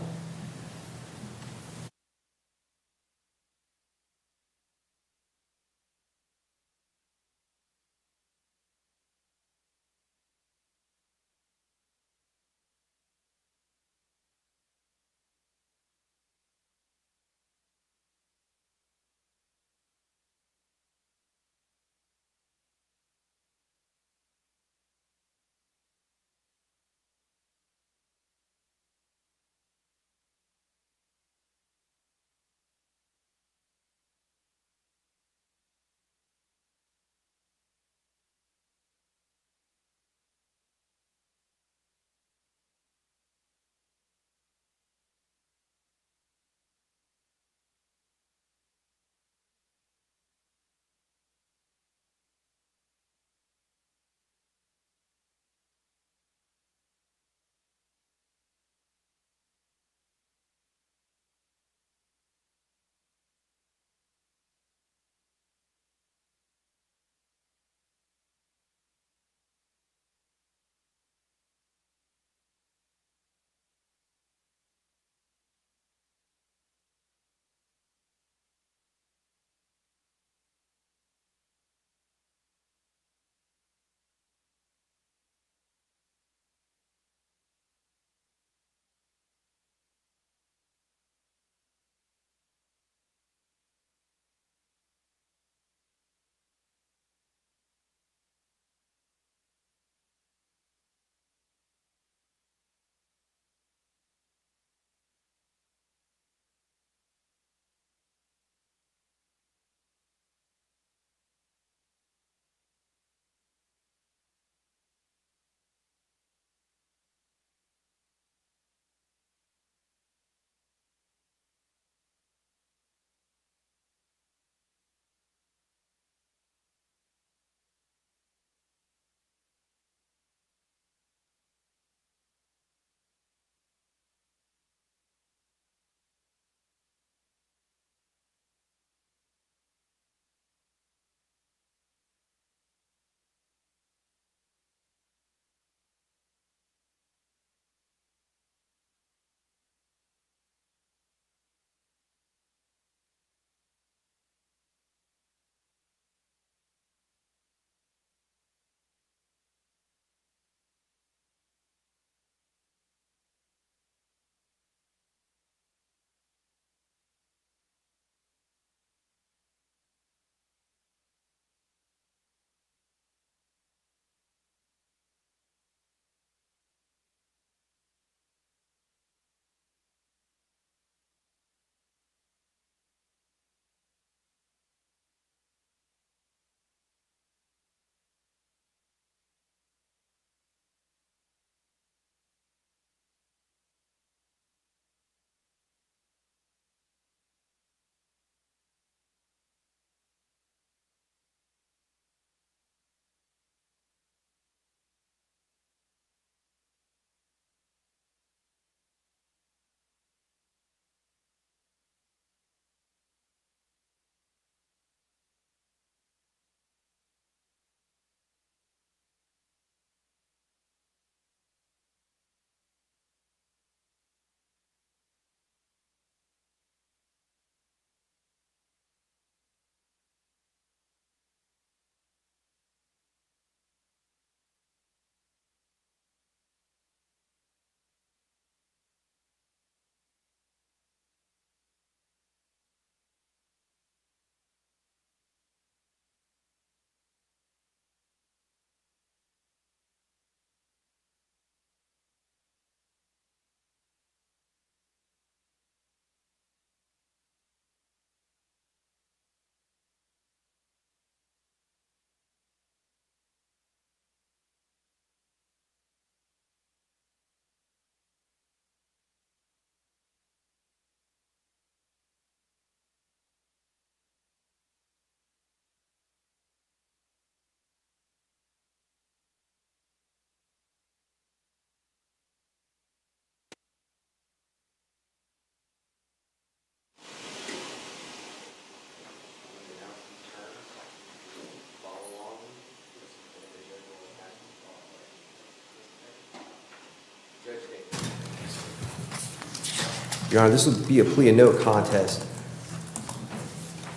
Your Honor, this will be a plea of no contest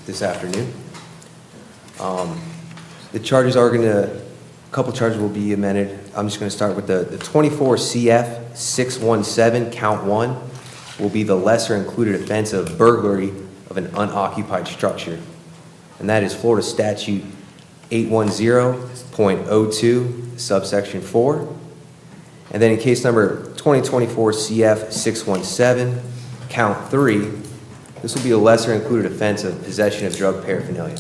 this afternoon. The charges are a couple charges will be amended. I'm just going to start with the 24 CF 617, count 1, will be the lesser included offense of burglary of an unoccupied structure. And that is Florida Statute 810.02, subsection 4. And then in case number 2024 CF 617, count 3, this will be a lesser included offense of possession of drug paraphernalia.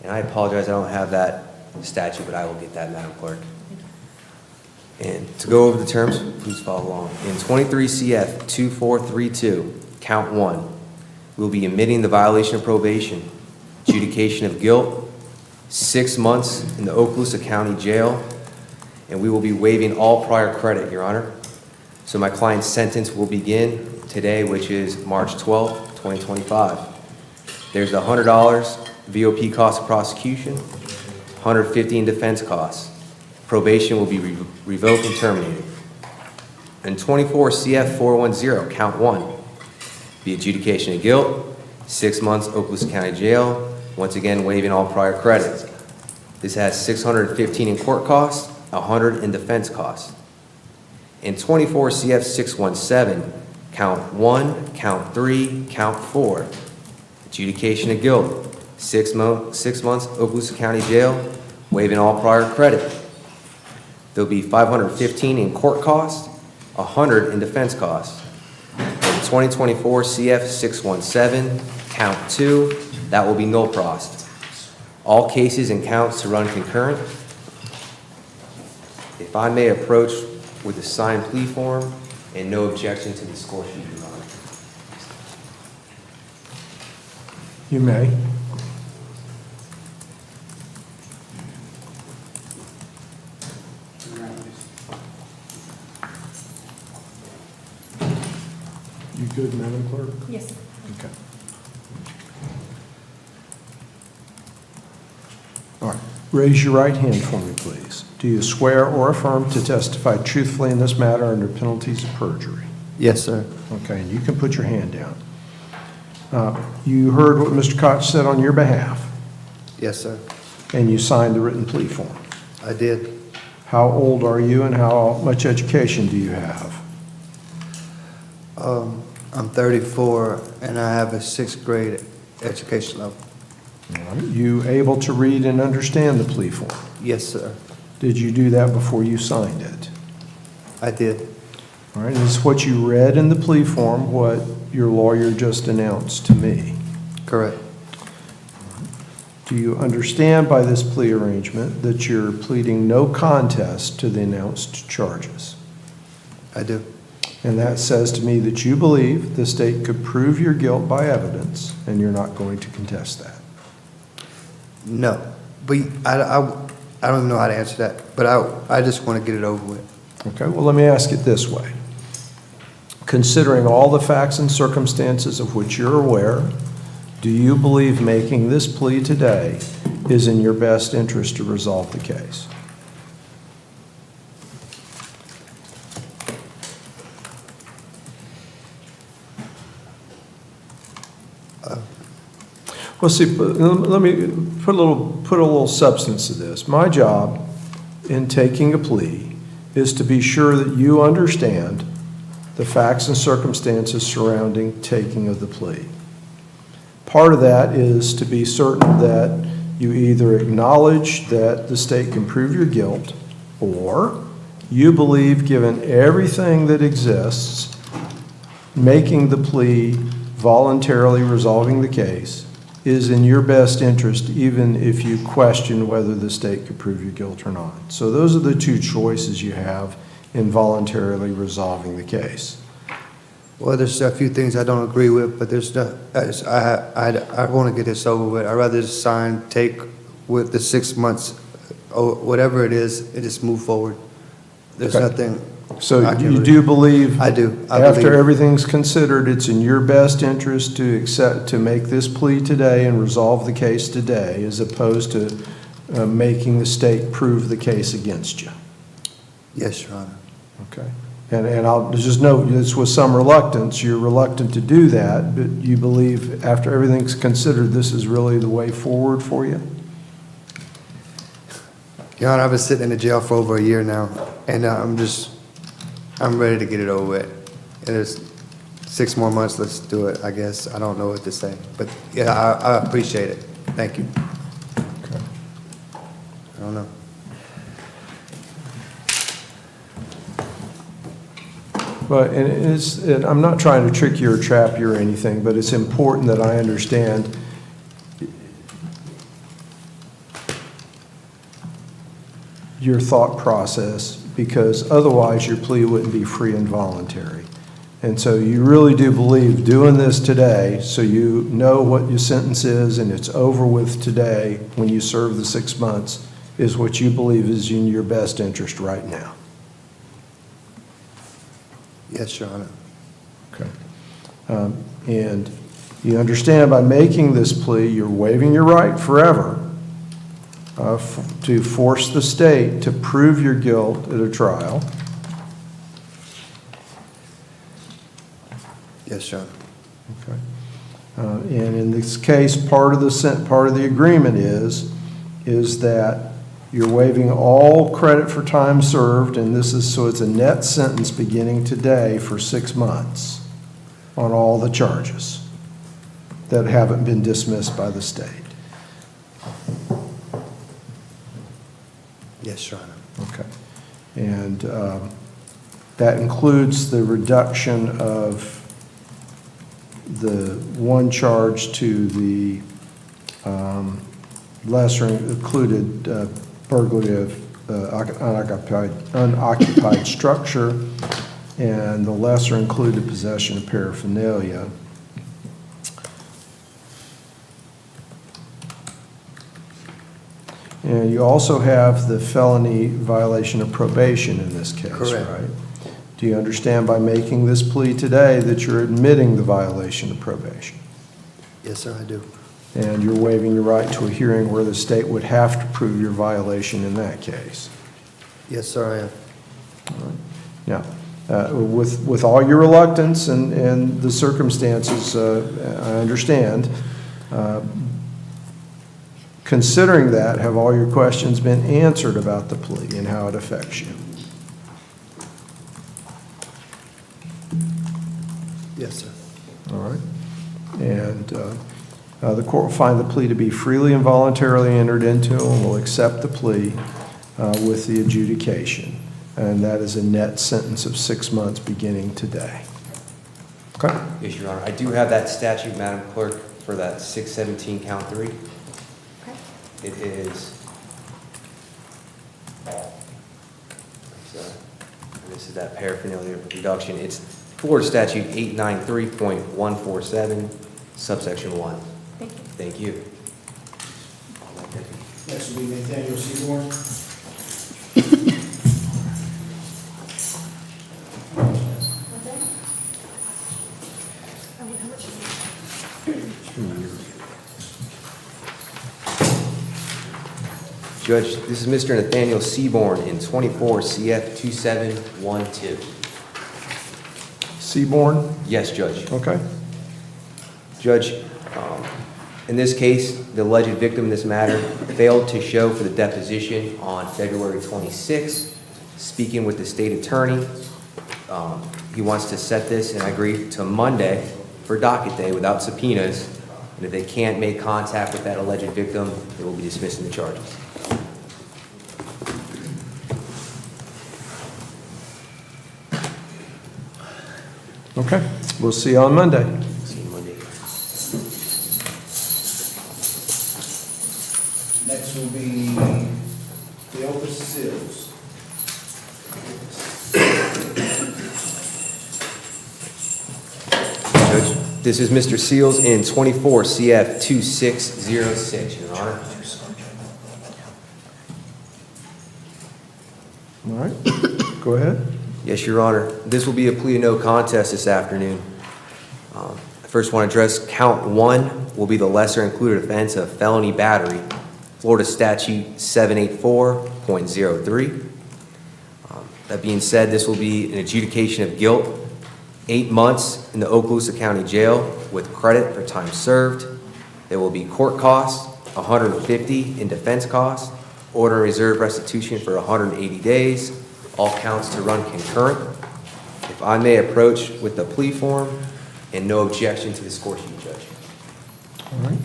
And I apologize, I don't have that statute, but I will get that, Madam Clerk. And to go over the terms, please follow along. In 23 CF 2432, count 1, we'll be admitting the violation of probation, adjudication of guilt, 6 months in the Okaloosa County Jail, and we will be waiving all prior credit, Your Honor. So my client's sentence will begin today, which is March 12th, 2025. There's the $100 VOP cost of prosecution, $150 in defense costs. Probation will be revoked and terminated. And 24 CF 410, count 1, the adjudication of guilt, 6 months Okaloosa County Jail, once again waiving all prior credit. This has $615 in court costs, $100 in defense costs. In 24 CF 617, count 1, count 3, count 4, adjudication of guilt, 6 months Okaloosa County Jail, waiving all prior credit. There'll be $515 in court costs, $100 in defense costs. In 2024 CF 617, count 2, that will be null prost. All cases and counts to run concurrent. If I may approach with the signed plea form and no objection to the score sheet, Your Honor. You may. You good, Madam Clerk? Yes. Okay. All right. Raise your right hand for me, please. Do you swear or affirm to testify truthfully in this matter under penalties of perjury? Yes, sir. Okay, and you can put your hand down. You heard what Mr. Koch said on your behalf, Yes, sir. and you signed the written plea form. I did. How old are you and how much education do you have? I'm 34 and I have a 6th grade education level. You able to read and understand the plea form? Yes, sir. Did you do that before you signed it? I did. All right, is what you read in the plea form what your lawyer just announced to me? Correct. Do you understand by this plea arrangement that you're pleading no contest to the announced charges? I do. And that says to me that you believe the state could prove your guilt by evidence, and you're not going to contest that. No, but I don't even know how to answer that, but I just want to get it over with. Okay, well, let me ask it this way. Considering all the facts and circumstances of which you're aware, do you believe making this plea today is in your best interest to resolve the case? Well, see, let me put a little substance to this. My job in taking a plea is to be sure that you understand the facts and circumstances surrounding taking of the plea. Part of that is to be certain that you either acknowledge that the state can prove your guilt, or you believe, given everything that exists, making the plea, voluntarily resolving the case, is in your best interest, even if you question whether the state could prove your guilt or not. So those are the two choices you have in voluntarily resolving the case. Well, there's a few things I don't agree with, but there's no, I want to get this over with. I'd rather just sign, take with the 6 months, or whatever it is, and just move forward. There's Okay. nothing. So you do believe? I do. After everything's considered, it's in your best interest to make this plea today and resolve the case today, as opposed to making the state prove the case against you? Yes, Your Honor. Okay. And I'll just note, this with some reluctance, you're reluctant to do that, but you believe after everything's considered, this is really the way forward for you? Your Honor, I've been sitting in the jail for over a year now, and I'm ready to get it over with. And there's 6 more months, let's do it, I guess. I don't know what to say, but yeah, I appreciate it. Thank you. Okay. I don't know. But, and I'm not trying to trick you or trap you or anything, but it's important that I understand your thought process, because otherwise your plea wouldn't be free and voluntary. And so you really do believe doing this today, so you know what your sentence is and it's over with today when you serve the 6 months, is what you believe is in your best interest right now? Yes, Your Honor. Okay. And you understand by making this plea, you're waiving your right forever to force the state to prove your guilt at a trial. Yes, Your Honor. Okay. And in this case, part of the agreement is that you're waiving all credit for time served, and so it's a net sentence beginning today for 6 months on all the charges that haven't been dismissed by the state. Yes, Your Honor. Okay. And that includes the reduction of the one charge to the lesser included burglary of unoccupied structure, and the lesser included possession of paraphernalia. And you also have the felony violation of probation in this case, Correct. right? Do you understand by making this plea today that you're admitting the violation of probation? Yes, sir, I do. And you're waiving your right to a hearing where the state would have to prove your violation in that case? Yes, sir, I am. All right. Now, with all your reluctance and the circumstances, I understand. Considering that, have all your questions been answered about the plea and how it affects you? Yes, sir. All right. And the court will find the plea to be freely and voluntarily entered into and will accept the plea with the adjudication. And that is a net sentence of 6 months beginning today. Okay? Yes, Your Honor. I do have that statute, Madam Clerk, for that 617 count 3. It is, this is that paraphernalia reduction. It's Florida Statute 893.147, subsection 1. Thank you. Next will be Nathaniel Seaborn. Judge, this is Mr. Nathaniel Seaborn in 24 CF 2712. Seaborn? Yes, Judge. Okay. Judge, in this case, the alleged victim in this matter failed to show for the deposition on February 26th. Speaking with the state attorney, he wants to set this, and I agree, to Monday for docket day without subpoenas. And if they can't make contact with that alleged victim, they will be dismissing the charges. Okay. We'll see you on Monday. See you Monday. Next will be Okaloosa Seals. Judge, this is Mr. Seals in 24 CF 2606, Your Honor. All right. Go ahead. Yes, Your Honor. This will be a plea of no contest this afternoon. I first want to address count 1 will be the lesser included offense of felony battery, Florida Statute 784.03. That being said, this will be an adjudication of guilt, 8 months in the Okaloosa County Jail with credit for time served. There will be court costs, $150 in defense costs, order and reserve restitution for 180 days, all counts to run concurrent. If I may approach with the plea form and no objection to the score sheet, Judge. All right.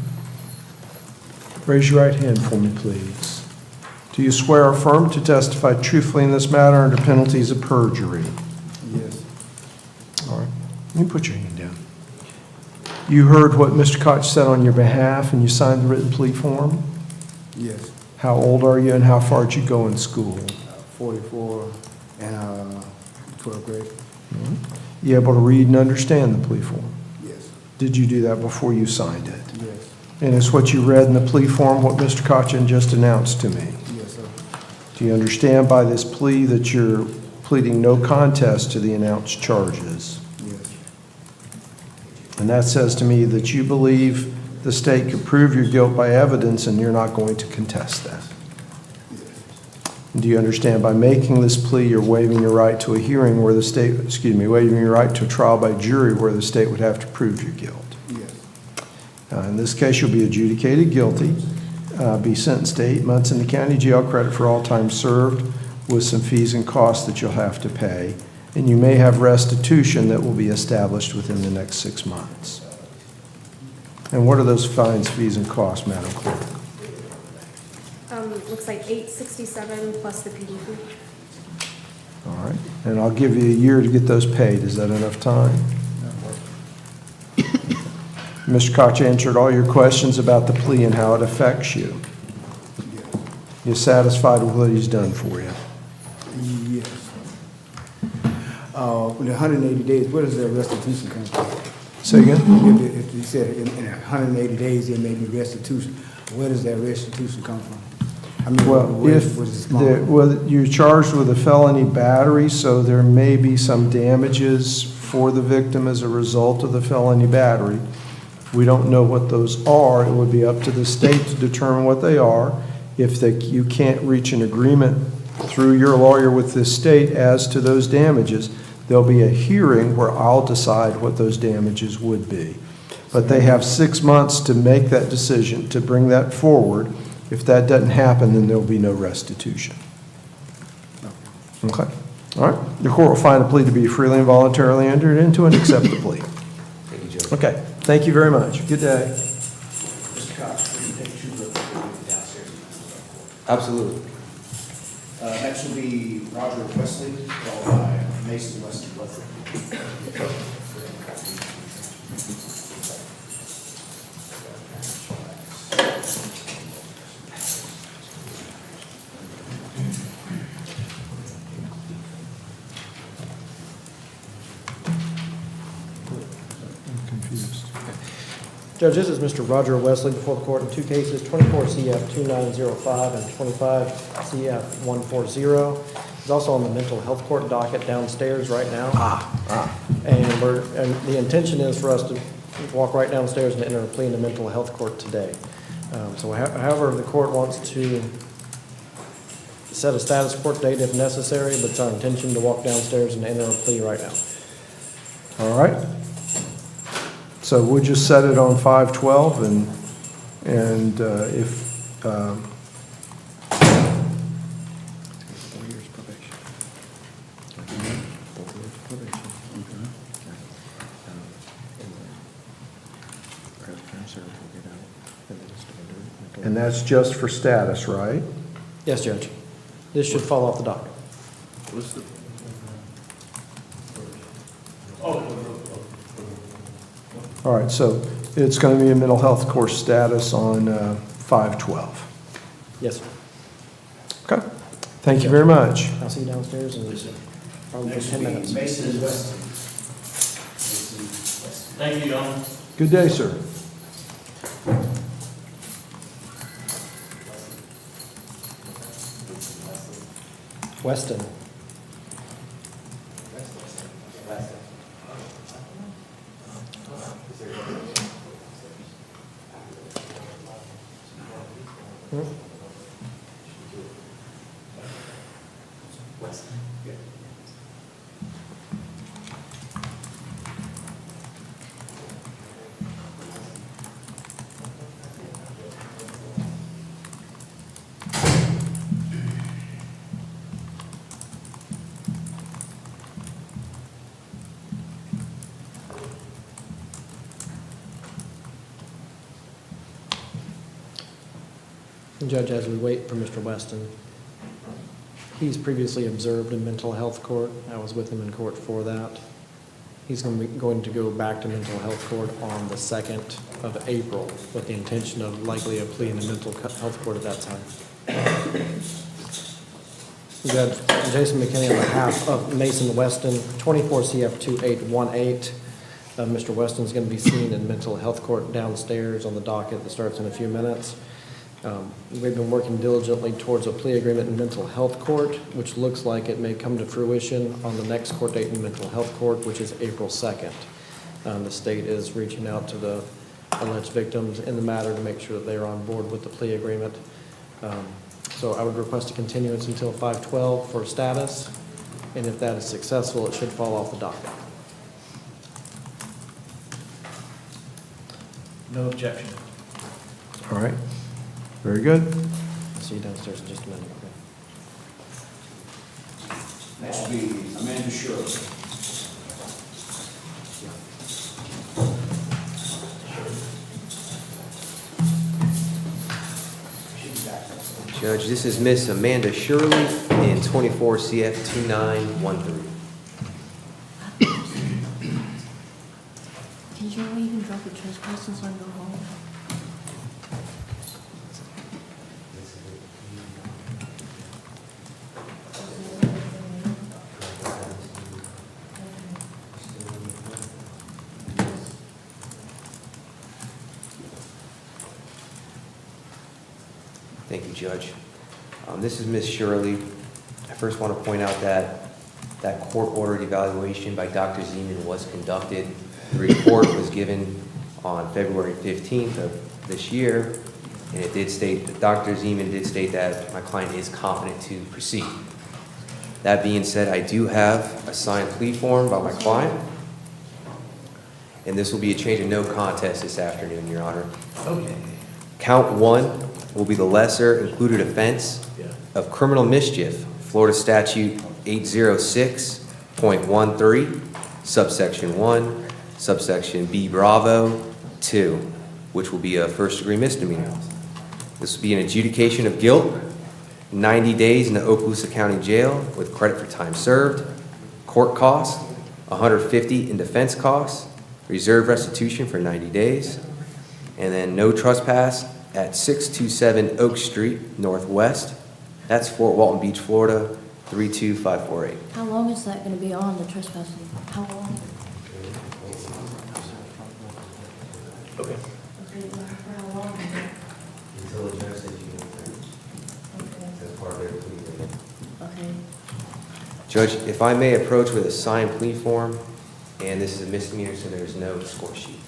Raise your right hand for me, please. Do you swear or affirm to testify truthfully in this matter under penalties of perjury? Yes. All right. Let me put your hand down. You heard what Mr. Koch said on your behalf, and you signed the written plea form? Yes. How old are you, and how far did you go in school? 44 and 12th grade. You able to read and understand the plea form? Yes. Did you do that before you signed it? Yes. And is what you read in the plea form what Mr. Kochan just announced to me? Yes, sir. Do you understand by this plea that you're pleading no contest to the announced charges? Yes. And that says to me that you believe the state could prove your guilt by evidence and you're not going to contest that. Do you understand by making this plea you're waiving your right to a hearing where the state, waiving your right to a trial by jury where the state would have to prove your guilt? Yes. In this case, you'll be adjudicated guilty, be sentenced to 8 months in the county jail, credit for all time served, with some fees and costs that you'll have to pay. And you may have restitution that will be established within the next 6 months. And what are those fines, fees, and costs, Madam Clerk? Looks like $867 plus the PD fee. All right. And I'll give you a year to get those paid. Is that enough time? Mr. Koch answered all your questions about the plea and how it affects you. You satisfied with what he's done for you? Yes. In the 180 days, where does the restitution come from? Say again? If you said in 180 days there may be restitution, where does that restitution come from? I mean, Well, you're charged with a felony battery, so there may be some damages for the victim as a result of the felony battery. We don't know what those are. It would be up to the state to determine what they are. If you can't reach an agreement through your lawyer with the state as to those damages, there'll be a hearing where I'll decide what those damages would be. But they have 6 months to make that decision, to bring that forward. If that doesn't happen, then there'll be no restitution. Okay. All right. The court will find a plea to be freely and voluntarily entered into and accept the plea. Thank you, Judge. Okay. Thank you very much. Good day. Mr. Cox, will you take 2 votes downstairs? Absolutely. Next will be Roger Wesley, followed by Mason Wesley. Judge, this is Mr. Roger Wesley before the court in 2 cases, 24 CF 2905 and 25 CF 140. He's also on the mental health court docket downstairs right now. And the intention is for us to walk right downstairs and enter a plea into mental health court today. So however, the court wants to set a status court date if necessary, but it's our intention to walk downstairs and enter a plea right now. All right. So we'll just set it on 5/12 and if 4 years probation. 4 years probation. and that's just for status, right? Yes, Judge. This should fall off the docket. All right, so it's going to be a mental health course status on 5/12. Yes, sir. Okay. Thank you very much. I'll see you downstairs in probably Next 10 will be minutes. Mason Wesley. Thank you, Don. Good day, sir. Weston. Judge, as we wait for Mr. Weston, he's previously observed in mental health court. I was with him in court for that. He's going to go back to mental health court on the 2nd of April with the intention of likely a plea in the mental health court at that time. Judge Jason McKinney, on behalf of Mason Weston, 24 CF 2818. Mr. Weston is going to be seen in mental health court downstairs on the docket that starts in a few minutes. We've been working diligently towards a plea agreement in mental health court, which looks like it may come to fruition on the next court date in mental health court, which is April 2nd. The state is reaching out to the alleged victims in the matter to make sure that they are on board with the plea agreement. So I would request a continuance until 5/12 for status, and if that is successful, it should fall off the docket. No objection. All right. Very good. I'll see you downstairs in just a minute. Okay? Next will be Amanda Shirley. Judge, this is Miss Amanda Shirley in 24 CF 2913. Did you even drop the trespassers on your home? Thank you, Judge. This is Miss Shirley. I first want to point out that that court-ordered evaluation by Dr. Zeman was conducted. The report was given on February 15th of this year, and it did state that Dr. Zeman did state that my client is competent to proceed. That being said, I do have a signed plea form by my client, and this will be a change of no contest this afternoon, Your Honor. Okay. Count 1 will be the lesser included offense of criminal mischief, Florida Statute 806.13, subsection 1, subsection B Bravo 2, which will be a first-degree misdemeanor. This will be an adjudication of guilt, 90 days in the Okaloosa County Jail with credit for time served, court costs, $150 in defense costs, reserve restitution for 90 days, and then no trespass at 627 Oak Street Northwest. That's Fort Walton Beach, Florida, 32548. How long is that going to be on, the trespassing? How long? Okay. For how long? Until the judge says you can return. That's part of their plea agreement. Okay. Judge, if I may approach with a signed plea form, and this is a misdemeanor, so there's no score sheet.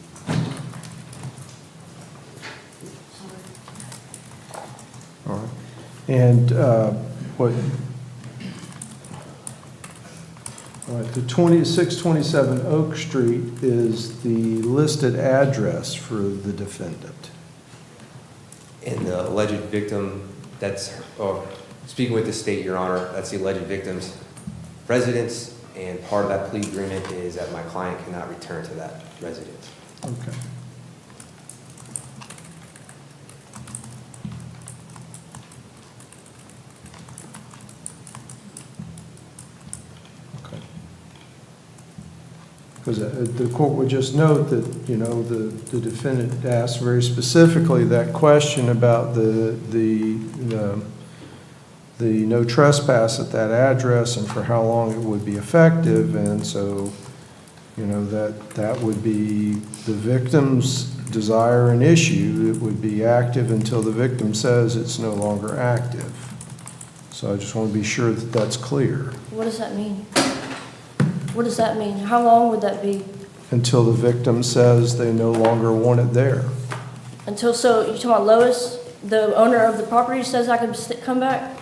All right. And what? All right. The 627 Oak Street is the listed address for the defendant. And the alleged victim, speaking with the state, Your Honor, that's the alleged victim's residence, and part of that plea agreement is that my client cannot return to that residence. Okay. Because the court would just note that, you know, the defendant asked very specifically that question about the no trespass at that address and for how long it would be effective, and so, you know, that would be the victim's desire and issue. It would be active until the victim says it's no longer active. So I just want to be sure that that's clear. What does that mean? What does that mean? How long would that be? Until the victim says they no longer want it there. So you're talking about Lois, the owner of the property, says I can come back?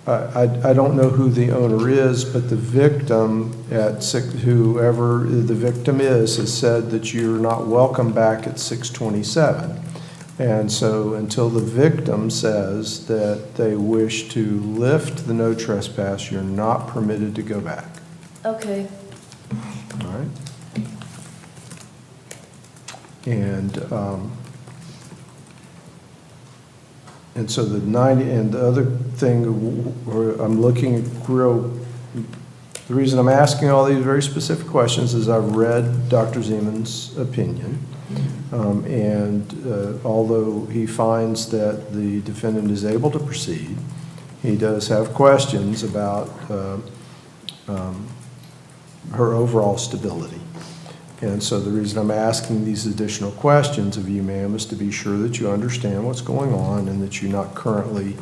I don't know who the owner is, but the victim whoever the victim is has said that you're not welcome back at 627. And so until the victim says that they wish to lift the no trespass, you're not permitted to go back. Okay. All right? And so the 90, and the other thing I'm looking the reason I'm asking all these very specific questions is I've read Dr. Zeman's opinion. Although he finds that the defendant is able to proceed, he does have questions about her overall stability. And so the reason I'm asking these additional questions of you, ma'am, is to be sure that you understand what's going on and that you're not currently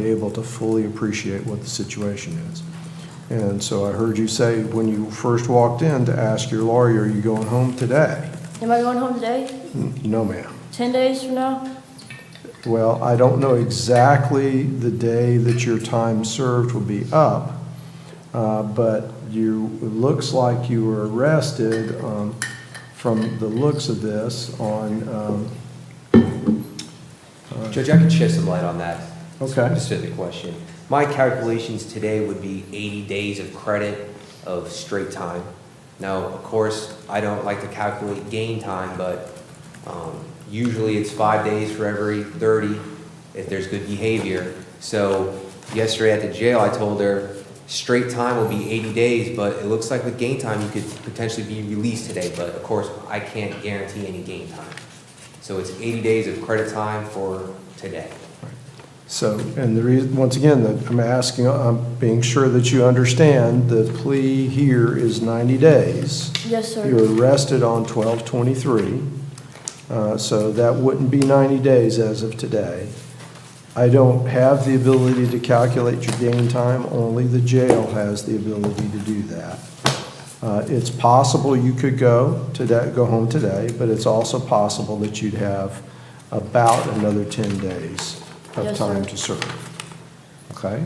able to fully appreciate what the situation is. And so I heard you say when you first walked in to ask your lawyer, are you going home today? Am I going home today? No, ma'am. 10 days from now? Well, I don't know exactly the day that your time served will be up, but it looks like you were arrested from the looks of this on... Judge, I could shed some light on that specific question. My calculations today would be 80 days of credit of straight time. Now, of course, I don't like to calculate gain time, but usually it's 5 days for every 30 if there's good behavior. So yesterday at the jail, I told her straight time will be 80 days, but it looks like with gain time, you could potentially be released today. But of course, I can't guarantee any gain time. So it's 80 days of credit time for today. So, and the reason, once again, that I'm being sure that you understand the plea here is 90 days. Yes, sir. You were arrested on 12/23, so that wouldn't be 90 days as of today. I don't have the ability to calculate your gain time, only the jail has the ability to do that. It's possible you could go home today, but it's also possible that you'd have about another 10 days of time to serve. Okay?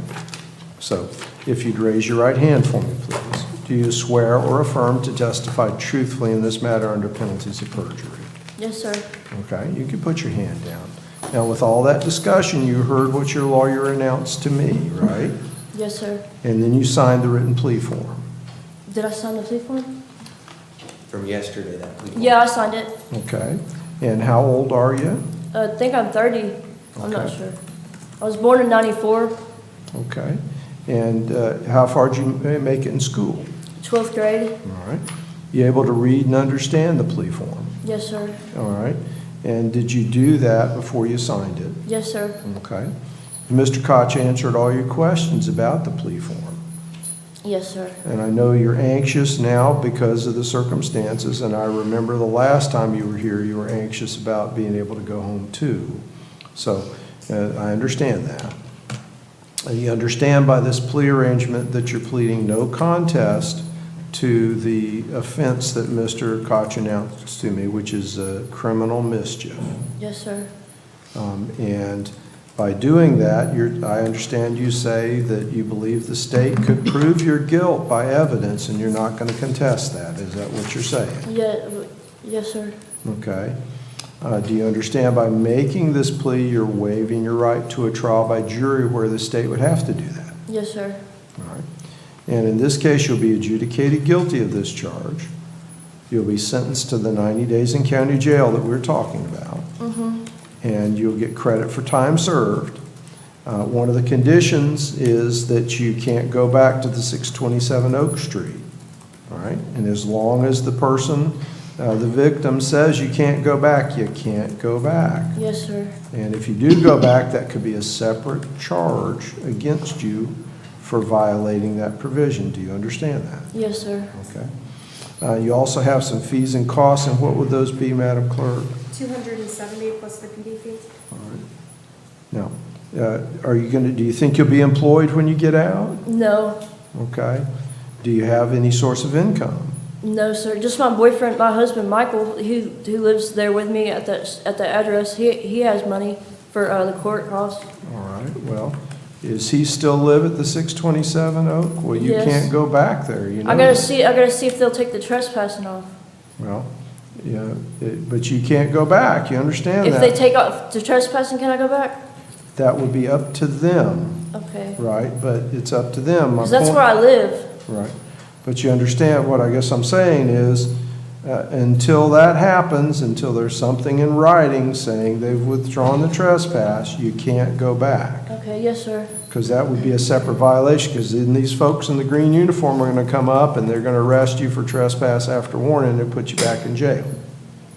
So if you'd raise your right hand for me, please. Do you swear or affirm to testify truthfully in this matter under penalties of perjury? Yes, sir. Okay, you can put your hand down. Now, with all that discussion, you heard what your lawyer announced to me, right? Yes, sir. And then you signed the written plea form. Did I sign the plea form? From yesterday, that plea form. Yeah, I signed it. Okay. And how old are you? I think I'm 30. I'm not Okay. sure. I was born in 94. Okay. And how far did you make it in school? 12th grade. All right. You able to read and understand the plea form? Yes, sir. All right. And did you do that before you signed it? Yes, sir. Okay. Mr. Koch answered all your questions about the plea form. Yes, sir. And I know you're anxious now because of the circumstances, and I remember the last time you were here, you were anxious about being able to go home too. So I understand that. And you understand by this plea arrangement that you're pleading no contest to the offense that Mr. Koch announced to me, which is criminal mischief. Yes, sir. And by doing that, I understand you say that you believe the state could prove your guilt by evidence, and you're not going to contest that. Is that what you're saying? Yeah, yes, sir. Okay. Do you understand by making this plea, you're waiving your right to a trial by jury where the state would have to do that? Yes, sir. All right. And in this case, you'll be adjudicated guilty of this charge. You'll be sentenced to the 90 days in county jail that we're talking about. Mm-hmm. And you'll get credit for time served. One of the conditions is that you can't go back to the 627 Oak Street. All right? And as long as the person, the victim says you can't go back, you can't go back. Yes, sir. And if you do go back, that could be a separate charge against you for violating that provision. Do you understand that? Yes, sir. Okay. You also have some fees and costs, and what would those be, Madam Clerk? 270 plus the PD fee. All right. Now, do you think you'll be employed when you get out? No. Okay. Do you have any source of income? No, sir. Just my husband, Michael, who lives there with me at the address. He has money for the court costs. All right, well, is he still live at the 627 Oak? Well, you Yes. can't go back there, you know. I gotta see if they'll take the trespassing off. Well, yeah, but you can't go back, you understand If that? they take off the trespassing, can I go back? That would be up to them, Okay. right? But it's up to them. Because that's where I live. Right. But you understand what I guess I'm saying is, until that happens, until there's something in writing saying they've withdrawn the trespass, you can't go back. Okay, yes, sir. Because that would be a separate violation, because then these folks in the green uniform are going to come up and they're going to arrest you for trespass after warning and put you back in jail.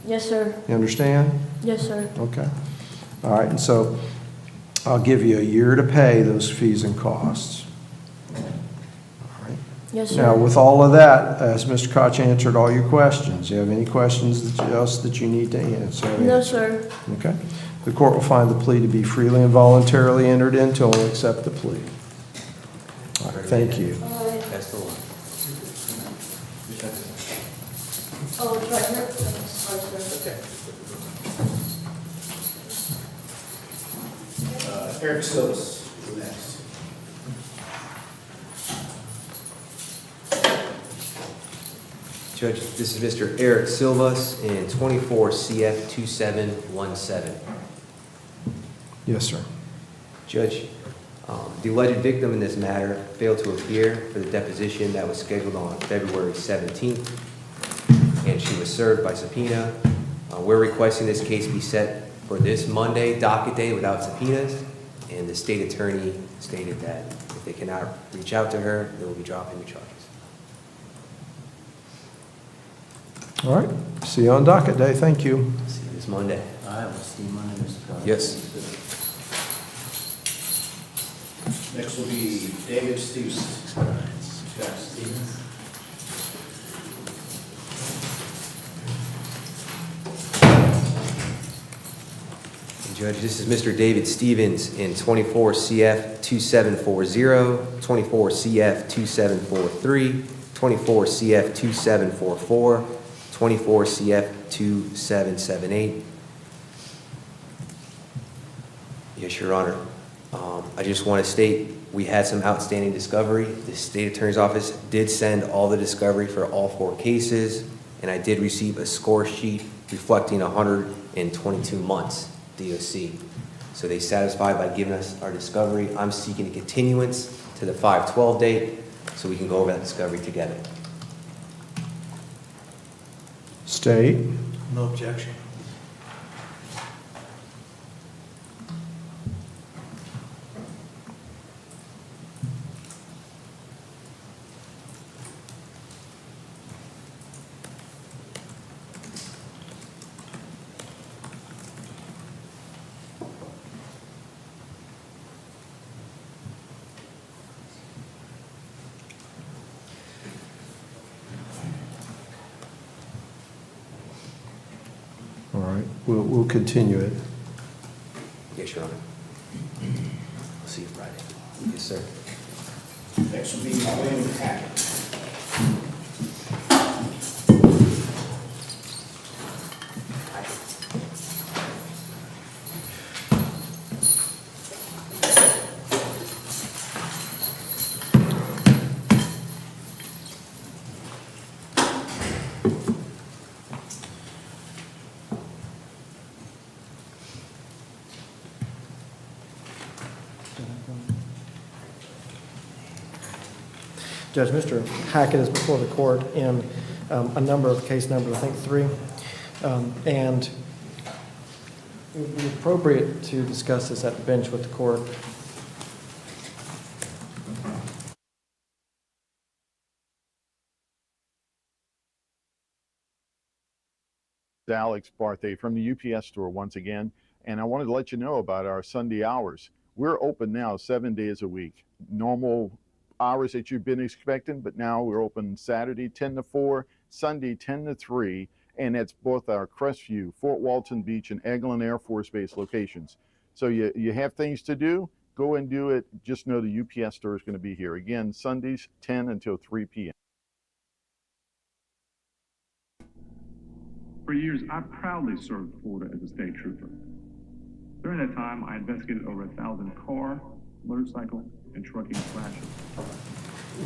Yes, sir. You understand? Yes, sir. Okay. All right, and so I'll give you a year to pay those fees and costs. Yes, sir. Now, with all of that, as Mr. Koch answered all your questions, do you have any questions else that you need to answer? No, sir. Okay. The court will find the plea to be freely and voluntarily entered into and will accept the plea. All right, thank you. That's the one. Oh, it's right here? Sorry, sir. Okay. Eric Sills next. Judge, this is Mr. Eric Silvas in 24 CF 2717. Yes, sir. Judge, the alleged victim in this matter failed to appear for the deposition that was scheduled on February 17th, and she was served by subpoena. We're requesting this case be set for this Monday docket day without subpoenas, and the state attorney stated that if they cannot reach out to her, they will be dropping the charges. All right. See you on docket day. Thank you. See you this Monday. I will see Monday, Mr. Cox. Yes. Next will be David Stevens. Judge Stevens. Judge, this is Mr. David Stevens in 24 CF 2740, 24 CF 2743, 24 CF 2744, 24 CF 2778. Yes, Your Honor. I just want to state we had some outstanding discovery. The State Attorney's Office did send all the discovery for all 4 cases, and I did receive a score sheet reflecting 122 months DOC. So they satisfied by giving us our discovery. I'm seeking a continuance to the 5/12 date so we can go over that discovery together. State. No objection. All right. We'll continue it. Yes, Your Honor. I'll see you Friday. Yes, sir. Next will be William Hackett. Judge, Mr. Hackett is before the court in a number of case numbers, I think 3. And it would be appropriate to discuss this at the bench with the court. Alex Barthay from the UPS store once again, and I wanted to let you know about our Sunday hours. We're open now 7 days a week. Normal hours that you've been expecting, but now we're open Saturday 10 to 4, Sunday 10 to 3, and it's both our Crestview, Fort Walton Beach, and Eglin Air Force Base locations. So you have things to do, go and do it. Just know the UPS store is going to be here. Again, Sundays 10 until 3 p.m. For years, I proudly served Florida as a state trooper. During that time, I investigated over 1,000 car, motorcycle, and trucking crashes.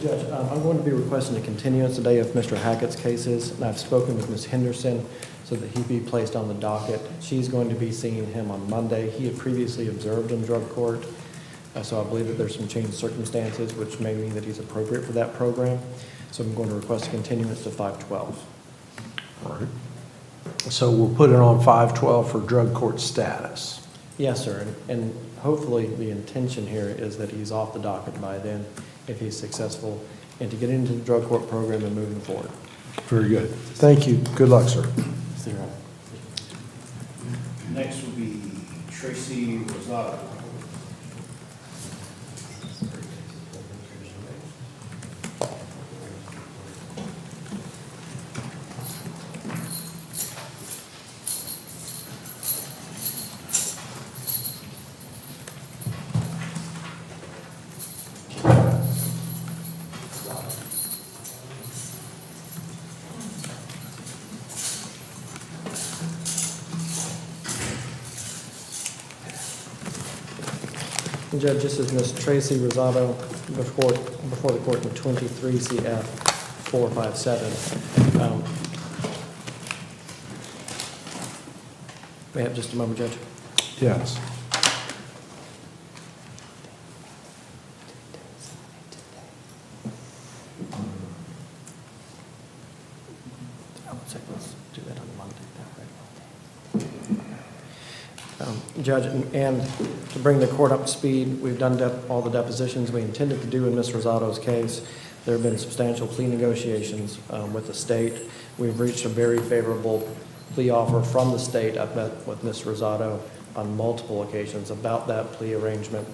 Judge, I'm going to be requesting a continuance today of Mr. Hackett's cases, and I've spoken with Ms. Henderson so that he be placed on the docket. She's going to be seeing him on Monday. He had previously observed in drug court, so I believe that there's some changed circumstances, which may mean that he's appropriate for that program. So I'm going to request a continuance to 5/12. All right. So we'll put it on 5/12 for drug court status. Yes, sir, and hopefully the intention here is that he's off the docket by then, if he's successful, and to get into the drug court program and moving forward. Very good. Thank you. Good luck, sir. See you around. Next will be Tracy Rosado. Judge, this is Ms. Tracy Rosado before the court in 23 CF 457. May I have just a moment, Judge? Yes. Let's do that on Monday. Judge, and to bring the court up to speed, we've done all the depositions we intended to do in Ms. Rosado's case. There have been substantial plea negotiations with the state. We've reached a very favorable plea offer from the state. I've met with Ms. Rosado on multiple occasions about that plea arrangement,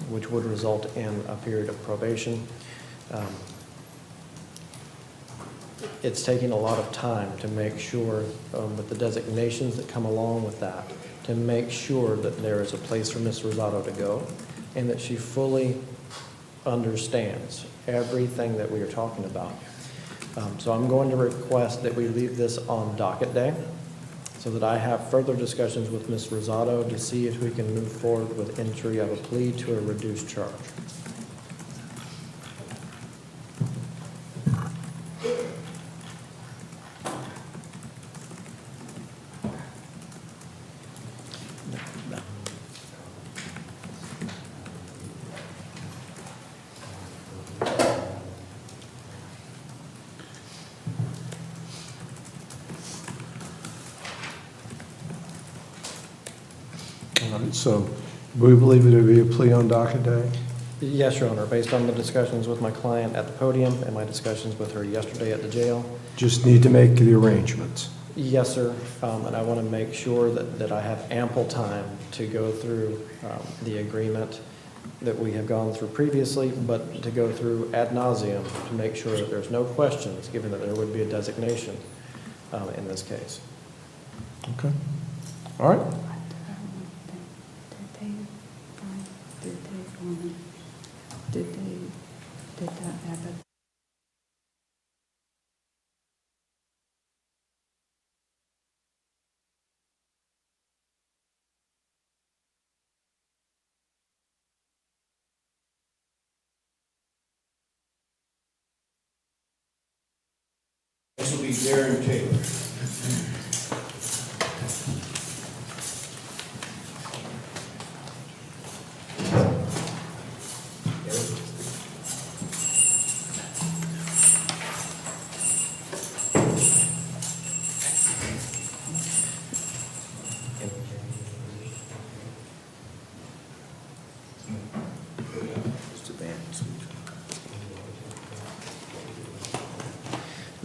which would result in a period of probation. It's taking a lot of time to make sure, with the designations that come along with that, to make sure that there is a place for Ms. Rosado to go and that she fully understands everything that we are talking about. So I'm going to request that we leave this on docket day so that I have further discussions with Ms. Rosado to see if we can move forward with entry of a plea to a reduced charge. All right, so we believe it will be a plea on docket day? Yes, Your Honor, based on the discussions with my client at the podium and my discussions with her yesterday at the jail. Just need to make the arrangements. Yes, sir, and I want to make sure that I have ample time to go through the agreement that we have gone through previously, but to go through ad nauseum to make sure that there's no questions, given that there would be a designation in this case. Okay. All right. Did that happen? This will be Darren Taylor.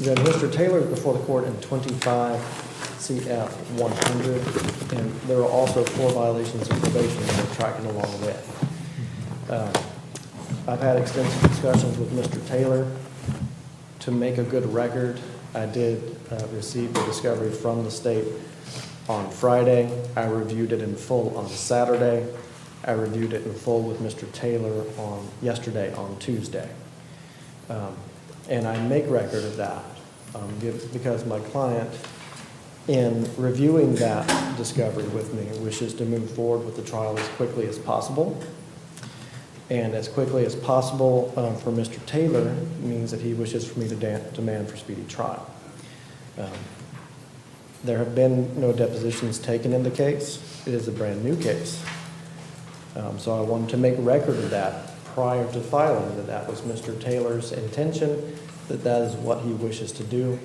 Judge, Mr. Taylor is before the court in 25 CF 100, and there are also 4 violations of probation that we're tracking along with. I've had extensive discussions with Mr. Taylor. To make a good record, I did receive the discovery from the state on Friday. I reviewed it in full on Saturday. I reviewed it in full with Mr. Taylor yesterday on Tuesday. And I make record of that because my client in reviewing that discovery with me, wishes to move forward with the trial as quickly as possible. And as quickly as possible for Mr. Taylor means that he wishes for me to demand for speedy trial. There have been no depositions taken in the case. It is a brand-new case. So I wanted to make record of that prior to filing, that was Mr. Taylor's intention, that is what he wishes to do,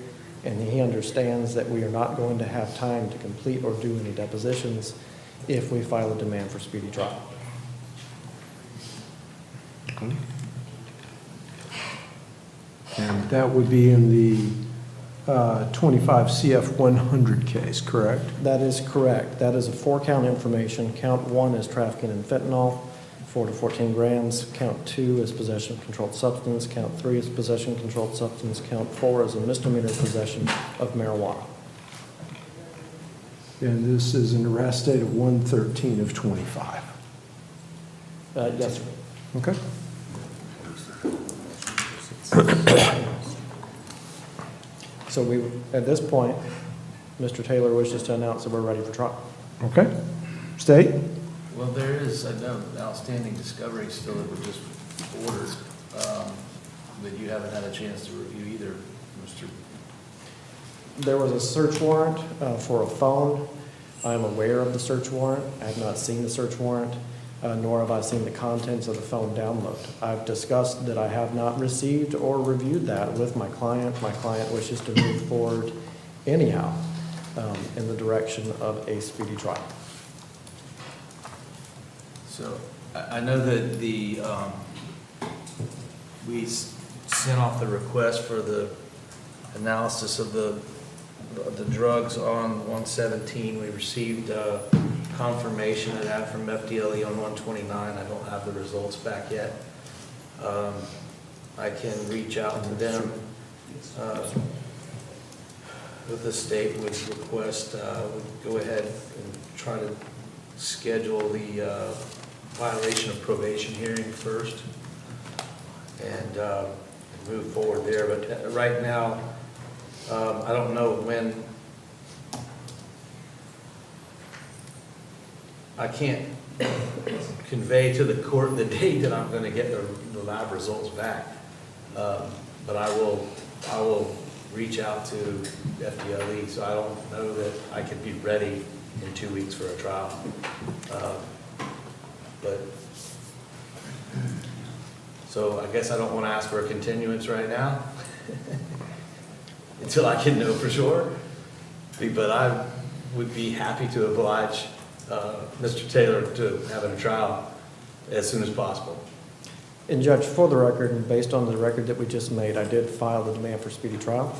and he understands that we are not going to have time to complete or do any depositions if we file a demand for speedy trial. And that would be in the 25 CF 100 case, correct? That is correct. That is a 4-count information. Count 1 is trafficking in fentanyl, 4 to 14 grams. Count 2 is possession of controlled substance. Count 3 is possession of controlled substance. Count 4 is a misdemeanor possession of marijuana. And this is an arrest date of 1/13 of 25. Yes, sir. Okay. So at this point, Mr. Taylor wishes to announce that we're ready for trial. Okay. State? Well, there is, I know, outstanding discovery still that was just ordered, that you haven't had a chance to review either, Mr. There was a search warrant for a phone. I'm aware of the search warrant. I have not seen the search warrant, nor have I seen the contents of the phone download. I've discussed that I have not received or reviewed that with my client. My client wishes to move forward anyhow in the direction of a speedy trial. So I know that we sent off the request for the analysis of the drugs on 117. We received confirmation of that from FDLE on 129. I don't have the results back yet. I can reach out to them with the state would request, would go ahead and try to schedule the violation of probation hearing first and move forward there. But right now, I don't know when. I can't convey to the court the date that I'm going to get the lab results back, but I will reach out to FDLE, so I don't know that I could be ready in 2 weeks for a trial. But so I guess I don't want to ask for a continuance right now until I can know for sure. But I would be happy to oblige Mr. Taylor to having a trial as soon as possible. And Judge, for the record, and based on the record that we just made, I did file the demand for speedy trial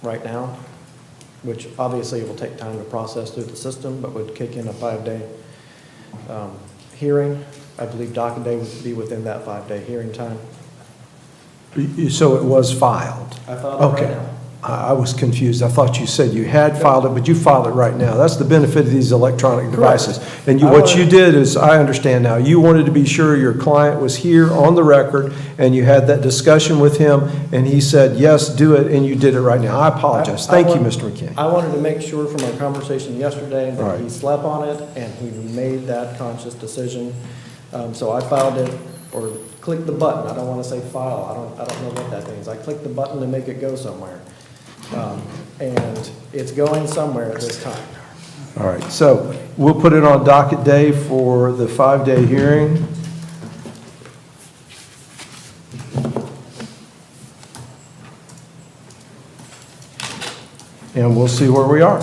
right now, which obviously will take time to process through the system, but would kick in a 5-day hearing. I believe docket day would be within that 5-day hearing time. So it was filed? I filed it okay. right now. I was confused. I thought you said you had filed it, but you filed it right now. That's the benefit of these electronic devices. And what you did is, I understand now, you wanted to be sure your client was here on the record, and you had that discussion with him, and he said, yes, do it, and you did it right now. I apologize. Thank you, Mr. McKinney. I wanted to make sure from our conversation yesterday that Right. he slept on it and he made that conscious decision. So I filed it, or clicked the button. I don't want to say file. I don't know what that means. I clicked the button to make it go somewhere. And it's going somewhere at this time. All right, so we'll put it on docket day for the 5-day hearing. And we'll see where we are.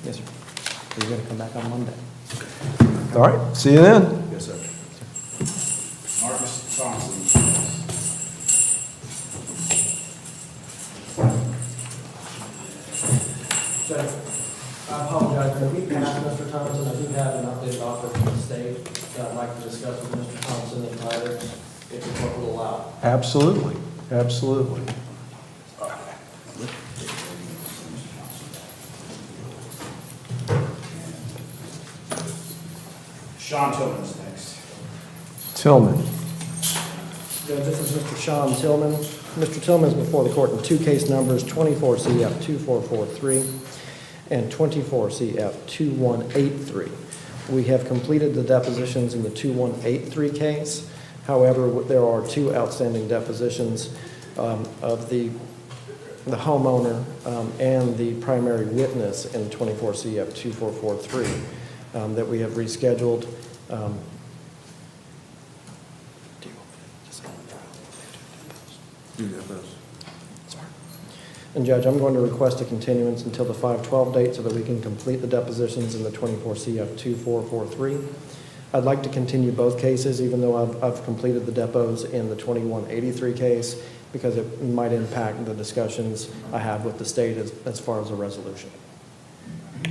Yes, sir. You're going to come back on Monday. All right, see you then. Yes, sir. Marcus Thompson. Judge, I apologize, but we passed Mr. Thompson. I do have an updated offer from the state that I'd like to discuss with Mr. Thompson and Tyler, if the court will allow. Absolutely, absolutely. Sean Tillman's next. Tillman. Judge, this is Mr. Sean Tillman. Mr. Tillman is before the court in two case numbers, 24 CF 2443 and 24 CF 2183. We have completed the depositions in the 2183 case. However, there are two outstanding depositions of the homeowner and the primary witness in 24 CF 2443 that we have rescheduled. And Judge, I'm going to request a continuance until the 5/12 date so that we can complete the depositions in the 24 CF 2443. I'd like to continue both cases, even though I've completed the depots in the 2183 case, because it might impact the discussions I have with the state as far as a resolution.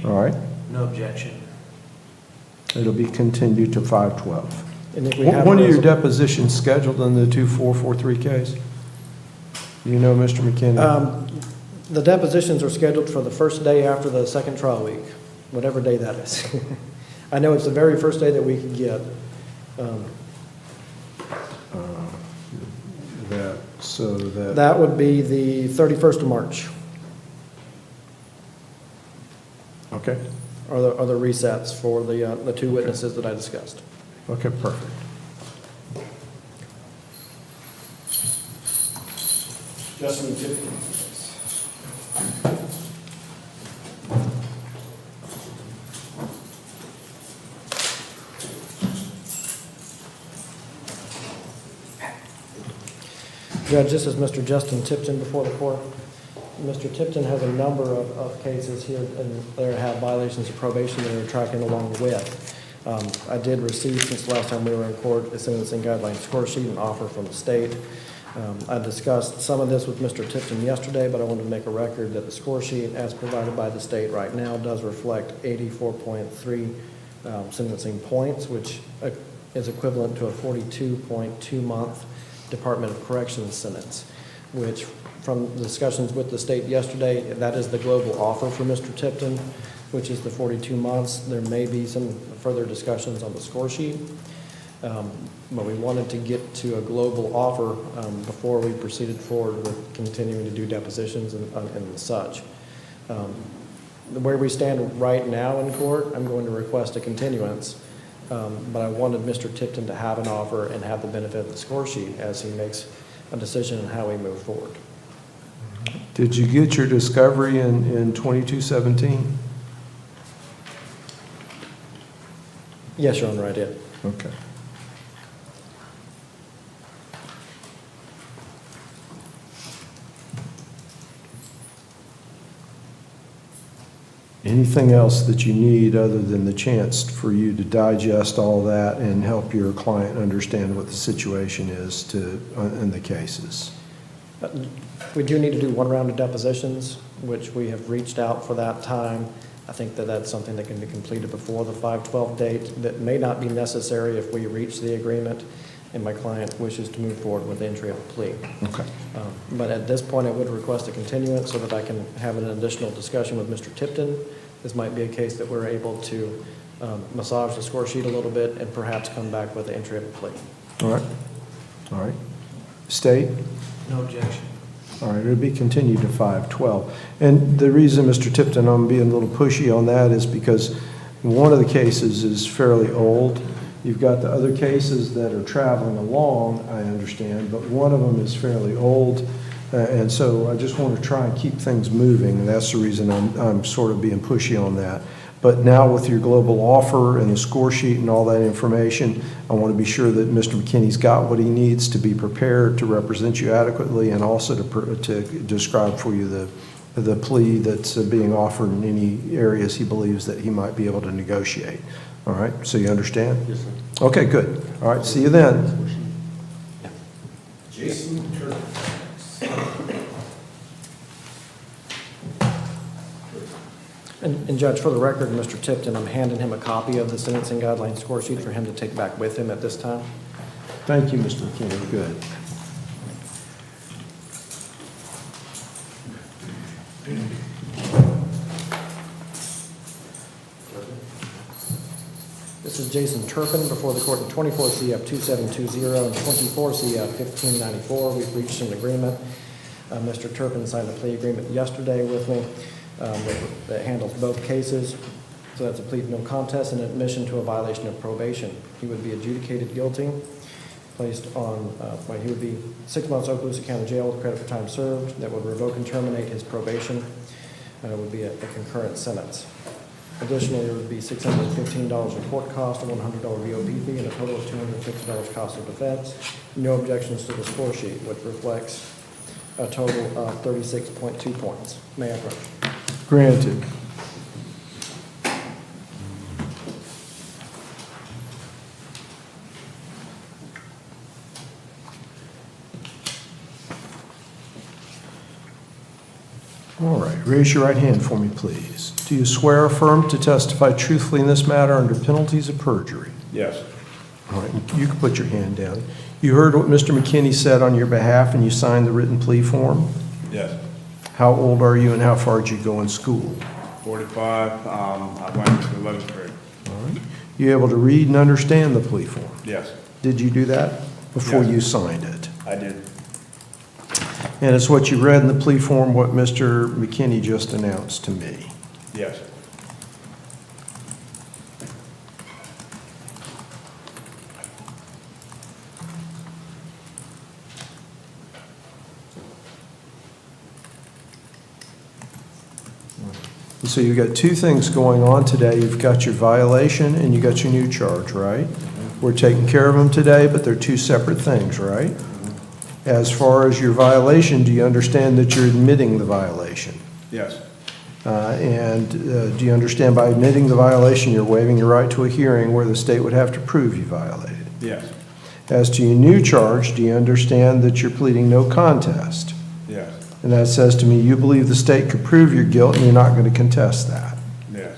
All right. No objection. It'll be continued to 5/12. And if we have When a are your resol- depositions scheduled in the 2443 case? Do you know, Mr. McKinney? The depositions are scheduled for the first day after the second trial week, whatever day that is. I know it's the very first day that we can get. That would be the 31st of March. Okay. Are the resets for the two witnesses that I discussed. Okay, perfect. Justin Tiffany. Judge, this is Mr. Justin Tipton before the court. Mr. Tipton has a number of cases here and there have violations of probation that are tracking along with. I did receive, since the last time we were in court, a sentencing guideline score sheet and offer from the state. I discussed some of this with Mr. Tipton yesterday, but I wanted to make a record that the score sheet as provided by the state right now does reflect 84.3 sentencing points, which is equivalent to a 42.2 month Department of Corrections sentence, which from discussions with the state yesterday, that is the global offer for Mr. Tipton, which is the 42 months. There may be some further discussions on the score sheet, but we wanted to get to a global offer before we proceeded forward with continuing to do depositions and such. Where we stand right now in court, I'm going to request a continuance, but I wanted Mr. Tipton to have an offer and have the benefit of the score sheet as he makes a decision on how we move forward. Did you get your discovery in 2217? Yes, Your Honor, I did. Okay. Anything else that you need other than the chance for you to digest all that and help your client understand what the situation is in the cases? We do need to do one round of depositions, which we have reached out for that time. I think that that's something that can be completed before the 5/12 date. That may not be necessary if we reach the agreement and my client wishes to move forward with entry of a plea. Okay. But at this point, I would request a continuance so that I can have an additional discussion with Mr. Tipton. This might be a case that we're able to massage the score sheet a little bit and perhaps come back with the entry of a plea. All right. All right. State? No objection. All right, it'll be continued to 5/12. And the reason, Mr. Tipton, I'm being a little pushy on that is because one of the cases is fairly old. You've got the other cases that are traveling along, I understand, but one of them is fairly old. And so I just want to try and keep things moving, and that's the reason I'm sort of being pushy on that. But now with your global offer and the score sheet and all that information, I want to be sure that Mr. McKinney's got what he needs to be prepared to represent you adequately and also to describe for you the plea that's being offered in any areas he believes that he might be able to negotiate. All right, so you understand? Yes, sir. Okay, good. All right, see you then. Jason Turner. And Judge, for the record, Mr. Tipton, I'm handing him a copy of the sentencing guideline score sheet for him to take back with him at this time. Thank you, Mr. McKinney. Good. This is is Jason Turpin before the court in 24 CF 2720 and 24 CF 1594. We've reached an agreement. Mr. Turpin signed a plea agreement yesterday with me that handles both cases. So that's a plea of no contest and admission to a violation of probation. He would be adjudicated guilty, placed on, he would be 6 months Okaloosa County Jail with credit for time served. That would revoke and terminate his probation. It would be a concurrent sentence. Additionally, there would be $615 in court cost, a $100 VOP fee, and a total of $250 cost of defense. No objections to the score sheet, which reflects a total of 36.2 points. May I approach? Granted. All right, raise your right hand for me, please. Do you swear or affirm to testify truthfully in this matter under penalties of perjury? Yes. All right, you can put your hand down. You heard what Mr. McKinney said on your behalf and you signed the written plea form? Yes. How old are you and how far did you go in school? 45. I went to 11th grade. All right. You able to read and understand the plea form? Yes. Did you do that before Yes. you signed it? I did. And it's what you read in the plea form, what Mr. McKinney just announced to me. Yes. So you've got two things going on today. You've got your violation and you got your new charge, right? We're taking care of them today, but they're two separate things, right? As far as your violation, do you understand that you're admitting the violation? Yes. Do you understand by admitting the violation, you're waiving your right to a hearing where the state would have to prove you violated? Yes. As to your new charge, do you understand that you're pleading no contest? Yes. And that says to me, you believe the state could prove your guilt and you're not going to contest that. Yes.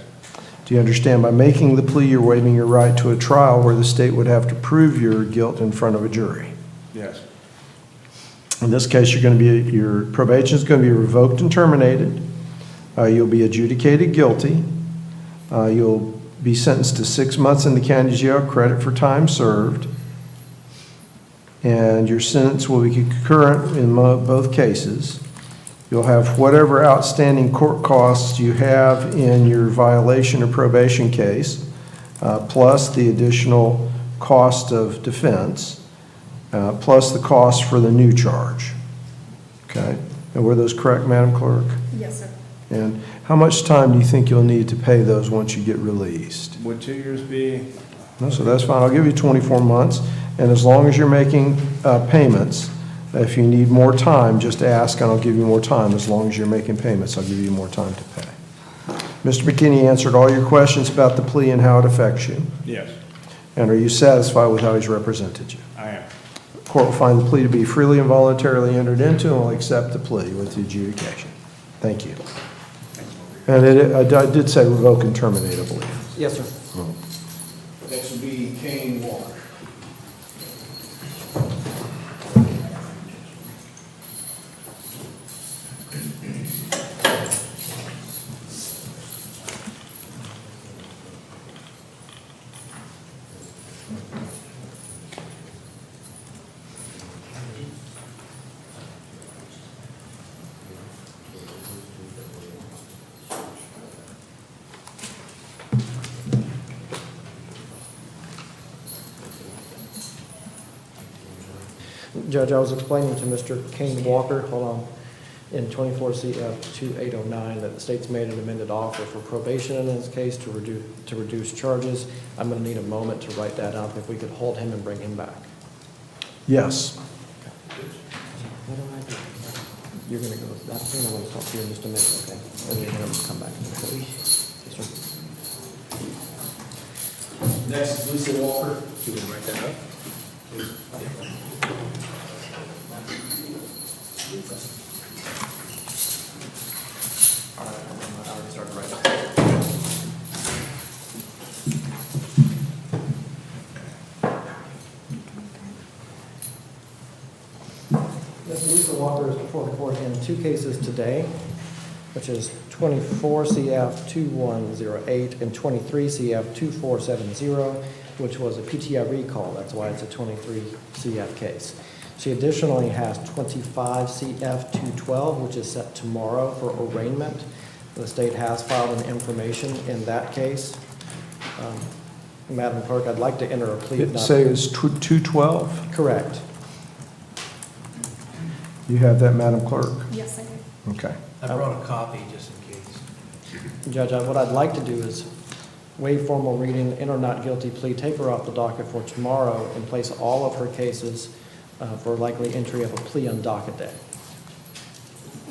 Do you understand by making the plea, you're waiving your right to a trial where the state would have to prove your guilt in front of a jury? Yes. In this case, you're going to be, your probation is going to be revoked and terminated. You'll be adjudicated guilty. You'll be sentenced to 6 months in the county jail, credit for time served. And your sentence will be concurrent in both cases. You'll have whatever outstanding court costs you have in your violation or probation case, plus the additional cost of defense, plus the cost for the new charge. Okay? And were those correct, Madam Clerk? Yes, sir. And how much time do you think you'll need to pay those once you get released? Would 2 years be? No, so that's fine. I'll give you 24 months. And as long as you're making payments, if you need more time, just ask and I'll give you more time. As long as you're making payments, I'll give you more time to pay. Mr. McKinney answered all your questions about the plea and how it affects you. Yes. And are you satisfied with how he's represented you? I am. The court will find the plea to be freely and voluntarily entered into and will accept the plea with the adjudication. Thank you. And I did say revoke and terminate, I believe. Yes, sir. Next would be Kane Walker. Judge, I was explaining to Mr. Kane Walker, hold on, in 24 CF 2809 that the state's made an amended offer for probation in this case to reduce charges. I'm going to need a moment to write that up. If we could hold him and bring him back. Yes. What do I do? You're going to go that thing. I'm going to talk to you in just a minute, okay? And then you're going to come back. Yes, sir. Next is Lisa Walker. You can write that up? All right, I already started writing. Ms. Lisa Walker is before the court in two cases today, which is 24 CF 2108 and 23 CF 2470. which was a PTI recall. That's why it's a 23 CF case. She additionally has 25 CF 212, which is set tomorrow for arraignment. The state has filed an information in that case. Madam Clerk, I'd like to enter a plea. Say it's 212? Correct. You have that, Madam Clerk? Yes, I do. Okay. I brought a copy just in case. Judge, what I'd like to do is waive formal reading, enter not guilty plea, take her off the docket for tomorrow, and place all of her cases for likely entry of a plea on docket day.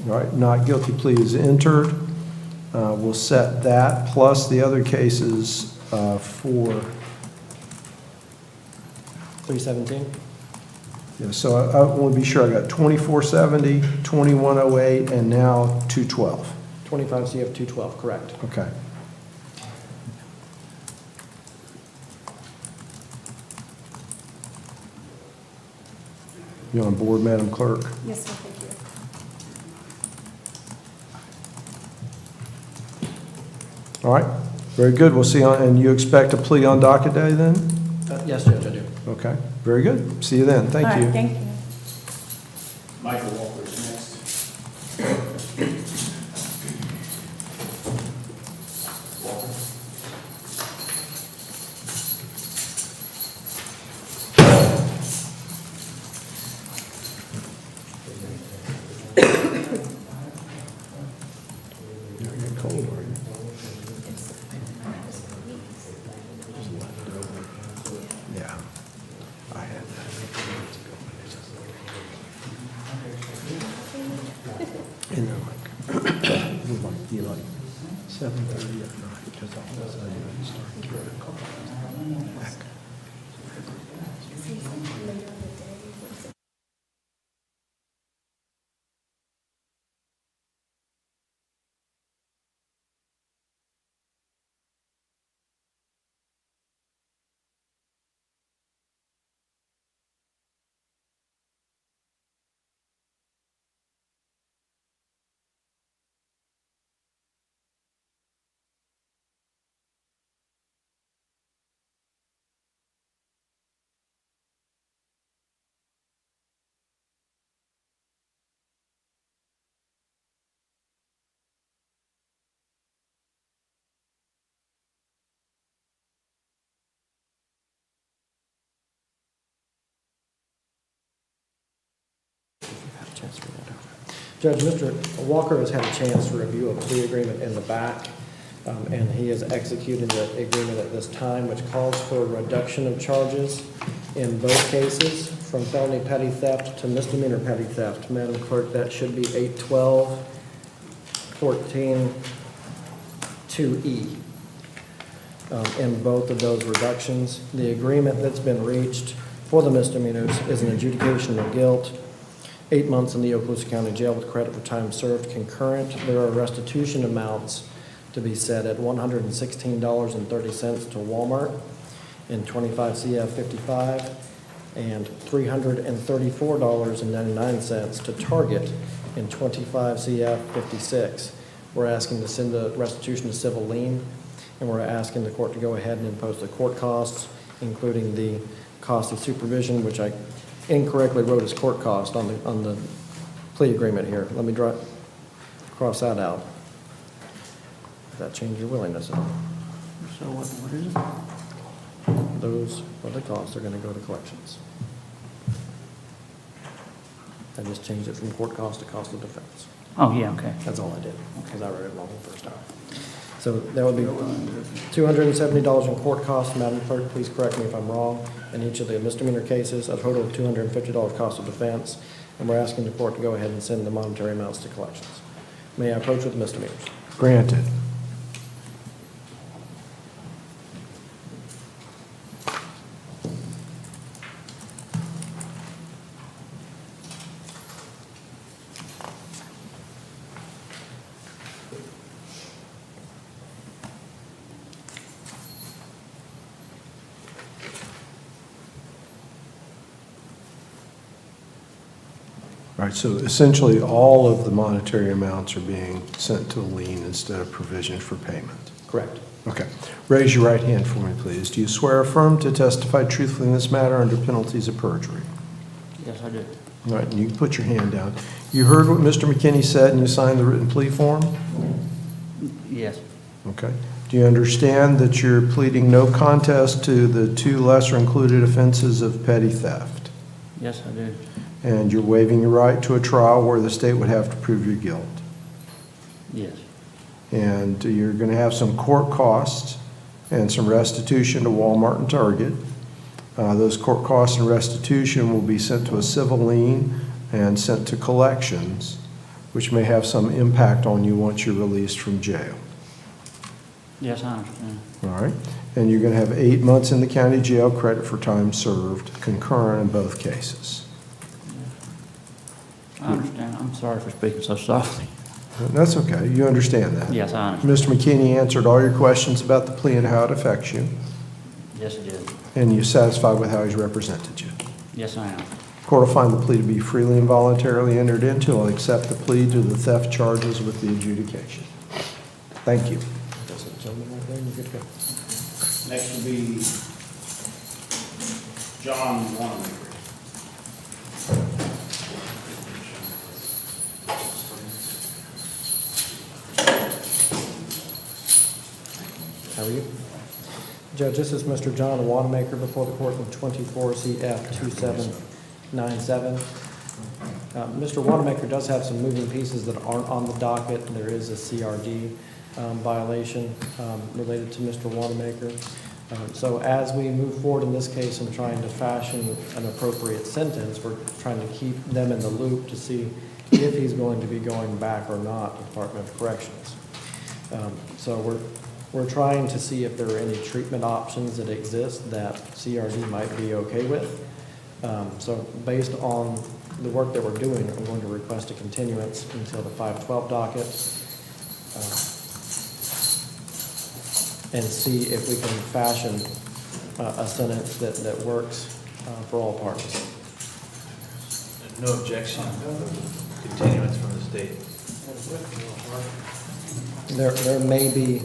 All right, not guilty plea is entered. We'll set that plus the other cases for 317? Yeah, so I want to be sure I got 2470, 2108, and now 212. 25 CF 212, correct. Okay. You on board, Madam Clerk? Yes, sir, thank you. All right, very good. We'll see on, and you expect a plea on docket day then? Yes, Judge, I do. Okay, very good. See you then. Thank All you. right, thank you. Michael Walker's next. Yeah. I had and they're like, you like 7:30 at night, because all of a sudden you start getting a call back. Judge, Mr. Walker has had a chance to review a plea agreement in the back, and he is executing the agreement at this time, which calls for a reduction of charges in both cases from felony petty theft to misdemeanor petty theft. Madam Clerk, that should be 812-14-2E. In both of those reductions, the agreement that's been reached for the misdemeanors is an adjudication of guilt, 8 months in the Okaloosa County Jail with credit for time served concurrent. There are restitution amounts to be set at $116.30 to Walmart in 25 CF 55 and $334.99 to Target in 25 CF 56. We're asking to send the restitution to civil lien, and we're asking the court to go ahead and impose the court costs, including the cost of supervision, which I incorrectly wrote as court cost on the plea agreement here. Let me cross that out. Does that change your willingness at all? So what is it? Those are the costs are going to go to collections. I just changed it from court cost to cost of defense. Oh, yeah, okay. That's all I did, because I read it wrong the first time. So that would be $270 in court costs. Madam Clerk, please correct me if I'm wrong. In each of the misdemeanor cases, a total of $250 cost of defense, and we're asking the court to go ahead and send the monetary amounts to collections. May I approach with misdemeanors? Granted. Right, so essentially all of the monetary amounts are being sent to a lien instead of provision for payment. Correct. Okay. Raise your right hand for me, please. Do you swear or affirm to testify truthfully in this matter under penalties of perjury? Yes, I do. All right, you can put your hand down. You heard what Mr. McKinney said and you signed the written plea form? Yes. Okay. Do you understand that you're pleading no contest to the 2 lesser included offenses of petty theft? Yes, I do. And you're waiving your right to a trial where the state would have to prove your guilt? Yes. And you're going to have some court costs and some restitution to Walmart and Target. Those court costs and restitution will be sent to a civil lien and sent to collections, which may have some impact on you once you're released from jail. Yes, I understand. All right. And you're going to have 8 months in the county jail, credit for time served, concurrent in both cases. I understand. I'm sorry for speaking so softly. That's okay. You understand that? Yes, I understand. Mr. McKinney answered all your questions about the plea and how it affects you. Yes, it did. And you're satisfied with how he's represented you? Yes, I am. Court will find the plea to be freely and voluntarily entered into. I'll accept the plea to the theft charges with the adjudication. Thank you. Next will be John Wanamaker. How are you? Judge, this is Mr. John Wanamaker before the court with 24 CF 2797. Mr. Wanamaker does have some moving pieces that aren't on the docket. There is a CRD violation related to Mr. Wanamaker. So as we move forward in this case and trying to fashion an appropriate sentence, we're trying to keep them in the loop to see if he's going to be going back or not to the Department of Corrections. So we're trying to see if there are any treatment options that exist that CRD might be okay with. So based on the work that we're doing, I'm going to request a continuance until the 512 docket and see if we can fashion a sentence that works for all parties. No objection, continuance from the state. There may be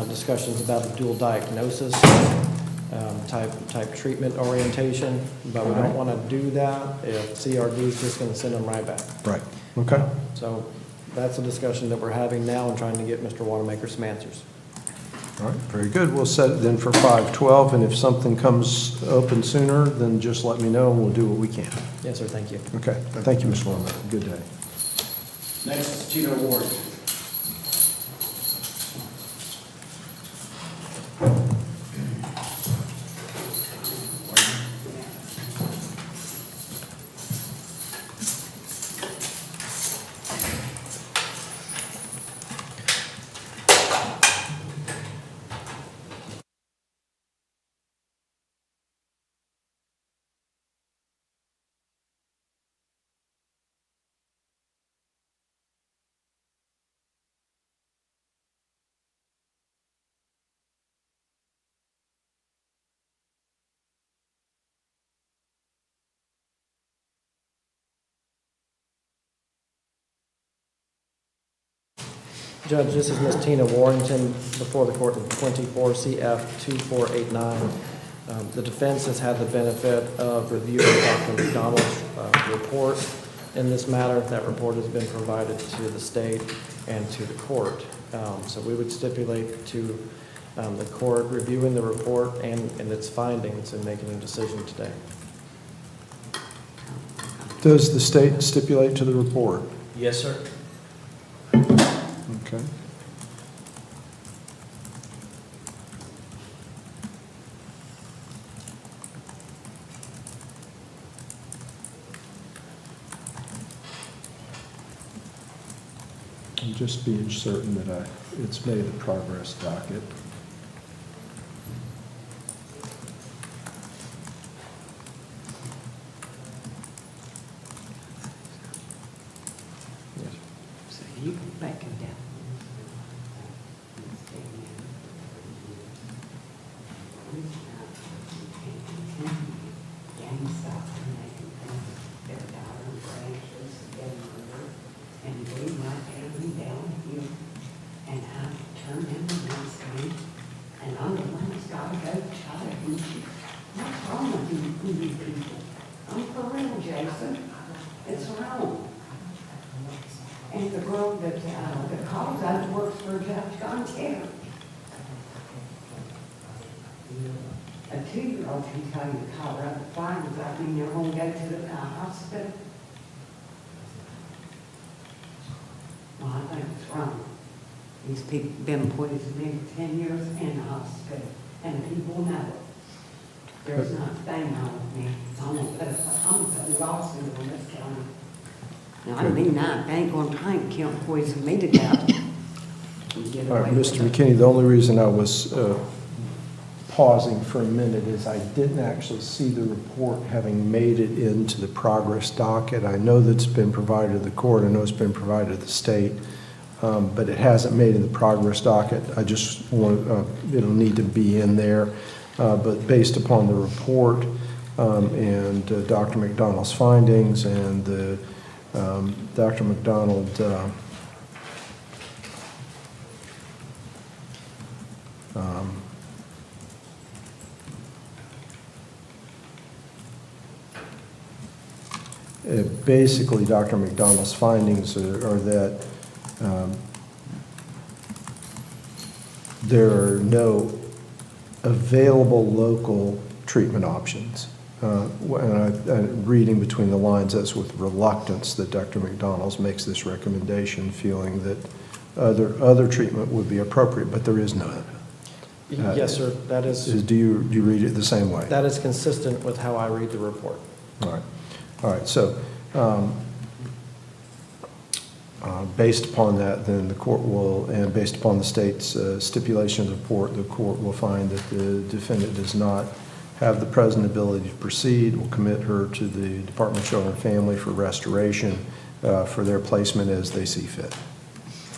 discussions about a dual diagnosis type treatment orientation, but we don't want to do that if CRD is just going to send them right back. Right. Okay. So that's a discussion that we're having now and trying to get Mr. Wanamaker some answers. All right, very good. We'll set it then for 512, and if something comes open sooner, then just let me know and we'll do what we can. Yes, sir. Thank you. Okay. Thank you, Mr. Lawman. Good day. Next is Tito Ward. Judge, this is Ms. Tina Warrington before the court in 24 CF 2489. The defense has had the benefit of reviewing Dr. McDonald's report in this matter. That report has been provided to the state and to the court. So we would stipulate to the court reviewing the report and its findings and making a decision today. Does the state stipulate to the report? Yes, sir. Okay. I'm just being certain that it's made a progress docket. So you can back him down. And we might have him down here, and I turned him against me. Jason. It's wrong. And the girl that calls us works for Judge Gontier. A 2-year-old can tell you to call her up at 5 o'clock and you're going to go to the hospital. Well, I think it's wrong. These people been poisoned for 10 years in the hospital, and people know it. There's not a thing wrong with me. I'm gonna put a lawsuit on this county. Now, I mean, I ain't gonna try and kill and poison me to death. And get All right, away with Mr. it. McKinney, the only reason I was pausing for a minute is I didn't actually see the report having made it into the progress docket. I know that's been provided to the court, I know it's been provided to the state, but it hasn't made in the progress docket. I just want, it'll need to be in there. But based upon the report and Dr. McDonald's findings and the Dr. McDonald basically, Dr. McDonald's findings are that there are no available local treatment options. And I'm reading between the lines, that's with reluctance that Dr. McDonald's makes this recommendation, feeling that other treatment would be appropriate, but there is none. Yes, sir, that is. Do you read it the same way? That is consistent with how I read the report. All right, so based upon that, then the court will, and based upon the state's stipulation of the report, the court will find that the defendant does not have the present ability to proceed, will commit her to the Department of Children and Family for restoration for their placement as they see fit.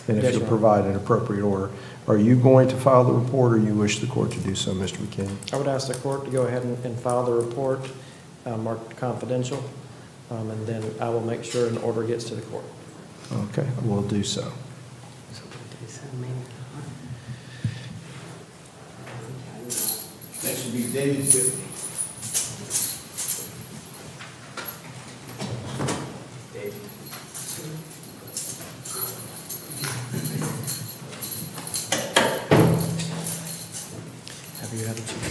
And if Yes, you'll Your provide an appropriate order. Are you going to file the report, or you wish the court to do so, Mr. McKinney? I would ask the court to go ahead and file the report, marked confidential, and then I will make sure an order gets to the court. Okay, we'll do so. Next will be David Whitney. Have you had a chance?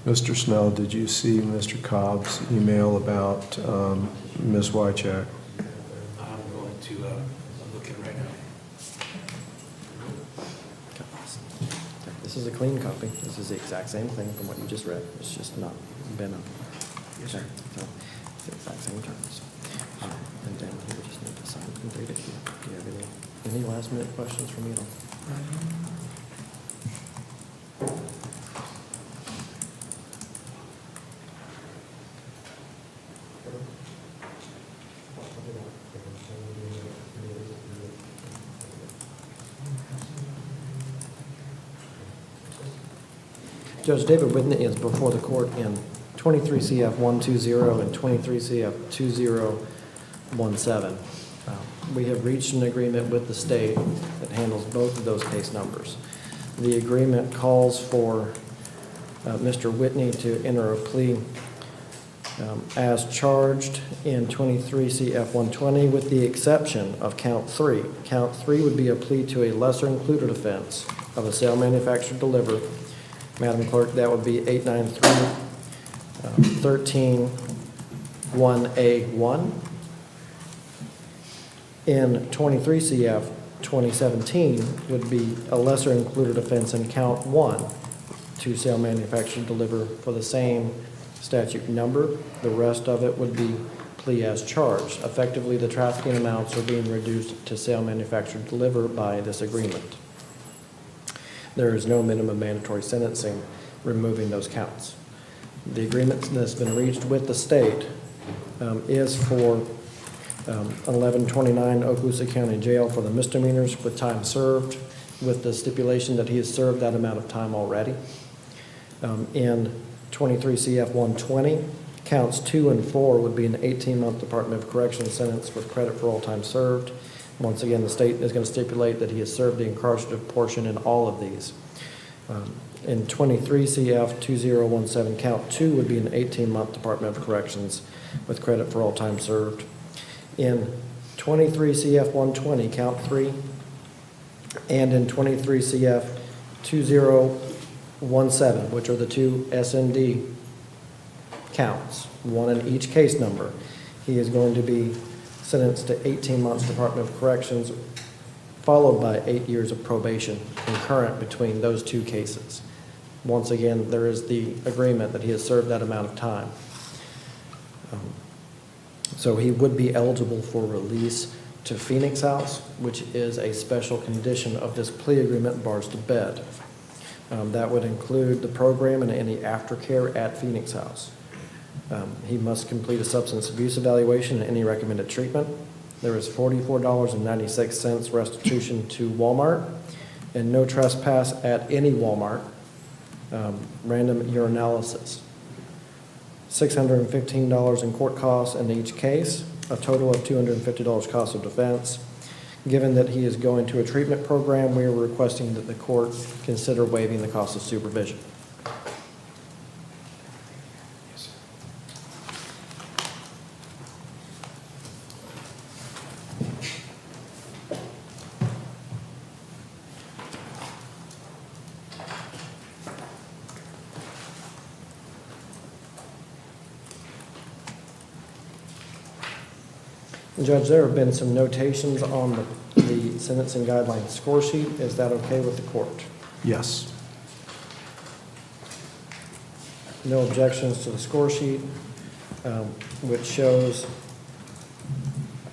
Mr. Snell, did you see Mr. Cobb's email about Ms. Wycheck? I'm going to look at it right now. This is a clean copy. This is the exact same thing from what you just read. It's just not been a. Yes, sir. So, it's the exact same terms. And then we just need to sign and complete it. Do you have any last minute questions from you? Judge David Whitney is before the court in 23 CF 120 and 23 CF 2017. We have reached an agreement with the state that handles both of those case numbers. The agreement calls for Mr. Whitney to enter a plea as charged in 23 CF 120 with the exception of count 3. Count 3 would be a plea to a lesser included offense of a sale, manufacture, deliver. Madam Clerk, that would be 893-13-1A1. In 23 CF 2017 would be a lesser included offense in count 1 to sale, manufacture, deliver for the same statute number. The rest of it would be plea as charged. Effectively, the trafficking amounts are being reduced to sale, manufacture, deliver by this agreement. There is no minimum mandatory sentencing removing those counts. The agreement that's been reached with the state is for 1129 Okaloosa County Jail for the misdemeanors with time served, with the stipulation that he has served that amount of time already. In 23 CF 120, counts 2 and 4 would be an 18-month Department of Corrections sentence with credit for all time served. Once again, the state is going to stipulate that he has served the incarcerative portion in all of these. In 23 CF 2017, count 2 would be an 18-month Department of Corrections with credit for all time served. In 23 CF 120, count 3, and in 23 CF 2017, which are the two S&D counts, one in each case number, he is going to be sentenced to 18 months Department of Corrections, followed by 8 years of probation concurrent between those two cases. Once again, there is the agreement that he has served that amount of time. So he would be eligible for release to Phoenix House, which is a special condition of this plea agreement, bars to bed. That would include the program and any aftercare at Phoenix House. He must complete a substance abuse evaluation and any recommended treatment. There is $44.96 restitution to Walmart, and no trespass at any Walmart. Random urinalysis. $615 in court costs in each case, a total of $250 cost of defense. Given that he is going to a treatment program, we are requesting that the court consider waiving the cost of supervision. Judge, there have been some notations on the sentencing guidelines score sheet. Is that okay with the court? Yes. No objections to the score sheet, which shows,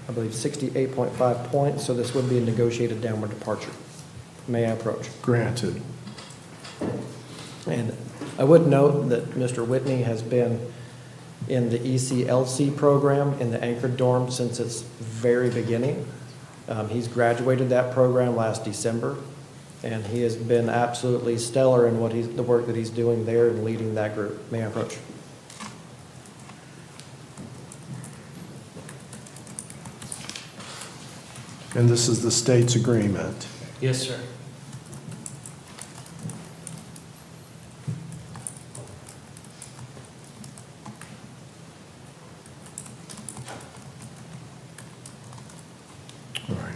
I believe, 68.5 points, so this would be a negotiated downward departure. May I approach? Granted. And I would note that Mr. Whitney has been in the ECLC program in the Anchor dorm since its very beginning. He's graduated that program last December, and he has been absolutely stellar in the work that he's doing there and leading that group. May I approach? And this is the state's agreement. Yes, sir. All right.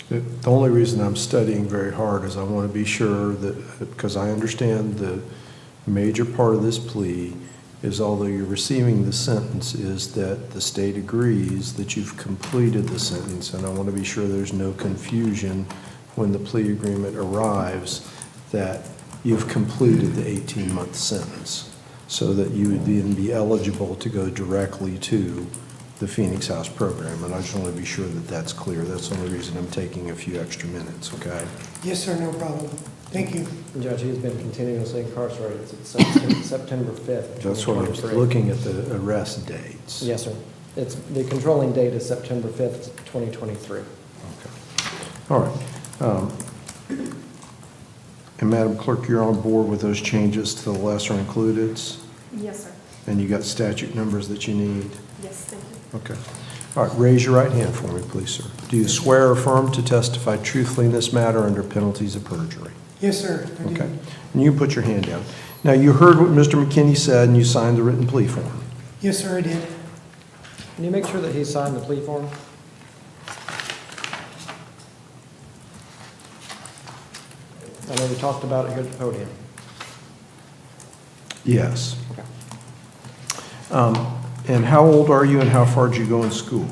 The only reason I'm studying very hard is I want to be sure that, because I understand the major part of this plea is, although you're receiving the sentence, is that the state agrees that you've completed the sentence, and I want to be sure there's no confusion when the plea agreement arrives that you've completed the 18-month sentence, so that you would then be eligible to go directly to the Phoenix House program, and I just want to be sure that that's clear. That's the only reason I'm taking a few extra minutes, okay? Yes, sir, no problem. Thank you. Judge, he has been continuously incarcerated since September 5th. That's what I was looking at, the arrest dates. Yes, sir. It's, the controlling date is September 5th, 2023. Okay. All right. And Madam Clerk, you're on board with those changes to the lesser includeds? Yes, sir. And you got statute numbers that you need? Yes, thank you. Okay. All right, raise your right hand for me, please, sir. Do you swear or affirm to testify truthfully in this matter under penalties of perjury? Yes, sir. I do. Okay. And you put your hand down. Now, you heard what Mr. McKinney said, and you signed the written plea form. Yes, sir, I did. Can you make sure that he signed the plea form? I know we talked about it here at the podium. Yes. And how old are you and how far did you go in school?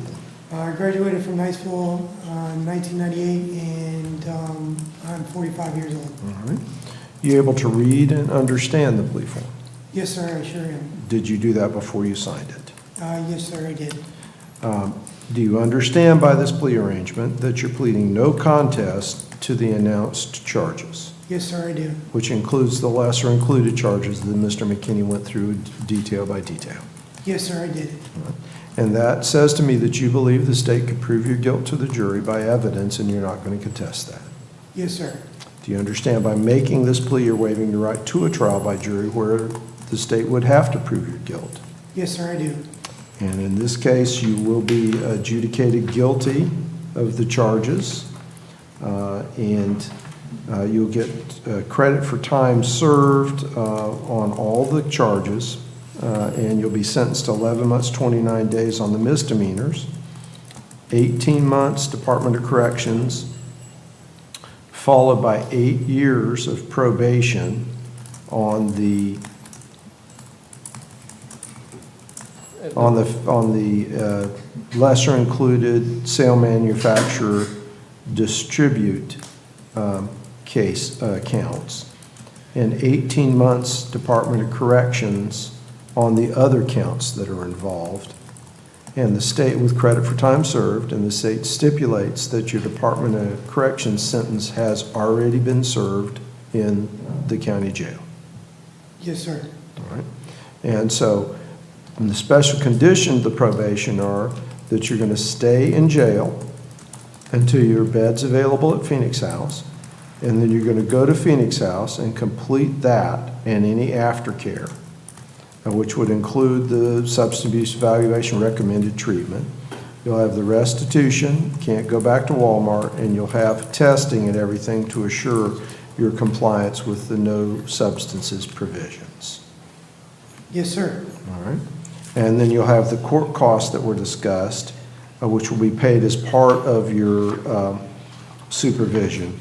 I graduated from high school in 1998, and I'm 45 years old. All right. You able to read and understand the plea form? Yes, sir, I sure am. Did you do that before you signed it? Yes, sir, I did. Do you understand by this plea arrangement that you're pleading no contest to the announced charges, Yes, sir, I do. which includes the lesser included charges that Mr. McKinney went through detail by detail? Yes, sir, I did. And that says to me that you believe the state could prove your guilt to the jury by evidence, and you're not going to contest that. Yes, sir. Do you understand by making this plea, you're waiving your right to a trial by jury where the state would have to prove your guilt? Yes, sir, I do. And in this case, you will be adjudicated guilty of the charges, and you'll get credit for time served on all the charges, and you'll be sentenced to 11 months, 29 days on the misdemeanors, 18 months Department of Corrections, followed by 8 years of probation on the lesser included sale, manufacture, distribute case counts, and 18 months Department of Corrections on the other counts that are involved. And the state with credit for time served, and the state stipulates that your Department of Corrections sentence has already been served in the county jail. Yes, sir. All right. And so and the special conditions of the probation are that you're going to stay in jail until your bed's available at Phoenix House, and then you're going to go to Phoenix House and complete that and any aftercare, which would include the substance abuse evaluation recommended treatment. You'll have the restitution, can't go back to Walmart, and you'll have testing and everything to assure your compliance with the no substances provisions. Yes, sir. All right. And then you'll have the court costs that were discussed, which will be paid as part of your supervision.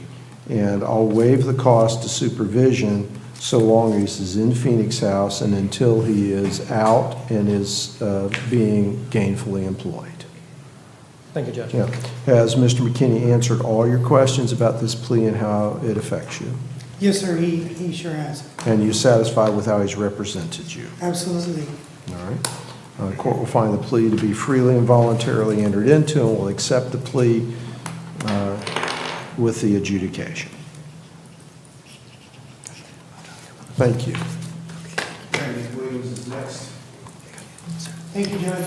And I'll waive the cost to supervision so long as he's in Phoenix House and until he is out and is being gainfully employed. Thank you, Judge. Yeah. Has Mr. McKinney answered all your questions about this plea and how it affects you? Yes, sir, he sure has. And you're satisfied with how he's represented you? Absolutely. All right. The court will find the plea to be freely and voluntarily entered into and will accept the plea with the adjudication. Thank you. Randy Williams is next. Thank you, Judge.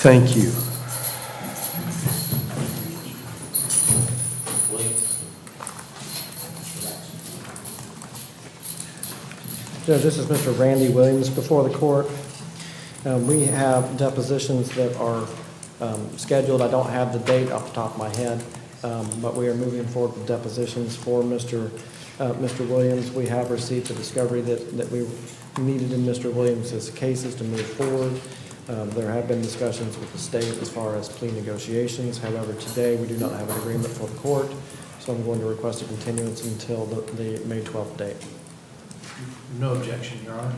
Thank you. Judge, this is Mr. Randy Williams before the court. We have depositions that are scheduled. I don't have the date off the top of my head, but we are moving forward with depositions for Mr. Williams. We have received the discovery that we needed in Mr. Williams' cases to move forward. There have been discussions with the state as far as plea negotiations. However, today we do not have an agreement for the court, so I'm going to request a continuance until the May 12th date. No objection, Your Honor.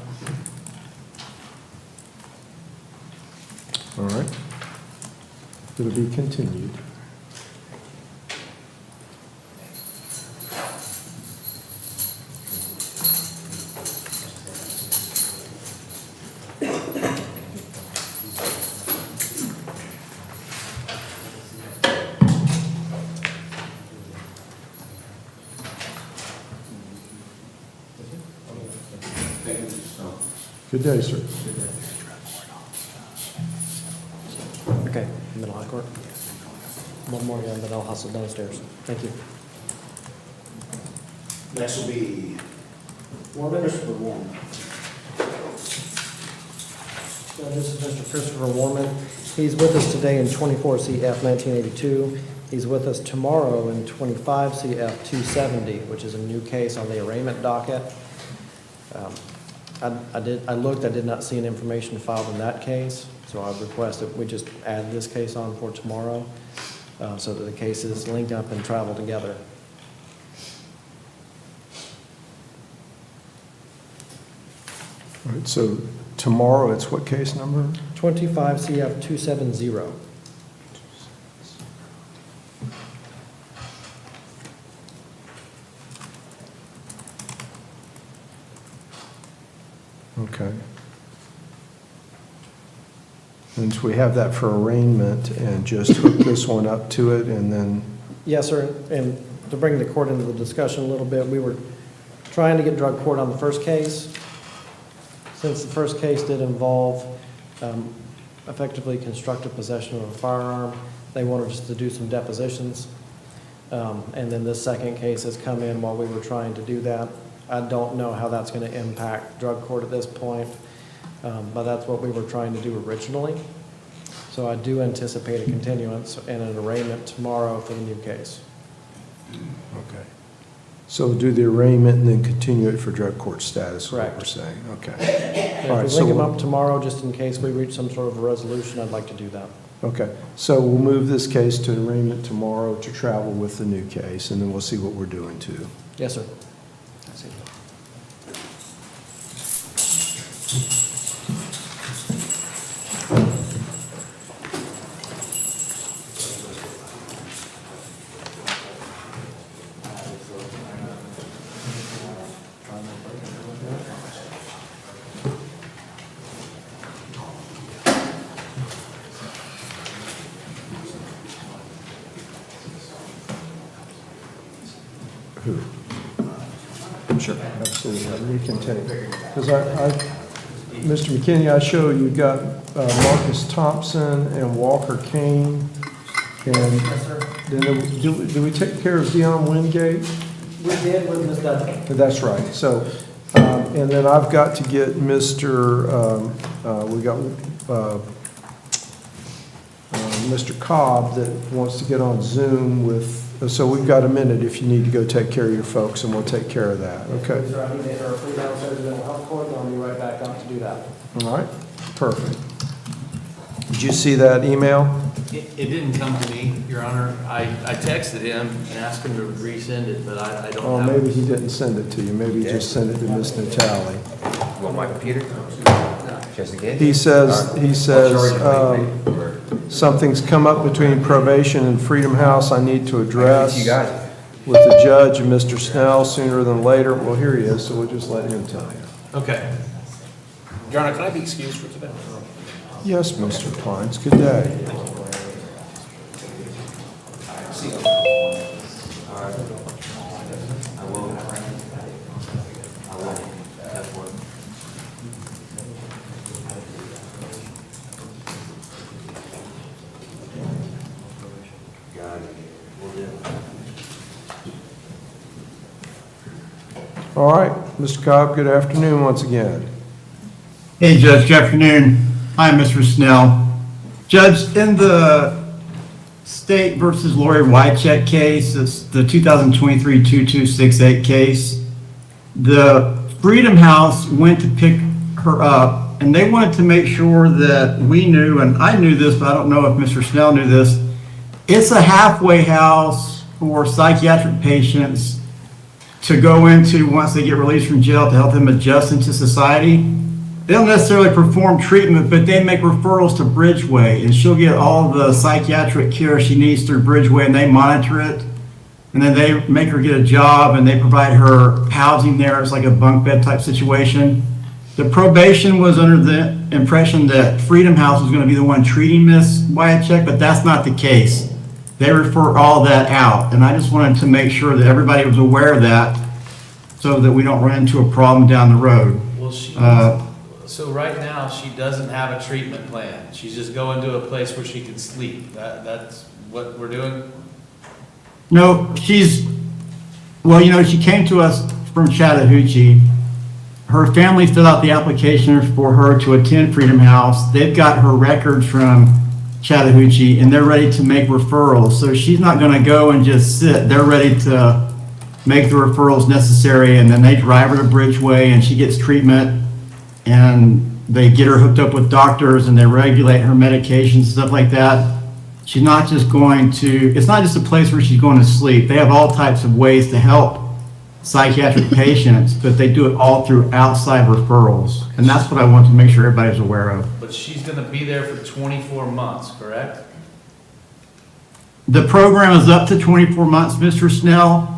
All right. It'll be continued. Good day, sir. Okay, middle high court. One more, and then I'll hustle downstairs. Thank you. Next will be Christopher Warren. So this is Mr. Christopher Warman. He's with us today in 24 CF 1982. He's with us tomorrow in 25 CF 270, which is a new case on the arraignment docket. I did not see an information filed in that case, so I request that we just add this case on for tomorrow so that the cases link up and travel together. All right, so tomorrow, it's what case number? 25 CF 270. Okay. And so we have that for arraignment and just hook this one up to it and then, Yes, sir, and to bring the court into the discussion a little bit, we were trying to get drug court on the first case. Since the first case did involve effectively constructive possession of a firearm, they wanted us to do some depositions. And then this second case has come in while we were trying to do that. I don't know how that's going to impact drug court at this point, but that's what we were trying to do originally. So I do anticipate a continuance and an arraignment tomorrow for the new case. okay. So do the arraignment and then continue it for drug court status, is what Correct. we're saying, okay. And All right, if we link them so, up tomorrow, just in case we reach some sort of a resolution, I'd like to do that. okay, so we'll move this case to arraignment tomorrow to travel with the new case, and then we'll see what we're doing too. Yes, sir. Who? Sure. Absolutely, we can take, because Mr. McKinney, I show you got Marcus Thompson and Walker Kane, and then do we take care of Dion Wingate? We did with Ms. Dudley. That's right, so, and then I've got to get we got Mr. Cobb that wants to get on Zoom with, so we've got a minute if you need to go take care of your folks, and we'll take care of that, okay? Sir, I need to enter a free downstairs mental health court, and I'll be right back up to do that. All right, perfect. Did you see that email? It didn't come to me, Your Honor. I texted him and asked him to resend it, but I don't Oh, have it. maybe he didn't send it to you, maybe he just sent it to Miss Natali. Want my computer? Just again? He says, something's come up between probation and Freedom House I need to address You guys. with the judge and Mr. Snell sooner than later. Well, here he is, so we'll just let him tell you. Okay. Your Honor, can I be excused for today? Yes, Mr. Pines, good day. All right, Mr. Cobb, good afternoon once again. Hey, Judge, good afternoon. Hi, Mr. Snell. Judge, in the State versus Lori Wycheck case, it's the 2023-2268 case, the Freedom House went to pick her up, and they wanted to make sure that we knew, and I knew this, but I don't know if Mr. Snell knew this, it's a halfway house for psychiatric patients to go into once they get released from jail to help them adjust into society. They don't necessarily perform treatment, but they make referrals to Bridgeway, and she'll get all the psychiatric care she needs through Bridgeway, and they monitor it. And then they make her get a job, and they provide her housing there. It's like a bunk bed type situation. The probation was under the impression that Freedom House was going to be the one treating Miss Wycheck, but that's not the case. They refer all that out, and I just wanted to make sure that everybody was aware of that so that we don't run into a problem down the road. Well, so right now, she doesn't have a treatment plan. She's just going to a place where she can sleep. That's what we're doing? No, well, you know, she came to us from Chattahoochee. Her family filled out the application for her to attend Freedom House. They've got her records from Chattahoochee, and they're ready to make referrals. So she's not going to go and just sit. They're ready to make the referrals necessary, and then they drive her to Bridgeway, and she gets treatment, and they get her hooked up with doctors, and they regulate her medications, stuff like that. She's not just going to, it's not just a place where she's going to sleep. They have all types of ways to help psychiatric patients, but they do it all through outside referrals. And that's what I want to make sure everybody's aware of. But she's going to be there for 24 months, correct? The program is up to 24 months, Mr. Snell.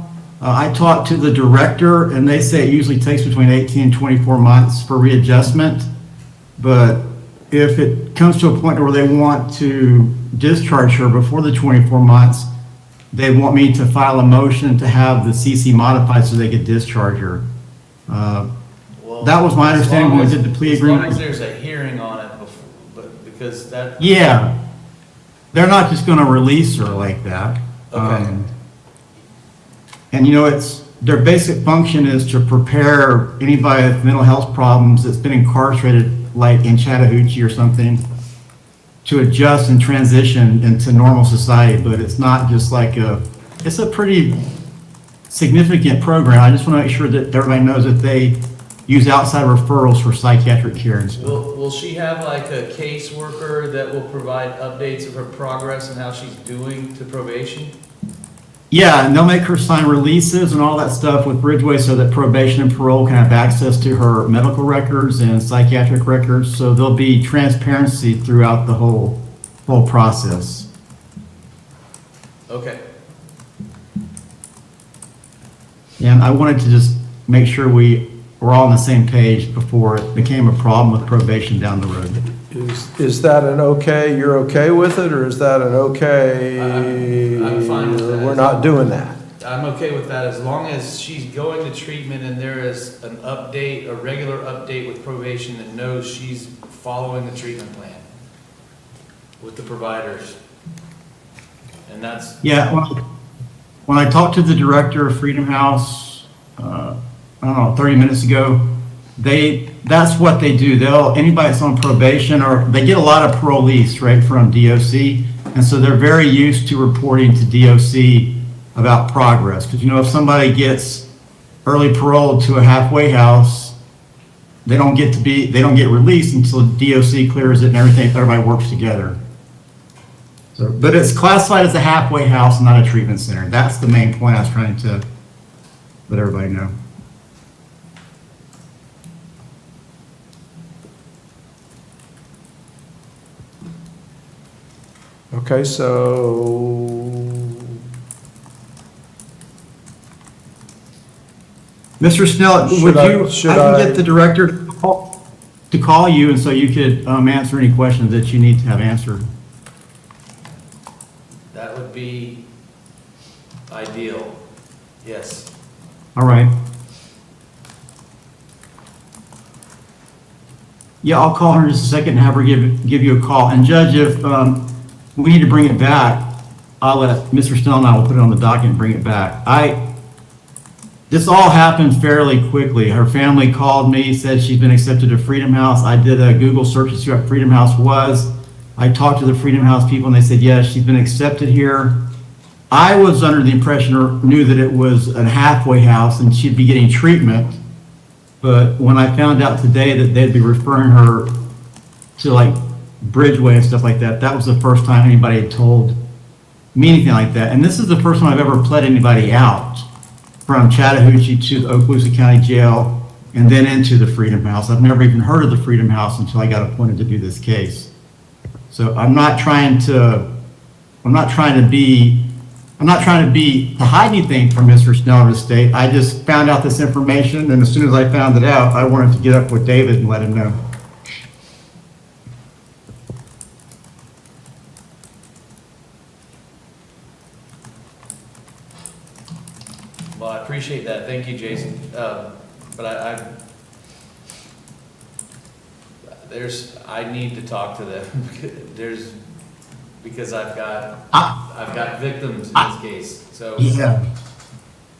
I talked to the director, and they say it usually takes between 18 and 24 months for readjustment. But if it comes to a point where they want to discharge her before the 24 months, they want me to file a motion to have the CC modified so they could discharge her. That was my understanding when we did the plea agreement. As long as there's a hearing on it before, but because that. Yeah, they're not just going to release her like that. Okay. And you know, their basic function is to prepare anybody with mental health problems that's been incarcerated, like in Chattahoochee or something, to adjust and transition into normal society. But it's not just like it's a pretty significant program. I just want to make sure that everybody knows that they use outside referrals for psychiatric care and stuff. Will she have like a caseworker that will provide updates of her progress and how she's doing to probation? Yeah, and they'll make her sign releases and all that stuff with Bridgeway so that probation and parole can have access to her medical records and psychiatric records. So there'll be transparency throughout the whole process. Okay. And I wanted to just make sure we were all on the same page before it became a problem with probation down the road. Is that an okay, you're okay with it, or is that an okay? I'm fine with that. We're not doing that. I'm okay with that as long as she's going to treatment and there is an update, a regular update with probation that knows she's following the treatment plan with the providers. And that's. Yeah, when I talked to the director of Freedom House, I don't know, 30 minutes ago, that's what they do. Anybody that's on probation, or they get a lot of parolees right from DOC, and so they're very used to reporting to DOC about progress. Because you know, if somebody gets early paroled to a halfway house, they don't get released until DOC clears it and everybody works together. So, but it's classified as a halfway house, not a treatment center. That's the main point I was trying to let everybody know. Okay, so Mr. Snell, I can get the director to call you, and so you could answer any questions that you need to have answered. That would be ideal, yes. All right. Yeah, I'll call her in just a second and have her give you a call. And Judge, if we need to bring it back, I'll let Mr. Snell and I will put it on the docket and bring it back. This all happened fairly quickly. Her family called me, said she's been accepted to Freedom House. I did a Google search to see what Freedom House was. I talked to the Freedom House people and they said, yes, she's been accepted here. I was under the impression or knew that it was a halfway house and she'd be getting treatment. But when I found out today that they'd be referring her to like Bridgeway and stuff like that, that was the first time anybody had told me anything like that. And this is the first time I've ever pled anybody out from Chattahoochee to the Okaloosa County Jail and then into the Freedom House. I've never even heard of the Freedom House until I got appointed to do this case. So I'm not trying to hide anything from Mr. Snell or the state. I just found out this information, and as soon as I found it out, I wanted to get up with David and let him know. Well, I appreciate that. Thank you, Jason. But I need to talk to them. Because I've got victims in this case. So yeah,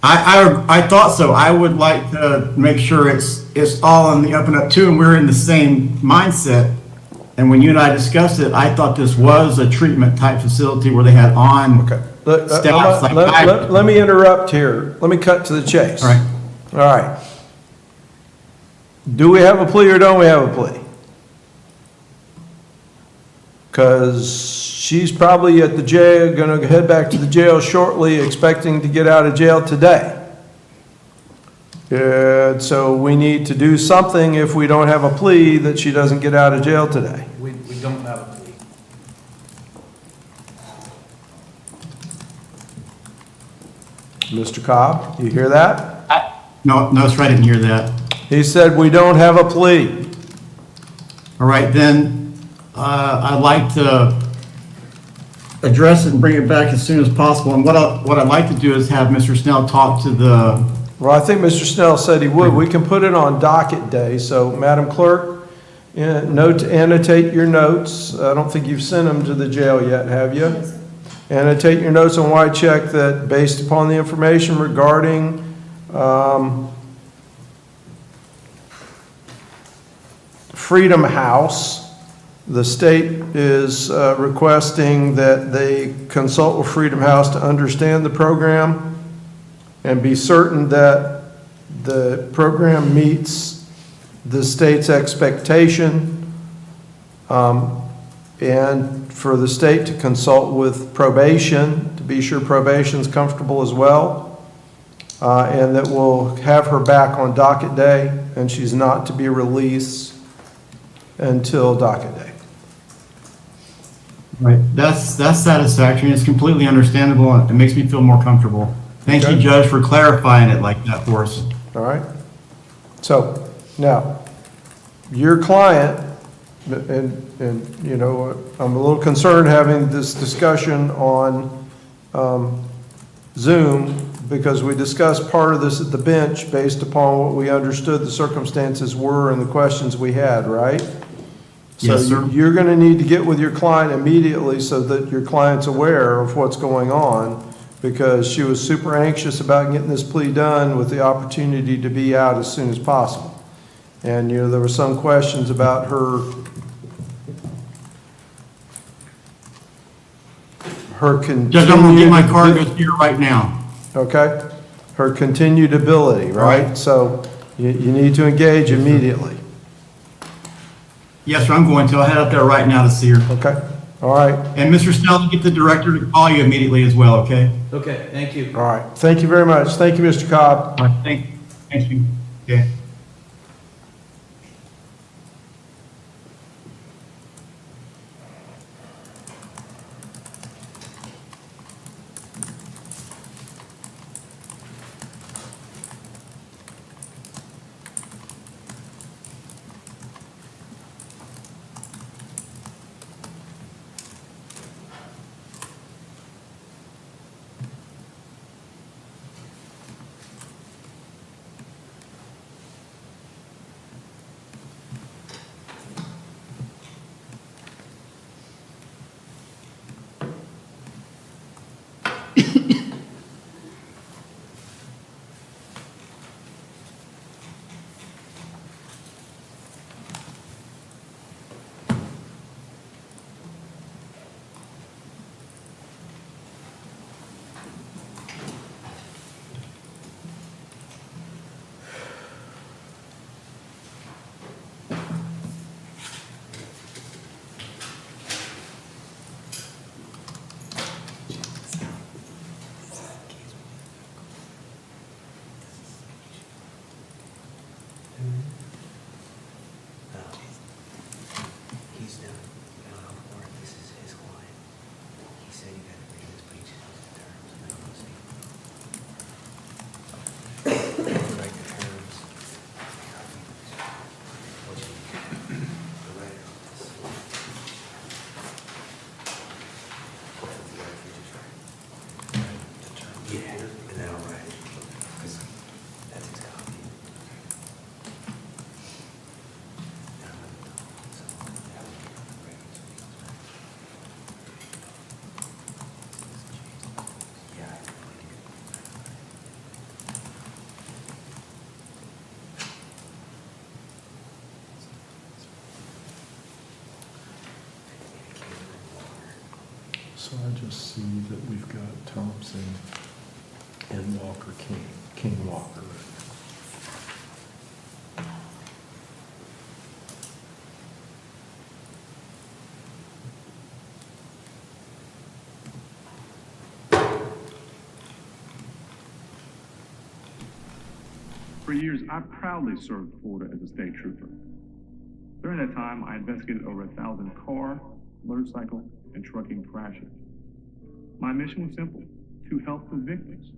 I thought so. I would like to make sure it's all on the up and up too, and we're in the same mindset. And when you and I discussed it, I thought this was a treatment type facility where they had staff. Let me interrupt here. Let me cut to the chase. All right. All right. Do we have a plea or don't we have a plea? Because she's probably at the jail, going to head back to the jail shortly, expecting to get out of jail today. And so we need to do something if we don't have a plea that she doesn't get out of jail today. we don't have a plea. Mr. Cobb, you hear that? No, sir, I didn't hear that. He said we don't have a plea. All right, then, I'd like to address it and bring it back as soon as possible. And what I'd like to do is have Mr. Snell talk to the... Well, I think Mr. Snell said he would. We can put it on docket day. So, Madam Clerk, annotate your notes. I don't think you've sent them to the jail yet, have you? Annotate your notes on Wycheck that based upon the information regarding Freedom House, the state is requesting that they consult with Freedom House to understand the program and be certain that the program meets the state's expectation, and for the state to consult with probation to be sure probation's comfortable as well, and that we'll have her back on docket day, and she's not to be released until docket day. Right, that's satisfactory. It's completely understandable, and it makes me feel more comfortable. Thank Okay. you, Judge, for clarifying it like that for us. All right? So, now, your client, and you know, I'm a little concerned having this discussion on Zoom because we discussed part of this at the bench based upon what we understood the circumstances were and the questions we had, right? Yes, So sir. you're going to need to get with your client immediately so that your client's aware of what's going on, because she was super anxious about getting this plea done with the opportunity to be out as soon as possible. And, you know, there were some questions about her continued... Judge, I'm going to get my card here right now. Okay? Her continued ability, right? Right. So you need to engage immediately. Yes, sir, I'm going to. I'll head up there right now to see her. Okay? All right. And Mr. Snell, get the director to call you immediately as well, okay? Okay, thank you. All right. Thank you very much. Thank you, Mr. Cobb. All right, thank you. Okay. He's done. Or this is his client. He said you got to read his breaches and terms. And I don't see. Write the terms. What you write on this. Yeah, and then I'll write it. Because that's his copy. So I just see that we've got Thompson and Walker King Walker. For years, I proudly served Florida as a state trooper. During that time, I investigated over 1,000 car, motorcycle, and trucking crashes. My mission was simple: to help the victims,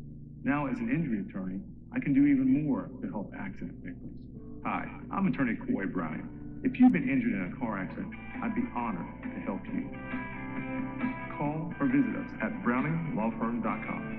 Now, as an injury attorney, I can do even more to help accident victims. Hi, I'm attorney Coy Browning. If you've been injured in a car accident, I'd be honored to help you. Call or visit us at browninglawfirm.com.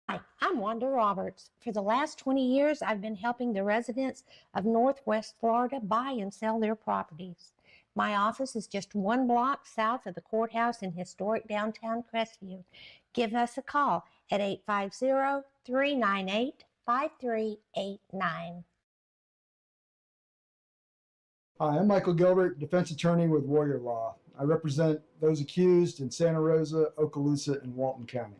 Hi, I'm Wanda Roberts. For the last 20 years, I've been helping the residents of Northwest Florida buy and sell their properties. My office is just 1 block south of the courthouse in historic downtown Crestview. Give us a call at 850-398-5389. Hi, I'm Michael Gilbert, defense attorney with Warrior Law. I represent those accused in Santa Rosa, Okaloosa, and Walton County.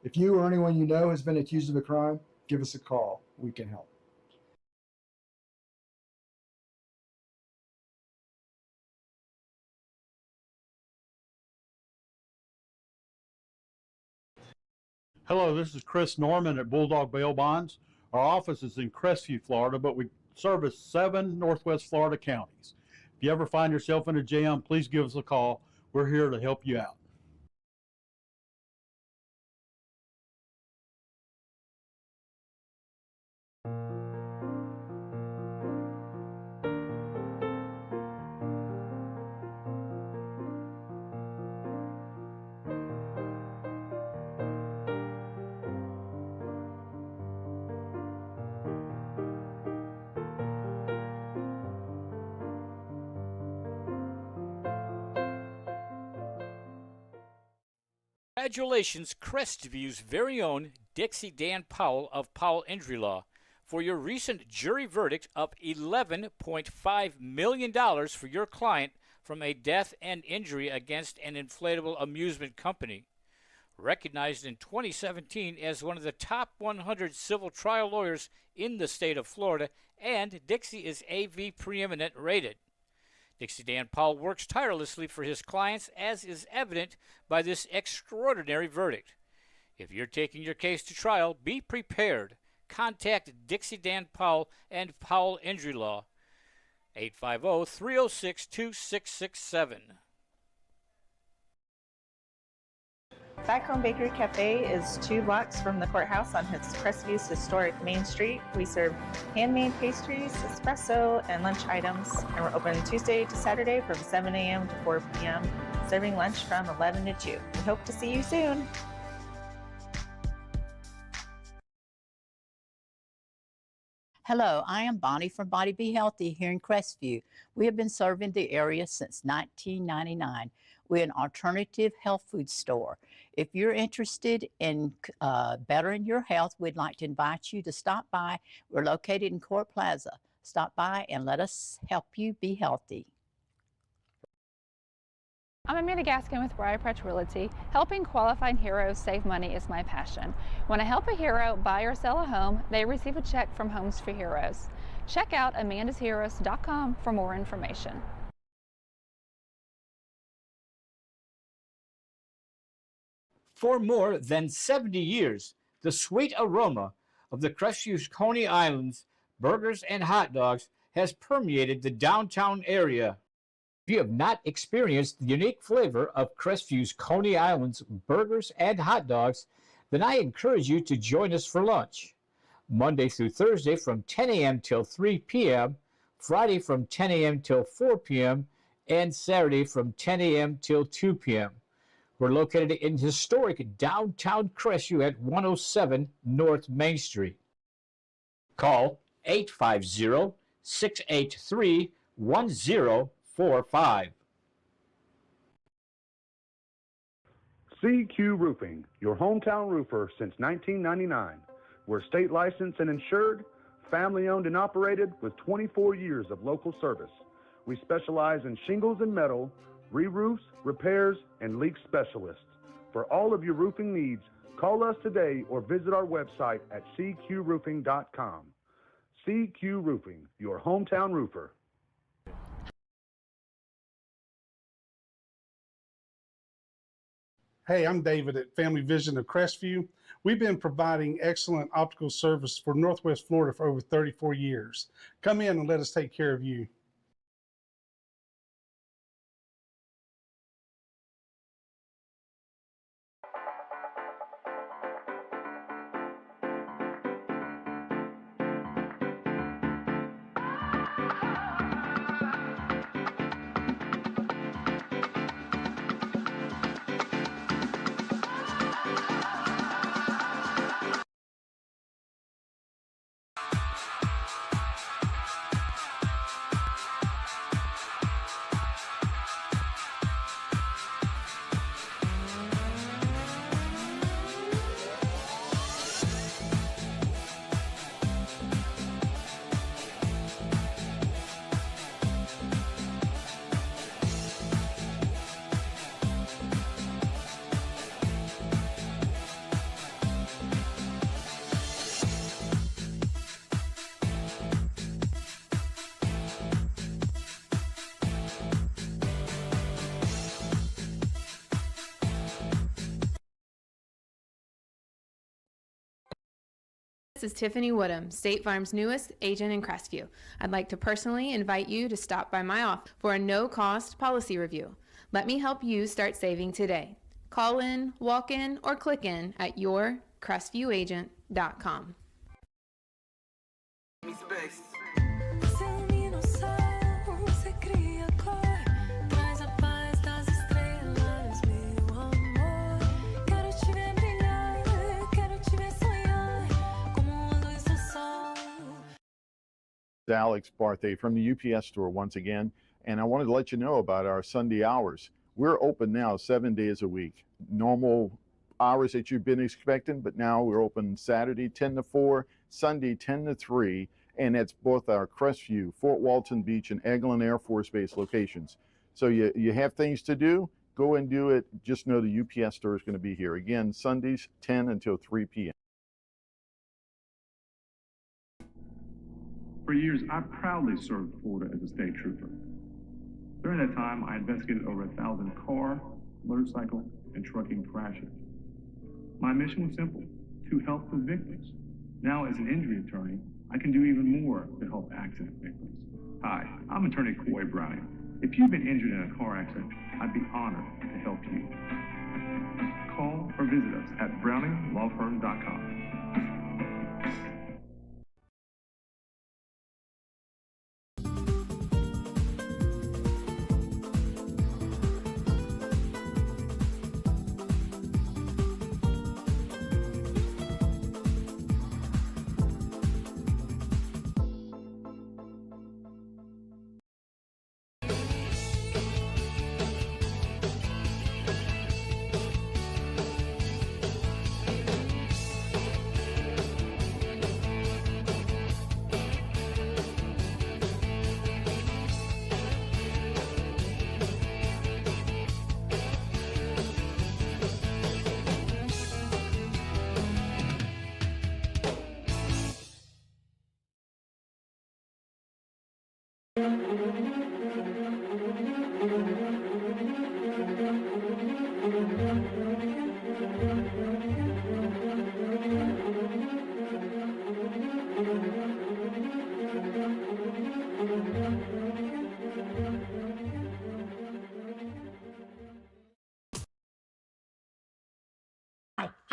If you or anyone you know has been accused of a crime, give us a call. We can help. Hello, this is Chris Norman at Bulldog Bail Bonds. Our office is in Crestview, Florida, but we service 7 Northwest Florida counties. If you ever find yourself in a jam, please give us a call. We're here to help you out. Congratulations, Crestview's very own Dixie Dan Powell of Powell Injury Law, for your recent jury verdict of $11.5 million for your client from a death and injury against an inflatable amusement company. Recognized in 2017 as one of the top 100 civil trial lawyers in the state of Florida, and Dixie is AV Preeminent rated. Dixie Dan Powell works tirelessly for his clients, as is evident by this extraordinary verdict. If you're taking your case to trial, be prepared. Contact Dixie Dan Powell and Powell Injury Law, 850-306-2667. Backroom Bakery Cafe is 2 blocks from the courthouse on Crestview's historic Main Street. We serve handmade pastries, espresso, and lunch items, and we're open Tuesday to Saturday from 7 a.m. to 4 p.m., serving lunch from 11 to 2. We hope to see you soon. Hello, I am Bonnie from Body Be Healthy here in Crestview. We have been serving the area since 1999. We're an alternative health food store. If you're interested in bettering your health, we'd like to invite you to stop by. We're located in Court Plaza. Stop by and let us help you be healthy. I'm Amanda Gaskin with Briarpatch Realty. Helping qualified heroes save money is my passion. When I help a hero buy or sell a home, they receive a check from Homes for Heroes. Check out amandasheroes.com for more information. For more than 70 years, the sweet aroma of the Crestview's Coney Islands burgers and hot dogs has permeated the downtown area. If you have not experienced the unique flavor of Crestview's Coney Islands burgers and hot dogs, then I encourage you to join us for lunch. Monday through Thursday from 10 a.m. till 3 p.m., Friday from 10 a.m. till 4 p.m., and Saturday from 10 a.m. till 2 p.m. We're located in historic downtown Crestview at 107 North Main Street. Call 850-683-1045. CQ Roofing, your hometown roofer since 1999. We're state licensed and insured, family owned and operated with 24 years of local service. We specialize in shingles and metal, re-roofs, repairs, and leak specialists. For all of your roofing needs, call us today or visit our website at cqroofing.com. CQ Roofing, your hometown roofer. Hey, I'm David at Family Vision of Crestview. We've been providing excellent optical service for Northwest Florida for over 34 years. Come in and let us take care of you. This is Tiffany Woodham, State Farm's newest agent in Crestview. I'd like to personally invite you to stop by my office for a no-cost policy review. Let me help you start saving today. Call in, walk in, or click in at yourcrestview.agent.com. Alex Barthay from the UPS store once again, and I wanted to let you know about our Sunday hours. We're open now 7 days a week. Normal hours that you've been expecting, but now we're open Saturday 10 to 4, Sunday 10 to 3, and it's both our Crestview, Fort Walton Beach, and Eglin Air Force Base locations. So you have things to do, go and do it. Just know the UPS store is going to be here. Again, Sundays 10 until 3 p.m. For years, I proudly served Florida as a state trooper. During that time, I investigated over 1,000 car, motorcycle, and trucking crashes. My mission was simple, to help the victims. Now, as an injury attorney, I can do even more to help accident victims. Hi, I'm attorney Coy Browning. If you've been injured in a car accident, I'd be honored to help you. Call or visit us at browninglawfirm.com.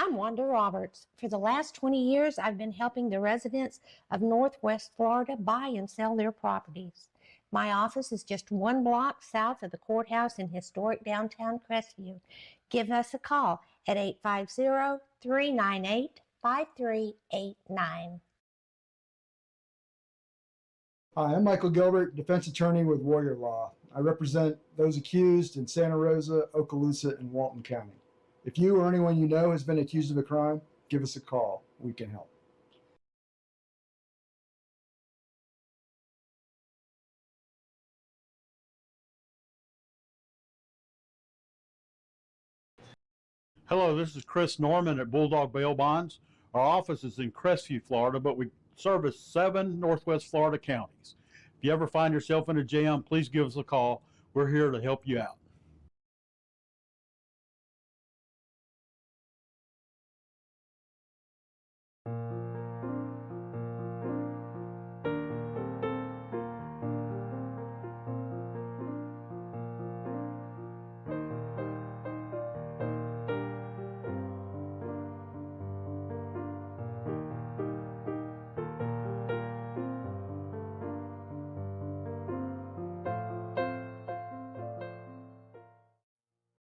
I'm Wanda Roberts. For the last 20 years, I've been helping the residents of Northwest Florida buy and sell their properties. My office is just 1 block south of the courthouse in historic downtown Crestview. Give us a call at 850-398-5389. Hi, I'm Michael Gilbert, defense attorney with Warrior Law. I represent those accused in Santa Rosa, Okaloosa, and Walton County. If you or anyone you know has been accused of a crime, give us a call. We can help. Hello, this is Chris Norman at Bulldog Bail Bonds. Our office is in Crestview, Florida, but we service 7 Northwest Florida counties. If you ever find yourself in a jam, please give us a call. We're here to help you out.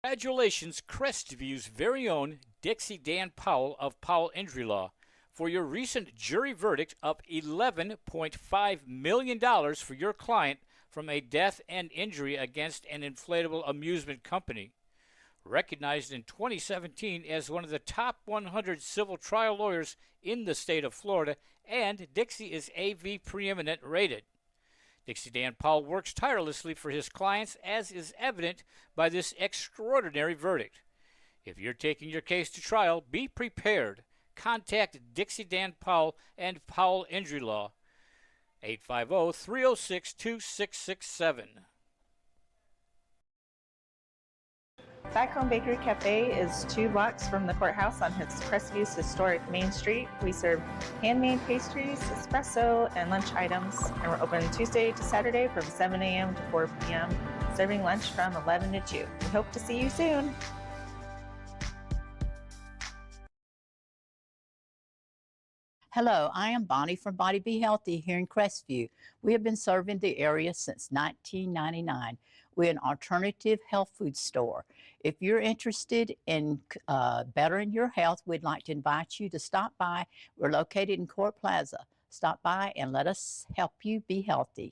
Congratulations, Crestvew's very own Dixie Dan Powell of Powell Injury Law, for your recent jury verdict of $11.5 million for your client from a death and injury against an inflatable amusement company. Recognized in 2017 as one of the top 100 civil trial lawyers in the state of Florida, and Dixie is AV preeminent rated. Dixie Dan Powell works tirelessly for his clients, as is evident by this extraordinary verdict. If you're taking your case to trial, be prepared. Contact Dixie Dan Powell and Powell Injury Law, 850-306-2667. Back Home Bakery Cafe is 2 blocks from the courthouse on Crestview's historic Main Street. We serve handmade pastries, espresso, and lunch items, and we're open Tuesday to Saturday from 7 a.m. to 4 p.m., serving lunch from 11 to 2. We hope to see you soon. Hello, I am Bonnie from Body Be Healthy here in Crestview. We have been serving the area since 1999. We're an alternative health food store. If you're interested in bettering your health, we'd like to invite you to stop by. We're located in Court Plaza. Stop by and let us help you be healthy.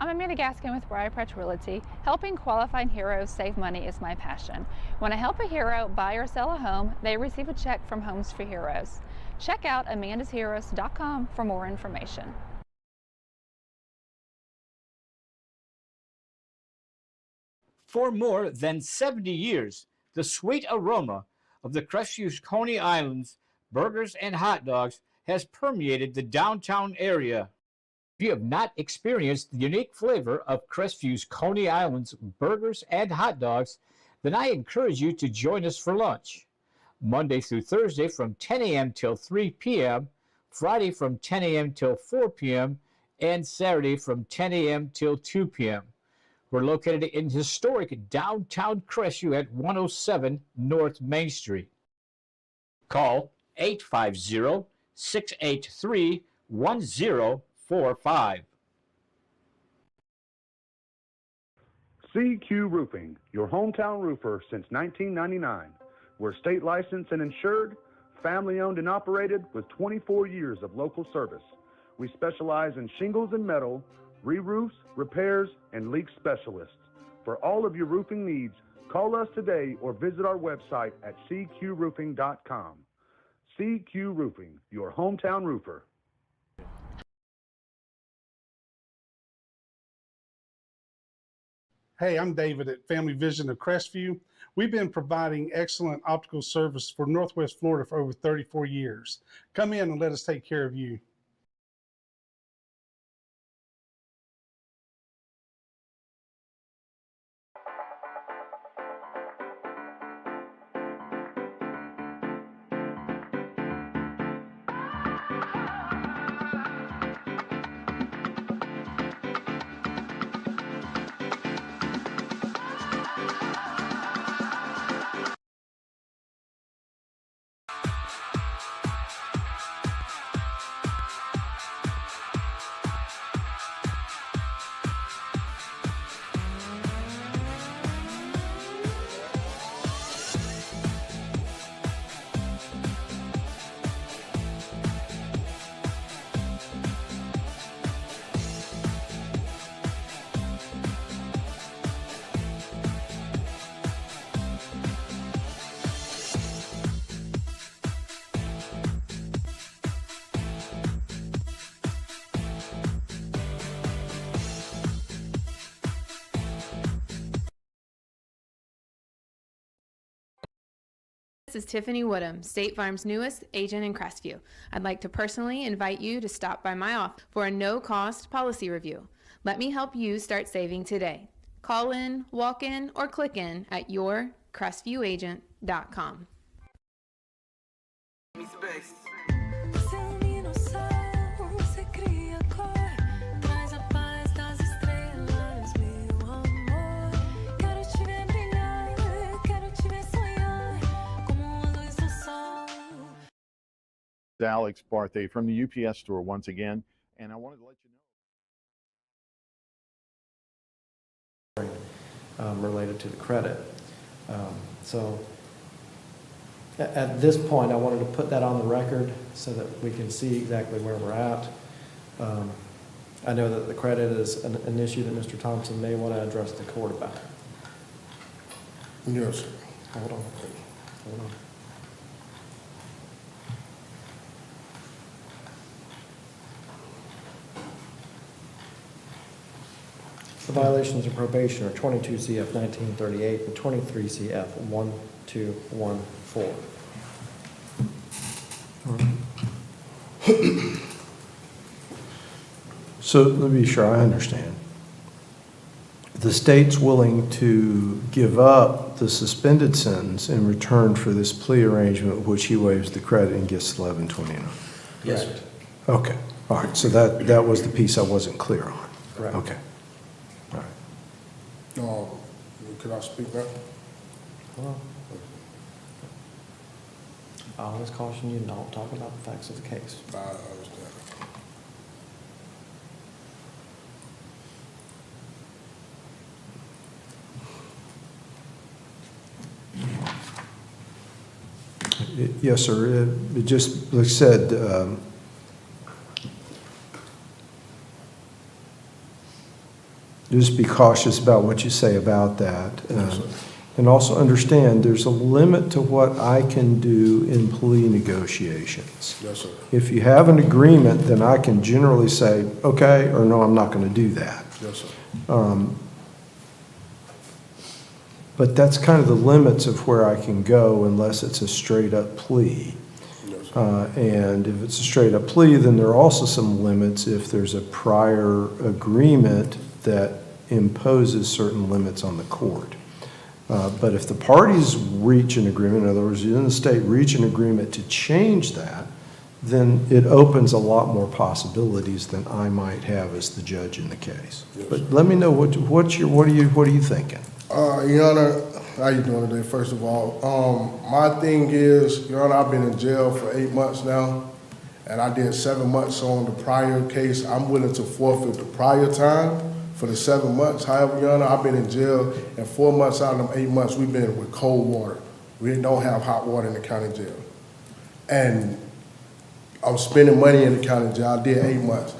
I'm Amanda Gaskin with Briarpatch Realty. Helping qualified heroes save money is my passion. When I help a hero buy or sell a home, they receive a check from Homes for Heroes. Check out amandasheroes.com for more information. For more than 70 years, the sweet aroma of the Crestview Coney Islands burgers and hot dogs has permeated the downtown area. If you have not experienced the unique flavor of Crestview's Coney Islands burgers and hot dogs, then I encourage you to join us for lunch. Monday through Thursday from 10 a.m. till 3 p.m., Friday from 10 a.m. till 4 p.m., and Saturday from 10 a.m. till 2 p.m. We're located in historic downtown Crestview at 107 North Main Street. Call 850-683-1045. CQ Roofing, your hometown roofer since 1999. We're state licensed and insured, family owned and operated with 24 years of local service. We specialize in shingles and metal, re-roofs, repairs, and leak specialists. For all of your roofing needs, call us today or visit our website at cqroofing.com. CQ Roofing, your hometown roofer. Hey, I'm David at Family Vision of Crestview. We've been providing excellent optical service for Northwest Florida for over 34 years. Come in and let us take care of you. This is Tiffany Woodham, State Farm's newest agent in Crestview. I'd like to personally invite you to stop by my office for a no-cost policy review. Let me help you start saving today. Call in, walk in, or click in at yourcrestviewagent.com. Alex Barthay from the UPS store once again, and I wanted to let you know. Related to the credit. So at this point, I wanted to put that on the record so that we can see exactly where we're at. I know that the credit is an issue that Mr. Thompson may want to address the court about. Yes, sir. Hold on. The violations of probation are 22 CF 1938 and 23 CF 1214. So let me be sure I understand. The state's willing to give up the suspended sentence in return for this plea arrangement, which he waives the credit and gets 1129. Yes, sir. Okay. All right. So that was the piece I wasn't clear on. Correct. Okay. All right. Could I speak now? I always caution you, don't talk about the facts of the case. I understand. Yes, sir. It just, like I said, just be cautious about what you say about that. And also understand there's a limit to what I can do in plea negotiations. Yes, sir. If you have an agreement, then I can generally say, okay, or no, I'm not going to do that. Yes, sir. But that's kind of the limits of where I can go unless it's a straight up plea. Yes, sir. And if it's a straight up plea, then there are also some limits if there's a prior agreement that imposes certain limits on the court. But if the parties reach an agreement, in other words, you and the state reach an agreement to change that, then it opens a lot more possibilities than I might have as the judge in the case. Yes, but let me know what are you thinking? Your Honor, how you doing today, first of all? My thing is, Your Honor, I've been in jail for 8 months now, and I did 7 months on the prior case. I'm willing to forfeit the prior time for the 7 months. However, Your Honor, I've been in jail, and 4 months out of them 8 months, we've been with cold water. We don't have hot water in the county jail. And I'm spending money in the county jail. I did 8 months.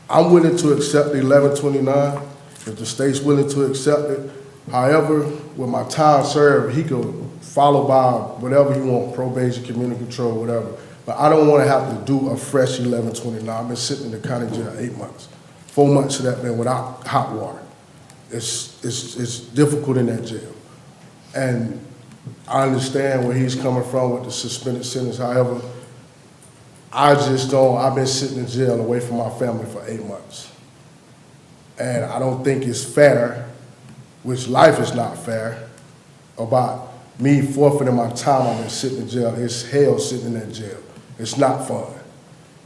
I'm willing to accept the 1129 if the state's willing to accept it. However, with my time served, he could follow by whatever he wants, probation, community control, whatever. But I don't want to have to do a fresh 1129. I've been sitting in the county jail 8 months. 4 months of that been without hot water. It's difficult in that jail. And I understand where he's coming from with the suspended sentence. However, I just don't, I've been sitting in jail away from my family for 8 months. And I don't think it's fair, which life is not fair, about me forfeiting my time I've been sitting in jail. It's hell sitting in that jail. It's not fun.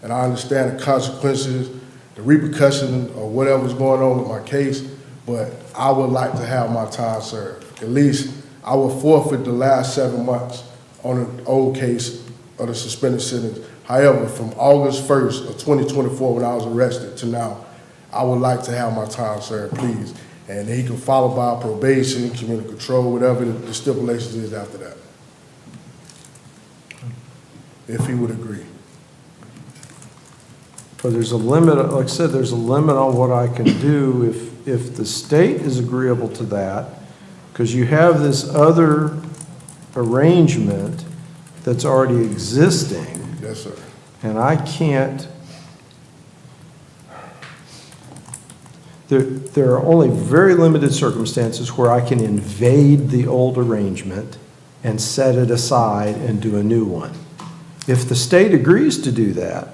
And I understand the consequences, the repercussions of whatever's going on with my case, but I would like to have my time served. At least I will forfeit the last 7 months on an old case of the suspended sentence. However, from August 1st of 2024 when I was arrested to now, I would like to have my time served, please. And he can follow by probation, community control, whatever the stipulations is after that. If he would agree. But there's a limit, like I said, there's a limit on what I can do if the state is agreeable to that, because you have this other arrangement that's already existing. Yes, sir. And I can't, there are only very limited circumstances where I can invade the old arrangement and set it aside and do a new one. If the state agrees to do that,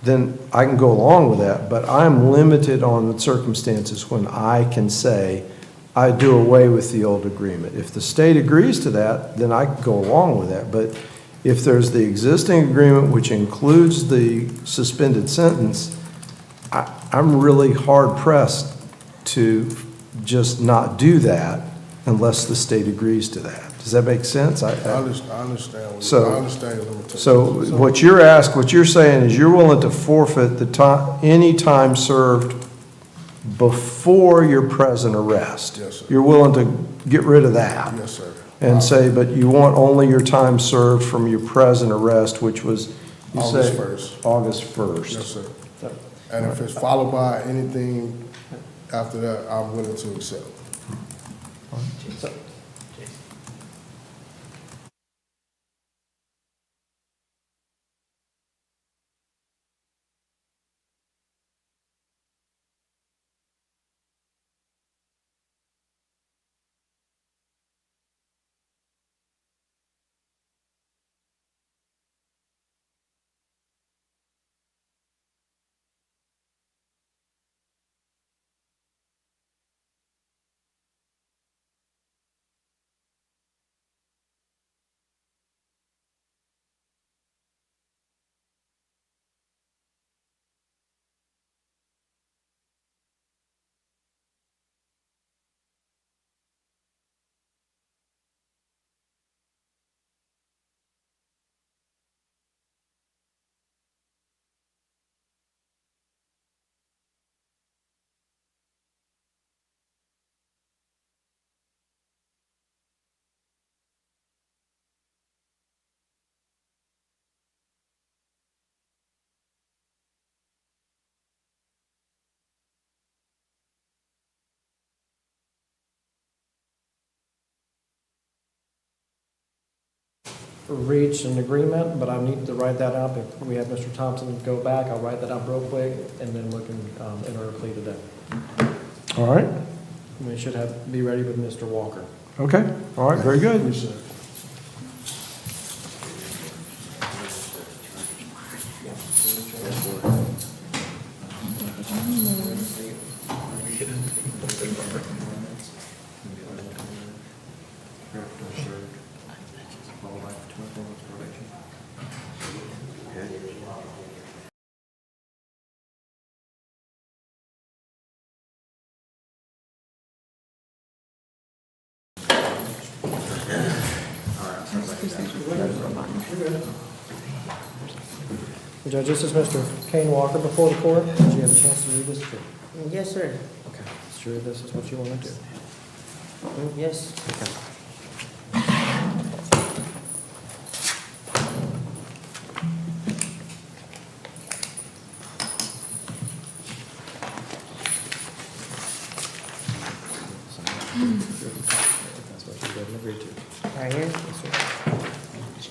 then I can go along with that, but I'm limited on the circumstances when I can say, I do away with the old agreement. If the state agrees to that, then I can go along with that. But if there's the existing agreement, which includes the suspended sentence, I'm really hard pressed to just not do that unless the state agrees to that. Does that make sense? I understand. So- I understand your limitations. So what you're saying is you're willing to forfeit the time, any time served before your present arrest? Yes, sir. You're willing to get rid of that? Yes, sir. And say, but you want only your time served from your present arrest, which was, you August say? 1st. August 1st. Yes, sir. And if it's followed by anything after that, I'm willing to accept. Reach an agreement, but I need to write that up. If we have Mr. Thompson go back, I'll write that up real quick, and then we can enter a plea today. All right, We should be ready with Mr. Walker. okay, all right, very good. Judge, this is Mr. Kane Walker before the court. Did you have a chance to read this? Yes, sir. Okay, sure this is what you want to do. Yes. That's what you didn't agree to. Right here? Yes, sir.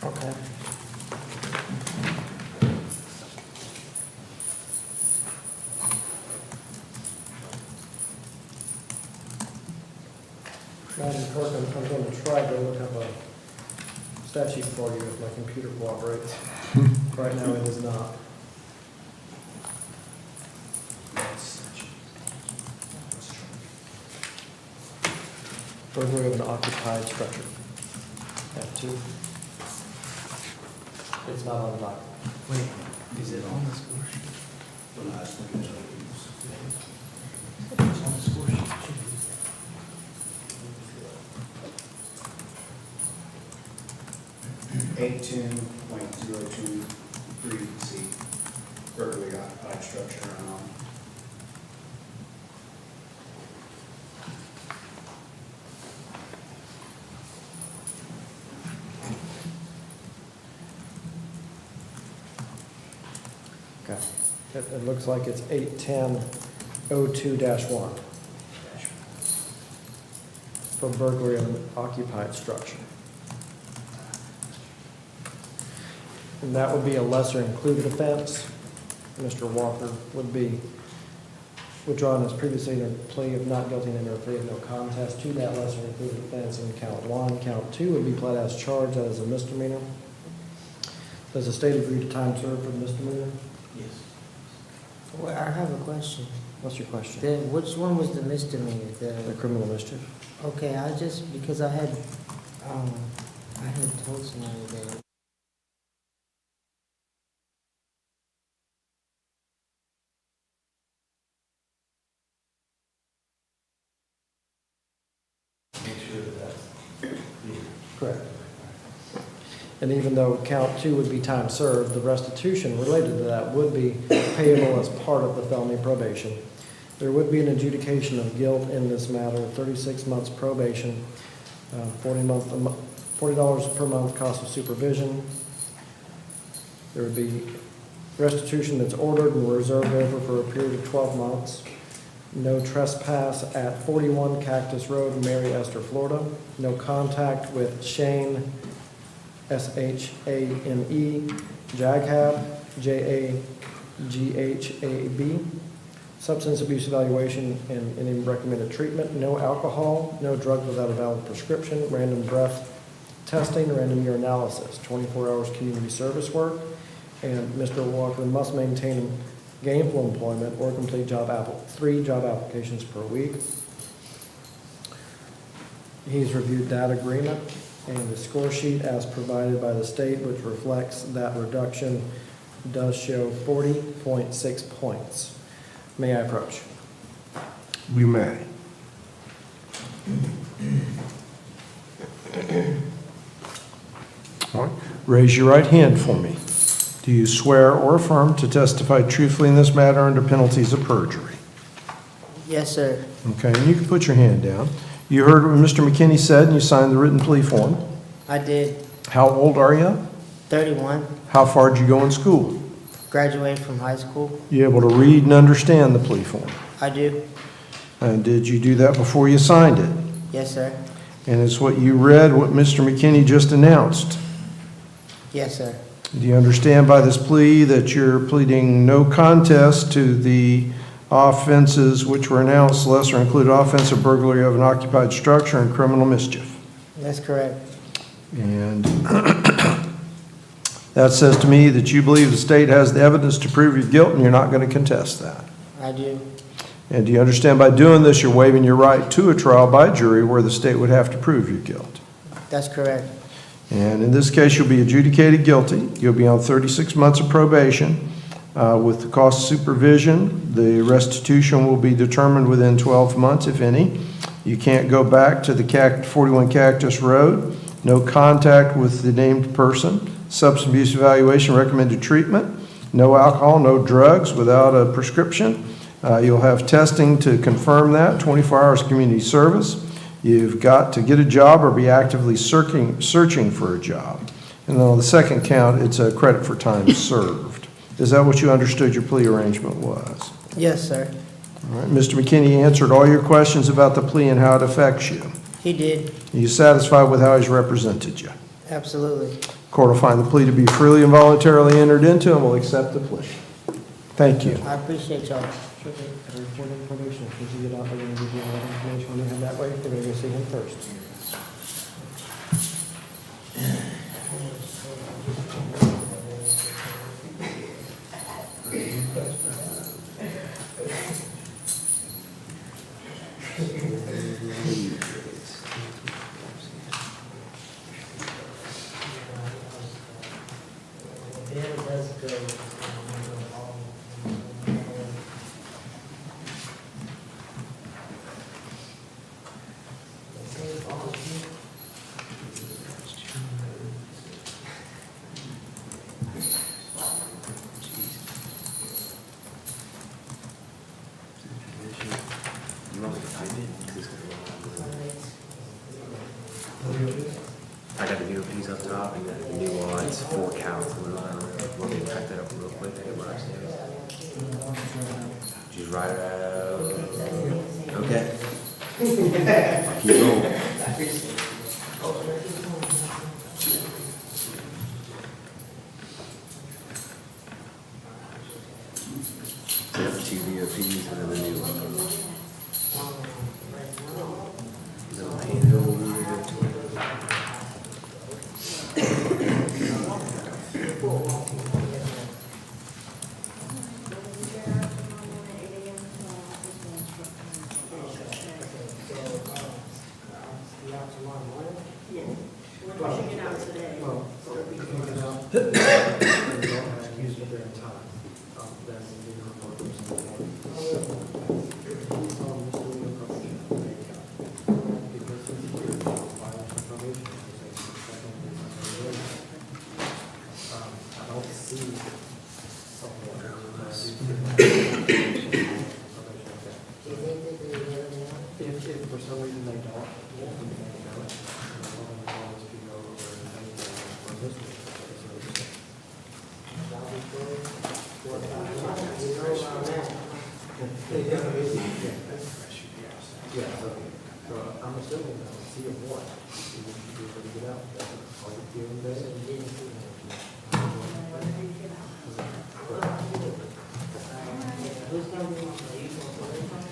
Okay. Madam Clerk, I'm going to try to look up a statute for you if my computer cooperates. Right now, it is not. Burglary of an occupied structure. F two. It's not on the document. Wait, is it on the score sheet? It's on the score sheet. 18.023C, burglary of occupied structure. It looks like it's 810-02-1 for burglary of an occupied structure. And that would be a lesser included offense. Mr. Walker would be withdrawing his previously entered plea of not guilty and entered a plea of no contest to that lesser included offense in count 1. Count 2 would be pled as charged. That is a misdemeanor. Does the state agree to time served for the misdemeanor? Yes. Well, I have a question. What's your question? Which one was the misdemeanor? The criminal mischief. Okay, because I had told somebody that. Correct. And even though count 2 would be time served, the restitution related to that would be payable as part of the felony probation. There would be an adjudication of guilt in this matter, 36 months probation, $40 per month cost of supervision. There would be restitution that's ordered and reserved over for a period of 12 months. No trespass at 41 Cactus Road, Mary Esther, Florida. No contact with Shane, S-H-A-N-E, Jaghab, J-A-G-H-A-B. Substance abuse evaluation and any recommended treatment. No alcohol, no drugs without a valid prescription, random breath testing, random urinalysis, 24 hours community service work, and Mr. Walker must maintain gainful employment or complete 3 job applications per week. He's reviewed that agreement and the score sheet as provided by the state, which reflects that reduction does show 40.6 points. May I approach? You may. All right. Raise your right hand for me. Do you swear or affirm to testify truthfully in this matter under penalties of perjury? Yes, sir. Okay, and you can put your hand down. You heard what Mr. McKinney said and you signed the written plea form. I did. How old are you? 31. How far did you go in school? Graduated from high school. You able to read and understand the plea form? I do. And did you do that before you signed it? Yes, sir. And it's what you read, what Mr. McKinney just announced. Yes, sir. Do you understand by this plea that you're pleading no contest to the offenses which were announced, lesser included offense of burglary of an occupied structure and criminal mischief? That's correct. And that says to me that you believe the state has the evidence to prove your guilt and you're not going to contest that. I do. And do you understand by doing this you're waiving your right to a trial by jury where the state would have to prove your guilt? That's correct. And in this case, you'll be adjudicated guilty. You'll be on 36 months of probation with the cost of supervision. The restitution will be determined within 12 months, if any. You can't go back to the 41 Cactus Road. No contact with the named person. Substance abuse evaluation, recommended treatment. No alcohol, no drugs without a prescription. You'll have testing to confirm that, 24 hours community service. You've got to get a job or be actively searching for a job. And then on the second count, it's a credit for time served. Is that what you understood your plea arrangement was? Yes, sir. All right. Mr. McKinney answered all your questions about the plea and how it affects you. He did. Are you satisfied with how he's represented you? Absolutely. Court will find the plea to be freely and voluntarily entered into and will accept the plea. Thank you. I appreciate y'all. Report of probation. As you get out, they're going to give you all that information when you have that way. We're going to go see him first. I got the new piece up top and the new one, it's 4 counts. Want me to type that up real quick? Just write it out. Okay. Keep going. Two VOPs and then the new one. They'll hand it over to it. If for some reason they don't, so I'm assuming that C of one, you should be able to get out. Are you feeling better?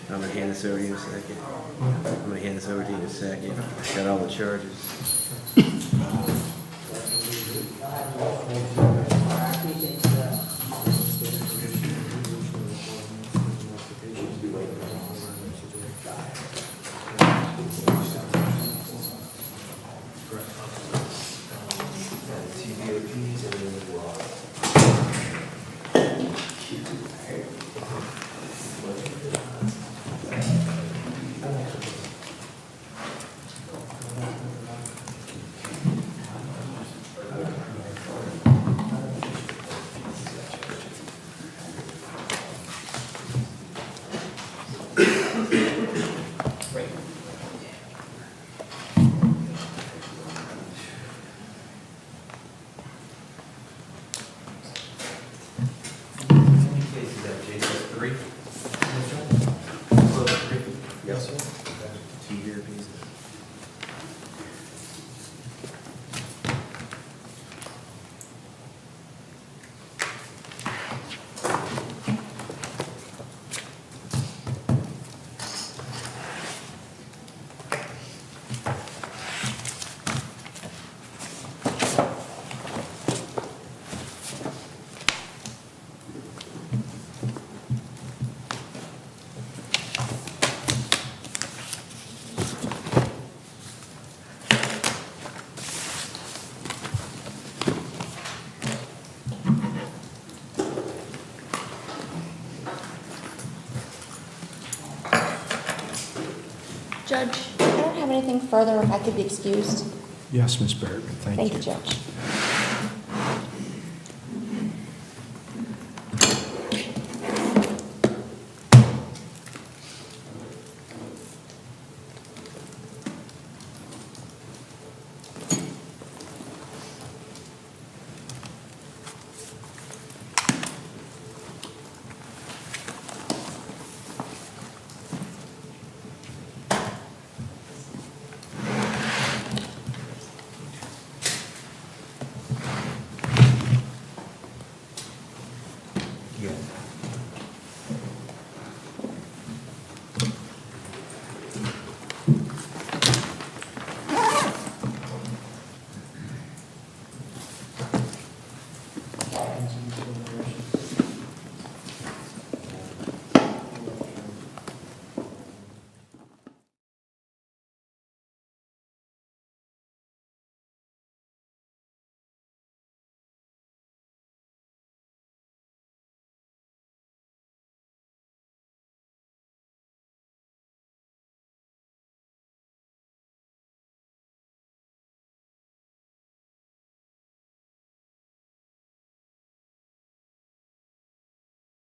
I'm gonna hand this over to you in a second. I'm gonna hand this over to you in a second. Got all the charges. Yes, sir. Two VOPs. Judge, I don't have anything further if I could be excused. Yes, Ms. Barrett, thank you. Thank you, Judge.